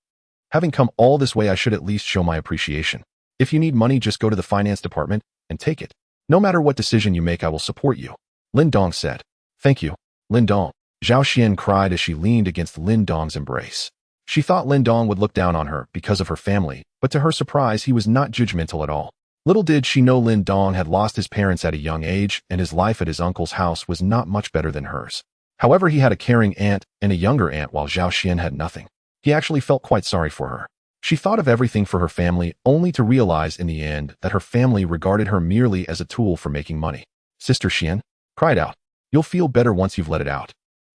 Having come all this way, I should at least show my appreciation. If you need money, just go to the finance department and take it. No matter what decision you make, I will support you. Lin Dong said. Thank you, Lin Dong. Zhao Xian cried as she leaned against Lin Dong's embrace. She thought Lin Dong would look down on her because of her family, but to her surprise, he was not judgmental at all. Little did she know Lin Dong had lost his parents at a young age, and his life at his uncle's house was not much better than hers. However, he had a caring aunt and a younger aunt, while Zhao Xian had nothing. He actually felt quite sorry for her. She thought of everything for her family, only to realize in the end that her family regarded her merely as a tool for making money. Sister Xian cried out, you'll feel better once you've let it out.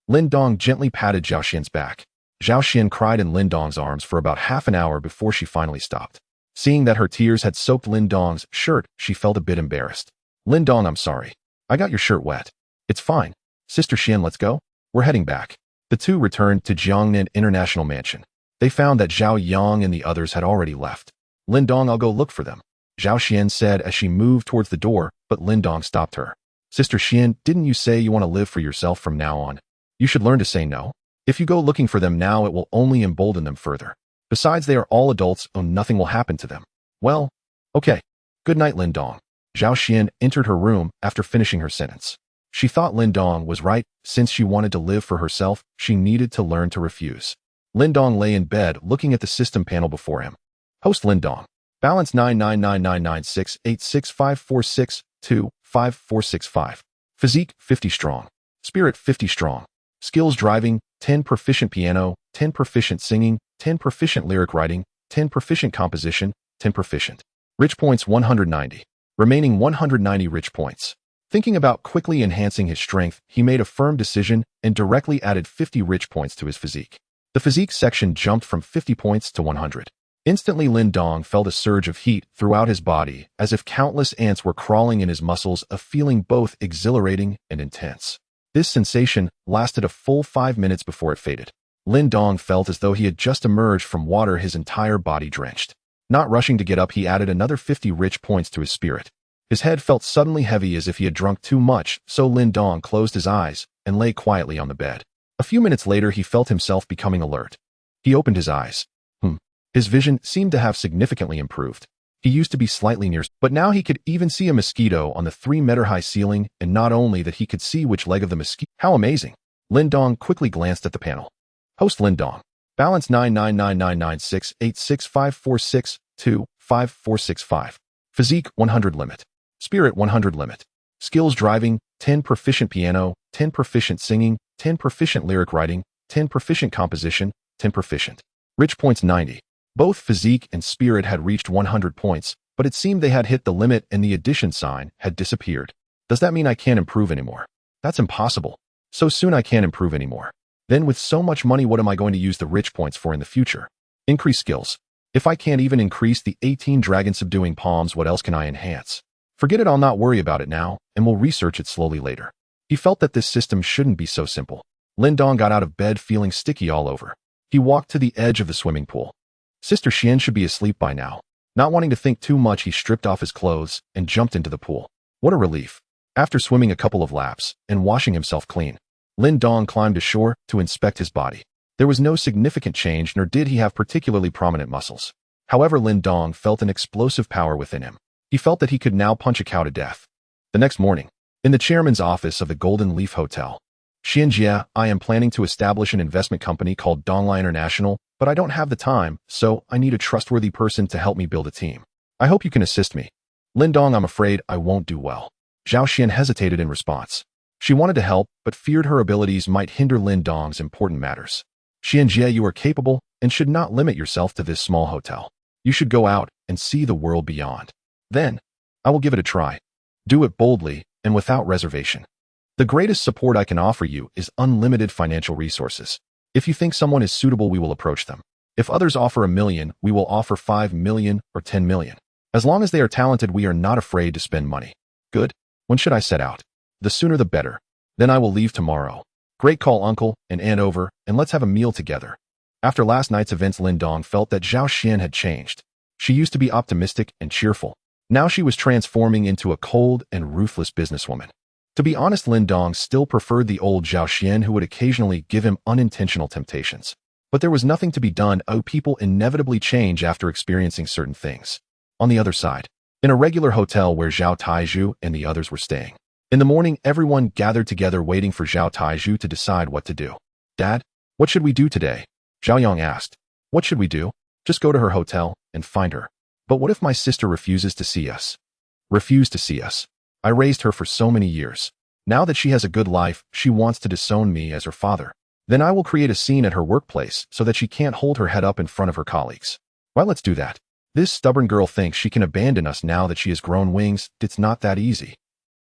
Lin Dong gently patted Zhao Xian's back. Zhao Xian cried in Lin Dong's arms for about half an hour before she finally stopped. Seeing that her tears had soaked Lin Dong's shirt, she felt a bit embarrassed. Lin Dong, I'm sorry. I got your shirt wet. It's fine. Sister Xian, let's go. We're heading back. The two returned to Jiangnan International Mansion. They found that Zhao Yang and the others had already left. Lin Dong, I'll go look for them, Zhao Xian said as she moved towards the door, but Lin Dong stopped her. Sister Xian, didn't you say you want to live for yourself from now on? You should learn to say no. If you go looking for them now, it will only embolden them further. Besides, they are all adults, and nothing will happen to them. Well, okay. Good night, Lin Dong. Zhao Xian entered her room after finishing her sentence. She thought Lin Dong was right. Since she wanted to live for herself, she needed to learn to refuse. Lin Dong lay in bed looking at the system panel before him. Host Lin Dong. Balance 99999686546255465. Physique 50 strong. Spirit 50 strong. Skills driving 10 proficient piano, 10 proficient singing, 10 proficient lyric writing, 10 proficient composition, 10 proficient. Rich points 190. Remaining 190 rich points. Thinking about quickly enhancing his strength, he made a firm decision and directly added 50 rich points to his physique. The physique section jumped from 50 points to 100. Instantly, Lin Dong felt a surge of heat throughout his body, as if countless ants were crawling in his muscles, a feeling both exhilarating and intense. This sensation lasted a full 5 minutes before it faded. Lin Dong felt as though he had just emerged from water, his entire body drenched. Not rushing to get up, he added another 50 rich points to his spirit. His head felt suddenly heavy as if he had drunk too much, so Lin Dong closed his eyes and lay quietly on the bed. A few minutes later, he felt himself becoming alert. He opened his eyes. His vision seemed to have significantly improved. He used to be slightly near, but now he could even see a mosquito on the 3-meter-high ceiling, and not only that, he could see which leg of the mosquito. How amazing! Lindong quickly glanced at the panel. Host Lindong. Balance 99999686546255465. Physique 100 limit. Spirit 100 limit. Skills driving 10 proficient piano, 10 proficient singing, 10 proficient lyric writing, 10 proficient composition, 10 proficient. Rich points 90. Both physique and spirit had reached 100 points, but it seemed they had hit the limit and the addition sign had disappeared. Does that mean I can't improve anymore? That's impossible. So soon I can't improve anymore. Then with so much money, what am I going to use the rich points for in the future? Increase skills. If I can't even increase the 18 dragon subduing palms, what else can I enhance? Forget it, I'll not worry about it now, and we'll research it slowly later. He felt that this system shouldn't be so simple. Lindong got out of bed feeling sticky all over. He walked to the edge of the swimming pool. Sister Xian should be asleep by now. Not wanting to think too much, he stripped off his clothes and jumped into the pool. What a relief. After swimming a couple of laps and washing himself clean, Lindong climbed ashore to inspect his body. There was no significant change, nor did he have particularly prominent muscles. However, Lindong felt an explosive power within him. He felt that he could now punch a cow to death. The next morning, in the chairman's office of the Golden Leaf Hotel, Xianjia, I am planning to establish an investment company called Donglai International, but I don't have the time, so I need a trustworthy person to help me build a team. I hope you can assist me. Lindong, I'm afraid I won't do well. Zhao Xian hesitated in response. She wanted to help, but feared her abilities might hinder Lindong's important matters. Xianjia, you are capable and should not limit yourself to this small hotel. You should go out and see the world beyond. Then, I will give it a try. Do it boldly and without reservation. The greatest support I can offer you is unlimited financial resources. If you think someone is suitable, we will approach them. If others offer 1 million, we will offer 5 million or 10 million. As long as they are talented, we are not afraid to spend money. Good. When should I set out? The sooner the better. Then I will leave tomorrow. Great, call uncle and aunt over, and let's have a meal together. After last night's events, Lindong felt that Zhao Xian had changed. She used to be optimistic and cheerful. Now she was transforming into a cold and ruthless businesswoman. To be honest, Lindong still preferred the old Zhao Xian, who would occasionally give him unintentional temptations. But there was nothing to be done. People inevitably change after experiencing certain things. On the other side, in a regular hotel where Zhao Taizhu and the others were staying. In the morning, everyone gathered together waiting for Zhao Taizhu to decide what to do. Dad, what should we do today? Zhao Yang asked. What should we do? Just go to her hotel and find her. But what if my sister refuses to see us? Refuse to see us. I raised her for so many years. Now that she has a good life, she wants to disown me as her father. Then I will create a scene at her workplace so that she can't hold her head up in front of her colleagues. Well, let's do that. This stubborn girl thinks she can abandon us now that she has grown wings. It's not that easy.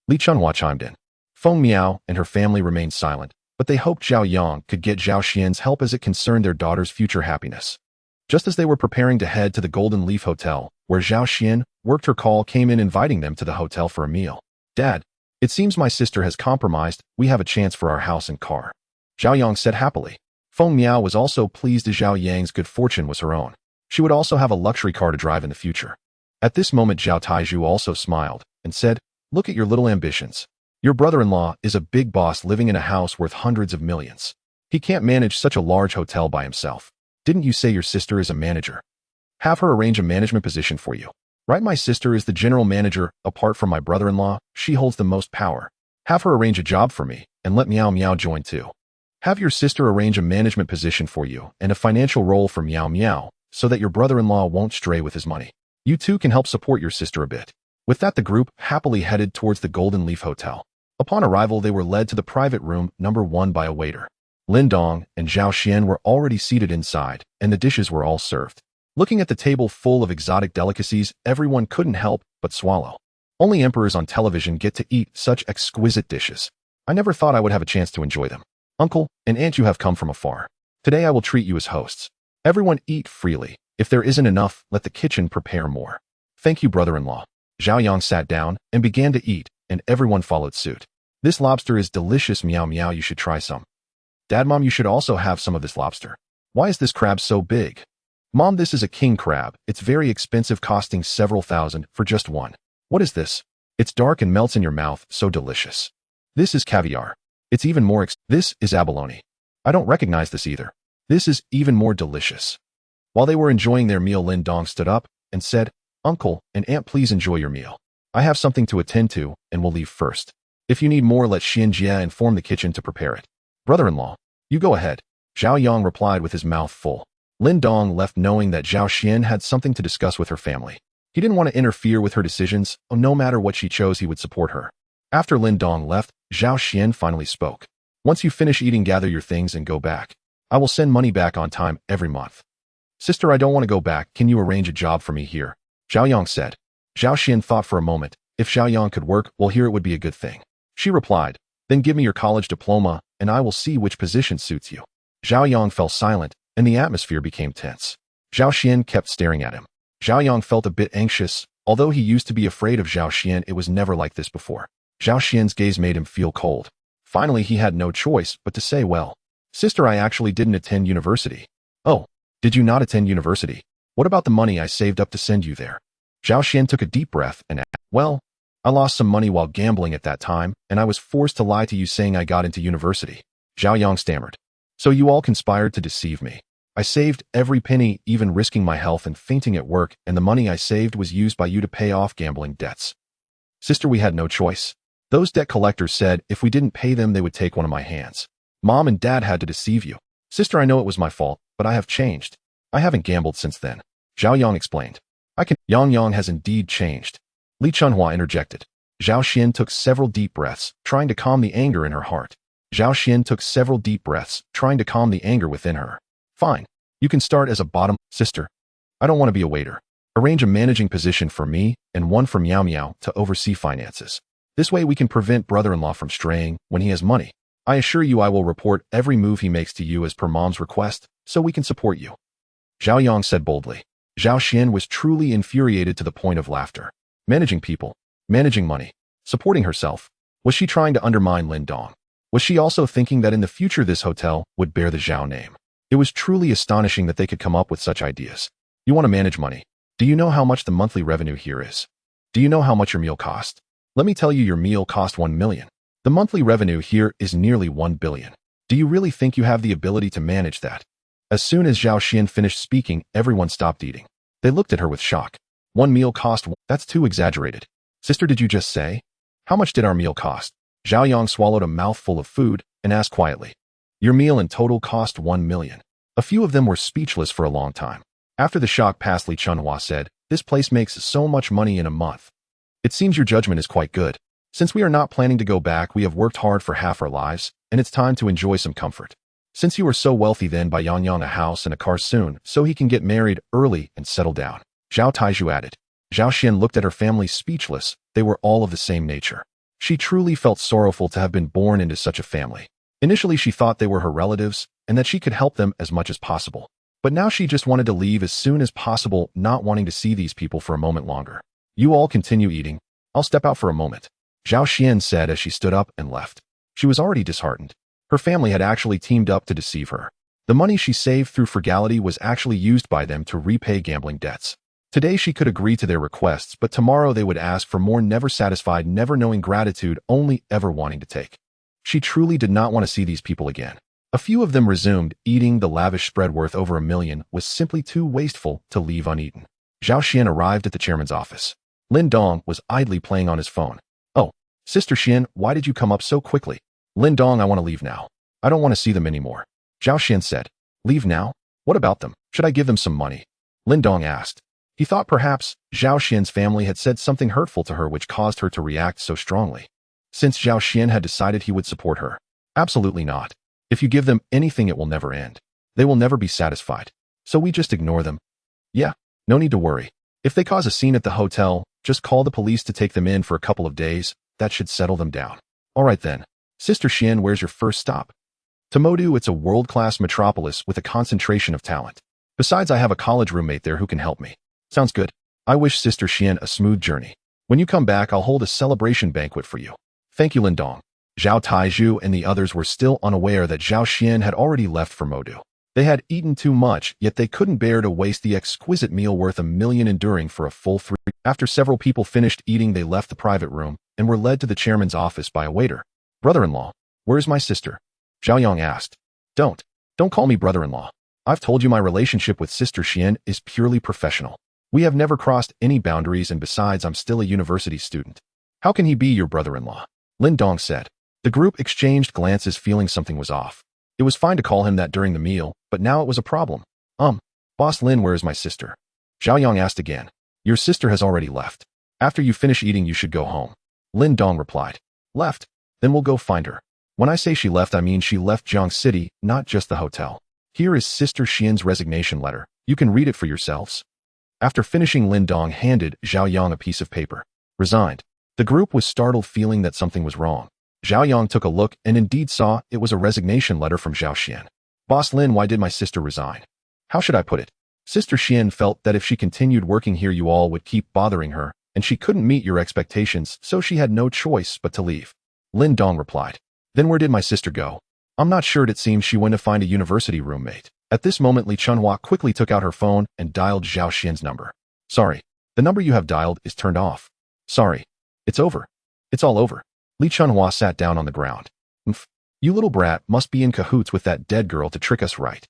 Li Chunhua chimed in. Feng Miao and her family remained silent, but they hoped Zhao Yang could get Zhao Xian's help as it concerned their daughter's future happiness. Just as they were preparing to head to the Golden Leaf Hotel, where Zhao Xian worked, her call came in inviting them to the hotel for a meal. Dad, it seems my sister has compromised. We have a chance for our house and car. Zhao Yang said happily. Feng Miao was also pleased as Zhao Yang's good fortune was her own. She would also have a luxury car to drive in the future. At this moment, Zhao Taizhu also smiled and said, look at your little ambitions. Your brother-in-law is a big boss living in a house worth hundreds of millions. He can't manage such a large hotel by himself. Didn't you say your sister is a manager? Have her arrange a management position for you. Right, my sister is the general manager. Apart from my brother-in-law, she holds the most power. Have her arrange a job for me, and let Miao Miao join too. Have your sister arrange a management position for you and a financial role for Miao Miao, so that your brother-in-law won't stray with his money. You two can help support your sister a bit. With that, the group happily headed towards the Golden Leaf Hotel. Upon arrival, they were led to the private room number 1 by a waiter. Lindong and Zhao Xian were already seated inside, and the dishes were all served. Looking at the table full of exotic delicacies, everyone couldn't help but swallow. Only emperors on television get to eat such exquisite dishes. I never thought I would have a chance to enjoy them. Uncle and aunt, you have come from afar. Today I will treat you as hosts. Everyone eat freely. If there isn't enough, let the kitchen prepare more. Thank you, brother-in-law. Zhao Yang sat down and began to eat, and everyone followed suit. This lobster is delicious, Miao Miao, you should try some. Dad, Mom, you should also have some of this lobster. Why is this crab so big? Mom, this is a king crab. It's very expensive, costing several thousand for just one. What is this? It's dark and melts in your mouth, so delicious. This is caviar. It's even more This is abalone. I don't recognize this either. This is even more delicious. While they were enjoying their meal, Lin Dong stood up and said, Uncle and Aunt, please enjoy your meal. I have something to attend to and will leave first. If you need more, let Xian Jia inform the kitchen to prepare it. Brother-in-law, you go ahead. Zhao Yang replied with his mouth full. Lin Dong left knowing that Zhao Xian had something to discuss with her family. He didn't want to interfere with her decisions, no matter what she chose he would support her. After Lin Dong left, Zhao Xian finally spoke. Once you finish eating, gather your things and go back. I will send money back on time every month. Sister, I don't want to go back. Can you arrange a job for me here? Zhao Yang said. Zhao Xian thought for a moment. If Zhao Yang could work, well, here it would be a good thing. She replied, then give me your college diploma, and I will see which position suits you. Zhao Yang fell silent, and the atmosphere became tense. Zhao Xian kept staring at him. Zhao Yang felt a bit anxious. Although he used to be afraid of Zhao Xian, it was never like this before. Zhao Xian's gaze made him feel cold. Finally, he had no choice but to say, well, sister, I actually didn't attend university. Oh, did you not attend university? What about the money I saved up to send you there? Zhao Xian took a deep breath and asked, well, I lost some money while gambling at that time, and I was forced to lie to you saying I got into university. Zhao Yang stammered. So you all conspired to deceive me. I saved every penny, even risking my health and fainting at work, and the money I saved was used by you to pay off gambling debts. Sister, we had no choice. Those debt collectors said if we didn't pay them, they would take one of my hands. Mom and Dad had to deceive you. Sister, I know it was my fault, but I have changed. I haven't gambled since then. Zhao Yang explained. Yang Yang has indeed changed. Li Chunhua interjected. Zhao Xian took several deep breaths, trying to calm the anger in her heart. Zhao Xian took several deep breaths, trying to calm the anger within her. Fine. You can start as a bottom. Sister, I don't want to be a waiter. Arrange a managing position for me and one for Miao Miao to oversee finances. This way we can prevent brother-in-law from straying when he has money. I assure you I will report every move he makes to you as per Mom's request, so we can support you. Zhao Yang said boldly. Zhao Xian was truly infuriated to the point of laughter. Managing people, managing money, supporting herself. Was she trying to undermine Lin Dong? Was she also thinking that in the future this hotel would bear the Zhao name? It was truly astonishing that they could come up with such ideas. You want to manage money. Do you know how much the monthly revenue here is? Do you know how much your meal cost? Let me tell you, your meal cost 1 million. The monthly revenue here is nearly 1 billion. Do you really think you have the ability to manage that? As soon as Zhao Xian finished speaking, everyone stopped eating. They looked at her with shock. 1 meal cost? That's too exaggerated. Sister, did you just say? How much did our meal cost? Zhao Yang swallowed a mouthful of food and asked quietly. Your meal in total cost 1 million. A few of them were speechless for a long time. After the shock passed, Li Chunhua said, this place makes so much money in a month. It seems your judgment is quite good. Since we are not planning to go back, we have worked hard for half our lives, and it's time to enjoy some comfort. Since you are so wealthy, then buy Yang Yang a house and a car soon, so he can get married early and settle down. Zhao Taizhu added. Zhao Xian looked at her family speechless. They were all of the same nature. She truly felt sorrowful to have been born into such a family. Initially, she thought they were her relatives and that she could help them as much as possible. But now she just wanted to leave as soon as possible, not wanting to see these people for a moment longer. You all continue eating. I'll step out for a moment. Zhao Xian said as she stood up and left. She was already disheartened. Her family had actually teamed up to deceive her. The money she saved through frugality was actually used by them to repay gambling debts. Today she could agree to their requests, but tomorrow they would ask for more, never satisfied, never knowing gratitude, only ever wanting to take. She truly did not want to see these people again. A few of them resumed eating. The lavish spread worth over 1 million was simply too wasteful to leave uneaten. Zhao Xian arrived at the chairman's office. Lin Dong was idly playing on his phone. Oh, Sister Xian, why did you come up so quickly? Lin Dong, I want to leave now. I don't want to see them anymore. Zhao Xian said. Leave now? What about them? Should I give them some money? Lin Dong asked. He thought perhaps Zhao Xian's family had said something hurtful to her which caused her to react so strongly. Since Zhao Xian had decided he would support her. Absolutely not. If you give them anything, it will never end. They will never be satisfied. So we just ignore them. Yeah, no need to worry. If they cause a scene at the hotel, just call the police to take them in for a couple of days. That should settle them down. All right then. Sister Xian, where's your first stop? To Modu. It's a world-class metropolis with a concentration of talent. Besides, I have a college roommate there who can help me. Sounds good. I wish Sister Xian a smooth journey. When you come back, I'll hold a celebration banquet for you. Thank you, Lin Dong. Zhao Taizhu and the others were still unaware that Zhao Xian had already left for Modu. They had eaten too much, yet they couldn't bear to waste the exquisite meal worth 1 million, enduring for a full 3. After several people finished eating, they left the private room and were led to the chairman's office by a waiter. Brother-in-law, where is my sister? Zhao Yang asked. Don't. Don't call me brother-in-law. I've told you my relationship with Sister Xian is purely professional. We have never crossed any boundaries, and besides, I'm still a university student. How can he be your brother-in-law? Lin Dong said. The group exchanged glances, feeling something was off. It was fine to call him that during the meal, but now it was a problem. Boss Lin, where is my sister? Zhao Yang asked again. Your sister has already left. After you finish eating, you should go home. Lin Dong replied. Left? Then we'll go find her. When I say she left, I mean she left Jiang City, not just the hotel. Here is Sister Xian's resignation letter. You can read it for yourselves. After finishing, Lin Dong handed Zhao Yang a piece of paper. Resigned. The group was startled, feeling that something was wrong. Zhao Yang took a look and indeed saw it was a resignation letter from Zhao Xian. Boss Lin, why did my sister resign? How should I put it? Sister Xian felt that if she continued working here, you all would keep bothering her, and she couldn't meet your expectations, so she had no choice but to leave. Lin Dong replied. Then where did my sister go? I'm not sure. It seems she went to find a university roommate. At this moment, Li Chunhua quickly took out her phone and dialed Zhao Xian's number. Sorry, the number you have dialed is turned off. Sorry. It's over. It's all over. Li Chunhua sat down on the ground. You little brat must be in cahoots with that dead girl to trick us, right?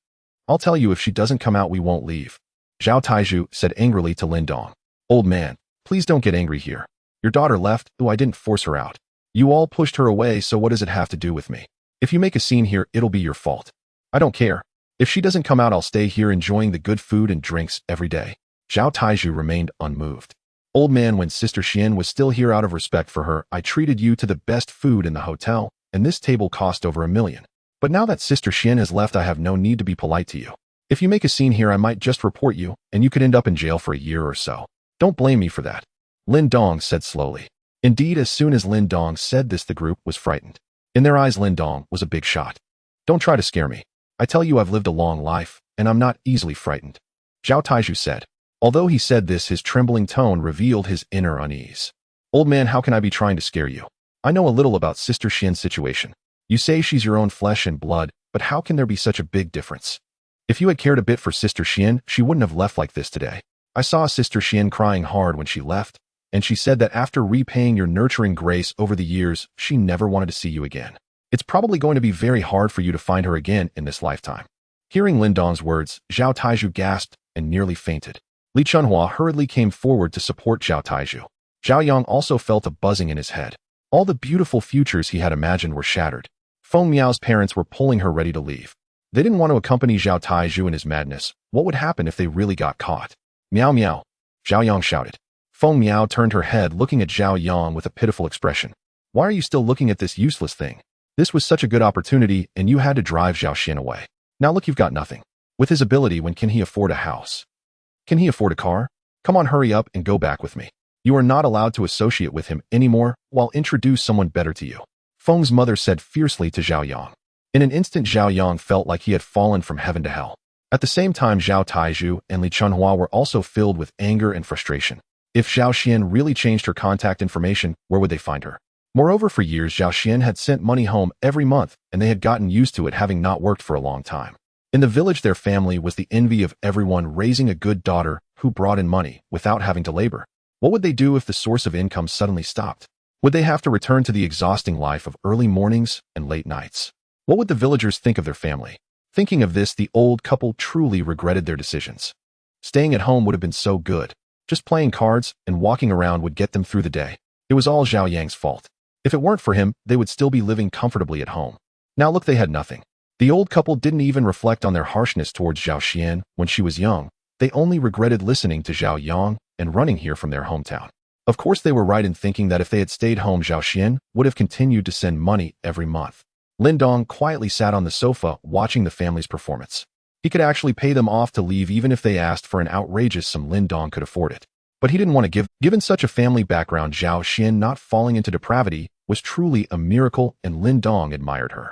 I'll tell you, if she doesn't come out, we won't leave. Zhao Taizhu said angrily to Lin Dong. Old man, please don't get angry here. Your daughter left, though I didn't force her out. You all pushed her away, so what does it have to do with me? If you make a scene here, it'll be your fault. I don't care. If she doesn't come out, I'll stay here enjoying the good food and drinks every day. Zhao Taizhu remained unmoved. Old man, when Sister Xian was still here, out of respect for her, I treated you to the best food in the hotel, and this table cost over $1 million. But now that Sister Xian has left, I have no need to be polite to you. If you make a scene here, I might just report you, and you could end up in jail for a year or so. Don't blame me for that. Lin Dong said slowly. Indeed, as soon as Lin Dong said this, the group was frightened. In their eyes, Lin Dong was a big shot. Don't try to scare me. I tell you, I've lived a long life, and I'm not easily frightened. Zhao Taizhu said. Although he said this, his trembling tone revealed his inner unease. Old man, how can I be trying to scare you? I know a little about Sister Xian's situation. You say she's your own flesh and blood, but how can there be such a big difference? If you had cared a bit for Sister Xian, she wouldn't have left like this today. I saw Sister Xian crying hard when she left, and she said that after repaying your nurturing grace over the years, she never wanted to see you again. It's probably going to be very hard for you to find her again in this lifetime. Hearing Lin Dong's words, Zhao Taizhu gasped and nearly fainted. Li Chunhua hurriedly came forward to support Zhao Taizhu. Zhao Yang also felt a buzzing in his head. All the beautiful futures he had imagined were shattered. Feng Miao's parents were pulling her ready to leave. They didn't want to accompany Zhao Taizhu in his madness. What would happen if they really got caught? Miao Miao, Zhao Yang shouted. Feng Miao turned her head, looking at Zhao Yang with a pitiful expression. Why are you still looking at this useless thing? This was such a good opportunity, and you had to drive Zhao Xian away. Now look, you've got nothing. With his ability, when can he afford a house? Can he afford a car? Come on, hurry up and go back with me. You are not allowed to associate with him anymore, while introduce someone better to you. Feng's mother said fiercely to Zhao Yang. In an instant, Zhao Yang felt like he had fallen from heaven to hell. At the same time, Zhao Taizhu and Li Chunhua were also filled with anger and frustration. If Zhao Xian really changed her contact information, where would they find her? Moreover, for years, Zhao Xian had sent money home every month, and they had gotten used to it, having not worked for a long time. In the village, their family was the envy of everyone, raising a good daughter who brought in money without having to labor. What would they do if the source of income suddenly stopped? Would they have to return to the exhausting life of early mornings and late nights? What would the villagers think of their family? Thinking of this, the old couple truly regretted their decisions. Staying at home would have been so good. Just playing cards and walking around would get them through the day. It was all Zhao Yang's fault. If it weren't for him, they would still be living comfortably at home. Now look, they had nothing. The old couple didn't even reflect on their harshness towards Zhao Xian when she was young. They only regretted listening to Zhao Yang and running here from their hometown. Of course, they were right in thinking that if they had stayed home, Zhao Xian would have continued to send money every month. Lin Dong quietly sat on the sofa watching the family's performance. He could actually pay them off to leave even if they asked for an outrageous sum. Lin Dong could afford it. But he didn't want to give. Given such a family background, Zhao Xian not falling into depravity was truly a miracle, and Lin Dong admired her.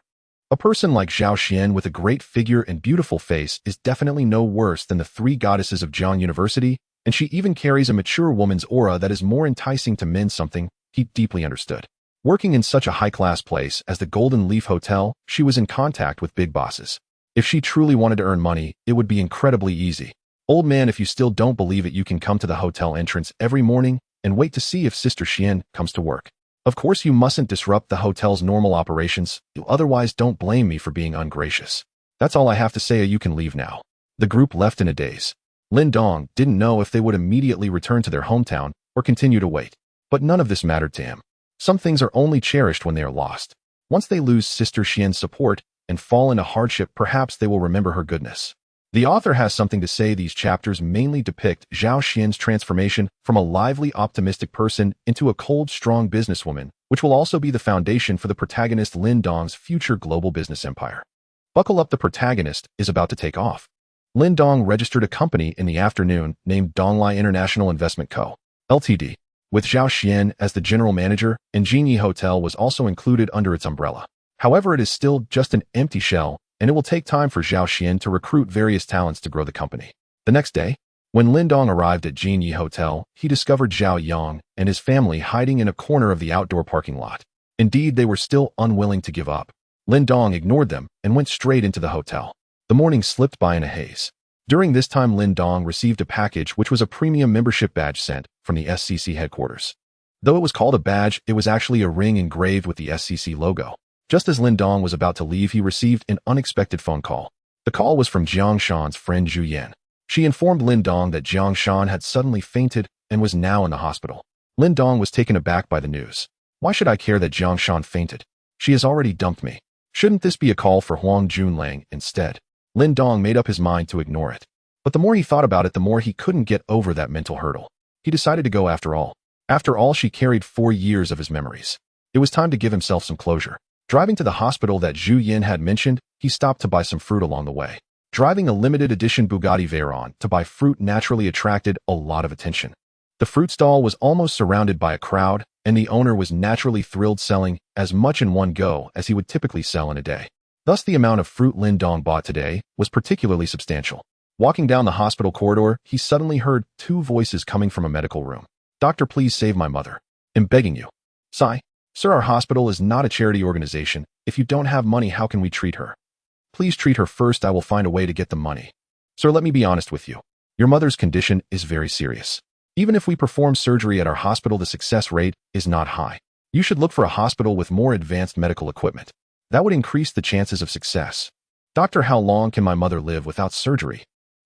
A person like Zhao Xian with a great figure and beautiful face is definitely no worse than the three goddesses of Jiang University, and she even carries a mature woman's aura that is more enticing to men, something he deeply understood. Working in such a high-class place as the Golden Leaf Hotel, she was in contact with big bosses. If she truly wanted to earn money, it would be incredibly easy. Old man, if you still don't believe it, you can come to the hotel entrance every morning and wait to see if Sister Xian comes to work. Of course, you mustn't disrupt the hotel's normal operations, otherwise don't blame me for being ungracious. That's all I have to say. You can leave now. The group left in a daze. Lin Dong didn't know if they would immediately return to their hometown or continue to wait. But none of this mattered to him. Some things are only cherished when they are lost. Once they lose Sister Xian's support and fall into hardship, perhaps they will remember her goodness. The author has something to say. These chapters mainly depict Zhao Xian's transformation from a lively, optimistic person into a cold, strong businesswoman, which will also be the foundation for the protagonist Lin Dong's future global business empire. Buckle up, the protagonist is about to take off. Lin Dong registered a company in the afternoon named Donglai International Investment Co., Ltd., with Zhao Xian as the general manager, and Jinyi Hotel was also included under its umbrella. However, it is still just an empty shell, and it will take time for Zhao Xian to recruit various talents to grow the company. The next day, when Lin Dong arrived at Jinyi Hotel, he discovered Zhao Yang and his family hiding in a corner of the outdoor parking lot. Indeed, they were still unwilling to give up. Lin Dong ignored them and went straight into the hotel. The morning slipped by in a haze. During this time, Lin Dong received a package which was a premium membership badge sent from the SCC headquarters. Though it was called a badge, it was actually a ring engraved with the SCC logo. Just as Lin Dong was about to leave, he received an unexpected phone call. The call was from Jiang Shan's friend Zhu Yan. She informed Lin Dong that Jiang Shan had suddenly fainted and was now in the hospital. Lin Dong was taken aback by the news. Why should I care that Jiang Shan fainted? She has already dumped me. Shouldn't this be a call for Huang Junlang instead? Lin Dong made up his mind to ignore it. But the more he thought about it, the more he couldn't get over that mental hurdle. He decided to go after all. After all, she carried 4 years of his memories. It was time to give himself some closure. Driving to the hospital that Zhu Yin had mentioned, he stopped to buy some fruit along the way. Driving a limited edition Bugatti Veyron to buy fruit naturally attracted a lot of attention. The fruit stall was almost surrounded by a crowd, and the owner was naturally thrilled, selling as much in one go as he would typically sell in a day. Thus, the amount of fruit Lin Dong bought today was particularly substantial. Walking down the hospital corridor, he suddenly heard 2 voices coming from a medical room. "Doctor, please save my mother. I'm begging you." "Sigh. Sir, our hospital is not a charity organization. If you don't have money, how can we treat her?" "Please treat her first. I will find a way to get the money." "Sir, let me be honest with you. Your mother's condition is very serious. Even if we perform surgery at our hospital, the success rate is not high. You should look for a hospital with more advanced medical equipment. That would increase the chances of success." "Doctor, how long can my mother live without surgery?"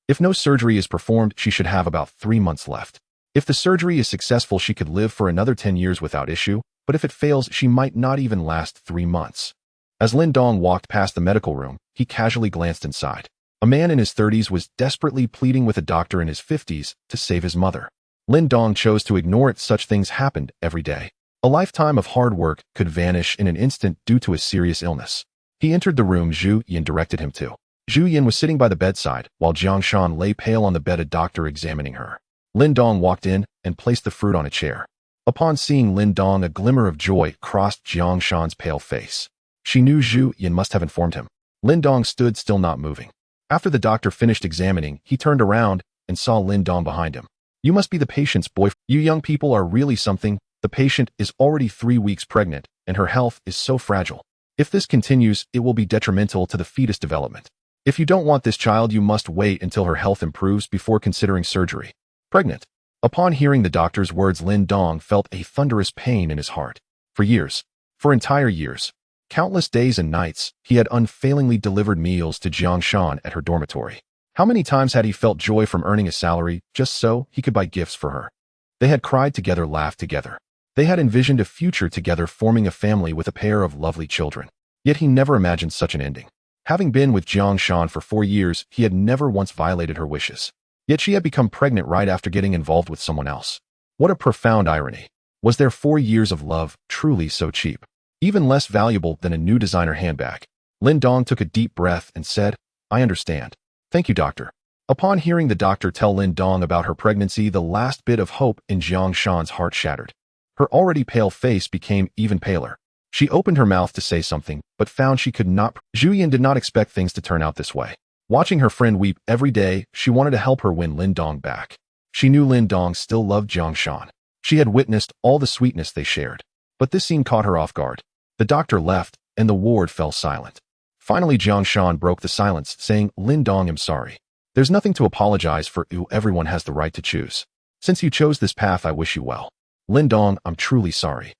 "If no surgery is performed, she should have about 3 months left. If the surgery is successful, she could live for another 10 years without issue, but if it fails, she might not even last 3 months. As Lin Dong walked past the medical room, he casually glanced inside. A man in his 30s was desperately pleading with a doctor in his 50s to save his mother. Lin Dong chose to ignore it. Such things happened every day. A lifetime of hard work could vanish in an instant due to a serious illness. He entered the room Zhu Yin directed him to. Zhu Yin was sitting by the bedside, while Jiang Shan lay pale on the bed, a doctor examining her. Lin Dong walked in and placed the fruit on a chair. Upon seeing Lin Dong, a glimmer of joy crossed Jiang Shan's pale face. She knew Zhu Yin must have informed him. Lin Dong stood still, not moving. After the doctor finished examining, he turned around and saw Lin Dong behind him. "You must be the patient's boyfriend. You young people are really something. The patient is already 3 weeks pregnant, and her health is so fragile. If this continues, it will be detrimental to the fetus development. If you don't want this child, you must wait until her health improves before considering surgery." Pregnant. Upon hearing the doctor's words, Lin Dong felt a thunderous pain in his heart. For entire years, countless days and nights, he had unfailingly delivered meals to Jiang Shan at her dormitory. How many times had he felt joy from earning a salary just so he could buy gifts for her? They had cried together, laughed together. They had envisioned a future together, forming a family with a pair of lovely children. Yet he never imagined such an ending. Having been with Jiang Shan for 4 years, he had never once violated her wishes. Yet she had become pregnant right after getting involved with someone else. What a profound irony. Was their 4 years of love truly so cheap? Even less valuable than a new designer handbag? Lin Dong took a deep breath and said, "I understand. Thank you, doctor." Upon hearing the doctor tell Lin Dong about her pregnancy, the last bit of hope in Jiang Shan's heart shattered. Her already pale face became even paler. She opened her mouth to say something, but found she could not. Zhu Yin did not expect things to turn out this way. Watching her friend weep every day, she wanted to help her win Lin Dong back. She knew Lin Dong still loved Jiang Shan. She had witnessed all the sweetness they shared. But this scene caught her off guard. The doctor left, and the ward fell silent. Finally, Jiang Shan broke the silence, saying, "Lin Dong, I'm sorry. There's nothing to apologize for. Everyone has the right to choose. Since you chose this path, I wish you well. Lin Dong, I'm truly sorry."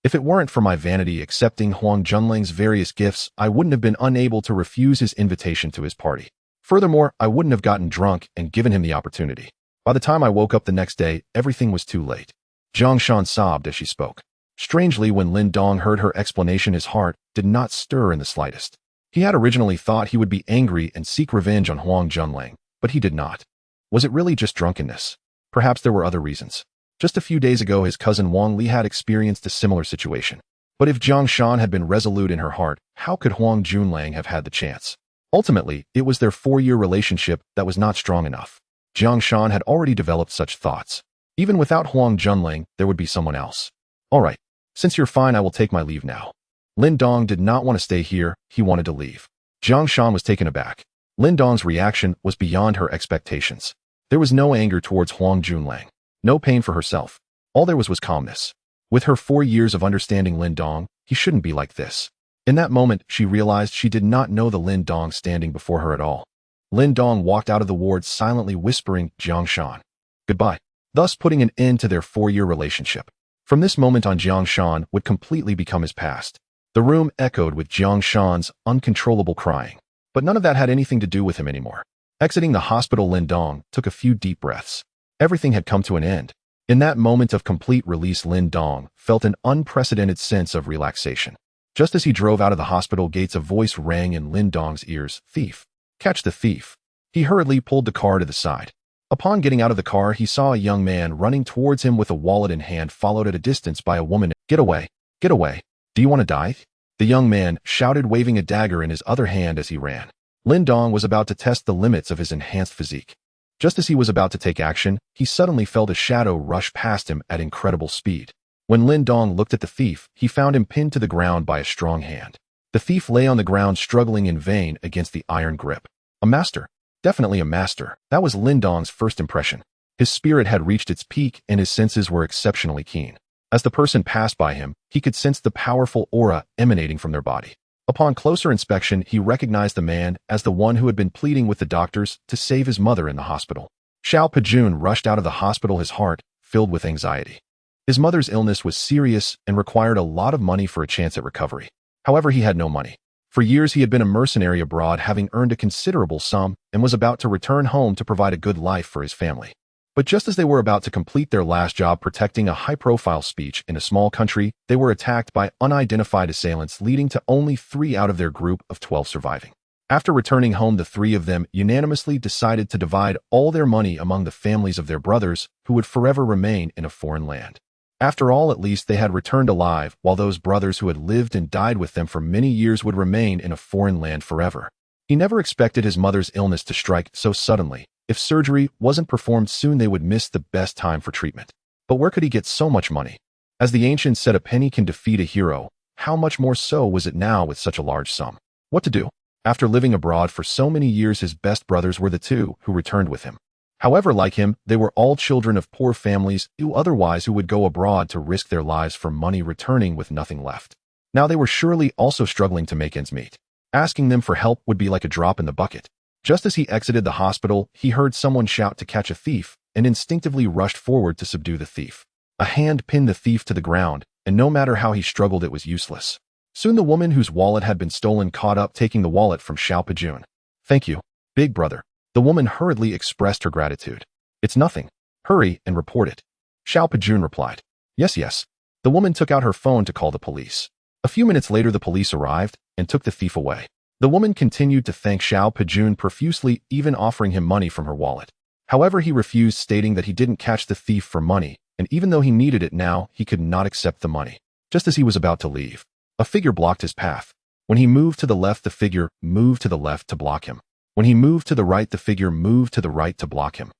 If it weren't for my vanity accepting Huang Junling's various gifts, I wouldn't have been unable to refuse his invitation to his party. Furthermore, I wouldn't have gotten drunk and given him the opportunity. By the time I woke up the next day, everything was too late. Jiang Shan sobbed as she spoke. Strangely, when Lin Dong heard her explanation, his heart did not stir in the slightest. He had originally thought he would be angry and seek revenge on Huang Junling, but he did not. Was it really just drunkenness? Perhaps there were other reasons. Just a few days ago, his cousin Wang Li had experienced a similar situation. But if Jiang Shan had been resolute in her heart, how could Huang Junling have had the chance? Ultimately, it was their 4-year relationship that was not strong enough. Jiang Shan had already developed such thoughts. Even without Huang Junling, there would be someone else. All right, since you're fine, I will take my leave now. Lin Dong did not want to stay here, he wanted to leave. Jiang Shan was taken aback. Lin Dong's reaction was beyond her expectations. There was no anger towards Huang Junling. No pain for herself. All there was calmness. With her 4 years of understanding Lin Dong, he shouldn't be like this. In that moment, she realized she did not know the Lin Dong standing before her at all. Lin Dong walked out of the ward silently whispering Jiang Shan goodbye, thus putting an end to their 4-year relationship. From this moment on, Jiang Shan would completely become his past. The room echoed with Jiang Shan's uncontrollable crying. But none of that had anything to do with him anymore. Exiting the hospital, Lin Dong took a few deep breaths. Everything had come to an end. In that moment of complete release, Lin Dong felt an unprecedented sense of relaxation. Just as he drove out of the hospital gates, a voice rang in Lin Dong's ears. Thief. Catch the thief. He hurriedly pulled the car to the side. Upon getting out of the car, he saw a young man running towards him with a wallet in hand, followed at a distance by a woman. Get away. Get away. Do you want to die? The young man shouted, waving a dagger in his other hand as he ran. Lin Dong was about to test the limits of his enhanced physique. Just as he was about to take action, he suddenly felt a shadow rush past him at incredible speed. When Lin Dong looked at the thief, he found him pinned to the ground by a strong hand. The thief lay on the ground, struggling in vain against the iron grip. A master. Definitely a master. That was Lin Dong's first impression. His spirit had reached its peak and his senses were exceptionally keen. As the person passed by him, he could sense the powerful aura emanating from their body. Upon closer inspection, he recognized the man as the one who had been pleading with the doctors to save his mother in the hospital. Xiao Pejun rushed out of the hospital, his heart filled with anxiety. His mother's illness was serious and required a lot of money for a chance at recovery. However, he had no money. For years, he had been a mercenary abroad, having earned a considerable sum, and was about to return home to provide a good life for his family. But just as they were about to complete their last job protecting a high-profile speech in a small country, they were attacked by unidentified assailants, leading to only 3 out of their group of 12 surviving. After returning home, the 3 of them unanimously decided to divide all their money among the families of their brothers, who would forever remain in a foreign land. After all, at least they had returned alive, while those brothers who had lived and died with them for many years would remain in a foreign land forever. He never expected his mother's illness to strike so suddenly. If surgery wasn't performed soon, they would miss the best time for treatment. But where could he get so much money? As the ancients said, a penny can defeat a hero. How much more so was it now with such a large sum? What to do? After living abroad for so many years, his best brothers were the 2 who returned with him. However, like him, they were all children of poor families who would go abroad to risk their lives for money, returning with nothing left. Now they were surely also struggling to make ends meet. Asking them for help would be like a drop in the bucket. Just as he exited the hospital, he heard someone shout to catch a thief and instinctively rushed forward to subdue the thief. A hand pinned the thief to the ground, and no matter how he struggled, it was useless. Soon the woman whose wallet had been stolen caught up, taking the wallet from Xiao Pejun. Thank you, big brother. The woman hurriedly expressed her gratitude. It's nothing. Hurry and report it. Xiao Pejun replied. Yes. The woman took out her phone to call the police. A few minutes later, the police arrived and took the thief away. The woman continued to thank Xiao Pejun profusely, even offering him money from her wallet. However, he refused, stating that he didn't catch the thief for money, and even though he needed it now, he could not accept the money. Just as he was about to leave, a figure blocked his path. When he moved to the left, the figure moved to the left to block him. When he moved to the right, the figure moved to the right to block him.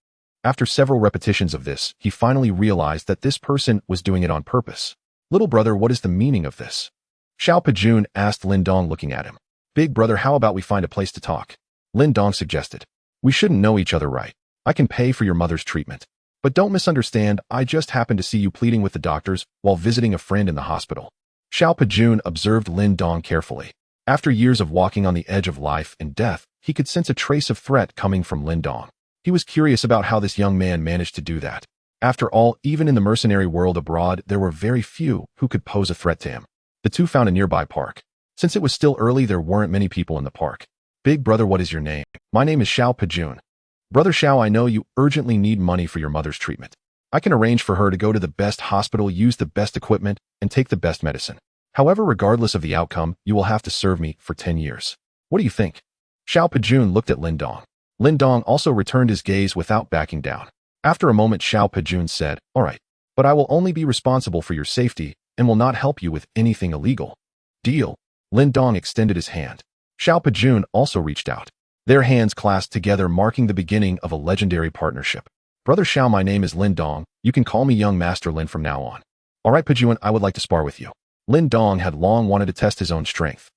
After several repetitions of this, he finally realized that this person was doing it on purpose. Little brother, what is the meaning of this? Xiao Pejun asked Lin Dong, looking at him. Big brother, how about we find a place to talk? Lin Dong suggested. We shouldn't know each other, right? I can pay for your mother's treatment. But don't misunderstand, I just happened to see you pleading with the doctors while visiting a friend in the hospital. Xiao Pejun observed Lin Dong carefully. After years of walking on the edge of life and death, he could sense a trace of threat coming from Lin Dong. He was curious about how this young man managed to do that. After all, even in the mercenary world abroad, there were very few who could pose a threat to him. The two found a nearby park. Since it was still early, there weren't many people in the park. Big brother, what is your name? My name is Xiao Pejun. Brother Xiao, I know you urgently need money for your mother's treatment. I can arrange for her to go to the best hospital, use the best equipment, and take the best medicine. However, regardless of the outcome, you will have to serve me for 10 years. What do you think? Xiao Pejun looked at Lin Dong. Lin Dong also returned his gaze without backing down. After a moment, Xiao Pejun said, all right, but I will only be responsible for your safety and will not help you with anything illegal. Deal. Lin Dong extended his hand. Xiao Pejun also reached out. Their hands clasped together, marking the beginning of a legendary partnership. Brother Xiao, my name is Lin Dong. You can call me Young Master Lin from now on. All right, Pejun, I would like to spar with you. Lin Dong had long wanted to test his own strength.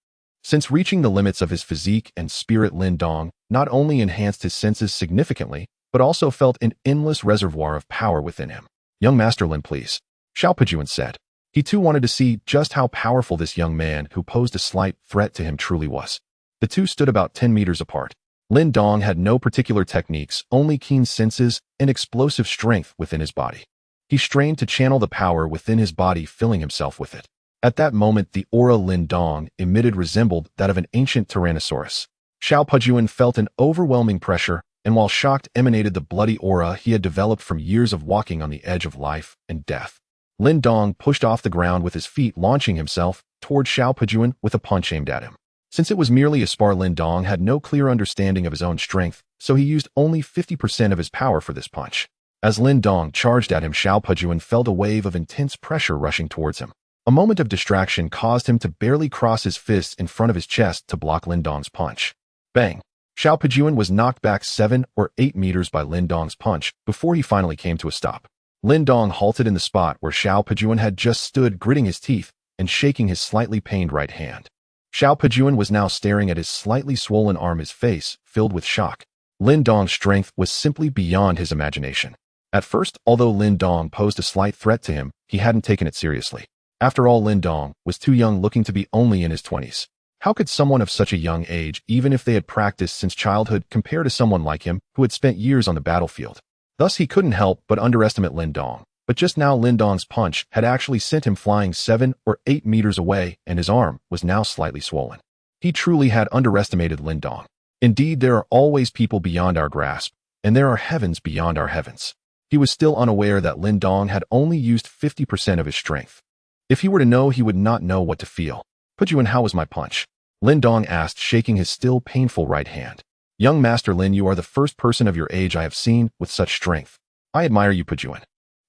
Since reaching the limits of his physique and spirit, Lin Dong not only enhanced his senses significantly, but also felt an endless reservoir of power within him. Young Master Lin, please, Xiao Pejun said. He too wanted to see just how powerful this young man who posed a slight threat to him truly was. The two stood about 10 meters apart. Lin Dong had no particular techniques, only keen senses and explosive strength within his body. He strained to channel the power within his body, filling himself with it. At that moment, the aura Lin Dong emitted resembled that of an ancient Tyrannosaurus. Xiao Pejun felt an overwhelming pressure, and while shocked emanated the bloody aura he had developed from years of walking on the edge of life and death. Lin Dong pushed off the ground with his feet, launching himself toward Xiao Pejun with a punch aimed at him. Since it was merely a spar, Lin Dong had no clear understanding of his own strength, so he used only 50% of his power for this punch. As Lin Dong charged at him, Xiao Pejun felt a wave of intense pressure rushing towards him. A moment of distraction caused him to barely cross his fists in front of his chest to block Lin Dong's punch. Bang! Xiao Pejun was knocked back 7 or 8 meters by Lin Dong's punch before he finally came to a stop. Lin Dong halted in the spot where Xiao Pejun had just stood, gritting his teeth and shaking his slightly pained right hand. Xiao Pejun was now staring at his slightly swollen arm, his face filled with shock. Lin Dong's strength was simply beyond his imagination. At first, although Lin Dong posed a slight threat to him, he hadn't taken it seriously. After all, Lin Dong was too young, looking to be only in his 20s. How could someone of such a young age, even if they had practiced since childhood, compare to someone like him who had spent years on the battlefield? Thus, he couldn't help but underestimate Lin Dong. But just now, Lin Dong's punch had actually sent him flying 7 or 8 meters away, and his arm was now slightly swollen. He truly had underestimated Lin Dong. Indeed, there are always people beyond our grasp, and there are heavens beyond our heavens. He was still unaware that Lin Dong had only used 50% of his strength. If he were to know, he would not know what to feel. Pejun, how was my punch? Lin Dong asked, shaking his still painful right hand. Young Master Lin, you are the first person of your age I have seen with such strength. I admire you, Pejun.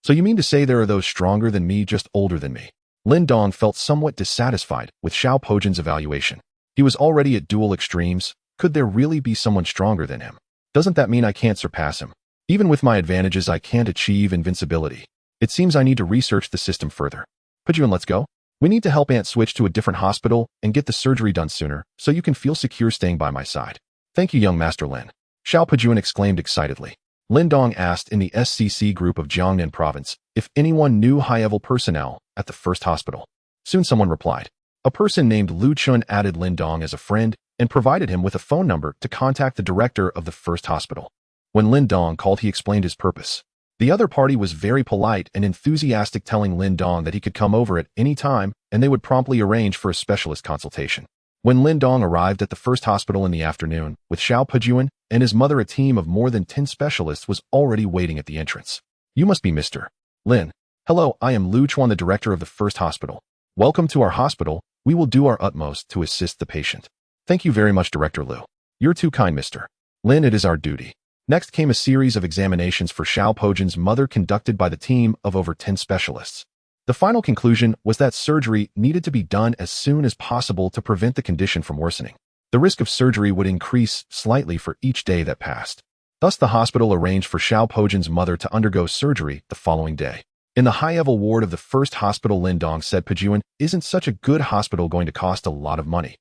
So you mean to say there are those stronger than me, just older than me? Lin Dong felt somewhat dissatisfied with Xiao Pejun's evaluation. He was already at dual extremes. Could there really be someone stronger than him? Doesn't that mean I can't surpass him? Even with my advantages, I can't achieve invincibility. It seems I need to research the system further. Pejun, let's go. We need to help Aunt switch to a different hospital and get the surgery done sooner, so you can feel secure staying by my side. Thank you, young Master Lin. Xiao Pejun exclaimed excitedly. Lin Dong asked in the SCC group of Jiangnan province if anyone knew high-level personnel at the first hospital. Soon someone replied. A person named Lu Chun added Lin Dong as a friend and provided him with a phone number to contact the director of the first hospital. When Lin Dong called, he explained his purpose. The other party was very polite and enthusiastic, telling Lin Dong that he could come over at any time and they would promptly arrange for a specialist consultation. When Lin Dong arrived at the first hospital in the afternoon, with Xiao Pejun and his mother, a team of more than 10 specialists was already waiting at the entrance. You must be Mr. Lin. Hello, I am Lu Chuan, the director of the first hospital. Welcome to our hospital. We will do our utmost to assist the patient. Thank you very much, Director Lu. You're too kind, Mr. Lin. It is our duty. Next came a series of examinations for Xiao Pejun's mother conducted by the team of over 10 specialists. The final conclusion was that surgery needed to be done as soon as possible to prevent the condition from worsening. The risk of surgery would increase slightly for each day that passed. Thus, the hospital arranged for Xiao Pejun's mother to undergo surgery the following day. In the high-level ward of the first hospital, Lin Dong said, Pejun, isn't such a good hospital going to cost a lot of money?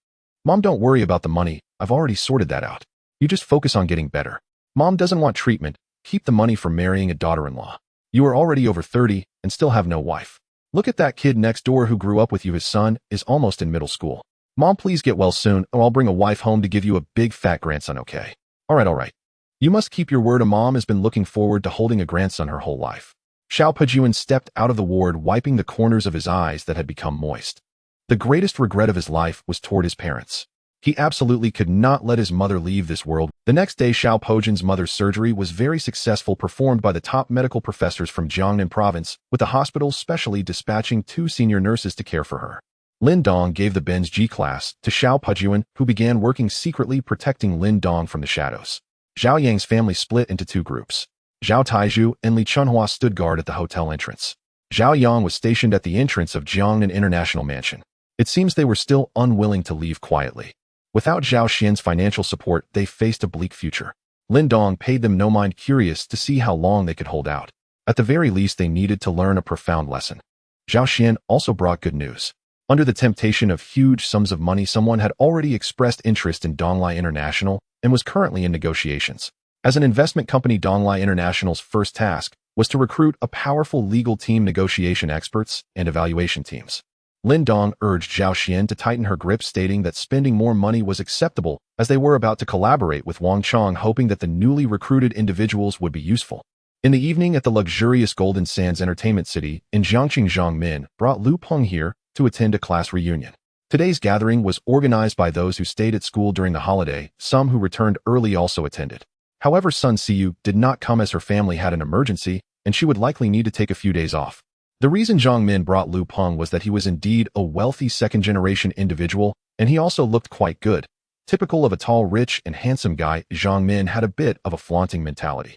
Mom, don't worry about the money. I've already sorted that out. You just focus on getting better. Mom doesn't want treatment. Keep the money for marrying a daughter-in-law. You are already over 30 and still have no wife. Look at that kid next door who grew up with you. His son is almost in middle school. Mom, please get well soon, or I'll bring a wife home to give you a big fat grandson, okay? All right. You must keep your word. A mom has been looking forward to holding a grandson her whole life. Xiao Pejuan stepped out of the ward, wiping the corners of his eyes that had become moist. The greatest regret of his life was toward his parents. He absolutely could not let his mother leave this world. The next day, Xiao Pejuan's mother's surgery was very successful, performed by the top medical professors from Jiangnan province, with the hospital specially dispatching 2 senior nurses to care for her. Lin Dong gave the Ben's G class to Xiao Pejuan, who began working secretly, protecting Lin Dong from the shadows. Zhao Yang's family split into 2 groups. Zhao Taizhu and Li Chunhua stood guard at the hotel entrance. Zhao Yang was stationed at the entrance of Jiangnan International Mansion. It seems they were still unwilling to leave quietly. Without Zhao Xian's financial support, they faced a bleak future. Lin Dong paid them no mind, curious to see how long they could hold out. At the very least, they needed to learn a profound lesson. Zhao Xian also brought good news. Under the temptation of huge sums of money, someone had already expressed interest in Donglai International and was currently in negotiations. As an investment company, Donglai International's first task was to recruit a powerful legal team, negotiation experts, and evaluation teams. Lin Dong urged Zhao Xian to tighten her grip, stating that spending more money was acceptable, as they were about to collaborate with Wang Chong, hoping that the newly recruited individuals would be useful. In the evening, at the luxurious Golden Sands Entertainment City in Jiangqing, Zhang Min brought Lu Peng here to attend a class reunion. Today's gathering was organized by those who stayed at school during the holiday. Some who returned early also attended. However, Sun Siyu did not come, as her family had an emergency, and she would likely need to take a few days off. The reason Zhang Min brought Lu Peng was that he was indeed a wealthy second-generation individual, and he also looked quite good. Typical of a tall, rich, and handsome guy, Zhang Min had a bit of a flaunting mentality.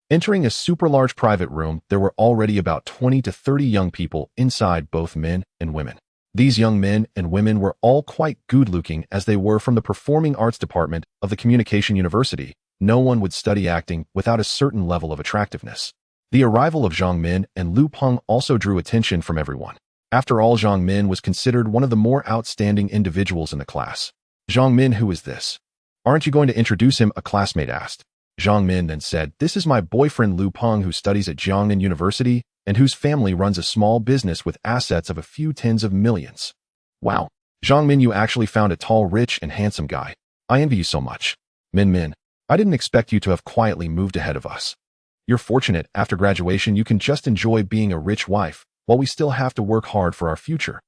Entering a super-large private room, there were already about 20 to 30 young people inside, both men and women. These young men and women were all quite good-looking, as they were from the Performing Arts Department of the Communication University. No one would study acting without a certain level of attractiveness. The arrival of Zhang Min and Lu Peng also drew attention from everyone. After all, Zhang Min was considered one of the more outstanding individuals in the class. Zhang Min, who is this? Aren't you going to introduce him? A classmate asked. Zhang Min then said, this is my boyfriend Lu Peng, who studies at Jiangnan University and whose family runs a small business with assets of a few tens of millions. Wow. Zhang Min, you actually found a tall, rich, and handsome guy. I envy you so much. Min, I didn't expect you to have quietly moved ahead of us. You're fortunate. After graduation, you can just enjoy being a rich wife, while we still have to work hard for our future.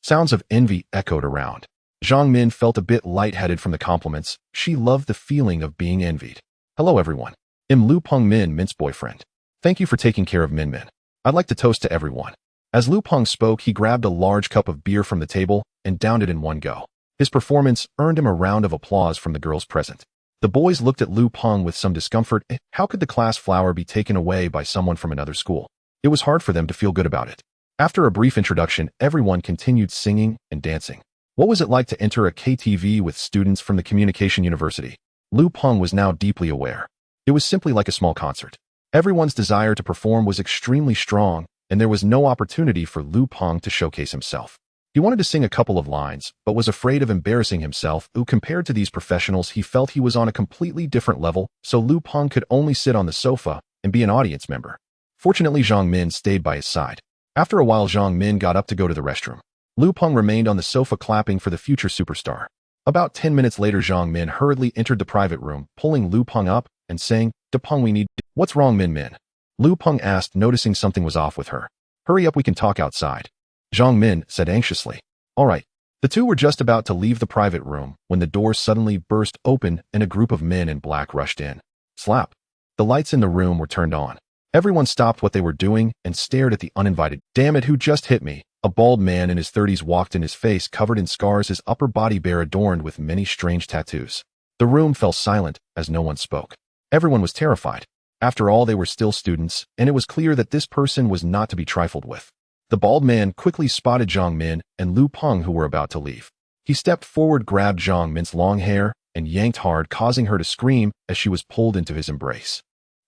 Sounds of envy echoed around. Zhang Min felt a bit lightheaded from the compliments. She loved the feeling of being envied. Hello everyone. I'm Lu Peng, Min's boyfriend. Thank you for taking care of Min. I'd like to toast to everyone. As Lu Peng spoke, he grabbed a large cup of beer from the table and downed it in one go. His performance earned him a round of applause from the girls present. The boys looked at Lu Peng with some discomfort. How could the class flower be taken away by someone from another school? It was hard for them to feel good about it. After a brief introduction, everyone continued singing and dancing. What was it like to enter a KTV with students from the Communication University? Lu Peng was now deeply aware. It was simply like a small concert. Everyone's desire to perform was extremely strong, and there was no opportunity for Lu Peng to showcase himself. He wanted to sing a couple of lines, but was afraid of embarrassing himself. Compared to these professionals, he felt he was on a completely different level, so Lu Peng could only sit on the sofa and be an audience member. Fortunately, Zhang Min stayed by his side. After a while, Zhang Min got up to go to the restroom. Lu Peng remained on the sofa, clapping for the future superstar. About 10 minutes later, Zhang Min hurriedly entered the private room, pulling Lu Peng up and saying, "De Peng, we need..." "What's wrong, Min?" Lu Peng asked, noticing something was off with her. "Hurry up, we can talk outside," Zhang Min said anxiously. "All right." The two were just about to leave the private room when the door suddenly burst open and a group of men in black rushed in. Slap. The lights in the room were turned on. Everyone stopped what they were doing and stared at the uninvited. "Damn it, who just hit me?" A bald man in his 30s walked in, his face covered in scars, his upper body bare, adorned with many strange tattoos. The room fell silent as no one spoke. Everyone was terrified. After all, they were still students, and it was clear that this person was not to be trifled with. The bald man quickly spotted Zhang Min and Lu Peng, who were about to leave. He stepped forward, grabbed Zhang Min's long hair, and yanked hard, causing her to scream as she was pulled into his embrace.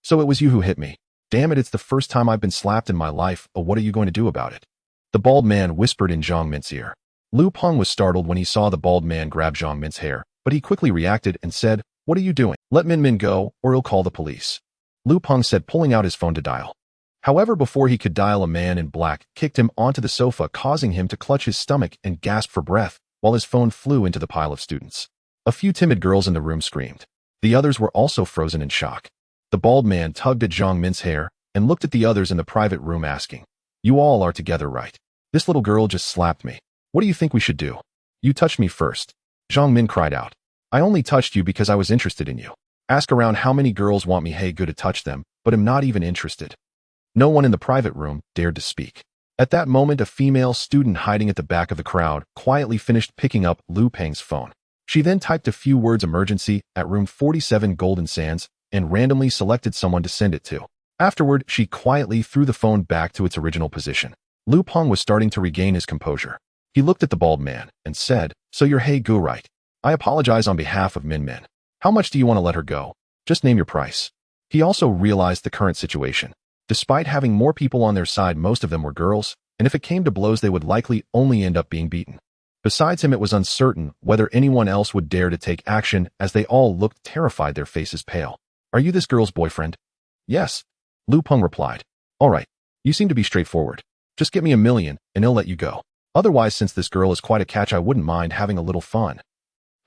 "So it was you who hit me. Damn it, it's the first time I've been slapped in my life. Oh, what are you going to do about it?" The bald man whispered in Zhang Min's ear. Lu Peng was startled when he saw the bald man grab Zhang Min's hair, but he quickly reacted and said, "What are you doing? Let Min go, or he'll call the police," Lu Peng said, pulling out his phone to dial. However, before he could dial, a man in black kicked him onto the sofa, causing him to clutch his stomach and gasp for breath, while his phone flew into the pile of students. A few timid girls in the room screamed. The others were also frozen in shock. The bald man tugged at Zhang Min's hair, and looked at the others in the private room asking, "You all are together, right? This little girl just slapped me. What do you think we should do?" "You touched me first," Zhang Min cried out. "I only touched you because I was interested in you. Ask around how many girls want me hey good to touch them, but am not even interested." No one in the private room dared to speak. At that moment, a female student hiding at the back of the crowd quietly finished picking up Lu Peng's phone. She then typed a few words emergency at room 47 Golden Sands and randomly selected someone to send it to. Afterward, she quietly threw the phone back to its original position. Lu Peng was starting to regain his composure. He looked at the bald man and said, "So you're hey gu, right? I apologize on behalf of Min Min. How much do you want to let her go? Just name your price." He also realized the current situation. Despite having more people on their side, most of them were girls, and if it came to blows they would likely only end up being beaten. Besides him, it was uncertain whether anyone else would dare to take action as they all looked terrified, their faces pale. "Are you this girl's boyfriend?" "Yes," Lu Peng replied. "All right, you seem to be straightforward. Just get me $1 million and I'll let you go. Otherwise, since this girl is quite a catch, I wouldn't mind having a little fun."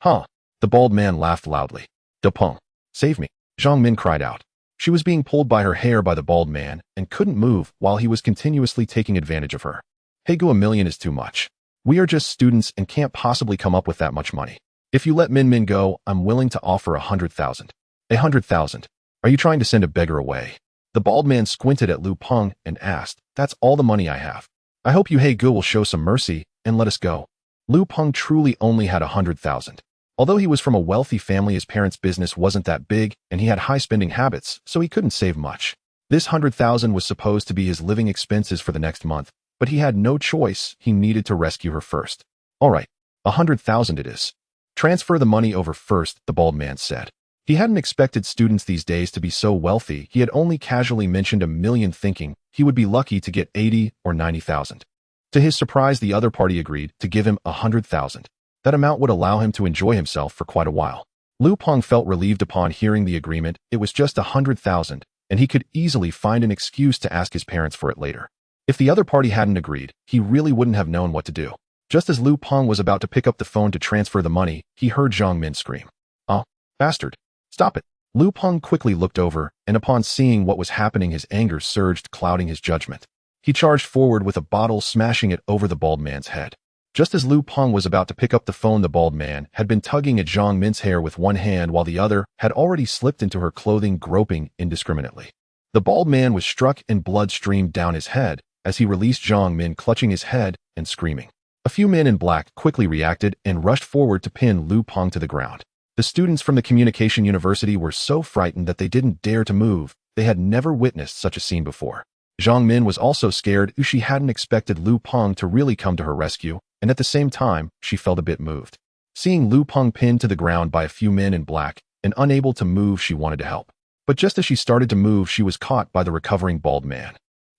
"Huh?" The bald man laughed loudly. "De Peng, save me," Zhang Min cried out. She was being pulled by her hair by the bald man and couldn't move while he was continuously taking advantage of her. "Hey gu, $1 million is too much. We are just students and can't possibly come up with that much money. If you let Min Min go, I'm willing to offer 100,000. 100,000? Are you trying to send a beggar away?" The bald man squinted at Lu Peng and asked, "That's all the money I have. I hope you hey gu will show some mercy and let us go." Lu Peng truly only had 100,000. Although he was from a wealthy family, his parents' business wasn't that big and he had high spending habits, so he couldn't save much. This 100,000 was supposed to be his living expenses for the next month, but he had no choice. He needed to rescue her first. "All right, 100,000 it is. Transfer the money over first," the bald man said. He hadn't expected students these days to be so wealthy. He had only casually mentioned $1 million, thinking he would be lucky to get 80 or 90,000. To his surprise, the other party agreed to give him 100,000. That amount would allow him to enjoy himself for quite a while. Lu Peng felt relieved upon hearing the agreement. It was just 100,000, and he could easily find an excuse to ask his parents for it later. If the other party hadn't agreed, he really wouldn't have known what to do. Just as Lu Peng was about to pick up the phone to transfer the money, he heard Zhang Min scream, "Oh, bastard! Stop it!" Lu Peng quickly looked over, and upon seeing what was happening, his anger surged, clouding his judgment. He charged forward with a bottle, smashing it over the bald man's head. Just as Lu Peng was about to pick up the phone, the bald man had been tugging at Zhang Min's hair with one hand while the other had already slipped into her clothing, groping indiscriminately. The bald man was struck and blood streamed down his head as he released Zhang Min, clutching his head and screaming. A few men in black quickly reacted and rushed forward to pin Lu Peng to the ground. The students from the Communication University were so frightened that they didn't dare to move. They had never witnessed such a scene before. Zhang Min was also scared. She hadn't expected Lu Peng to really come to her rescue, and at the same time, she felt a bit moved. Seeing Lu Peng pinned to the ground by a few men in black and unable to move, she wanted to help. But just as she started to move, she was caught by the recovering bald man.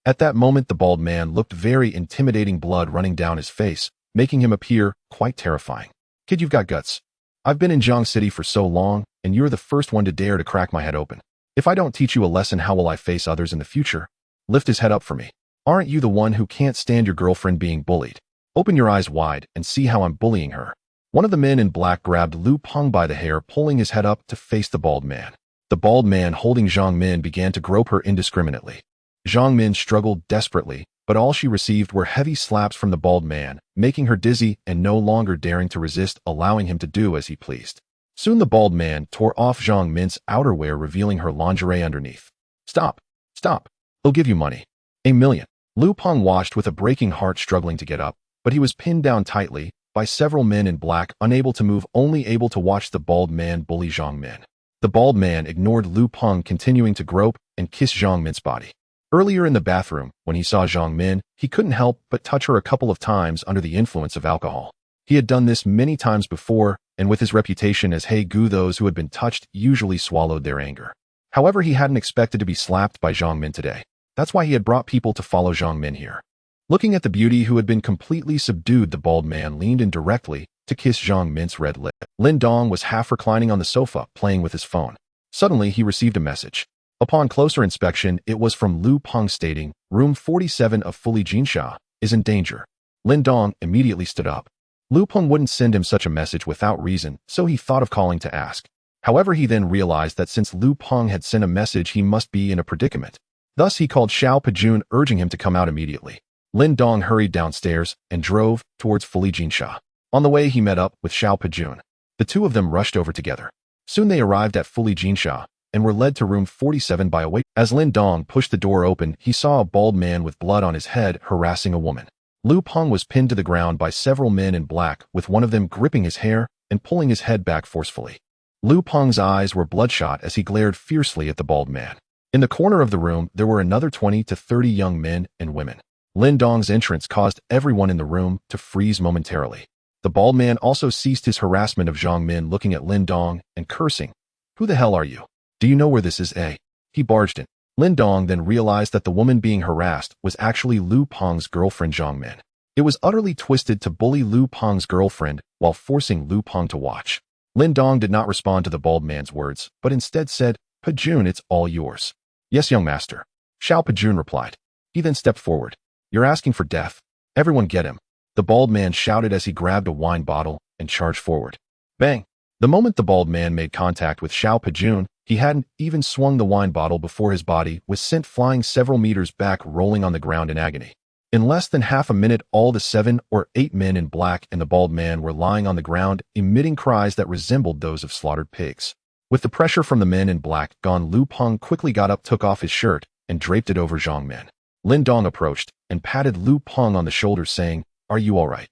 At that moment, the bald man looked very intimidating, blood running down his face, making him appear quite terrifying. "Kid, you've got guts. I've been in Jiang City for so long, and you're the first one to dare to crack my head open. If I don't teach you a lesson, how will I face others in the future? Lift his head up for me. Aren't you the one who can't stand your girlfriend being bullied? Open your eyes wide and see how I'm bullying her." One of the men in black grabbed Lu Peng by the hair, pulling his head up to face the bald man. The bald man, holding Zhang Min, began to grope her indiscriminately. Zhang Min struggled desperately, but all she received were heavy slaps from the bald man, making her dizzy and no longer daring to resist, allowing him to do as he pleased. Soon the bald man tore off Zhang Min's outerwear, revealing her lingerie underneath. "Stop! Stop! They'll give you money. $1 million. Lu Peng watched with a breaking heart, struggling to get up, but he was pinned down tightly by several men in black, unable to move, only able to watch the bald man bully Zhang Min. The bald man ignored Lu Peng, continuing to grope and kiss Zhang Min's body. Earlier in the bathroom, when he saw Zhang Min, he couldn't help but touch her a couple of times under the influence of alcohol. He had done this many times before, and with his reputation as hey gu, those who had been touched usually swallowed their anger. However, he hadn't expected to be slapped by Zhang Min today. That's why he had brought people to follow Zhang Min here. Looking at the beauty who had been completely subdued, the bald man leaned in directly to kiss Zhang Min's red lip. Lin Dong was half reclining on the sofa, playing with his phone. Suddenly, he received a message. Upon closer inspection, it was from Lu Peng stating, "Room 47 of Fuli Jinsha is in danger." Lin Dong immediately stood up. Lu Peng wouldn't send him such a message without reason, so he thought of calling to ask. However, he then realized that since Lu Peng had sent a message, he must be in a predicament. Thus he called Xiao Pejun, urging him to come out immediately. Lin Dong hurried downstairs and drove towards Fuli Jinsha. On the way, he met up with Xiao Pejun. The two of them rushed over together. Soon they arrived at Fuli Jinsha and were led to room 47 by a waiter. As Lin Dong pushed the door open, he saw a bald man with blood on his head harassing a woman. Lu Peng was pinned to the ground by several men in black, with one of them gripping his hair and pulling his head back forcefully. Lu Peng's eyes were bloodshot as he glared fiercely at the bald man. In the corner of the room, there were another 20 to 30 young men and women. Lin Dong's entrance caused everyone in the room to freeze momentarily. The bald man also ceased his harassment of Zhang Min, looking at Lin Dong and cursing. "Who the hell are you? Do you know where this is, eh?" He barged in. Lin Dong then realized that the woman being harassed was actually Lu Peng's girlfriend Zhang Min. It was utterly twisted to bully Lu Peng's girlfriend while forcing Lu Peng to watch. Lin Dong did not respond to the bald man's words, but instead said, "Pejun, it's all yours." "Yes, young master," Xiao Pejun replied. He then stepped forward. "You're asking for death. Everyone get him," the bald man shouted as he grabbed a wine bottle and charged forward. Bang! The moment the bald man made contact with Xiao Pejun, he hadn't even swung the wine bottle before his body was sent flying several meters back, rolling on the ground in agony. In less than half a minute, all the 7 or 8 men in black and the bald man were lying on the ground, emitting cries that resembled those of slaughtered pigs. With the pressure from the men in black gone, Lu Peng quickly got up, took off his shirt, and draped it over Zhang Min. Lin Dong approached and patted Lu Peng on the shoulder, saying, "Are you all right?"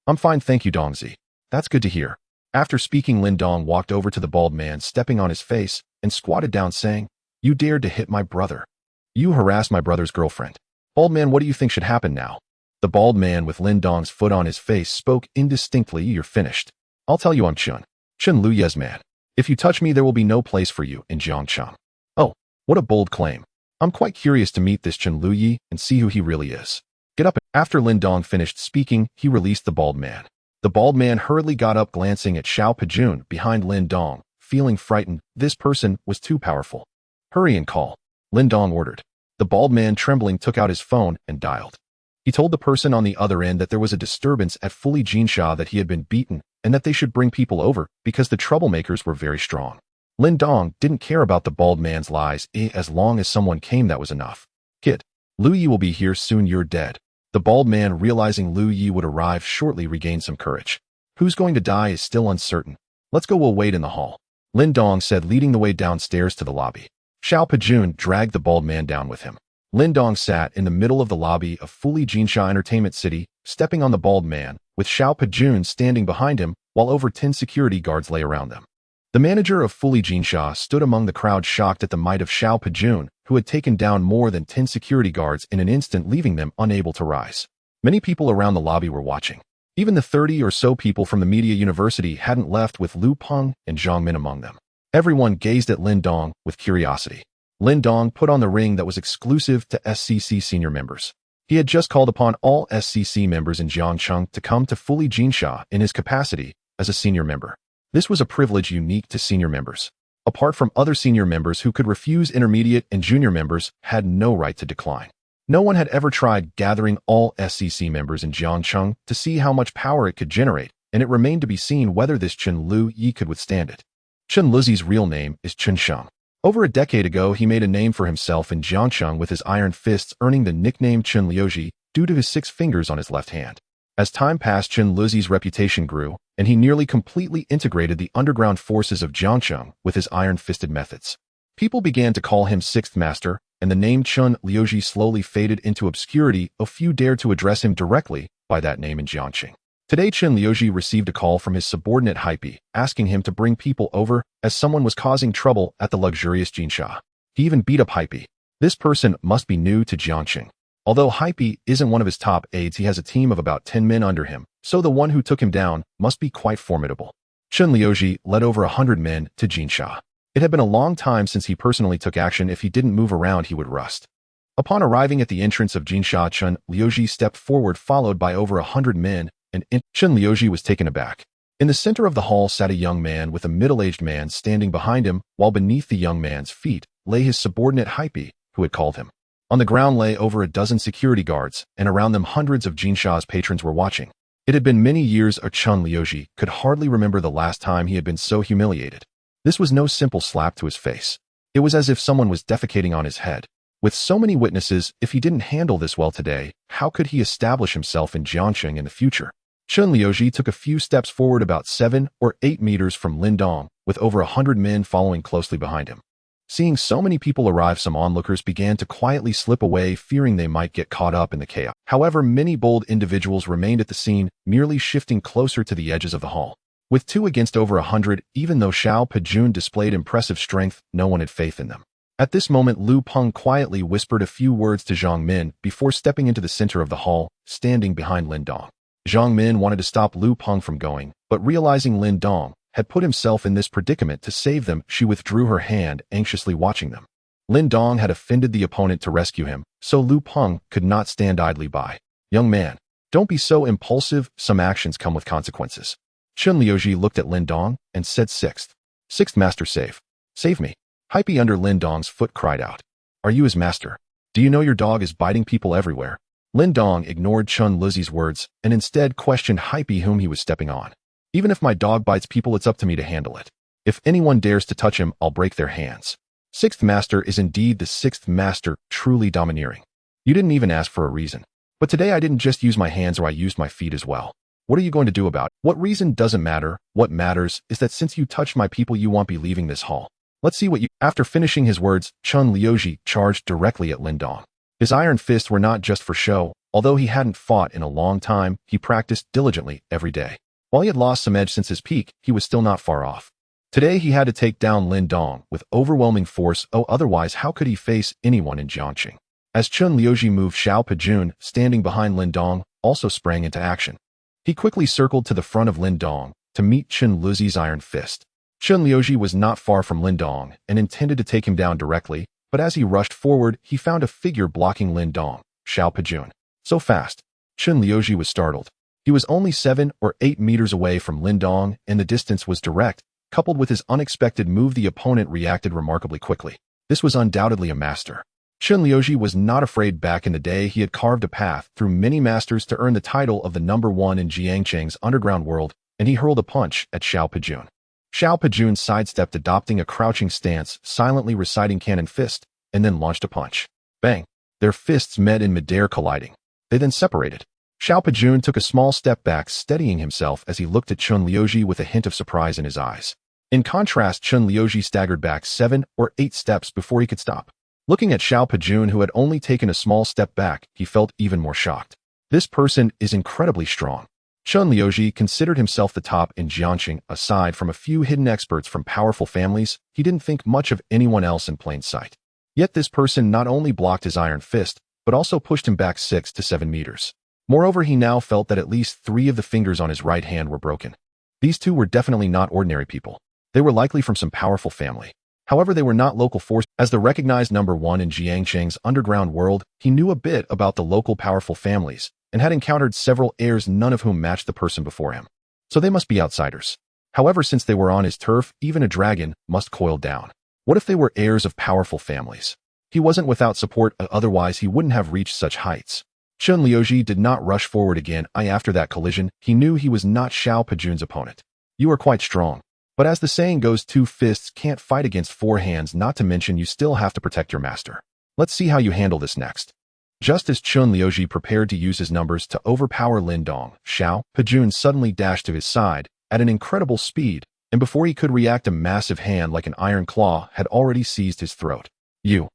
"I'm fine, thank you, Dongzi." "That's good to hear." After speaking, Lin Dong walked over to the bald man, stepping on his face, and squatted down, saying, "You dared to hit my brother. You harassed my brother's girlfriend. Bald man, what do you think should happen now?" The bald man with Lin Dong's foot on his face spoke indistinctly. "You're finished. I'll tell you, I'm Chen Luye's man. If you touch me, there will be no place for you in Jiangcheng." "Oh, what a bold claim. I'm quite curious to meet this Chen Luye and see who he really is. Get up." After Lin Dong finished speaking, he released the bald man. The bald man hurriedly got up, glancing at Xiao Pejun behind Lin Dong, feeling frightened. This person was too powerful. "Hurry and call," Lin Dong ordered. The bald man, trembling, took out his phone and dialed. He told the person on the other end that there was a disturbance at Fuli Jinsha, that he had been beaten, and that they should bring people over because the troublemakers were very strong. Lin Dong didn't care about the bald man's lies. As long as someone came, that was enough. "Kid, Lu Yi will be here soon, you're dead." The bald man, realizing Lu Yi would arrive shortly, regained some courage. "Who's going to die is still uncertain. Let's go, we'll wait in the hall," Lin Dong said, leading the way downstairs to the lobby. Xiao Pejun dragged the bald man down with him. Lin Dong sat in the middle of the lobby of Fuli Jinsha Entertainment City, stepping on the bald man, with Xiao Pejun standing behind him, while over 10 security guards lay around them. The manager of Fuli Jinsha stood among the crowd, shocked at the might of Xiao Pejun, who had taken down more than 10 security guards in an instant, leaving them unable to rise. Many people around the lobby were watching. Even the 30 or so people from the media university hadn't left, with Lu Peng and Zhang Min among them. Everyone gazed at Lin Dong with curiosity. Lin Dong put on the ring that was exclusive to SCC senior members. He had just called upon all SCC members in Jiangcheng to come to Fuli Jinsha in his capacity as a senior member. This was a privilege unique to senior members. Apart from other senior members who could refuse, intermediate and junior members had no right to decline. No one had ever tried gathering all SCC members in Jiangcheng to see how much power it could generate, and it remained to be seen whether this Chen Luye could withstand it. Chen Luye's real name is Chen Sheng. Over a decade ago, he made a name for himself in Jiangcheng with his iron fists, earning the nickname Chen Liuji due to his 6 fingers on his left hand. As time passed, Chen Luye's reputation grew, and he nearly completely integrated the underground forces of Jiangcheng with his iron-fisted methods. People began to call him Sixth Master, and the name Chen Liuji slowly faded into obscurity. A few dared to address him directly by that name in Jiangcheng. Today, Chen Liuji received a call from his subordinate Hype, asking him to bring people over as someone was causing trouble at the luxurious Jinsha. He even beat up Hype. This person must be new to Jiangcheng. Although Hype isn't one of his top aides, he has a team of about 10 men under him, so the one who took him down must be quite formidable. Chen Liuji led over 100 men to Jinsha. It had been a long time since he personally took action. If he didn't move around, he would rust. Upon arriving at the entrance of Jinsha, Chen Liuji stepped forward, followed by over 100 men, and Chen Liuji was taken aback. In the center of the hall sat a young man with a middle-aged man standing behind him, while beneath the young man's feet lay his subordinate Hype, who had called him. On the ground lay over a dozen security guards, and around them hundreds of Jinsha's patrons were watching. It had been many years, or Chen Liuji could hardly remember the last time he had been so humiliated. This was no simple slap to his face. It was as if someone was defecating on his head. With so many witnesses, if he didn't handle this well today, how could he establish himself in Jiangxing in the future? Chen Liuji took a few steps forward about 7 or 8 meters from Lin Dong, with over 100 men following closely behind him. Seeing so many people arrive, some onlookers began to quietly slip away, fearing they might get caught up in the chaos. However, many bold individuals remained at the scene, merely shifting closer to the edges of the hall. With 2 against over 100, even though Xiao Pejun displayed impressive strength, no one had faith in them. At this moment, Lu Peng quietly whispered a few words to Zhang Min before stepping into the center of the hall, standing behind Lin Dong. Zhang Min wanted to stop Lu Peng from going, but realizing Lin Dong had put himself in this predicament to save them, she withdrew her hand, anxiously watching them. Lin Dong had offended the opponent to rescue him, so Lu Peng could not stand idly by. Young man, don't be so impulsive, some actions come with consequences. Chen Liuji looked at Lin Dong and said, Sixth master, save me. Hype under Lin Dong's foot cried out. Are you his master? Do you know your dog is biting people everywhere? Lin Dong ignored Chen Liuji's words and instead questioned Hype whom he was stepping on. Even if my dog bites people, it's up to me to handle it. If anyone dares to touch him, I'll break their hands. Sixth master is indeed the sixth master, truly domineering. You didn't even ask for a reason. But today I didn't just use my hands, or I used my feet as well. What are you going to do about it? What reason doesn't matter. What matters is that since you touched my people, you won't be leaving this hall. Let's see what you... After finishing his words, Chen Liuji charged directly at Lin Dong. His iron fists were not just for show. Although he hadn't fought in a long time, he practiced diligently every day. While he had lost some edge since his peak, he was still not far off. Today he had to take down Lin Dong with overwhelming force, otherwise how could he face anyone in Jiangxing? As Chen Liuji moved, Xiao Pejun, standing behind Lin Dong, also sprang into action. He quickly circled to the front of Lin Dong to meet Chen Liuji's iron fist. Chen Liuji was not far from Lin Dong and intended to take him down directly, but as he rushed forward, he found a figure blocking Lin Dong, Xiao Pejun. So fast, Chen Liuji was startled. He was only 7 or 8 meters away from Lin Dong, and the distance was direct. Coupled with his unexpected move, the opponent reacted remarkably quickly. This was undoubtedly a master. Chen Liuji was not afraid. Back in the day, he had carved a path through many masters to earn the title of the #1 in Jiangxing's underground world, and he hurled a punch at Xiao Pejun. Xiao Pejun sidestepped, adopting a crouching stance, silently reciting cannon fist, and then launched a punch. Bang! Their fists met in midair, colliding. They then separated. Xiao Pejun took a small step back, steadying himself as he looked at Chen Liuji with a hint of surprise in his eyes. In contrast, Chen Liuji staggered back 7 or 8 steps before he could stop. Looking at Xiao Pejun, who had only taken a small step back, he felt even more shocked. This person is incredibly strong. Chen Liuji considered himself the top in Jiangxing. Aside from a few hidden experts from powerful families, he didn't think much of anyone else in plain sight. Yet this person not only blocked his iron fist, but also pushed him back 6 to 7 meters. Moreover, he now felt that at least 3 of the fingers on his right hand were broken. These 2 were definitely not ordinary people. They were likely from some powerful family. However, they were not local force. As the recognized #1 in Jiangxing's underground world, he knew a bit about the local powerful families and had encountered several heirs, none of whom matched the person before him. So they must be outsiders. However, since they were on his turf, even a dragon must coil down. What if they were heirs of powerful families? He wasn't without support, otherwise he wouldn't have reached such heights. Chen Liuji did not rush forward again. After that collision, he knew he was not Xiao Pejun's opponent. You are quite strong. But as the saying goes, 2 fists can't fight against 4 hands, not to mention you still have to protect your master. Let's see how you handle this next. Just as Chen Liuji prepared to use his numbers to overpower Lin Dong, Xiao Pejun suddenly dashed to his side at an incredible speed, and before he could react, a massive hand like an iron claw had already seized his throat. You.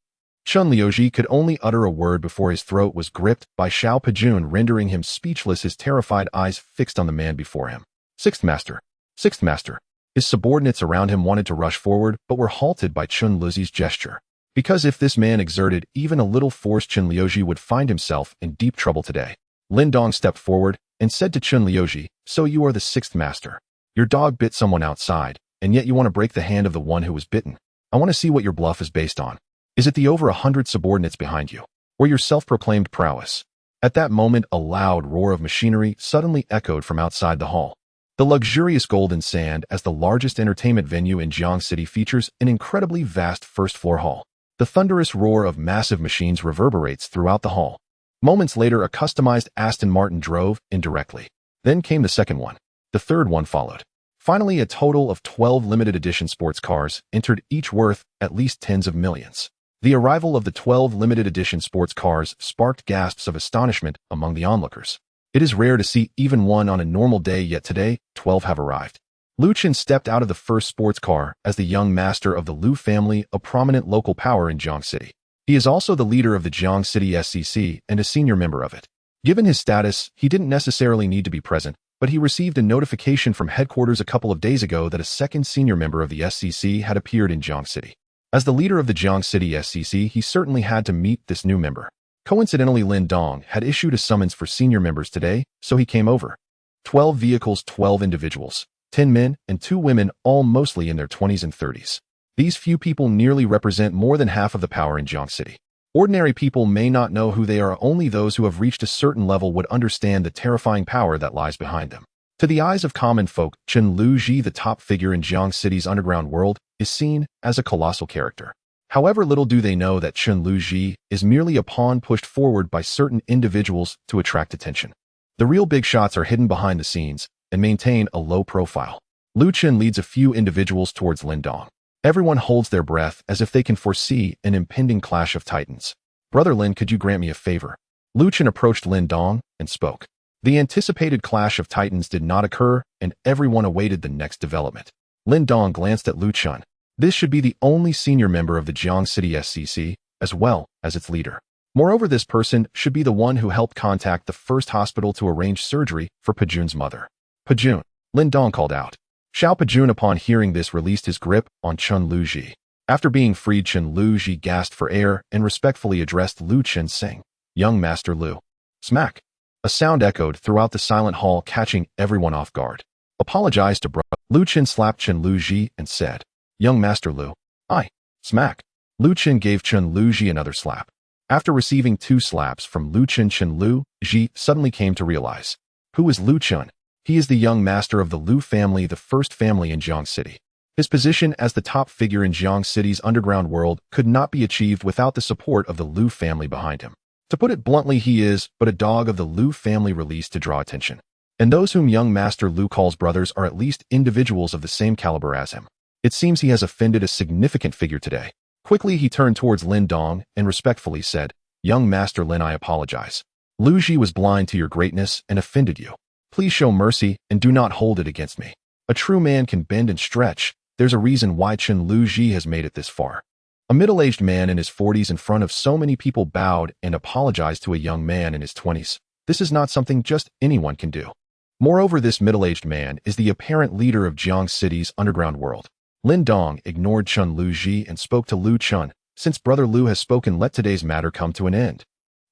Chen Liuji could only utter a word before his throat was gripped by Xiao Pejun, rendering him speechless, his terrified eyes fixed on the man before him. Sixth master. Sixth master. His subordinates around him wanted to rush forward, but were halted by Chen Liuji's gesture. Because if this man exerted even a little force, Chen Liuji would find himself in deep trouble today. Lin Dong stepped forward and said to Chen Liuji, So you are the 6th master. Your dog bit someone outside, and yet you want to break the hand of the one who was bitten. I want to see what your bluff is based on. Is it the over 100 subordinates behind you, or your self-proclaimed prowess? At that moment, a loud roar of machinery suddenly echoed from outside the hall. The luxurious Golden Sand, as the largest entertainment venue in Jiang City, features an incredibly vast first-floor hall. The thunderous roar of massive machines reverberates throughout the hall. Moments later, a customized Aston Martin drove in directly. Then came the second one. The third one followed. Finally, a total of 12 limited edition sports cars entered, each worth at least tens of millions. The arrival of the 12 limited edition sports cars sparked gasps of astonishment among the onlookers. It is rare to see even one on a normal day, yet today, 12 have arrived. Lu Chen stepped out of the first sports car as the young master of the Lu family, a prominent local power in Jiang City. He is also the leader of the Jiang City SCC and a senior member of it. Given his status, he didn't necessarily need to be present, but he received a notification from headquarters a couple of days ago that a second senior member of the SCC had appeared in Jiang City. As the leader of the Jiang City SCC, he certainly had to meet this new member. Coincidentally, Lin Dong had issued a summons for senior members today, so he came over. 12 vehicles, 12 individuals, 10 men and 2 women, all mostly in their 20s and 30s. These few people nearly represent more than half of the power in Jiang City. Ordinary people may not know who they are, only those who have reached a certain level would understand the terrifying power that lies behind them. To the eyes of common folk, Chen Luji, the top figure in Jiang City's underground world, is seen as a colossal character. However, little do they know that Chen Luji is merely a pawn pushed forward by certain individuals to attract attention. The real big shots are hidden behind the scenes and maintain a low profile. Lu Chen leads a few individuals towards Lin Dong. Everyone holds their breath as if they can foresee an impending clash of titans. "Brother Lin, could you grant me a favor?" Lu Chen approached Lin Dong and spoke. The anticipated clash of titans did not occur, and everyone awaited the next development. Lin Dong glanced at Lu Chen. This should be the only senior member of the Jiang City SCC, as well as its leader. Moreover, this person should be the one who helped contact the first hospital to arrange surgery for Pejun's mother. "Pejun," Lin Dong called out. Xiao Pejun, upon hearing this, released his grip on Chen Luji. After being freed, Chen Luji gasped for air and respectfully addressed Lu Chen, saying, "Young Master Lu." Smack! A sound echoed throughout the silent hall, catching everyone off guard. "Apologize to brother." Lu Chen slapped Chen Luji and said, "Young Master Lu." "I." Smack! Lu Chen gave Chen Luji another slap. After receiving 2 slaps from Lu Chen, Chen Luji suddenly came to realize. Who is Lu Chen? He is the young master of the Lu family, the first family in Jiang City. His position as the top figure in Jiang City's underground world could not be achieved without the support of the Lu family behind him. To put it bluntly, he is but a dog of the Lu family released to draw attention. And those whom young Master Lu calls brothers are at least individuals of the same caliber as him. It seems he has offended a significant figure today. Quickly, he turned towards Lin Dong and respectfully said, "Young Master Lin, I apologize. Lu Ji was blind to your greatness and offended you. Please show mercy and do not hold it against me. A true man can bend and stretch. There's a reason why Chen Luji has made it this far." A middle-aged man in his 40s in front of so many people bowed and apologized to a young man in his 20s. This is not something just anyone can do. Moreover, this middle-aged man is the apparent leader of Jiang City's underground world. Lin Dong ignored Chen Luji and spoke to Lu Chen. "Since Brother Lu has spoken, let today's matter come to an end.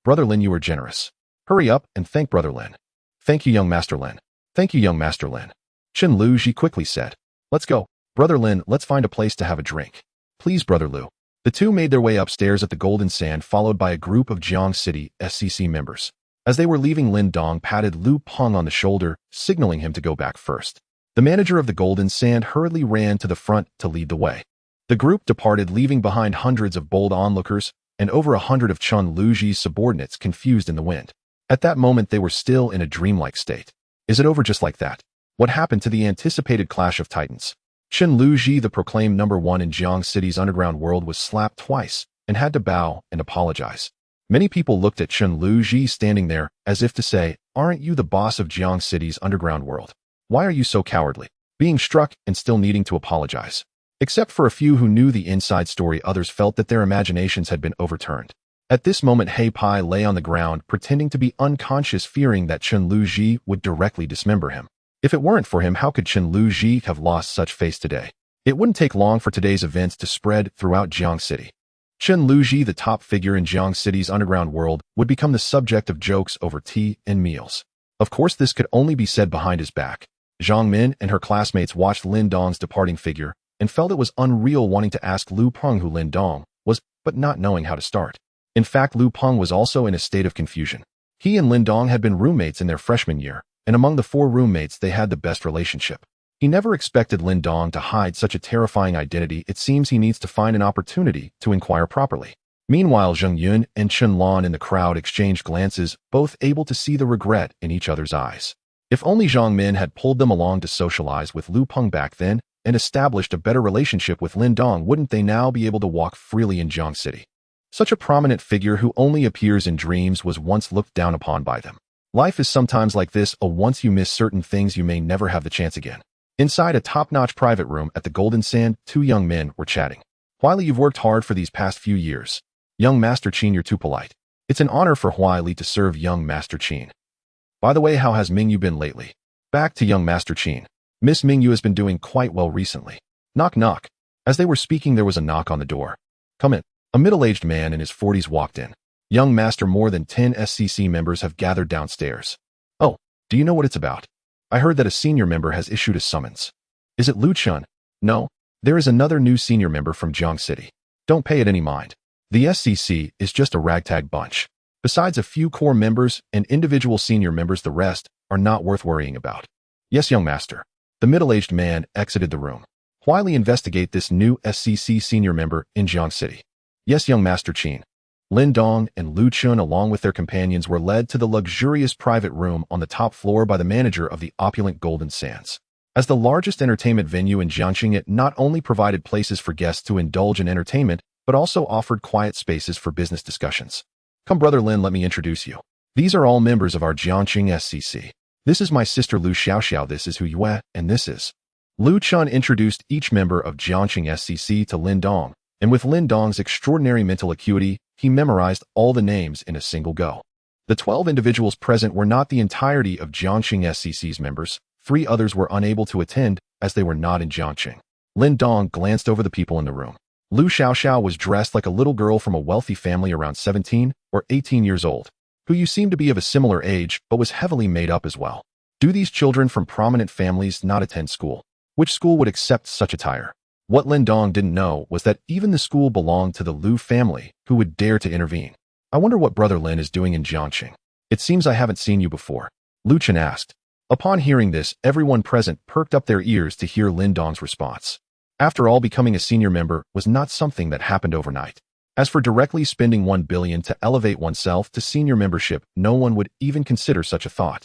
Brother Lin, you are generous. Hurry up and thank Brother Lin." "Thank you, young Master Lin." "Thank you, young Master Lin." Chen Luji quickly said, "Let's go. Brother Lin, let's find a place to have a drink." "Please, Brother Lu." The two made their way upstairs at the Golden Sand, followed by a group of Jiang City SCC members. As they were leaving, Lin Dong patted Lu Peng on the shoulder, signaling him to go back first. The manager of the Golden Sand hurriedly ran to the front to lead the way. The group departed, leaving behind hundreds of bold onlookers and over 100 of Chen Luji's subordinates confused in the wind. At that moment, they were still in a dreamlike state. Is it over just like that? What happened to the anticipated clash of titans? Chen Luji, the proclaimed #1 in Jiang City's underground world, was slapped twice and had to bow and apologize. Many people looked at Chen Luji standing there as if to say, "Aren't you the boss of Jiang City's underground world? Why are you so cowardly?" Being struck and still needing to apologize. Except for a few who knew the inside story, others felt that their imaginations had been overturned. At this moment, Hei Pai lay on the ground, pretending to be unconscious, fearing that Chen Luji would directly dismember him. If it weren't for him, how could Chen Luji have lost such face today? It wouldn't take long for today's events to spread throughout Jiang City. Chen Luji, the top figure in Jiang City's underground world, would become the subject of jokes over tea and meals. Of course, this could only be said behind his back. Zhang Min and her classmates watched Lin Dong's departing figure and felt it was unreal, wanting to ask Lu Peng who Lin Dong was, but not knowing how to start. In fact, Lu Peng was also in a state of confusion. He and Lin Dong had been roommates in their freshman year, and among the 4 roommates, they had the best relationship. He never expected Lin Dong to hide such a terrifying identity. It seems he needs to find an opportunity to inquire properly. Meanwhile, Zheng Yun and Chen Lan in the crowd exchanged glances, both able to see the regret in each other's eyes. If only Zhang Min had pulled them along to socialize with Lu Peng back then and established a better relationship with Lin Dong, wouldn't they now be able to walk freely in Jiang City? Such a prominent figure who only appears in dreams was once looked down upon by them. Life is sometimes like this, once you miss certain things you may never have the chance again. Inside a top-notch private room at the Golden Sand, two young men were chatting. Huili, you've worked hard for these past few years. Young Master Qin, you're too polite. It's an honor for Huili to serve young Master Qin. By the way, how has Mingyu been lately? Back to young Master Qin. Miss Mingyu has been doing quite well recently. Knock knock. As they were speaking, there was a knock on the door. Come in. A middle-aged man in his 40s walked in. Young Master, more than 10 SCC members have gathered downstairs. Oh, do you know what it's about? I heard that a senior member has issued a summons. Is it Lu Chun? No, there is another new senior member from Jiang City. Don't pay it any mind. The SCC is just a ragtag bunch. Besides a few core members and individual senior members, the rest are not worth worrying about. Yes, young master. The middle-aged man exited the room. Huili, investigate this new SCC senior member in Jiang City. Yes, young Master Qin. Lin Dong and Lu Chun, along with their companions, were led to the luxurious private room on the top floor by the manager of the opulent Golden Sands. As the largest entertainment venue in Jiangxing, it not only provided places for guests to indulge in entertainment, but also offered quiet spaces for business discussions. Come, Brother Lin, let me introduce you. These are all members of our Jiangxing SCC. This is my sister Lu Xiaoxiao, this is Hu Yue, and this is... Lu Chun introduced each member of Jiangxing SCC to Lin Dong, and with Lin Dong's extraordinary mental acuity, he memorized all the names in a single go. The 12 individuals present were not the entirety of Jiangxing SCC's members. 3 others were unable to attend as they were not in Jiangxing. Lin Dong glanced over the people in the room. Lu Xiaoxiao was dressed like a little girl from a wealthy family around 17 or 18 years old, who you seem to be of a similar age but was heavily made up as well. Do these children from prominent families not attend school? Which school would accept such attire? What Lin Dong didn't know was that even the school belonged to the Lu family, who would dare to intervene. I wonder what Brother Lin is doing in Jiangxing. It seems I haven't seen you before. Lu Chen asked. Upon hearing this, everyone present perked up their ears to hear Lin Dong's response. After all, becoming a senior member was not something that happened overnight. As for directly spending 1 billion to elevate oneself to senior membership, no one would even consider such a thought.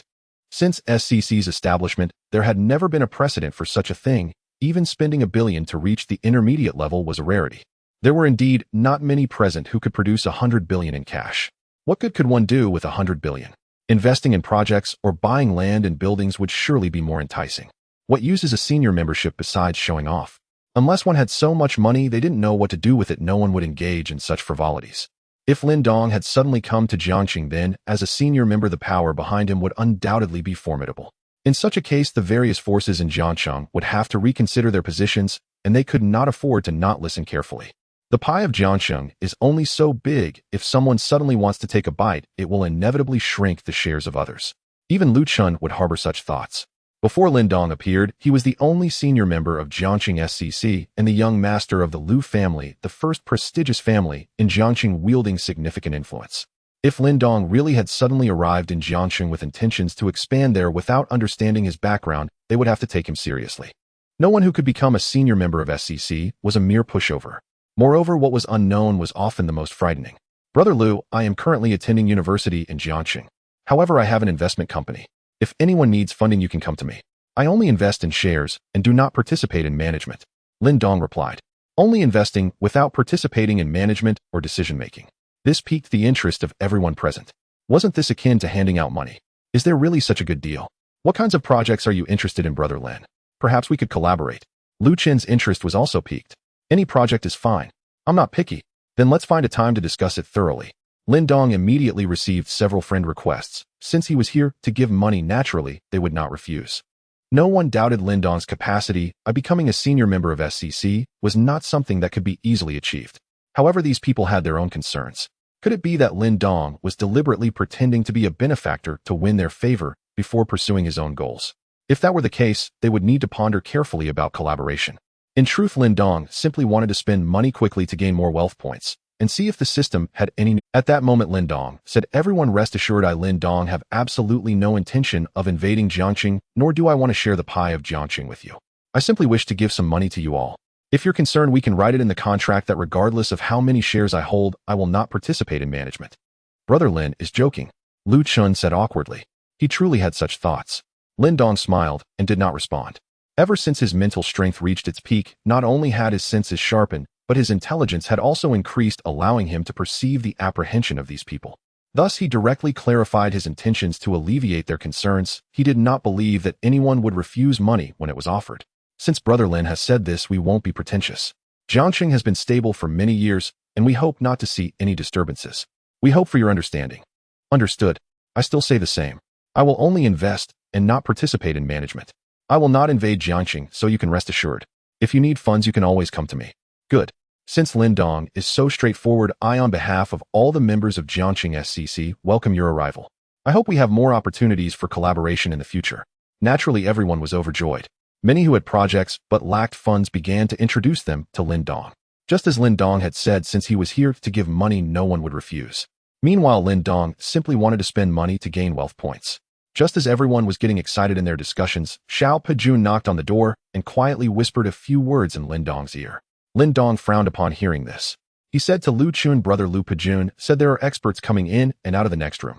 Since SCC's establishment, there had never been a precedent for such a thing. Even spending 1 billion to reach the intermediate level was a rarity. There were indeed not many present who could produce 100 billion in cash. What good could one do with 100 billion? Investing in projects or buying land and buildings would surely be more enticing. What use is a senior membership besides showing off? Unless one had so much money they didn't know what to do with it, no one would engage in such frivolities. If Lin Dong had suddenly come to Jiangxing, then, as a senior member, the power behind him would undoubtedly be formidable. In such a case, the various forces in Jiangxing would have to reconsider their positions, and they could not afford to not listen carefully. The pie of Jiangxing is only so big. If someone suddenly wants to take a bite, it will inevitably shrink the shares of others. Even Lu Chun would harbor such thoughts. Before Lin Dong appeared, he was the only senior member of Jiangxing SCC and the young master of the Lu family, the first prestigious family in Jiangxing wielding significant influence. If Lin Dong really had suddenly arrived in Jiangxing with intentions to expand there without understanding his background, they would have to take him seriously. No one who could become a senior member of SCC was a mere pushover. Moreover, what was unknown was often the most frightening. Brother Lu, I am currently attending university in Jiangxing. However, I have an investment company. If anyone needs funding, you can come to me. I only invest in shares and do not participate in management. Lin Dong replied. Only investing without participating in management or decision-making. This piqued the interest of everyone present. Wasn't this akin to handing out money? Is there really such a good deal? What kinds of projects are you interested in, Brother Lin? Perhaps we could collaborate. Lu Chen's interest was also piqued. Any project is fine. I'm not picky. Then let's find a time to discuss it thoroughly. Lin Dong immediately received several friend requests. Since he was here to give money, naturally, they would not refuse. No one doubted Lin Dong's capacity. Becoming a senior member of SCC was not something that could be easily achieved. However, these people had their own concerns. Could it be that Lin Dong was deliberately pretending to be a benefactor to win their favor before pursuing his own goals? If that were the case, they would need to ponder carefully about collaboration. In truth, Lin Dong simply wanted to spend money quickly to gain more wealth points and see if the system had any. At that moment, Lin Dong said, "Everyone rest assured, I, Lin Dong, have absolutely no intention of invading Jiangxing, nor do I want to share the pie of Jiangxing with you. I simply wish to give some money to you all. If you're concerned, we can write it in the contract that regardless of how many shares I hold, I will not participate in management." Brother Lin is joking, Lu Chun said awkwardly. He truly had such thoughts. Lin Dong smiled and did not respond. Ever since his mental strength reached its peak, not only had his senses sharpened, but his intelligence had also increased, allowing him to perceive the apprehension of these people. Thus, he directly clarified his intentions to alleviate their concerns. He did not believe that anyone would refuse money when it was offered. Since Brother Lin has said this, we won't be pretentious. Jiangxing has been stable for many years, and we hope not to see any disturbances. We hope for your understanding. Understood. I still say the same. I will only invest and not participate in management. I will not invade Jiangxing, so you can rest assured. If you need funds, you can always come to me. Good. Since Lin Dong is so straightforward, I, on behalf of all the members of Jiangxing SCC, welcome your arrival. I hope we have more opportunities for collaboration in the future. Naturally, everyone was overjoyed. Many who had projects but lacked funds began to introduce them to Lin Dong. Just as Lin Dong had said, since he was here to give money, no one would refuse. Meanwhile, Lin Dong simply wanted to spend money to gain wealth points. Just as everyone was getting excited in their discussions, Xiao Pejun knocked on the door and quietly whispered a few words in Lin Dong's ear. Lin Dong frowned upon hearing this. He said to Lu Chun, brother Lu Pejun said there are experts coming in and out of the next room.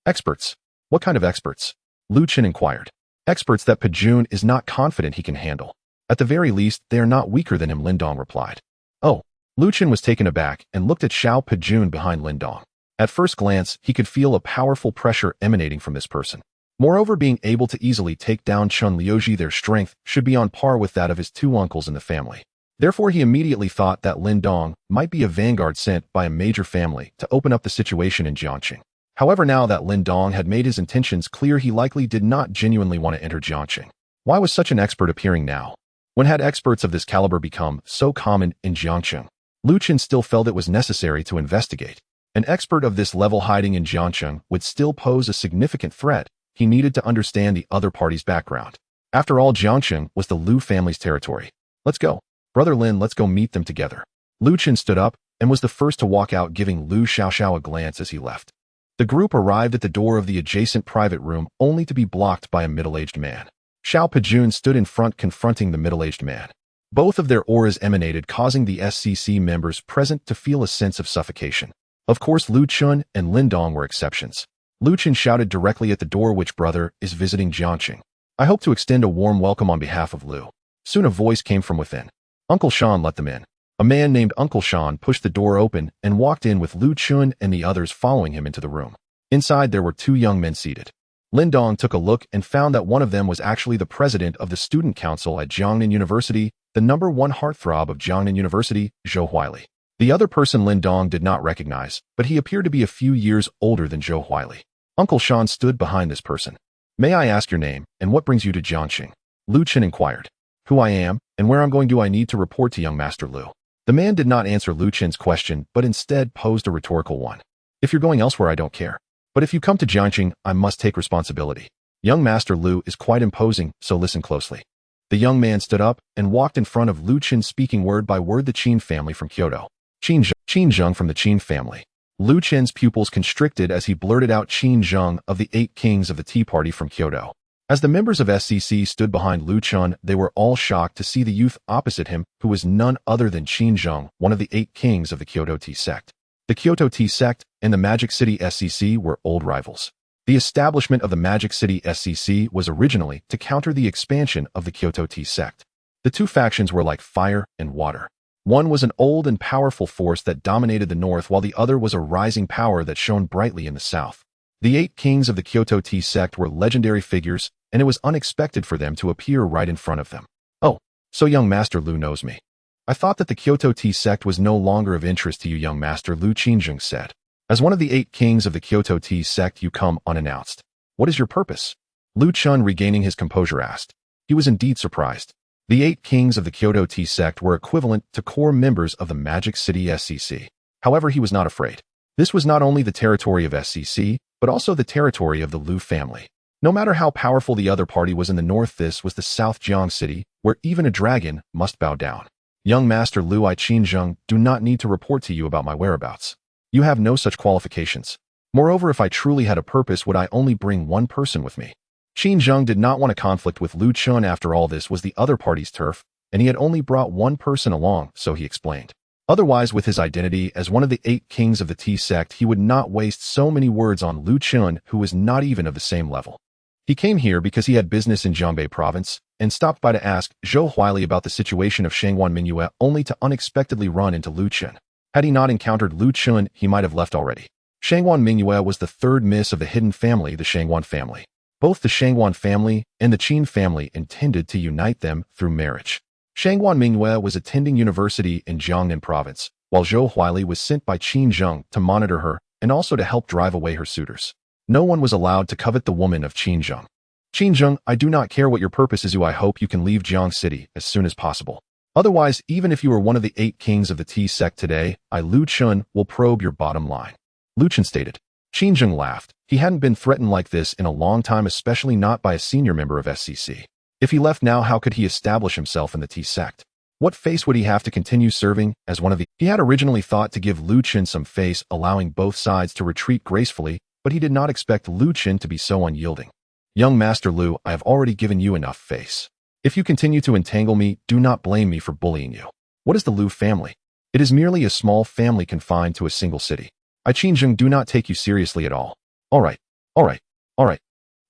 Experts? What kind of experts? Lu Chun inquired. Experts that Pejun is not confident he can handle. At the very least, they are not weaker than him, Lin Dong replied. Oh. Lu Chun was taken aback and looked at Xiao Pejun behind Lin Dong. At first glance, he could feel a powerful pressure emanating from this person. Moreover, being able to easily take down Chun Liuji, their strength should be on par with that of his two uncles in the family. Therefore, he immediately thought that Lin Dong might be a vanguard sent by a major family to open up the situation in Jiangxing. However, now that Lin Dong had made his intentions clear, he likely did not genuinely want to enter Jiangxing. Why was such an expert appearing now? When had experts of this caliber become so common in Jiangxing? Lu Chun still felt it was necessary to investigate. An expert of this level hiding in Jiangxing would still pose a significant threat. He needed to understand the other party's background. After all, Jiangxing was the Lu family's territory. Let's go. Brother Lin, let's go meet them together. Lu Chun stood up and was the first to walk out, giving Lu Xiaoxiao a glance as he left. The group arrived at the door of the adjacent private room only to be blocked by a middle-aged man. Xiao Pejun stood in front confronting the middle-aged man. Both of their auras emanated, causing the SCC members present to feel a sense of suffocation. Of course, Lu Chun and Lin Dong were exceptions. Lu Chun shouted directly at the door, which brother is visiting Jiangxing? I hope to extend a warm welcome on behalf of Lu. Soon a voice came from within. Uncle Shan, let them in. A man named Uncle Shan pushed the door open and walked in with Lu Chun and the others following him into the room. Inside, there were two young men seated. Lin Dong took a look and found that one of them was actually the president of the student council at Jiangnan University, the #1 heartthrob of Jiangnan University, Zhou Huili. The other person Lin Dong did not recognize, but he appeared to be a few years older than Zhou Huili. Uncle Shan stood behind this person. May I ask your name and what brings you to Jiangxing? Lu Chun inquired. Who I am and where I'm going do I need to report to young Master Lu? The man did not answer Lu Chun's question, but instead posed a rhetorical one. If you're going elsewhere, I don't care. But if you come to Jiangxing, I must take responsibility. Young Master Lu is quite imposing, so listen closely. The young man stood up and walked in front of Lu Chun, speaking word by word. The Qin family from Kyoto. Qin Zheng from the Qin family. Lu Chun's pupils constricted as he blurted out Qin Zheng of the 8 kings of the Tea Party from Kyoto. As the members of SCC stood behind Lu Chun, they were all shocked to see the youth opposite him, who was none other than Qin Zheng, one of the 8 kings of the Kyoto Tea sect. The Kyoto Tea sect and the Magic City SCC were old rivals. The establishment of the Magic City SCC was originally to counter the expansion of the Kyoto Tea sect. The two factions were like fire and water. One was an old and powerful force that dominated the north, while the other was a rising power that shone brightly in the south. The 8 kings of the Kyoto Tea sect were legendary figures, and it was unexpected for them to appear right in front of them. Oh, so young Master Lu knows me. I thought that the Kyoto Tea sect was no longer of interest to you, young Master Lu, Qinzheng said. As one of the 8 kings of the Kyoto Tea sect, you come unannounced. What is your purpose? Lu Chun, regaining his composure, asked. He was indeed surprised. The 8 kings of the Kyoto Tea sect were equivalent to core members of the Magic City SCC. However, he was not afraid. This was not only the territory of SCC, but also the territory of the Lu family. No matter how powerful the other party was in the north, this was the South Jiang City, where even a dragon must bow down. Young Master Lu, I Qinzheng do not need to report to you about my whereabouts. You have no such qualifications. Moreover, if I truly had a purpose, would I only bring one person with me? Qinzheng did not want a conflict with Lu Chun. After all, this was the other party's turf, and he had only brought one person along, so he explained. Otherwise, with his identity as one of the 8 kings of the tea sect, he would not waste so many words on Lu Chun, who was not even of the same level. He came here because he had business in Jiangbei province, and stopped by to ask Zhou Huili about the situation of Shangguan Mingyue, only to unexpectedly run into Lu Chen. Had he not encountered Lu Chen, he might have left already. Shangguan Mingyue was the third miss of the hidden family, the Shangguan family. Both the Shangguan family and the Qin family intended to unite them through marriage. Shangguan Mingyue was attending university in Jiangnan province, while Zhou Huili was sent by Qin Zheng to monitor her and also to help drive away her suitors. No one was allowed to covet the woman of Qin Zheng. Qin Zheng, I do not care what your purpose is. I hope you can leave Jiang City as soon as possible. Otherwise, even if you are one of the 8 kings of the T sect today, Lu Chen will probe your bottom line. Lu Chen stated. Qin Zheng laughed. He hadn't been threatened like this in a long time, especially not by a senior member of SCC. If he left now, how could he establish himself in the T sect? What face would he have to continue serving as one of the... He had originally thought to give Lu Chen some face, allowing both sides to retreat gracefully, but he did not expect Lu Chen to be so unyielding. Young Master Lu, I have already given you enough face. If you continue to entangle me, do not blame me for bullying you. What is the Lu family? It is merely a small family confined to a single city. I Qin Zheng do not take you seriously at all. Alright.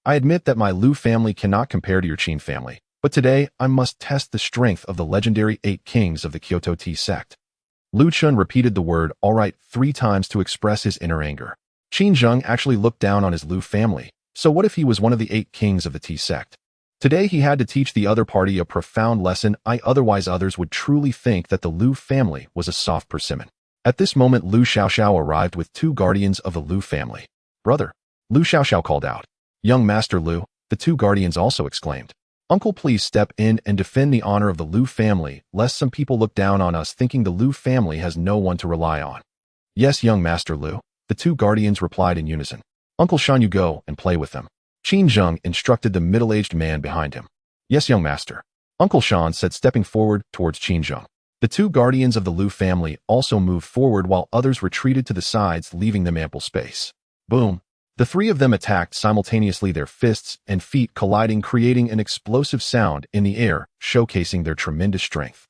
I admit that my Lu family cannot compare to your Qin family, but today I must test the strength of the legendary 8 kings of the Kyoto Tea sect. Lu Chen repeated the word alright 3 times to express his inner anger. Qin Zheng actually looked down on his Lu family, so what if he was one of the 8 kings of the Tea sect? Today he had to teach the other party a profound lesson. Otherwise others would truly think that the Lu family was a soft persimmon. At this moment Lu Xiaoxiao arrived with 2 guardians of the Lu family. Brother, Lu Xiaoxiao called out. Young Master Lu, the 2 guardians also exclaimed. Uncle, please step in and defend the honor of the Lu family, lest some people look down on us thinking the Lu family has no one to rely on. Yes, young Master Lu, the 2 guardians replied in unison. Uncle Shan, you go and play with them. Qin Zheng instructed the middle-aged man behind him. Yes, young master. Uncle Shan said, stepping forward towards Qin Zheng. The 2 guardians of the Lu family also moved forward while others retreated to the sides, leaving them ample space. Boom. The 3 of them attacked simultaneously, their fists and feet colliding, creating an explosive sound in the air, showcasing their tremendous strength.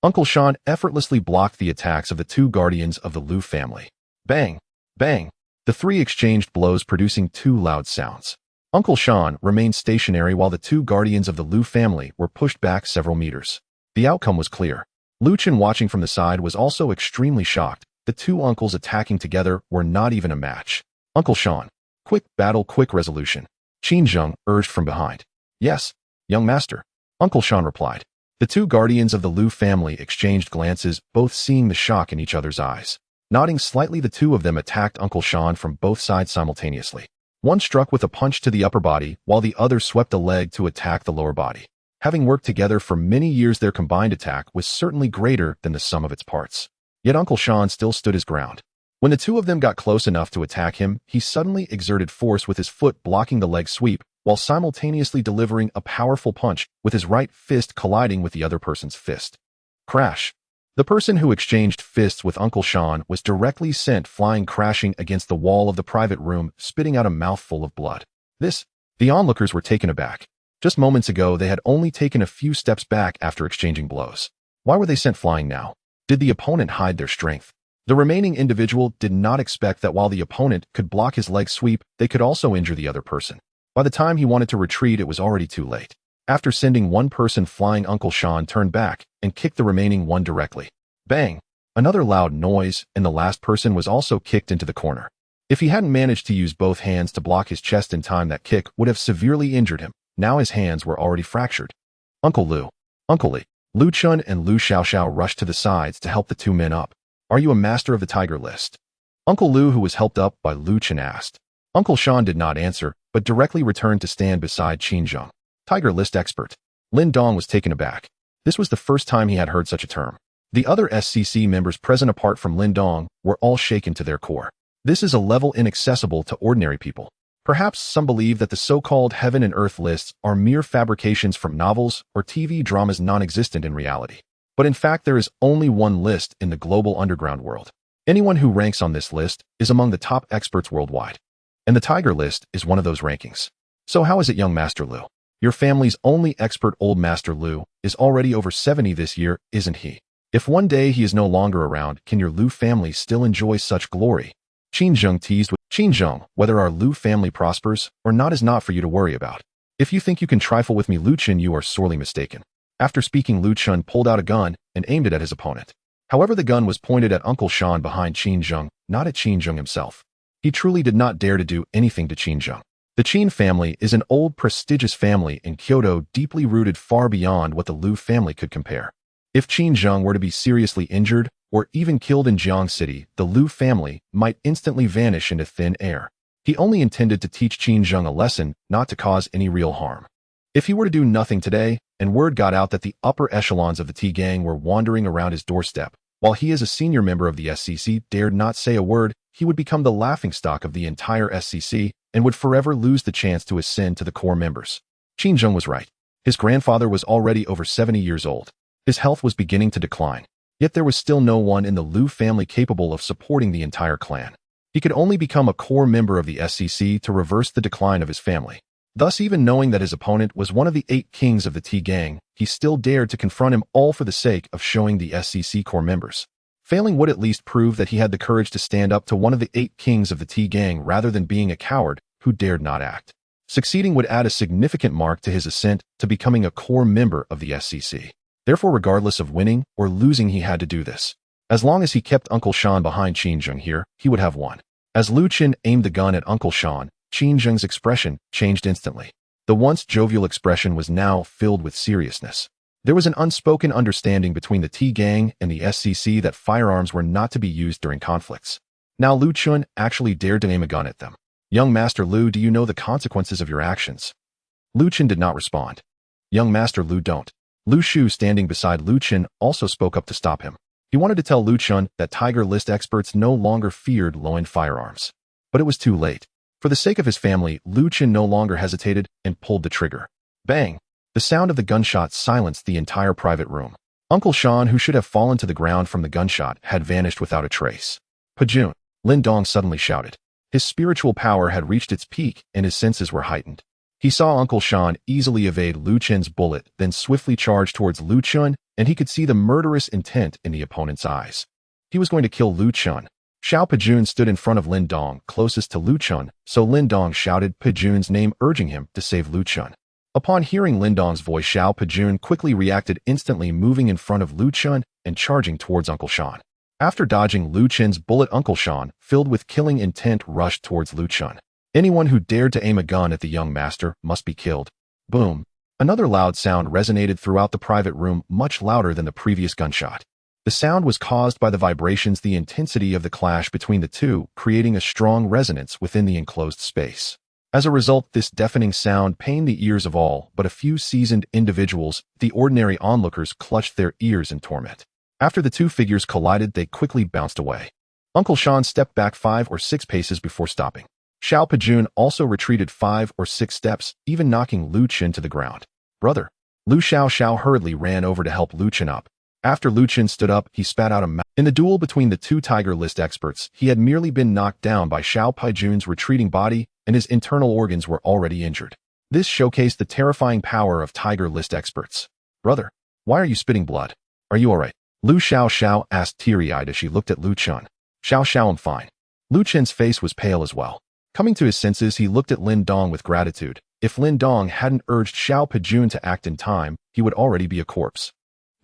Uncle Shan effortlessly blocked the attacks of the 2 guardians of the Lu family. Bang! Bang! The 3 exchanged blows, producing 2 loud sounds. Uncle Shan remained stationary while the 2 guardians of the Lu family were pushed back several meters. The outcome was clear. Lu Chen, watching from the side, was also extremely shocked. The 2 uncles attacking together were not even a match. Uncle Shan. Quick battle, quick resolution. Qin Zheng urged from behind. Yes, young master. Uncle Shan replied. The 2 guardians of the Lu family exchanged glances, both seeing the shock in each other's eyes. Nodding slightly, the 2 of them attacked Uncle Shan from both sides simultaneously. One struck with a punch to the upper body, while the other swept a leg to attack the lower body. Having worked together for many years, their combined attack was certainly greater than the sum of its parts. Yet Uncle Shan still stood his ground. When the 2 of them got close enough to attack him, he suddenly exerted force with his foot, blocking the leg sweep, while simultaneously delivering a powerful punch, with his right fist colliding with the other person's fist. Crash! The person who exchanged fists with Uncle Shan was directly sent flying, crashing against the wall of the private room, spitting out a mouthful of blood. The onlookers were taken aback. Just moments ago, they had only taken a few steps back after exchanging blows. Why were they sent flying now? Did the opponent hide their strength? The remaining individual did not expect that while the opponent could block his leg sweep, they could also injure the other person. By the time he wanted to retreat, it was already too late. After sending one person flying, Uncle Shan turned back and kicked the remaining one directly. Bang! Another loud noise, and the last person was also kicked into the corner. If he hadn't managed to use both hands to block his chest in time, that kick would have severely injured him. Now his hands were already fractured. Uncle Lu. Uncle Li. Lu Chen and Lu Xiaoxiao rushed to the sides to help the 2 men up. Are you a master of the tiger list? Uncle Lu, who was helped up by Lu Chen, asked. Uncle Shan did not answer, but directly returned to stand beside Qin Zheng. Tiger list expert. Lin Dong was taken aback. This was the first time he had heard such a term. The other SCC members present, apart from Lin Dong, were all shaken to their core. This is a level inaccessible to ordinary people. Perhaps some believe that the so-called heaven and earth lists are mere fabrications from novels or TV dramas, non-existent in reality. But in fact, there is only one list in the global underground world. Anyone who ranks on this list is among the top experts worldwide. And the Tiger list is one of those rankings. So how is it, young Master Lu? Your family's only expert, old Master Lu, is already over 70 this year, isn't he? If one day he is no longer around, can your Lu family still enjoy such glory? Qin Zheng teased with Qin Zheng, whether our Lu family prospers or not is not for you to worry about. If you think you can trifle with me, Lu Chen, you are sorely mistaken. After speaking, Lu Chen pulled out a gun and aimed it at his opponent. However, the gun was pointed at Uncle Shan behind Qin Zheng, not at Qin Zheng himself. He truly did not dare to do anything to Qin Zheng. The Qin family is an old, prestigious family in Kyoto, deeply rooted far beyond what the Lu family could compare. If Qin Zheng were to be seriously injured or even killed in Jiang City, the Lu family might instantly vanish into thin air. He only intended to teach Qin Zheng a lesson, not to cause any real harm. If he were to do nothing today, and word got out that the upper echelons of the T gang were wandering around his doorstep, while he as a senior member of the SCC dared not say a word, he would become the laughingstock of the entire SCC and would forever lose the chance to ascend to the core members. Qin Zheng was right. His grandfather was already over 70 years old. His health was beginning to decline. Yet there was still no one in the Lu family capable of supporting the entire clan. He could only become a core member of the SCC to reverse the decline of his family. Thus, even knowing that his opponent was one of the 8 kings of the T gang, he still dared to confront him, all for the sake of showing the SCC core members. Failing would at least prove that he had the courage to stand up to one of the 8 kings of the T gang rather than being a coward who dared not act. Succeeding would add a significant mark to his ascent to becoming a core member of the SCC. Therefore, regardless of winning or losing, he had to do this. As long as he kept Uncle Shan behind Qin Zheng here, he would have won. As Lu Chen aimed the gun at Uncle Shan, Qin Zheng's expression changed instantly. The once jovial expression was now filled with seriousness. There was an unspoken understanding between the T gang and the SCC that firearms were not to be used during conflicts. Now Lu Chen actually dared to aim a gun at them. Young Master Lu, do you know the consequences of your actions? Lu Chen did not respond. Young Master Lu, don't. Lu Shu, standing beside Lu Chen, also spoke up to stop him. He wanted to tell Lu Chen that Tiger List experts no longer feared low-end firearms. But it was too late. For the sake of his family, Lu Chen no longer hesitated and pulled the trigger. Bang! The sound of the gunshot silenced the entire private room. Uncle Shan, who should have fallen to the ground from the gunshot, had vanished without a trace. Pajun! Lin Dong suddenly shouted. His spiritual power had reached its peak and his senses were heightened. He saw Uncle Shan easily evade Lu Chen's bullet, then swiftly charge towards Lu Chen, and he could see the murderous intent in the opponent's eyes. He was going to kill Lu Chen. Xiao Pajun stood in front of Lin Dong, closest to Lu Chen, so Lin Dong shouted Pajun's name, urging him to save Lu Chen. Upon hearing Lin Dong's voice, Xiao Pajun quickly reacted, instantly moving in front of Lu Chen and charging towards Uncle Shan. After dodging Lu Chen's bullet, Uncle Shan, filled with killing intent, rushed towards Lu Chen. Anyone who dared to aim a gun at the young master must be killed. Boom! Another loud sound resonated throughout the private room, much louder than the previous gunshot. The sound was caused by the vibrations, the intensity of the clash between the two, creating a strong resonance within the enclosed space. As a result, this deafening sound pained the ears of all but a few seasoned individuals. The ordinary onlookers clutched their ears in torment. After the two figures collided, they quickly bounced away. Uncle Shan stepped back 5 or 6 paces before stopping. Xiao Pajun also retreated 5 or 6 steps, even knocking Lu Chen to the ground. Brother! Lu Xiao hurriedly ran over to help Lu Chen up. After Lu Chen stood up, he spat out a mouth. In the duel between the two Tiger List experts, he had merely been knocked down by Xiao Pajun's retreating body, and his internal organs were already injured. This showcased the terrifying power of Tiger List experts. Brother! Why are you spitting blood? Are you alright? Lu Xiao asked teary-eyed as she looked at Lu Chen. Xiao, I'm fine. Lu Chen's face was pale as well. Coming to his senses, he looked at Lin Dong with gratitude. If Lin Dong hadn't urged Xiao Pajun to act in time, he would already be a corpse.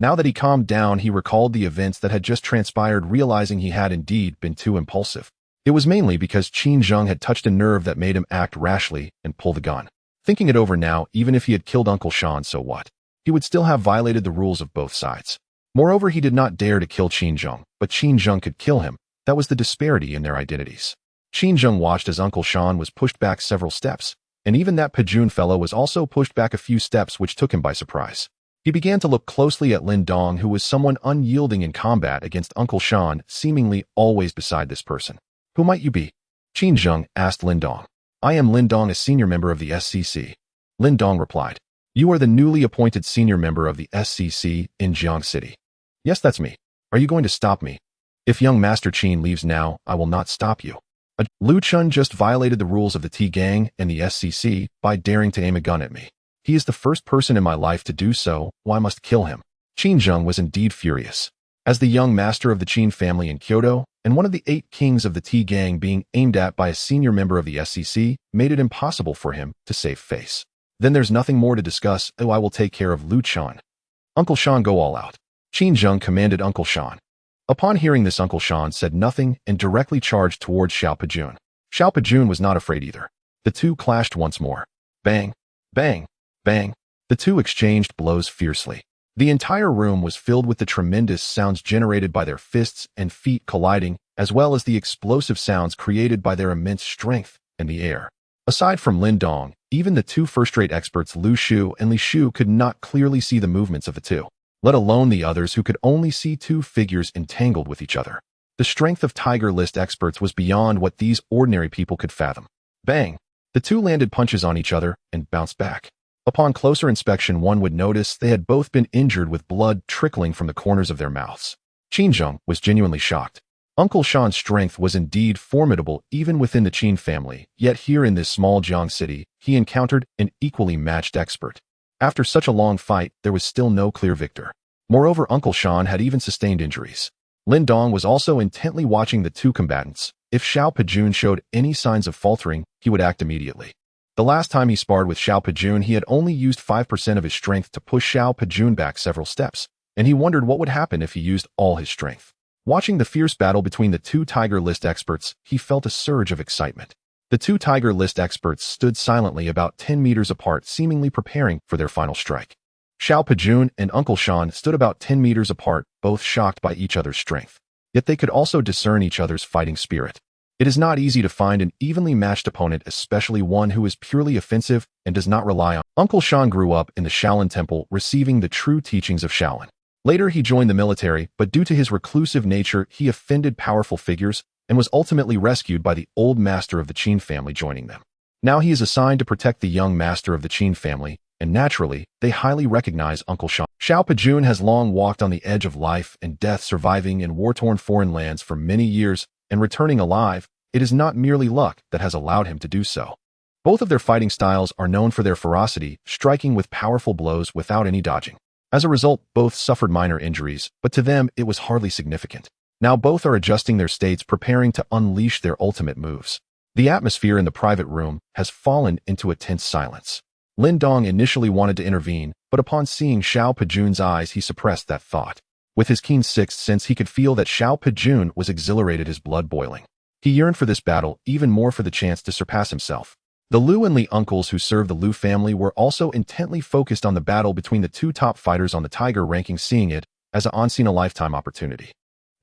Now that he calmed down, he recalled the events that had just transpired, realizing he had indeed been too impulsive. It was mainly because Qin Zheng had touched a nerve that made him act rashly and pull the gun. Thinking it over now, even if he had killed Uncle Shan, so what? He would still have violated the rules of both sides. Moreover, he did not dare to kill Qin Zheng, but Qin Zheng could kill him. That was the disparity in their identities. Qin Zheng watched as Uncle Shan was pushed back several steps, and even that Pajun fellow was also pushed back a few steps, which took him by surprise. He began to look closely at Lin Dong, who was someone unyielding in combat against Uncle Shan, seemingly always beside this person. Who might you be? Qin Zheng asked Lin Dong. I am Lin Dong, a senior member of the SCC. Lin Dong replied. You are the newly appointed senior member of the SCC in Jiang City. Yes, that's me. Are you going to stop me? If young Master Qin leaves now, I will not stop you. Lu Chen just violated the rules of the T gang and the SCC by daring to aim a gun at me. He is the first person in my life to do so, why I must kill him. Qin Zheng was indeed furious. As the young master of the Qin family in Kyoto, and one of the 8 kings of the T gang, being aimed at by a senior member of the SCC made it impossible for him to save face. Then there's nothing more to discuss. Oh, I will take care of Lu Chan. Uncle Shan, go all out. Qin Zheng commanded Uncle Shan. Upon hearing this, Uncle Shan said nothing and directly charged towards Xiao Pejun. Xiao Pejun was not afraid either. The two clashed once more. Bang, bang, bang. The two exchanged blows fiercely. The entire room was filled with the tremendous sounds generated by their fists and feet colliding, as well as the explosive sounds created by their immense strength in the air. Aside from Lin Dong, even the two first-rate experts Lu Shu and Li Shu could not clearly see the movements of the two, let alone the others who could only see two figures entangled with each other. The strength of Tiger List experts was beyond what these ordinary people could fathom. Bang! The two landed punches on each other and bounced back. Upon closer inspection, one would notice they had both been injured with blood trickling from the corners of their mouths. Qin Zheng was genuinely shocked. Uncle Shan's strength was indeed formidable even within the Qin family, yet here in this small Jiang city, he encountered an equally matched expert. After such a long fight, there was still no clear victor. Moreover, Uncle Shan had even sustained injuries. Lin Dong was also intently watching the two combatants. If Xiao Pejun showed any signs of faltering, he would act immediately. The last time he sparred with Xiao Pejun, he had only used 5% of his strength to push Xiao Pejun back several steps, and he wondered what would happen if he used all his strength. Watching the fierce battle between the two Tiger List experts, he felt a surge of excitement. The two Tiger List experts stood silently about 10 meters apart, seemingly preparing for their final strike. Xiao Pejun and Uncle Shan stood about 10 meters apart, both shocked by each other's strength. Yet they could also discern each other's fighting spirit. It is not easy to find an evenly matched opponent, especially one who is purely offensive and does not rely on. Uncle Shan grew up in the Shaolin Temple, receiving the true teachings of Shaolin. Later, he joined the military, but due to his reclusive nature, he offended powerful figures and was ultimately rescued by the old master of the Qin family, joining them. Now he is assigned to protect the young master of the Qin family, and naturally, they highly recognize Uncle Shan. Xiao Pejun has long walked on the edge of life and death, surviving in war-torn foreign lands for many years and returning alive. It is not merely luck that has allowed him to do so. Both of their fighting styles are known for their ferocity, striking with powerful blows without any dodging. As a result, both suffered minor injuries, but to them it was hardly significant. Now both are adjusting their states, preparing to unleash their ultimate moves. The atmosphere in the private room has fallen into a tense silence. Lin Dong initially wanted to intervene, but upon seeing Xiao Pejun's eyes, he suppressed that thought. With his keen sixth sense, he could feel that Xiao Pejun was exhilarated, his blood boiling. He yearned for this battle, even more for the chance to surpass himself. The Lu and Li uncles who served the Lu family were also intently focused on the battle between the two top fighters on the Tiger ranking, seeing it as an once-in-a-lifetime opportunity.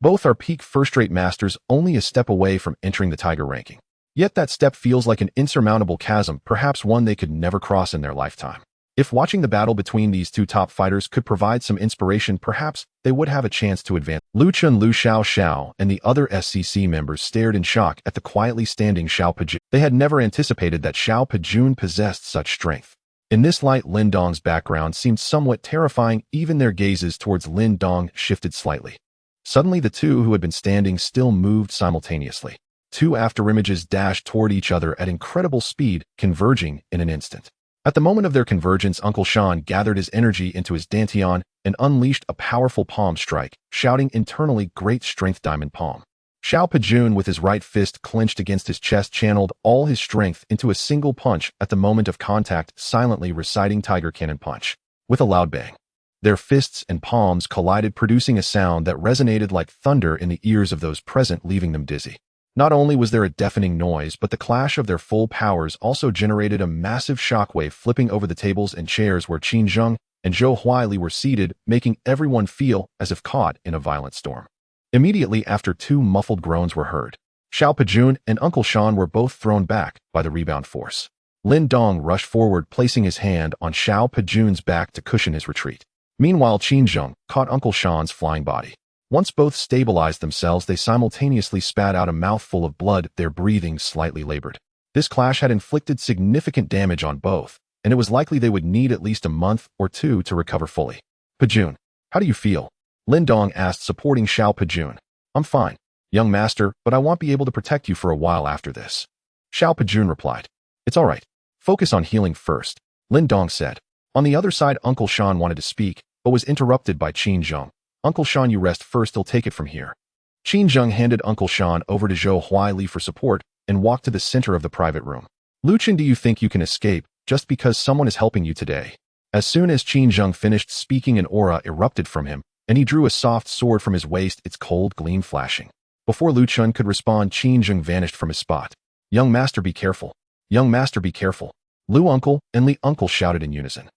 Both are peak first-rate masters, only a step away from entering the Tiger ranking. Yet that step feels like an insurmountable chasm, perhaps one they could never cross in their lifetime. If watching the battle between these two top fighters could provide some inspiration, perhaps they would have a chance to advance. Lu Chun, Lu Xiao, and the other SCC members stared in shock at the quietly standing Xiao Pejun. They had never anticipated that Xiao Pejun possessed such strength. In this light, Lin Dong's background seemed somewhat terrifying. Even their gazes towards Lin Dong shifted slightly. Suddenly, the two who had been standing still moved simultaneously. Two afterimages dashed toward each other at incredible speed, converging in an instant. At the moment of their convergence, Uncle Shan gathered his energy into his dantian and unleashed a powerful palm strike, shouting internally, "Great strength, diamond palm." Xiao Pejun, with his right fist clenched against his chest, channeled all his strength into a single punch at the moment of contact, silently reciting Tiger Cannon Punch. With a loud bang, their fists and palms collided, producing a sound that resonated like thunder in the ears of those present, leaving them dizzy. Not only was there a deafening noise, but the clash of their full powers also generated a massive shockwave, flipping over the tables and chairs where Qin Zheng and Zhou Huaili were seated, making everyone feel as if caught in a violent storm. Immediately after, two muffled groans were heard. Xiao Pejun and Uncle Shan were both thrown back by the rebound force. Lin Dong rushed forward, placing his hand on Xiao Pejun's back to cushion his retreat. Meanwhile, Qin Zheng caught Uncle Shan's flying body. Once both stabilized themselves, they simultaneously spat out a mouthful of blood, their breathing slightly labored. This clash had inflicted significant damage on both, and it was likely they would need at least a month or two to recover fully. "Pejun, how do you feel?" Lin Dong asked, supporting Xiao Pejun. "I'm fine, young master, but I won't be able to protect you for a while after this." Xiao Pejun replied. "It's all right. Focus on healing first," Lin Dong said. On the other side, Uncle Shan wanted to speak, but was interrupted by Qin Zheng. "Uncle Shan, you rest first, he'll take it from here." Qin Zheng handed Uncle Shan over to Zhou Huaili for support and walked to the center of the private room. "Lu Chen, do you think you can escape?" just because someone is helping you today. As soon as Qin Zheng finished speaking, an aura erupted from him, and he drew a soft sword from his waist, its cold gleam flashing. Before Lu Chun could respond, Qin Zheng vanished from his spot. "Young master, be careful. Young master, be careful." Lu uncle and Li uncle shouted in unison.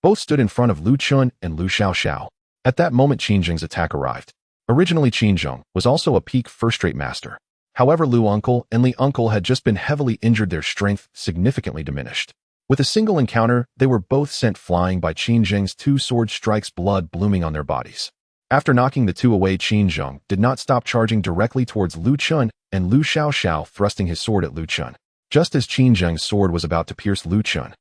Both stood in front of Lu Chun and Lu Xiaoxiao. At that moment, Qin Zheng's attack arrived. Originally, Qin Zheng was also a peak first-rate master. However, Lu uncle and Li uncle had just been heavily injured, their strength significantly diminished. With a single encounter, they were both sent flying by Qin Zheng's two sword strikes, blood blooming on their bodies. After knocking the two away, Qin Zheng did not stop charging directly towards Lu Chun and Lu Xiaoxiao, thrusting his sword at Lu Chun. Just as Qin Zheng's sword was about to pierce Lu Chun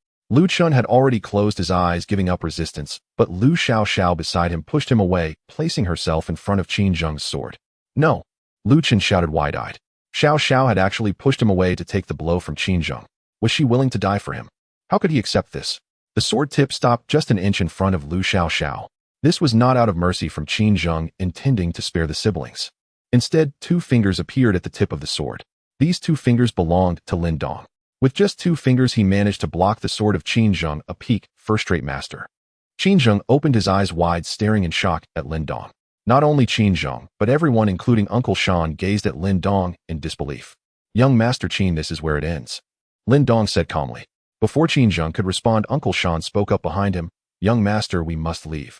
had already closed his eyes, giving up resistance, but Lu Xiaoxiao beside him pushed him away, placing herself in front of Qin Zheng's sword. "No!" Lu Chun shouted wide-eyed. Xiaoxiao had actually pushed him away to take the blow from Qin Zheng. Was she willing to die for him? How could he accept this? The sword tip stopped just an inch in front of Lu Xiaoxiao. This was not out of mercy from Qin Zheng, intending to spare the siblings. Instead, two fingers appeared at the tip of the sword. These two fingers belonged to Lin Dong. With just two fingers, he managed to block the sword of Qin Zheng, a peak, first-rate master. Qin Zheng opened his eyes wide, staring in shock at Lin Dong. Not only Qin Zheng, but everyone, including Uncle Shan, gazed at Lin Dong in disbelief. "Young Master Qin, this is where it ends," Lin Dong said calmly. Before Qin Zheng could respond, Uncle Shan spoke up behind him. "Young Master, we must leave."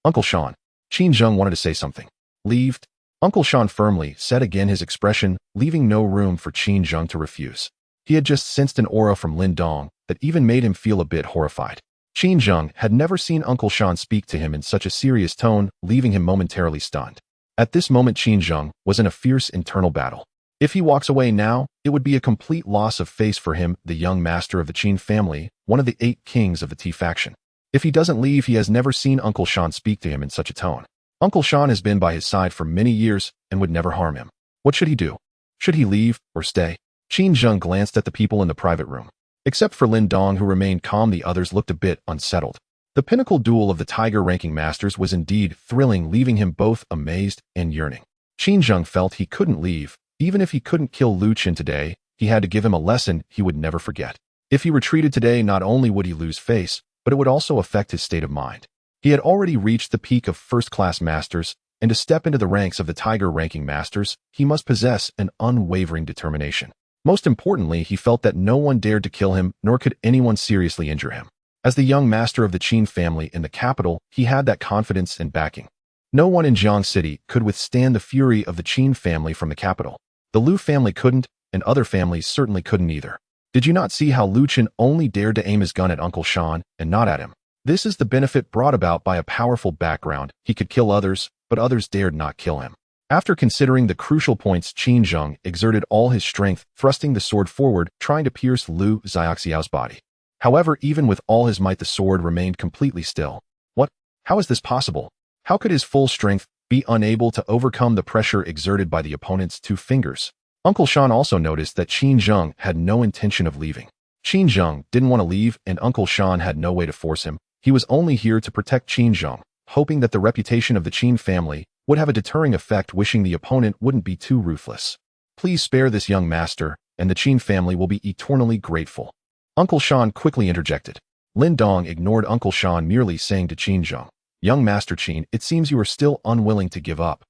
"Uncle Shan." Qin Zheng wanted to say something. "Leave?" Uncle Shan firmly said, again his expression leaving no room for Qin Zheng to refuse. He had just sensed an aura from Lin Dong that even made him feel a bit horrified. Qin Zheng had never seen Uncle Shan speak to him in such a serious tone, leaving him momentarily stunned. At this moment, Qin Zheng was in a fierce internal battle. If he walks away now, it would be a complete loss of face for him, the young master of the Qin family, one of the 8 kings of the T faction. If he doesn't leave, he has never seen Uncle Shan speak to him in such a tone. Uncle Shan has been by his side for many years and would never harm him. What should he do? Should he leave or stay? Qin Zheng glanced at the people in the private room. Except for Lin Dong, who remained calm, the others looked a bit unsettled. The pinnacle duel of the Tiger ranking masters was indeed thrilling, leaving him both amazed and yearning. Qin Zheng felt he couldn't leave. Even if he couldn't kill Lu Chun today, he had to give him a lesson he would never forget. If he retreated today, not only would he lose face, but it would also affect his state of mind. He had already reached the peak of first-class masters, and to step into the ranks of the Tiger ranking masters, he must possess an unwavering determination. Most importantly, he felt that no one dared to kill him, nor could anyone seriously injure him. As the young master of the Qin family in the capital, he had that confidence and backing. No one in Jiang City could withstand the fury of the Qin family from the capital. The Lu family couldn't, and other families certainly couldn't either. Did you not see how Lu Chun only dared to aim his gun at Uncle Shan and not at him? This is the benefit brought about by a powerful background. He could kill others, but others dared not kill him. After considering the crucial points, Qin Zheng exerted all his strength, thrusting the sword forward, trying to pierce Lu Xiaoxiao's body. However, even with all his might, the sword remained completely still. What? How is this possible? How could his full strength be unable to overcome the pressure exerted by the opponent's 2 fingers? Uncle Shan also noticed that Qin Zheng had no intention of leaving. Qin Zheng didn't want to leave, and Uncle Shan had no way to force him. He was only here to protect Qin Zheng, hoping that the reputation of the Qin family would have a deterring effect, wishing the opponent wouldn't be too ruthless. "Please spare this young master, and the Qin family will be eternally grateful." Uncle Shan quickly interjected. Lin Dong ignored Uncle Shan, merely saying to Qin Zheng, "Young Master Qin, it seems you are still unwilling to give up."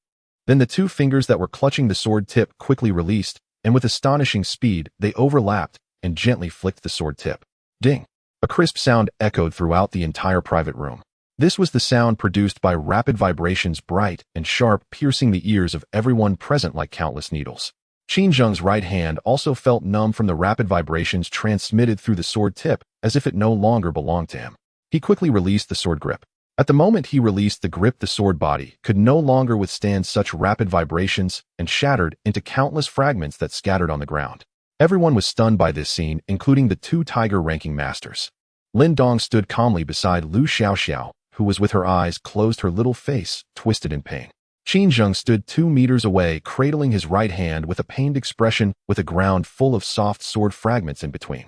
Then the 2 fingers that were clutching the sword tip quickly released, and with astonishing speed, they overlapped and gently flicked the sword tip. Ding! A crisp sound echoed throughout the entire private room. This was the sound produced by rapid vibrations, bright and sharp, piercing the ears of everyone present like countless needles. Qin Zheng's right hand also felt numb from the rapid vibrations transmitted through the sword tip, as if it no longer belonged to him. He quickly released the sword grip. At the moment he released the grip, the sword body could no longer withstand such rapid vibrations and shattered into countless fragments that scattered on the ground. Everyone was stunned by this scene, including the 2 Tiger ranking masters. Lin Dong stood calmly beside Lu Xiaoxiao, who was with her eyes closed, her little face twisted in pain. Qin Zheng stood 2 meters away, cradling his right hand with a pained expression, with a ground full of soft sword fragments in between.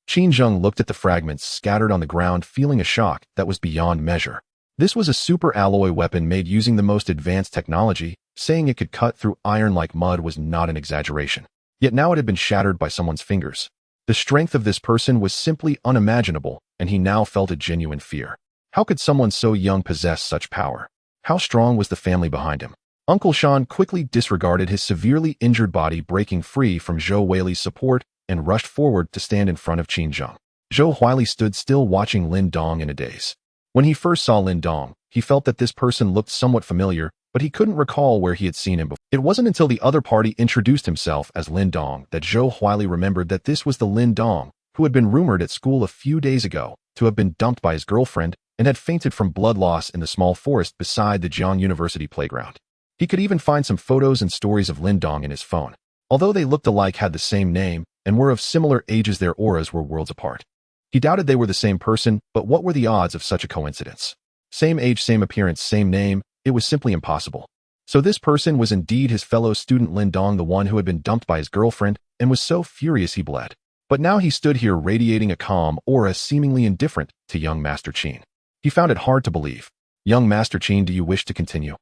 Qin Zheng looked at the fragments scattered on the ground, feeling a shock that was beyond measure. This was a super alloy weapon made using the most advanced technology. Saying it could cut through iron like mud was not an exaggeration. Yet now it had been shattered by someone's fingers. The strength of this person was simply unimaginable, and he now felt a genuine fear. How could someone so young possess such power? How strong was the family behind him? Uncle Sean quickly disregarded his severely injured body, breaking free from Zhou Weili's support, and rushed forward to stand in front of Qin Zheng. Zhou Weili stood still, watching Lin Dong in a daze. When he first saw Lin Dong, he felt that this person looked somewhat familiar, but he couldn't recall where he had seen him before. It wasn't until the other party introduced himself as Lin Dong that Zhou Weili remembered that this was the Lin Dong who had been rumored at school a few days ago to have been dumped by his girlfriend and had fainted from blood loss in the small forest beside the Jiang University playground. He could even find some photos and stories of Lin Dong in his phone. Although they looked alike, had the same name, and were of similar ages, their auras were worlds apart. He doubted they were the same person, but what were the odds of such a coincidence? Same age, same appearance, same name, it was simply impossible. So this person was indeed his fellow student Lin Dong, the one who had been dumped by his girlfriend and was so furious he bled. But now he stood here radiating a calm aura, seemingly indifferent to young Master Qin. He found it hard to believe. Young Master Qin, do you wish to continue?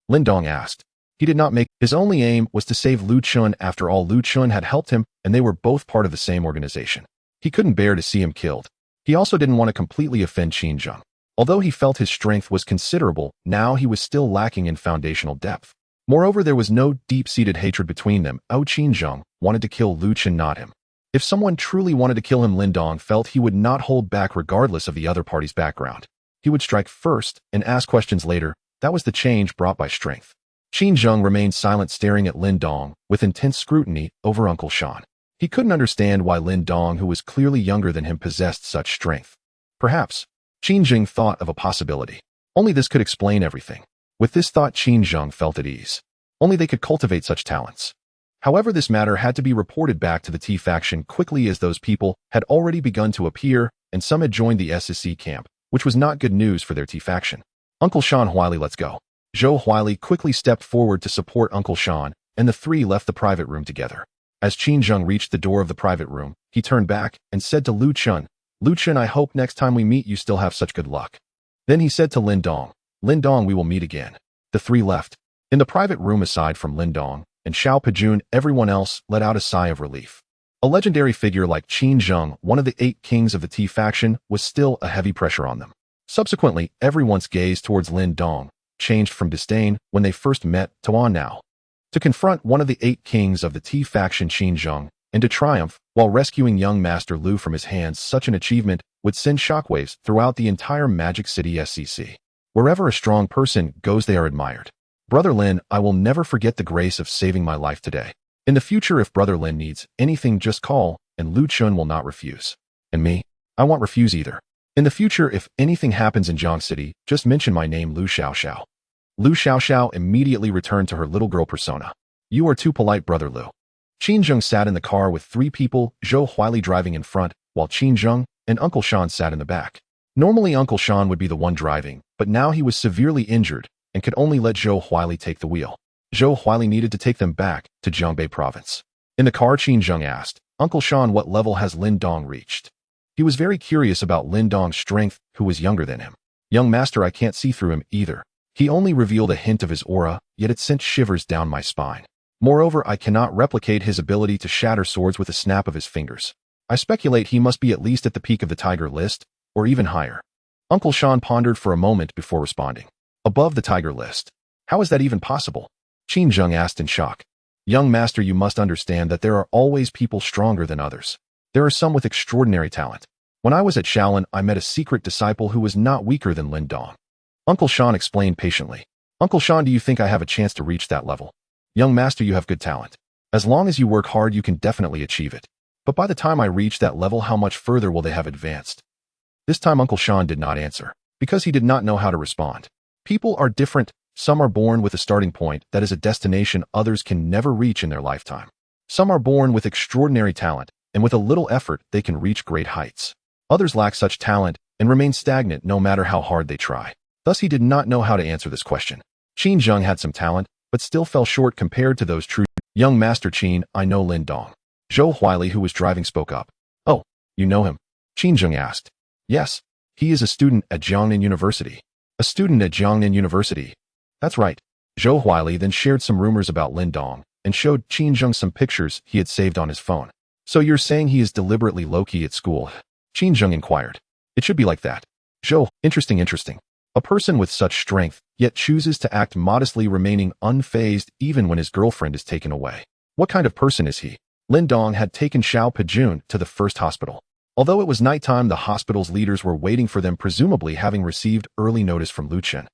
Lin Dong asked. He did not make. His only aim was to save Lu Chun. After all, Lu Chun had helped him, and they were both part of the same organization. He couldn't bear to see him killed. He also didn't want to completely offend Qin Zheng. Although he felt his strength was considerable, now he was still lacking in foundational depth. Moreover, there was no deep-seated hatred between them. Qin Zheng wanted to kill Lu Chun, not him. If someone truly wanted to kill him, Lin Dong felt he would not hold back regardless of the other party's background. He would strike first and ask questions later. That was the change brought by strength. Qin Zheng remained silent, staring at Lin Dong with intense scrutiny over Uncle Sean. He couldn't understand why Lin Dong, who was clearly younger than him, possessed such strength. Perhaps Qin Zheng thought of a possibility. Only this could explain everything. With this thought, Qin Zheng felt at ease. Only they could cultivate such talents. However, this matter had to be reported back to the T faction quickly, as those people had already begun to appear, and some had joined the SSC camp, which was not good news for their T faction. Uncle Sean, Weili, let's go. Zhou Weili quickly stepped forward to support Uncle Sean, and the three left the private room together. As Qin Zheng reached the door of the private room, he turned back and said to Lu Chun, "Lu Chun, I hope next time we meet you still have such good luck." Then he said to Lin Dong, "Lin Dong, we will meet again." The three left. In the private room, aside from Lin Dong and Xiao Pejun, everyone else let out a sigh of relief. A legendary figure like Qin Zheng, one of the 8 kings of the T faction, was still a heavy pressure on them. Subsequently, everyone's gaze towards Lin Dong changed from disdain when they first met to awe now. To confront one of the 8 kings of the T faction, Qin Zheng, and to triumph while rescuing young Master Lu from his hands, such an achievement would send shockwaves throughout the entire Magic City SCC. Wherever a strong person goes, they are admired. Brother Lin, I will never forget the grace of saving my life today. In the future, if Brother Lin needs anything, just call, and Lu Chun will not refuse. And me? I won't refuse either. In the future, if anything happens in Jiang City, just mention my name, Lu Xiaoxiao. Lu Xiaoxiao immediately returned to her little girl persona. You are too polite, Brother Lu. Qin Zheng sat in the car with 3 people, Zhou Weili driving in front, while Qin Zheng and Uncle Sean sat in the back. Normally, Uncle Sean would be the one driving, but now he was severely injured and could only let Zhou Weili take the wheel. Zhou Weili needed to take them back to Jiangbei province. In the car, Qin Zheng asked, Uncle Sean, what level has Lin Dong reached? He was very curious about Lin Dong's strength, who was younger than him. Young Master, I can't see through him either. He only revealed a hint of his aura, yet it sent shivers down my spine. Moreover, I cannot replicate his ability to shatter swords with a snap of his fingers. I speculate he must be at least at the peak of the tiger list, or even higher. Uncle Sean pondered for a moment before responding. Above the tiger list. How is that even possible? Qin Zheng asked in shock. Young Master, you must understand that there are always people stronger than others. There are some with extraordinary talent. When I was at Shaolin, I met a secret disciple who was not weaker than Lin Dong. Uncle Sean explained patiently. Uncle Sean, do you think I have a chance to reach that level? Young Master, you have good talent. As long as you work hard, you can definitely achieve it. But by the time I reach that level, how much further will they have advanced? This time Uncle Sean did not answer, because he did not know how to respond. People are different. Some are born with a starting point that is a destination others can never reach in their lifetime. Some are born with extraordinary talent, and with a little effort, they can reach great heights. Others lack such talent and remain stagnant no matter how hard they try. Thus, he did not know how to answer this question. Qin Zheng had some talent, but still fell short compared to those true. Young Master Qin, I know Lin Dong. Zhou Weili, who was driving, spoke up. Oh, you know him? Qin Zheng asked. Yes, he is a student at Jiangnan University. A student at Jiangnan University. That's right. Zhou Weili then shared some rumors about Lin Dong and showed Qin Zheng some pictures he had saved on his phone. So you're saying he is deliberately low-key at school? Qin Zheng inquired. It should be like that. Zhou, interesting. A person with such strength, yet chooses to act modestly, remaining unfazed even when his girlfriend is taken away. What kind of person is he? Lin Dong had taken Xiao Pejun to the first hospital. Although it was nighttime, the hospital's leaders were waiting for them, presumably having received early notice from Lu Chen.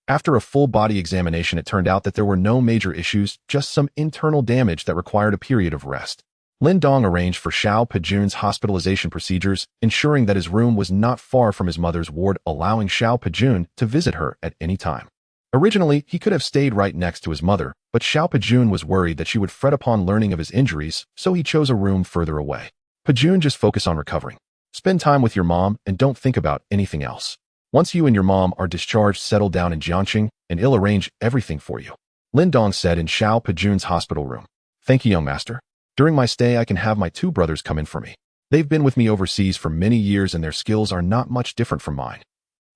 After a full body examination, it turned out that there were no major issues, just some internal damage that required a period of rest. Lin Dong arranged for Xiao Pejun's hospitalization procedures, ensuring that his room was not far from his mother's ward, allowing Xiao Pejun to visit her at any time. Originally, he could have stayed right next to his mother, but Xiao Pejun was worried that she would fret upon learning of his injuries, so he chose a room further away. Pejun, just focus on recovering. Spend time with your mom and don't think about anything else. Once you and your mom are discharged, settle down in Jiangxing, and I'll arrange everything for you. Lin Dong said in Xiao Pejun's hospital room. Thank you, young master. During my stay, I can have my two brothers come in for me. They've been with me overseas for many years and their skills are not much different from mine.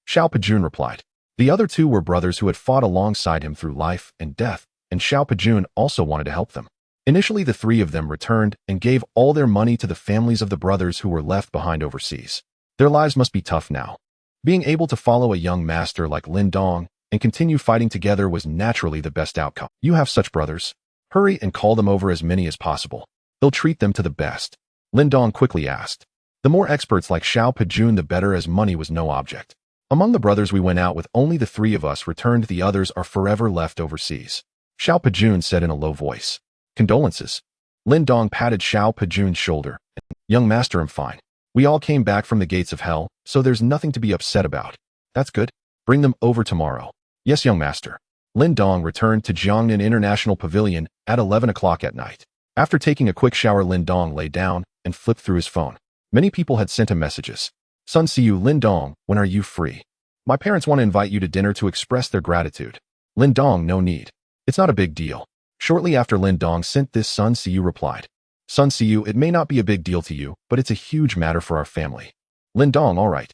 Xiao Pejun replied. The other two were brothers who had fought alongside him through life and death, and Xiao Pejun also wanted to help them. Initially, the three of them returned and gave all their money to the families of the brothers who were left behind overseas. Their lives must be tough now. Being able to follow a young master like Lin Dong and continue fighting together was naturally the best outcome. You have such brothers. Hurry and call them over, as many as possible. They'll treat them to the best. Lin Dong quickly asked. The more experts like Xiao Pejun, the better, as money was no object. Among the brothers we went out with, only the three of us returned. The others are forever left overseas. Xiao Pejun said in a low voice. Condolences. Lin Dong patted Xiao Pejun's shoulder. Young master, I'm fine. We all came back from the gates of hell, so there's nothing to be upset about. That's good. Bring them over tomorrow. Yes, young master. Lin Dong returned to Jiangnan International Pavilion at 11 o'clock at night. After taking a quick shower, Lin Dong lay down and flipped through his phone. Many people had sent him messages. Sun Siyu, Lin Dong, when are you free? My parents want to invite you to dinner to express their gratitude. Lin Dong, no need. It's not a big deal. Shortly after Lin Dong sent this, Sun Siyu replied. Sun Siyu, it may not be a big deal to you, but it's a huge matter for our family. Lin Dong, all right.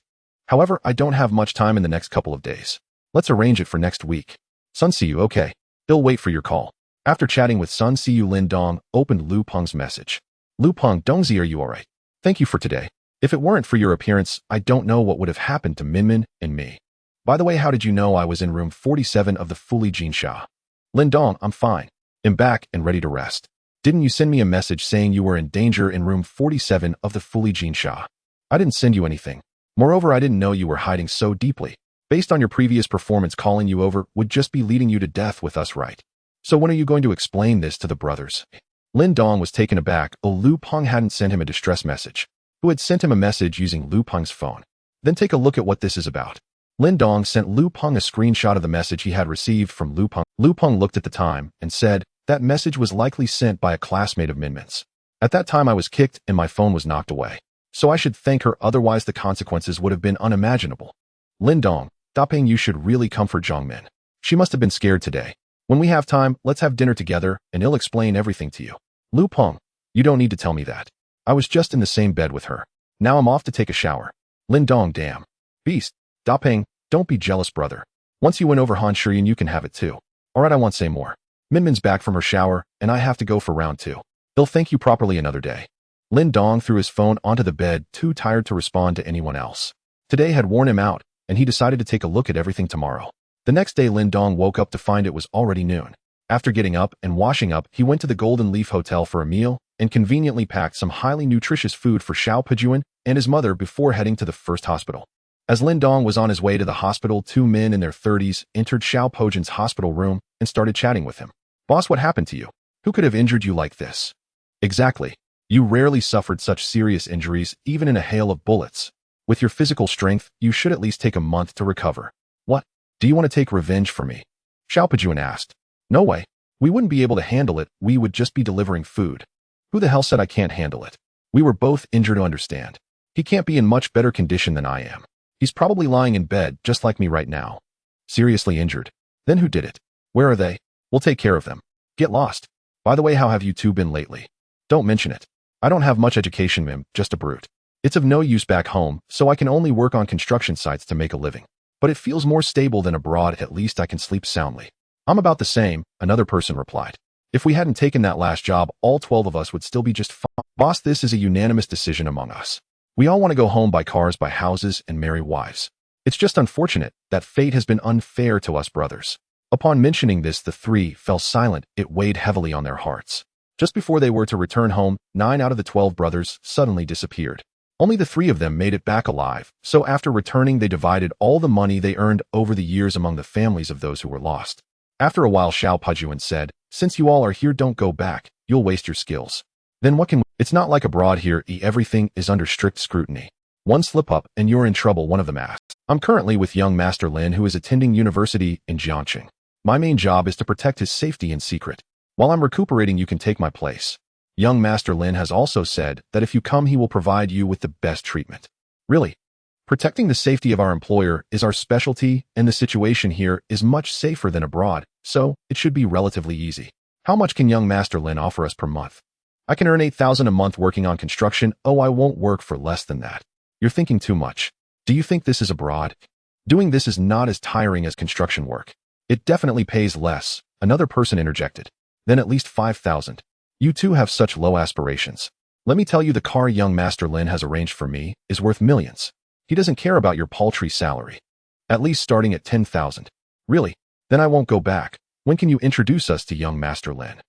However, I don't have much time in the next couple of days. Let's arrange it for next week. Sun Siyu, okay. They'll wait for your call. After chatting with Sun Siyu, Lin Dong opened Lu Peng's message. Lu Peng, Dongzi, are you alright? Thank you for today. If it weren't for your appearance, I don't know what would have happened to Minmin and me. By the way, how did you know I was in room 47 of the Fuli Jinsha? Lin Dong, I'm fine. I'm back and ready to rest. Didn't you send me a message saying you were in danger in room 47 of the Fuli Jinsha? I didn't send you anything. Moreover, I didn't know you were hiding so deeply. Based on your previous performance, calling you over would just be leading you to death with us, right? So when are you going to explain this to the brothers? Lin Dong was taken aback. Lu Peng hadn't sent him a distress message. Who had sent him a message using Lu Peng's phone? Then take a look at what this is about. Lin Dong sent Lu Peng a screenshot of the message he had received from Lu Peng. Lu Peng looked at the time and said, that message was likely sent by a classmate of Minmin's. At that time I was kicked and my phone was knocked away. So I should thank her, otherwise the consequences would have been unimaginable. Lin Dong, Dapeng, you should really comfort Zhongmin. She must have been scared today. When we have time, let's have dinner together and I'll explain everything to you. Lu Peng, you don't need to tell me that. I was just in the same bed with her. Now I'm off to take a shower. Lin Dong, damn. Beast. Dapeng, don't be jealous, brother. Once you win over Han Shiyan, you can have it too. Alright, I won't say more. Minmin's back from her shower, and I have to go for round 2. They'll thank you properly another day. Lin Dong threw his phone onto the bed, too tired to respond to anyone else. Today had worn him out, and he decided to take a look at everything tomorrow. The next day, Lin Dong woke up to find it was already noon. After getting up and washing up, he went to the Golden Leaf Hotel for a meal and conveniently packed some highly nutritious food for Xiao Pejun and his mother before heading to the first hospital. As Lin Dong was on his way to the hospital, 2 men in their 30s entered Xiao Pejun's hospital room and started chatting with him. Boss, what happened to you? Who could have injured you like this? Exactly. You rarely suffered such serious injuries, even in a hail of bullets. With your physical strength, you should at least take a month to recover. What? Do you want to take revenge for me? Xiao Pejun asked. No way. We wouldn't be able to handle it. We would just be delivering food. Who the hell said I can't handle it? We were both injured, to understand. He can't be in much better condition than I am. He's probably lying in bed, just like me right now. Seriously injured. Then who did it? Where are they? We'll take care of them. Get lost. By the way, how have you two been lately? Don't mention it. I don't have much education, Mim, just a brute. It's of no use back home, so I can only work on construction sites to make a living. But it feels more stable than abroad. At least I can sleep soundly. I'm about the same, another person replied. If we hadn't taken that last job, all 12 of us would still be just fine. Boss, this is a unanimous decision among us. We all want to go home, buy cars, buy houses, and marry wives. It's just unfortunate that fate has been unfair to us brothers. Upon mentioning this, the three fell silent. It weighed heavily on their hearts. Just before they were to return home, 9 out of the 12 brothers suddenly disappeared. Only the 3 of them made it back alive, so after returning they divided all the money they earned over the years among the families of those who were lost. After a while, Xiao said, "Since you all are here, don't go back. You'll waste your skills." Then what can we? It's not like abroad here. Everything is under strict scrutiny. One slip up and you're in trouble, one of them asked. I'm currently with young Master Lin, who is attending university in Jiangqing. My main job is to protect his safety in secret. While I'm recuperating, you can take my place. Young Master Lin has also said that if you come, he will provide you with the best treatment. Really? Protecting the safety of our employer is our specialty, and the situation here is much safer than abroad, so it should be relatively easy. How much can young Master Lin offer us per month? I can earn 8,000 a month working on construction. Oh, I won't work for less than that. You're thinking too much. Do you think this is abroad? Doing this is not as tiring as construction work. It definitely pays less, another person interjected. Then at least 5,000. You two have such low aspirations. Let me tell you, the car young Master Lin has arranged for me is worth millions. He doesn't care about your paltry salary. At least starting at 10,000. Really? Then I won't go back. When can you introduce us to young Master Lin?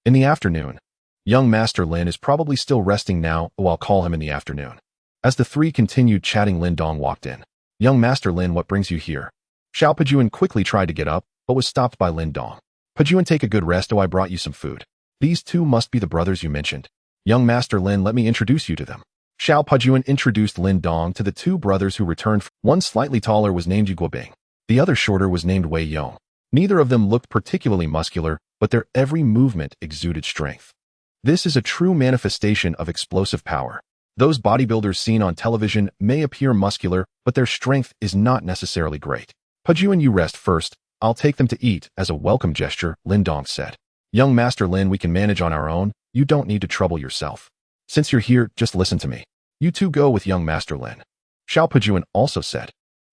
In the afternoon. Young Master Lin is probably still resting now. Oh, I'll call him in the afternoon. As the three continued chatting, Lin Dong walked in. Young Master Lin, what brings you here? Xiao Pajuan quickly tried to get up, but was stopped by Lin Dong. Pajuan, take a good rest. Oh, I brought you some food. These two must be the brothers you mentioned. Young Master Lin, let me introduce you to them. Xiao Pajuan introduced Lin Dong to the 2 brothers who returned. One slightly taller was named Yu Guobing. The other shorter was named Wei Yong. Neither of them looked particularly muscular, but their every movement exuded strength. This is a true manifestation of explosive power. Those bodybuilders seen on television may appear muscular, but their strength is not necessarily great. Pajuan, you rest first. I'll take them to eat as a welcome gesture, Lin Dong said. Young Master Lin, we can manage on our own. You don't need to trouble yourself. Since you're here, just listen to me. You two go with young Master Lin. Xiao Pajuan also said.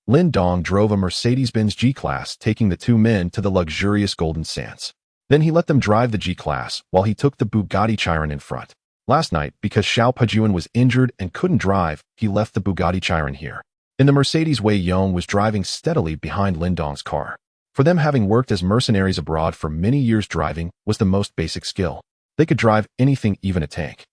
Lin Dong drove a Mercedes-Benz G-Class, taking the 2 men to the luxurious Golden Sands. Then he let them drive the G-Class while he took the Bugatti Chiron in front. Last night, because Xiao Pajuan was injured and couldn't drive, he left the Bugatti Chiron here. In the Mercedes, Wei Yong was driving steadily behind Lin Dong's car. For them, having worked as mercenaries abroad for many years, driving was the most basic skill. They could drive anything, even a tank.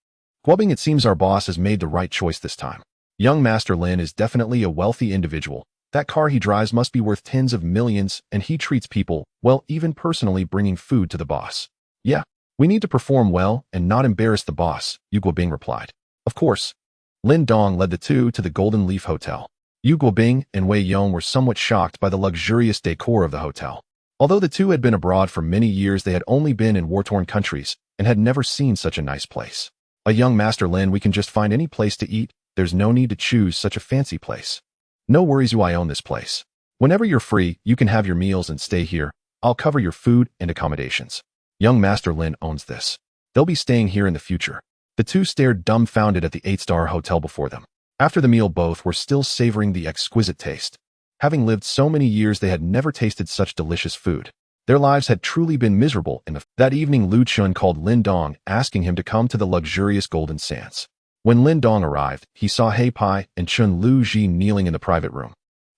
Guobing, it seems our boss has made the right choice this time. Young Master Lin is definitely a wealthy individual. That car he drives must be worth tens of millions, and he treats people well, even personally bringing food to the boss. Yeah, we need to perform well and not embarrass the boss, Yu Guobing replied. Of course. Lin Dong led the 2 to the Golden Leaf Hotel. Yu Guobing and Wei Yong were somewhat shocked by the luxurious decor of the hotel. Although the 2 had been abroad for many years, they had only been in war-torn countries and had never seen such a nice place. A young Master Lin, we can just find any place to eat. There's no need to choose such a fancy place. No worries, you, I own this place. Whenever you're free, you can have your meals and stay here. I'll cover your food and accommodations. Young Master Lin owns this. They'll be staying here in the future. The 2 stared dumbfounded at the 8-star hotel before them. After the meal, both were still savoring the exquisite taste. Having lived so many years, they had never tasted such delicious food. Their lives had truly been miserable. That evening, Lu Chun called Lin Dong, asking him to come to the luxurious Golden Sands. When Lin Dong arrived, he saw He Pai and Chun Lu Ji kneeling in the private room.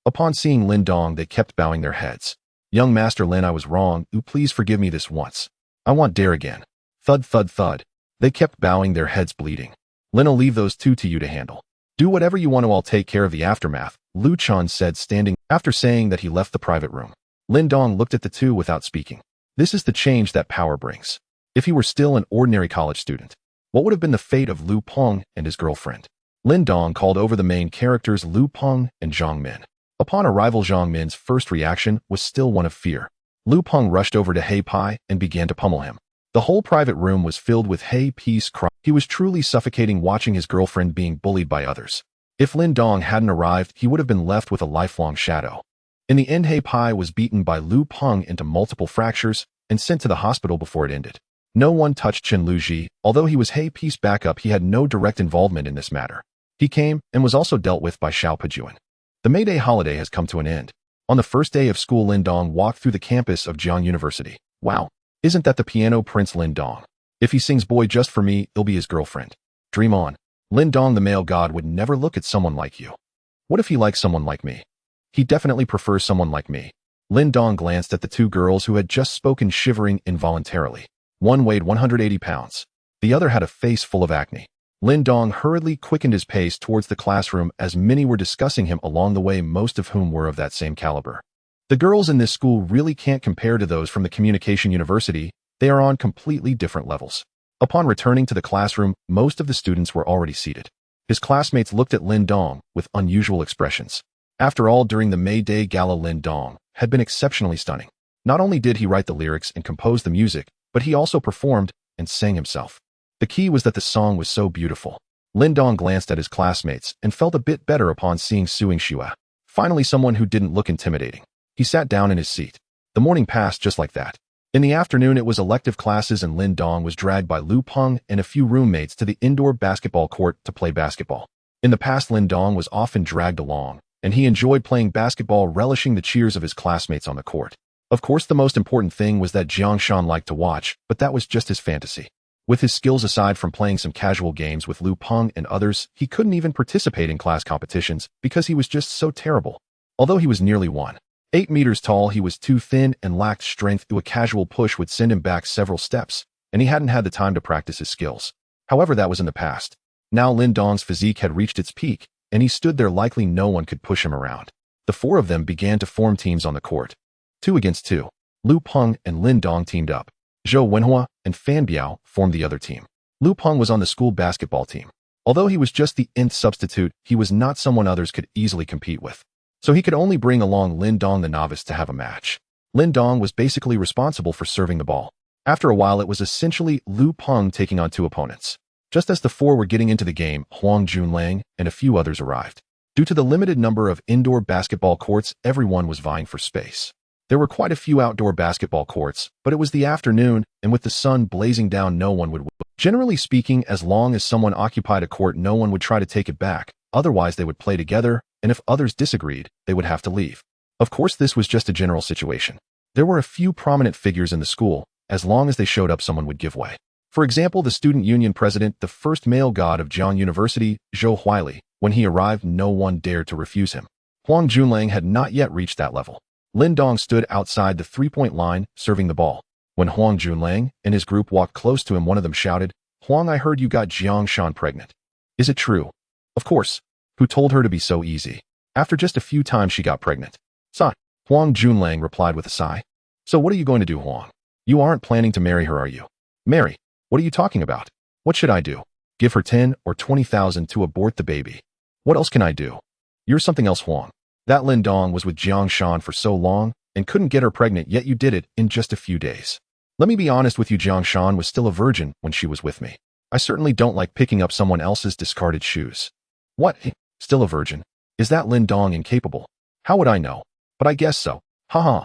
Upon seeing Lin Dong, they kept bowing their heads. Young Master Lin, I was wrong. Please forgive me this once. I won't dare again. Thud, thud, thud. They kept bowing their heads, bleeding. Lin'll leave those 2 to you to handle. Do whatever you want to, I'll take care of the aftermath, Lu Chun said, standing. After saying that, he left the private room. Lin Dong looked at the 2 without speaking. This is the change that power brings. If he were still an ordinary college student, what would have been the fate of Lu Peng and his girlfriend? Lin Dong called over the main characters Lu Peng and Zhang Min. Upon arrival, Zhang Min's first reaction was still one of fear. Lu Peng rushed over to He Pai and began to pummel him. The whole private room was filled with He Pai's cries. He was truly suffocating watching his girlfriend being bullied by others. If Lin Dong hadn't arrived, he would have been left with a lifelong shadow. In the end, He Pai was beaten by Lu Peng into multiple fractures and sent to the hospital before it ended. No one touched Chen Luji. Although he was He Pai's backup, he had no direct involvement in this matter. He came and was also dealt with by Xiao Pajuan. The May Day holiday has come to an end. On the first day of school, Lin Dong walked through the campus of Jiang University. Wow, Isn't that the piano prince Lin Dong? If he sings Boy Just For Me, it'll be his girlfriend. Dream on. Lin Dong, the male god, would never look at someone like you. What if he likes someone like me? He definitely prefers someone like me. Lin Dong glanced at the two girls who had just spoken, shivering involuntarily. One weighed 180 pounds. The other had a face full of acne. Lin Dong hurriedly quickened his pace towards the classroom as many were discussing him along the way, most of whom were of that same caliber. The girls in this school really can't compare to those from the Communication University. They are on completely different levels. Upon returning to the classroom, most of the students were already seated. His classmates looked at Lin Dong with unusual expressions. After all, during the May Day Gala, Lin Dong had been exceptionally stunning. Not only did he write the lyrics and compose the music, but he also performed and sang himself. The key was that the song was so beautiful. Lin Dong glanced at his classmates and felt a bit better upon seeing Suing Xue. Finally, someone who didn't look intimidating. He sat down in his seat. The morning passed just like that. In the afternoon, it was elective classes and Lin Dong was dragged by Lu Peng and a few roommates to the indoor basketball court to play basketball. In the past, Lin Dong was often dragged along, and he enjoyed playing basketball, relishing the cheers of his classmates on the court. Of course, the most important thing was that Jiang Shan liked to watch, but that was just his fantasy. With his skills aside from playing some casual games with Lu Peng and others, he couldn't even participate in class competitions because he was just so terrible. Although he was nearly 1.8 meters tall, he was too thin and lacked strength. A casual push would send him back several steps, and he hadn't had the time to practice his skills. However, that was in the past. Now Lin Dong's physique had reached its peak, and he stood there likely no one could push him around. The four of them began to form teams on the court. 2 against 2. Lu Peng and Lin Dong teamed up. Zhou Wenhua and Fan Biao formed the other team. Lu Peng was on the school basketball team. Although he was just the nth substitute, he was not someone others could easily compete with. So he could only bring along Lin Dong, the novice, to have a match. Lin Dong was basically responsible for serving the ball. After a while, it was essentially Lu Peng taking on 2 opponents. Just as the 4 were getting into the game, Huang Junlang and a few others arrived. Due to the limited number of indoor basketball courts, everyone was vying for space. There were quite a few outdoor basketball courts, but it was the afternoon, and with the sun blazing down, no one would win. Generally speaking, as long as someone occupied a court, no one would try to take it back. Otherwise, they would play together, and if others disagreed, they would have to leave. Of course, this was just a general situation. There were a few prominent figures in the school. As long as they showed up, someone would give way. For example, the student union president, the first male god of Jiang University, Zhou Huili. When he arrived, no one dared to refuse him. Huang Junlang had not yet reached that level. Lin Dong stood outside the three-point line, serving the ball. When Huang Junlang and his group walked close to him, one of them shouted, "Huang, I heard you got Jiang Shan pregnant. Is it true?" "Of course. Who told her to be so easy? After just a few times, she got pregnant." "Son," Huang Junlang replied with a sigh. "So what are you going to do, Huang? You aren't planning to marry her, are you?" "Marry? What are you talking about? What should I do? Give her 10 or 20,000 to abort the baby? What else can I do?" "You're something else, Huang. That Lin Dong was with Jiang Shan for so long and couldn't get her pregnant, yet you did it in just a few days. Let me be honest with you, Jiang Shan was still a virgin when she was with me. I certainly don't like picking up someone else's discarded shoes." "What? Still a virgin? Is that Lin Dong incapable?" "How would I know? But I guess so. Haha."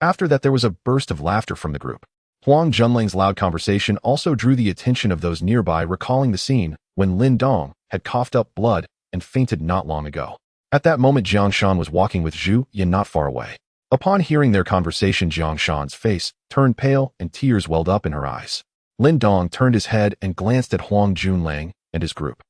After that, there was a burst of laughter from the group. Huang Junlang's loud conversation also drew the attention of those nearby, recalling the scene when Lin Dong had coughed up blood and fainted not long ago. At that moment, Jiang Shan was walking with Zhu Yin not far away. Upon hearing their conversation, Jiang Shan's face turned pale and tears welled up in her eyes. Lin Dong turned his head and glanced at Huang Junlang and his group.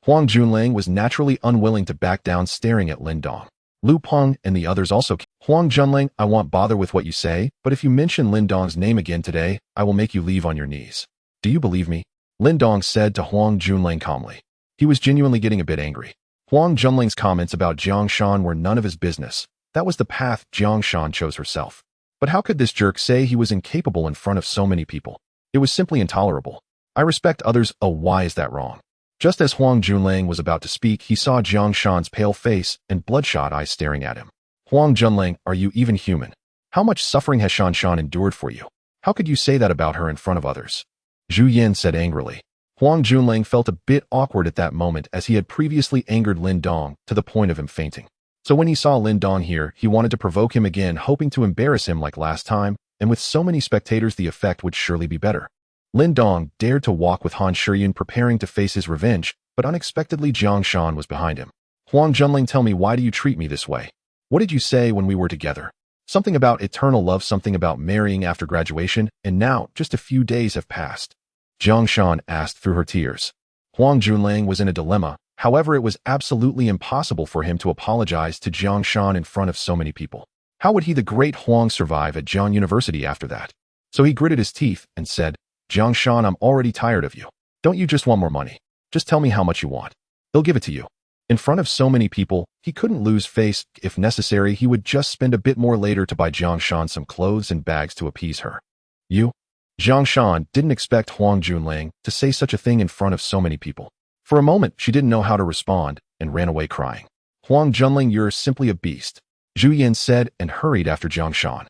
Huang Junlang was naturally unwilling to back down, staring at Lin Dong. Lu Peng and the others also came. "Huang Junlang, I won't bother with what you say, but if you mention Lin Dong's name again today, I will make you leave on your knees. Do you believe me?" Lin Dong said to Huang Junlang calmly. He was genuinely getting a bit angry. Huang Junlang's comments about Jiang Shan were none of his business. That was the path Jiang Shan chose herself. But how could this jerk say he was incapable in front of so many people? It was simply intolerable. "I respect others. Oh, why is that wrong?" Just as Huang Junlang was about to speak, he saw Jiang Shan's pale face and bloodshot eyes staring at him. "Huang Junlang, are you even human? How much suffering has Shan Shan endured for you? How could you say that about her in front of others?" Zhu Yin said angrily. Huang Junlang felt a bit awkward at that moment, as he had previously angered Lin Dong to the point of him fainting. So when he saw Lin Dong here, he wanted to provoke him again, hoping to embarrass him like last time, and with so many spectators, the effect would surely be better. Lin Dong dared to walk with Han Shiyun, preparing to face his revenge, but unexpectedly Jiang Shan was behind him. "Huang Junlang, tell me, why do you treat me this way? What did you say when we were together?" Something about eternal love, something about marrying after graduation, and now just a few days have passed. Jiang Shan asked through her tears. Huang Junlang was in a dilemma. However, it was absolutely impossible for him to apologize to Jiang Shan in front of so many people. How would he, the great Huang, survive at Jiang University after that? So he gritted his teeth and said, Jiang Shan, I'm already tired of you. Don't you just want more money? Just tell me how much you want. They'll give it to you. In front of so many people, he couldn't lose face. If necessary, he would just spend a bit more later to buy Jiang Shan some clothes and bags to appease her. You? Jiang Shan didn't expect Huang Junlang to say such a thing in front of so many people. For a moment, she didn't know how to respond and ran away crying. Huang Junlang, you're simply a beast, Zhu Yan said and hurried after Jiang Shan.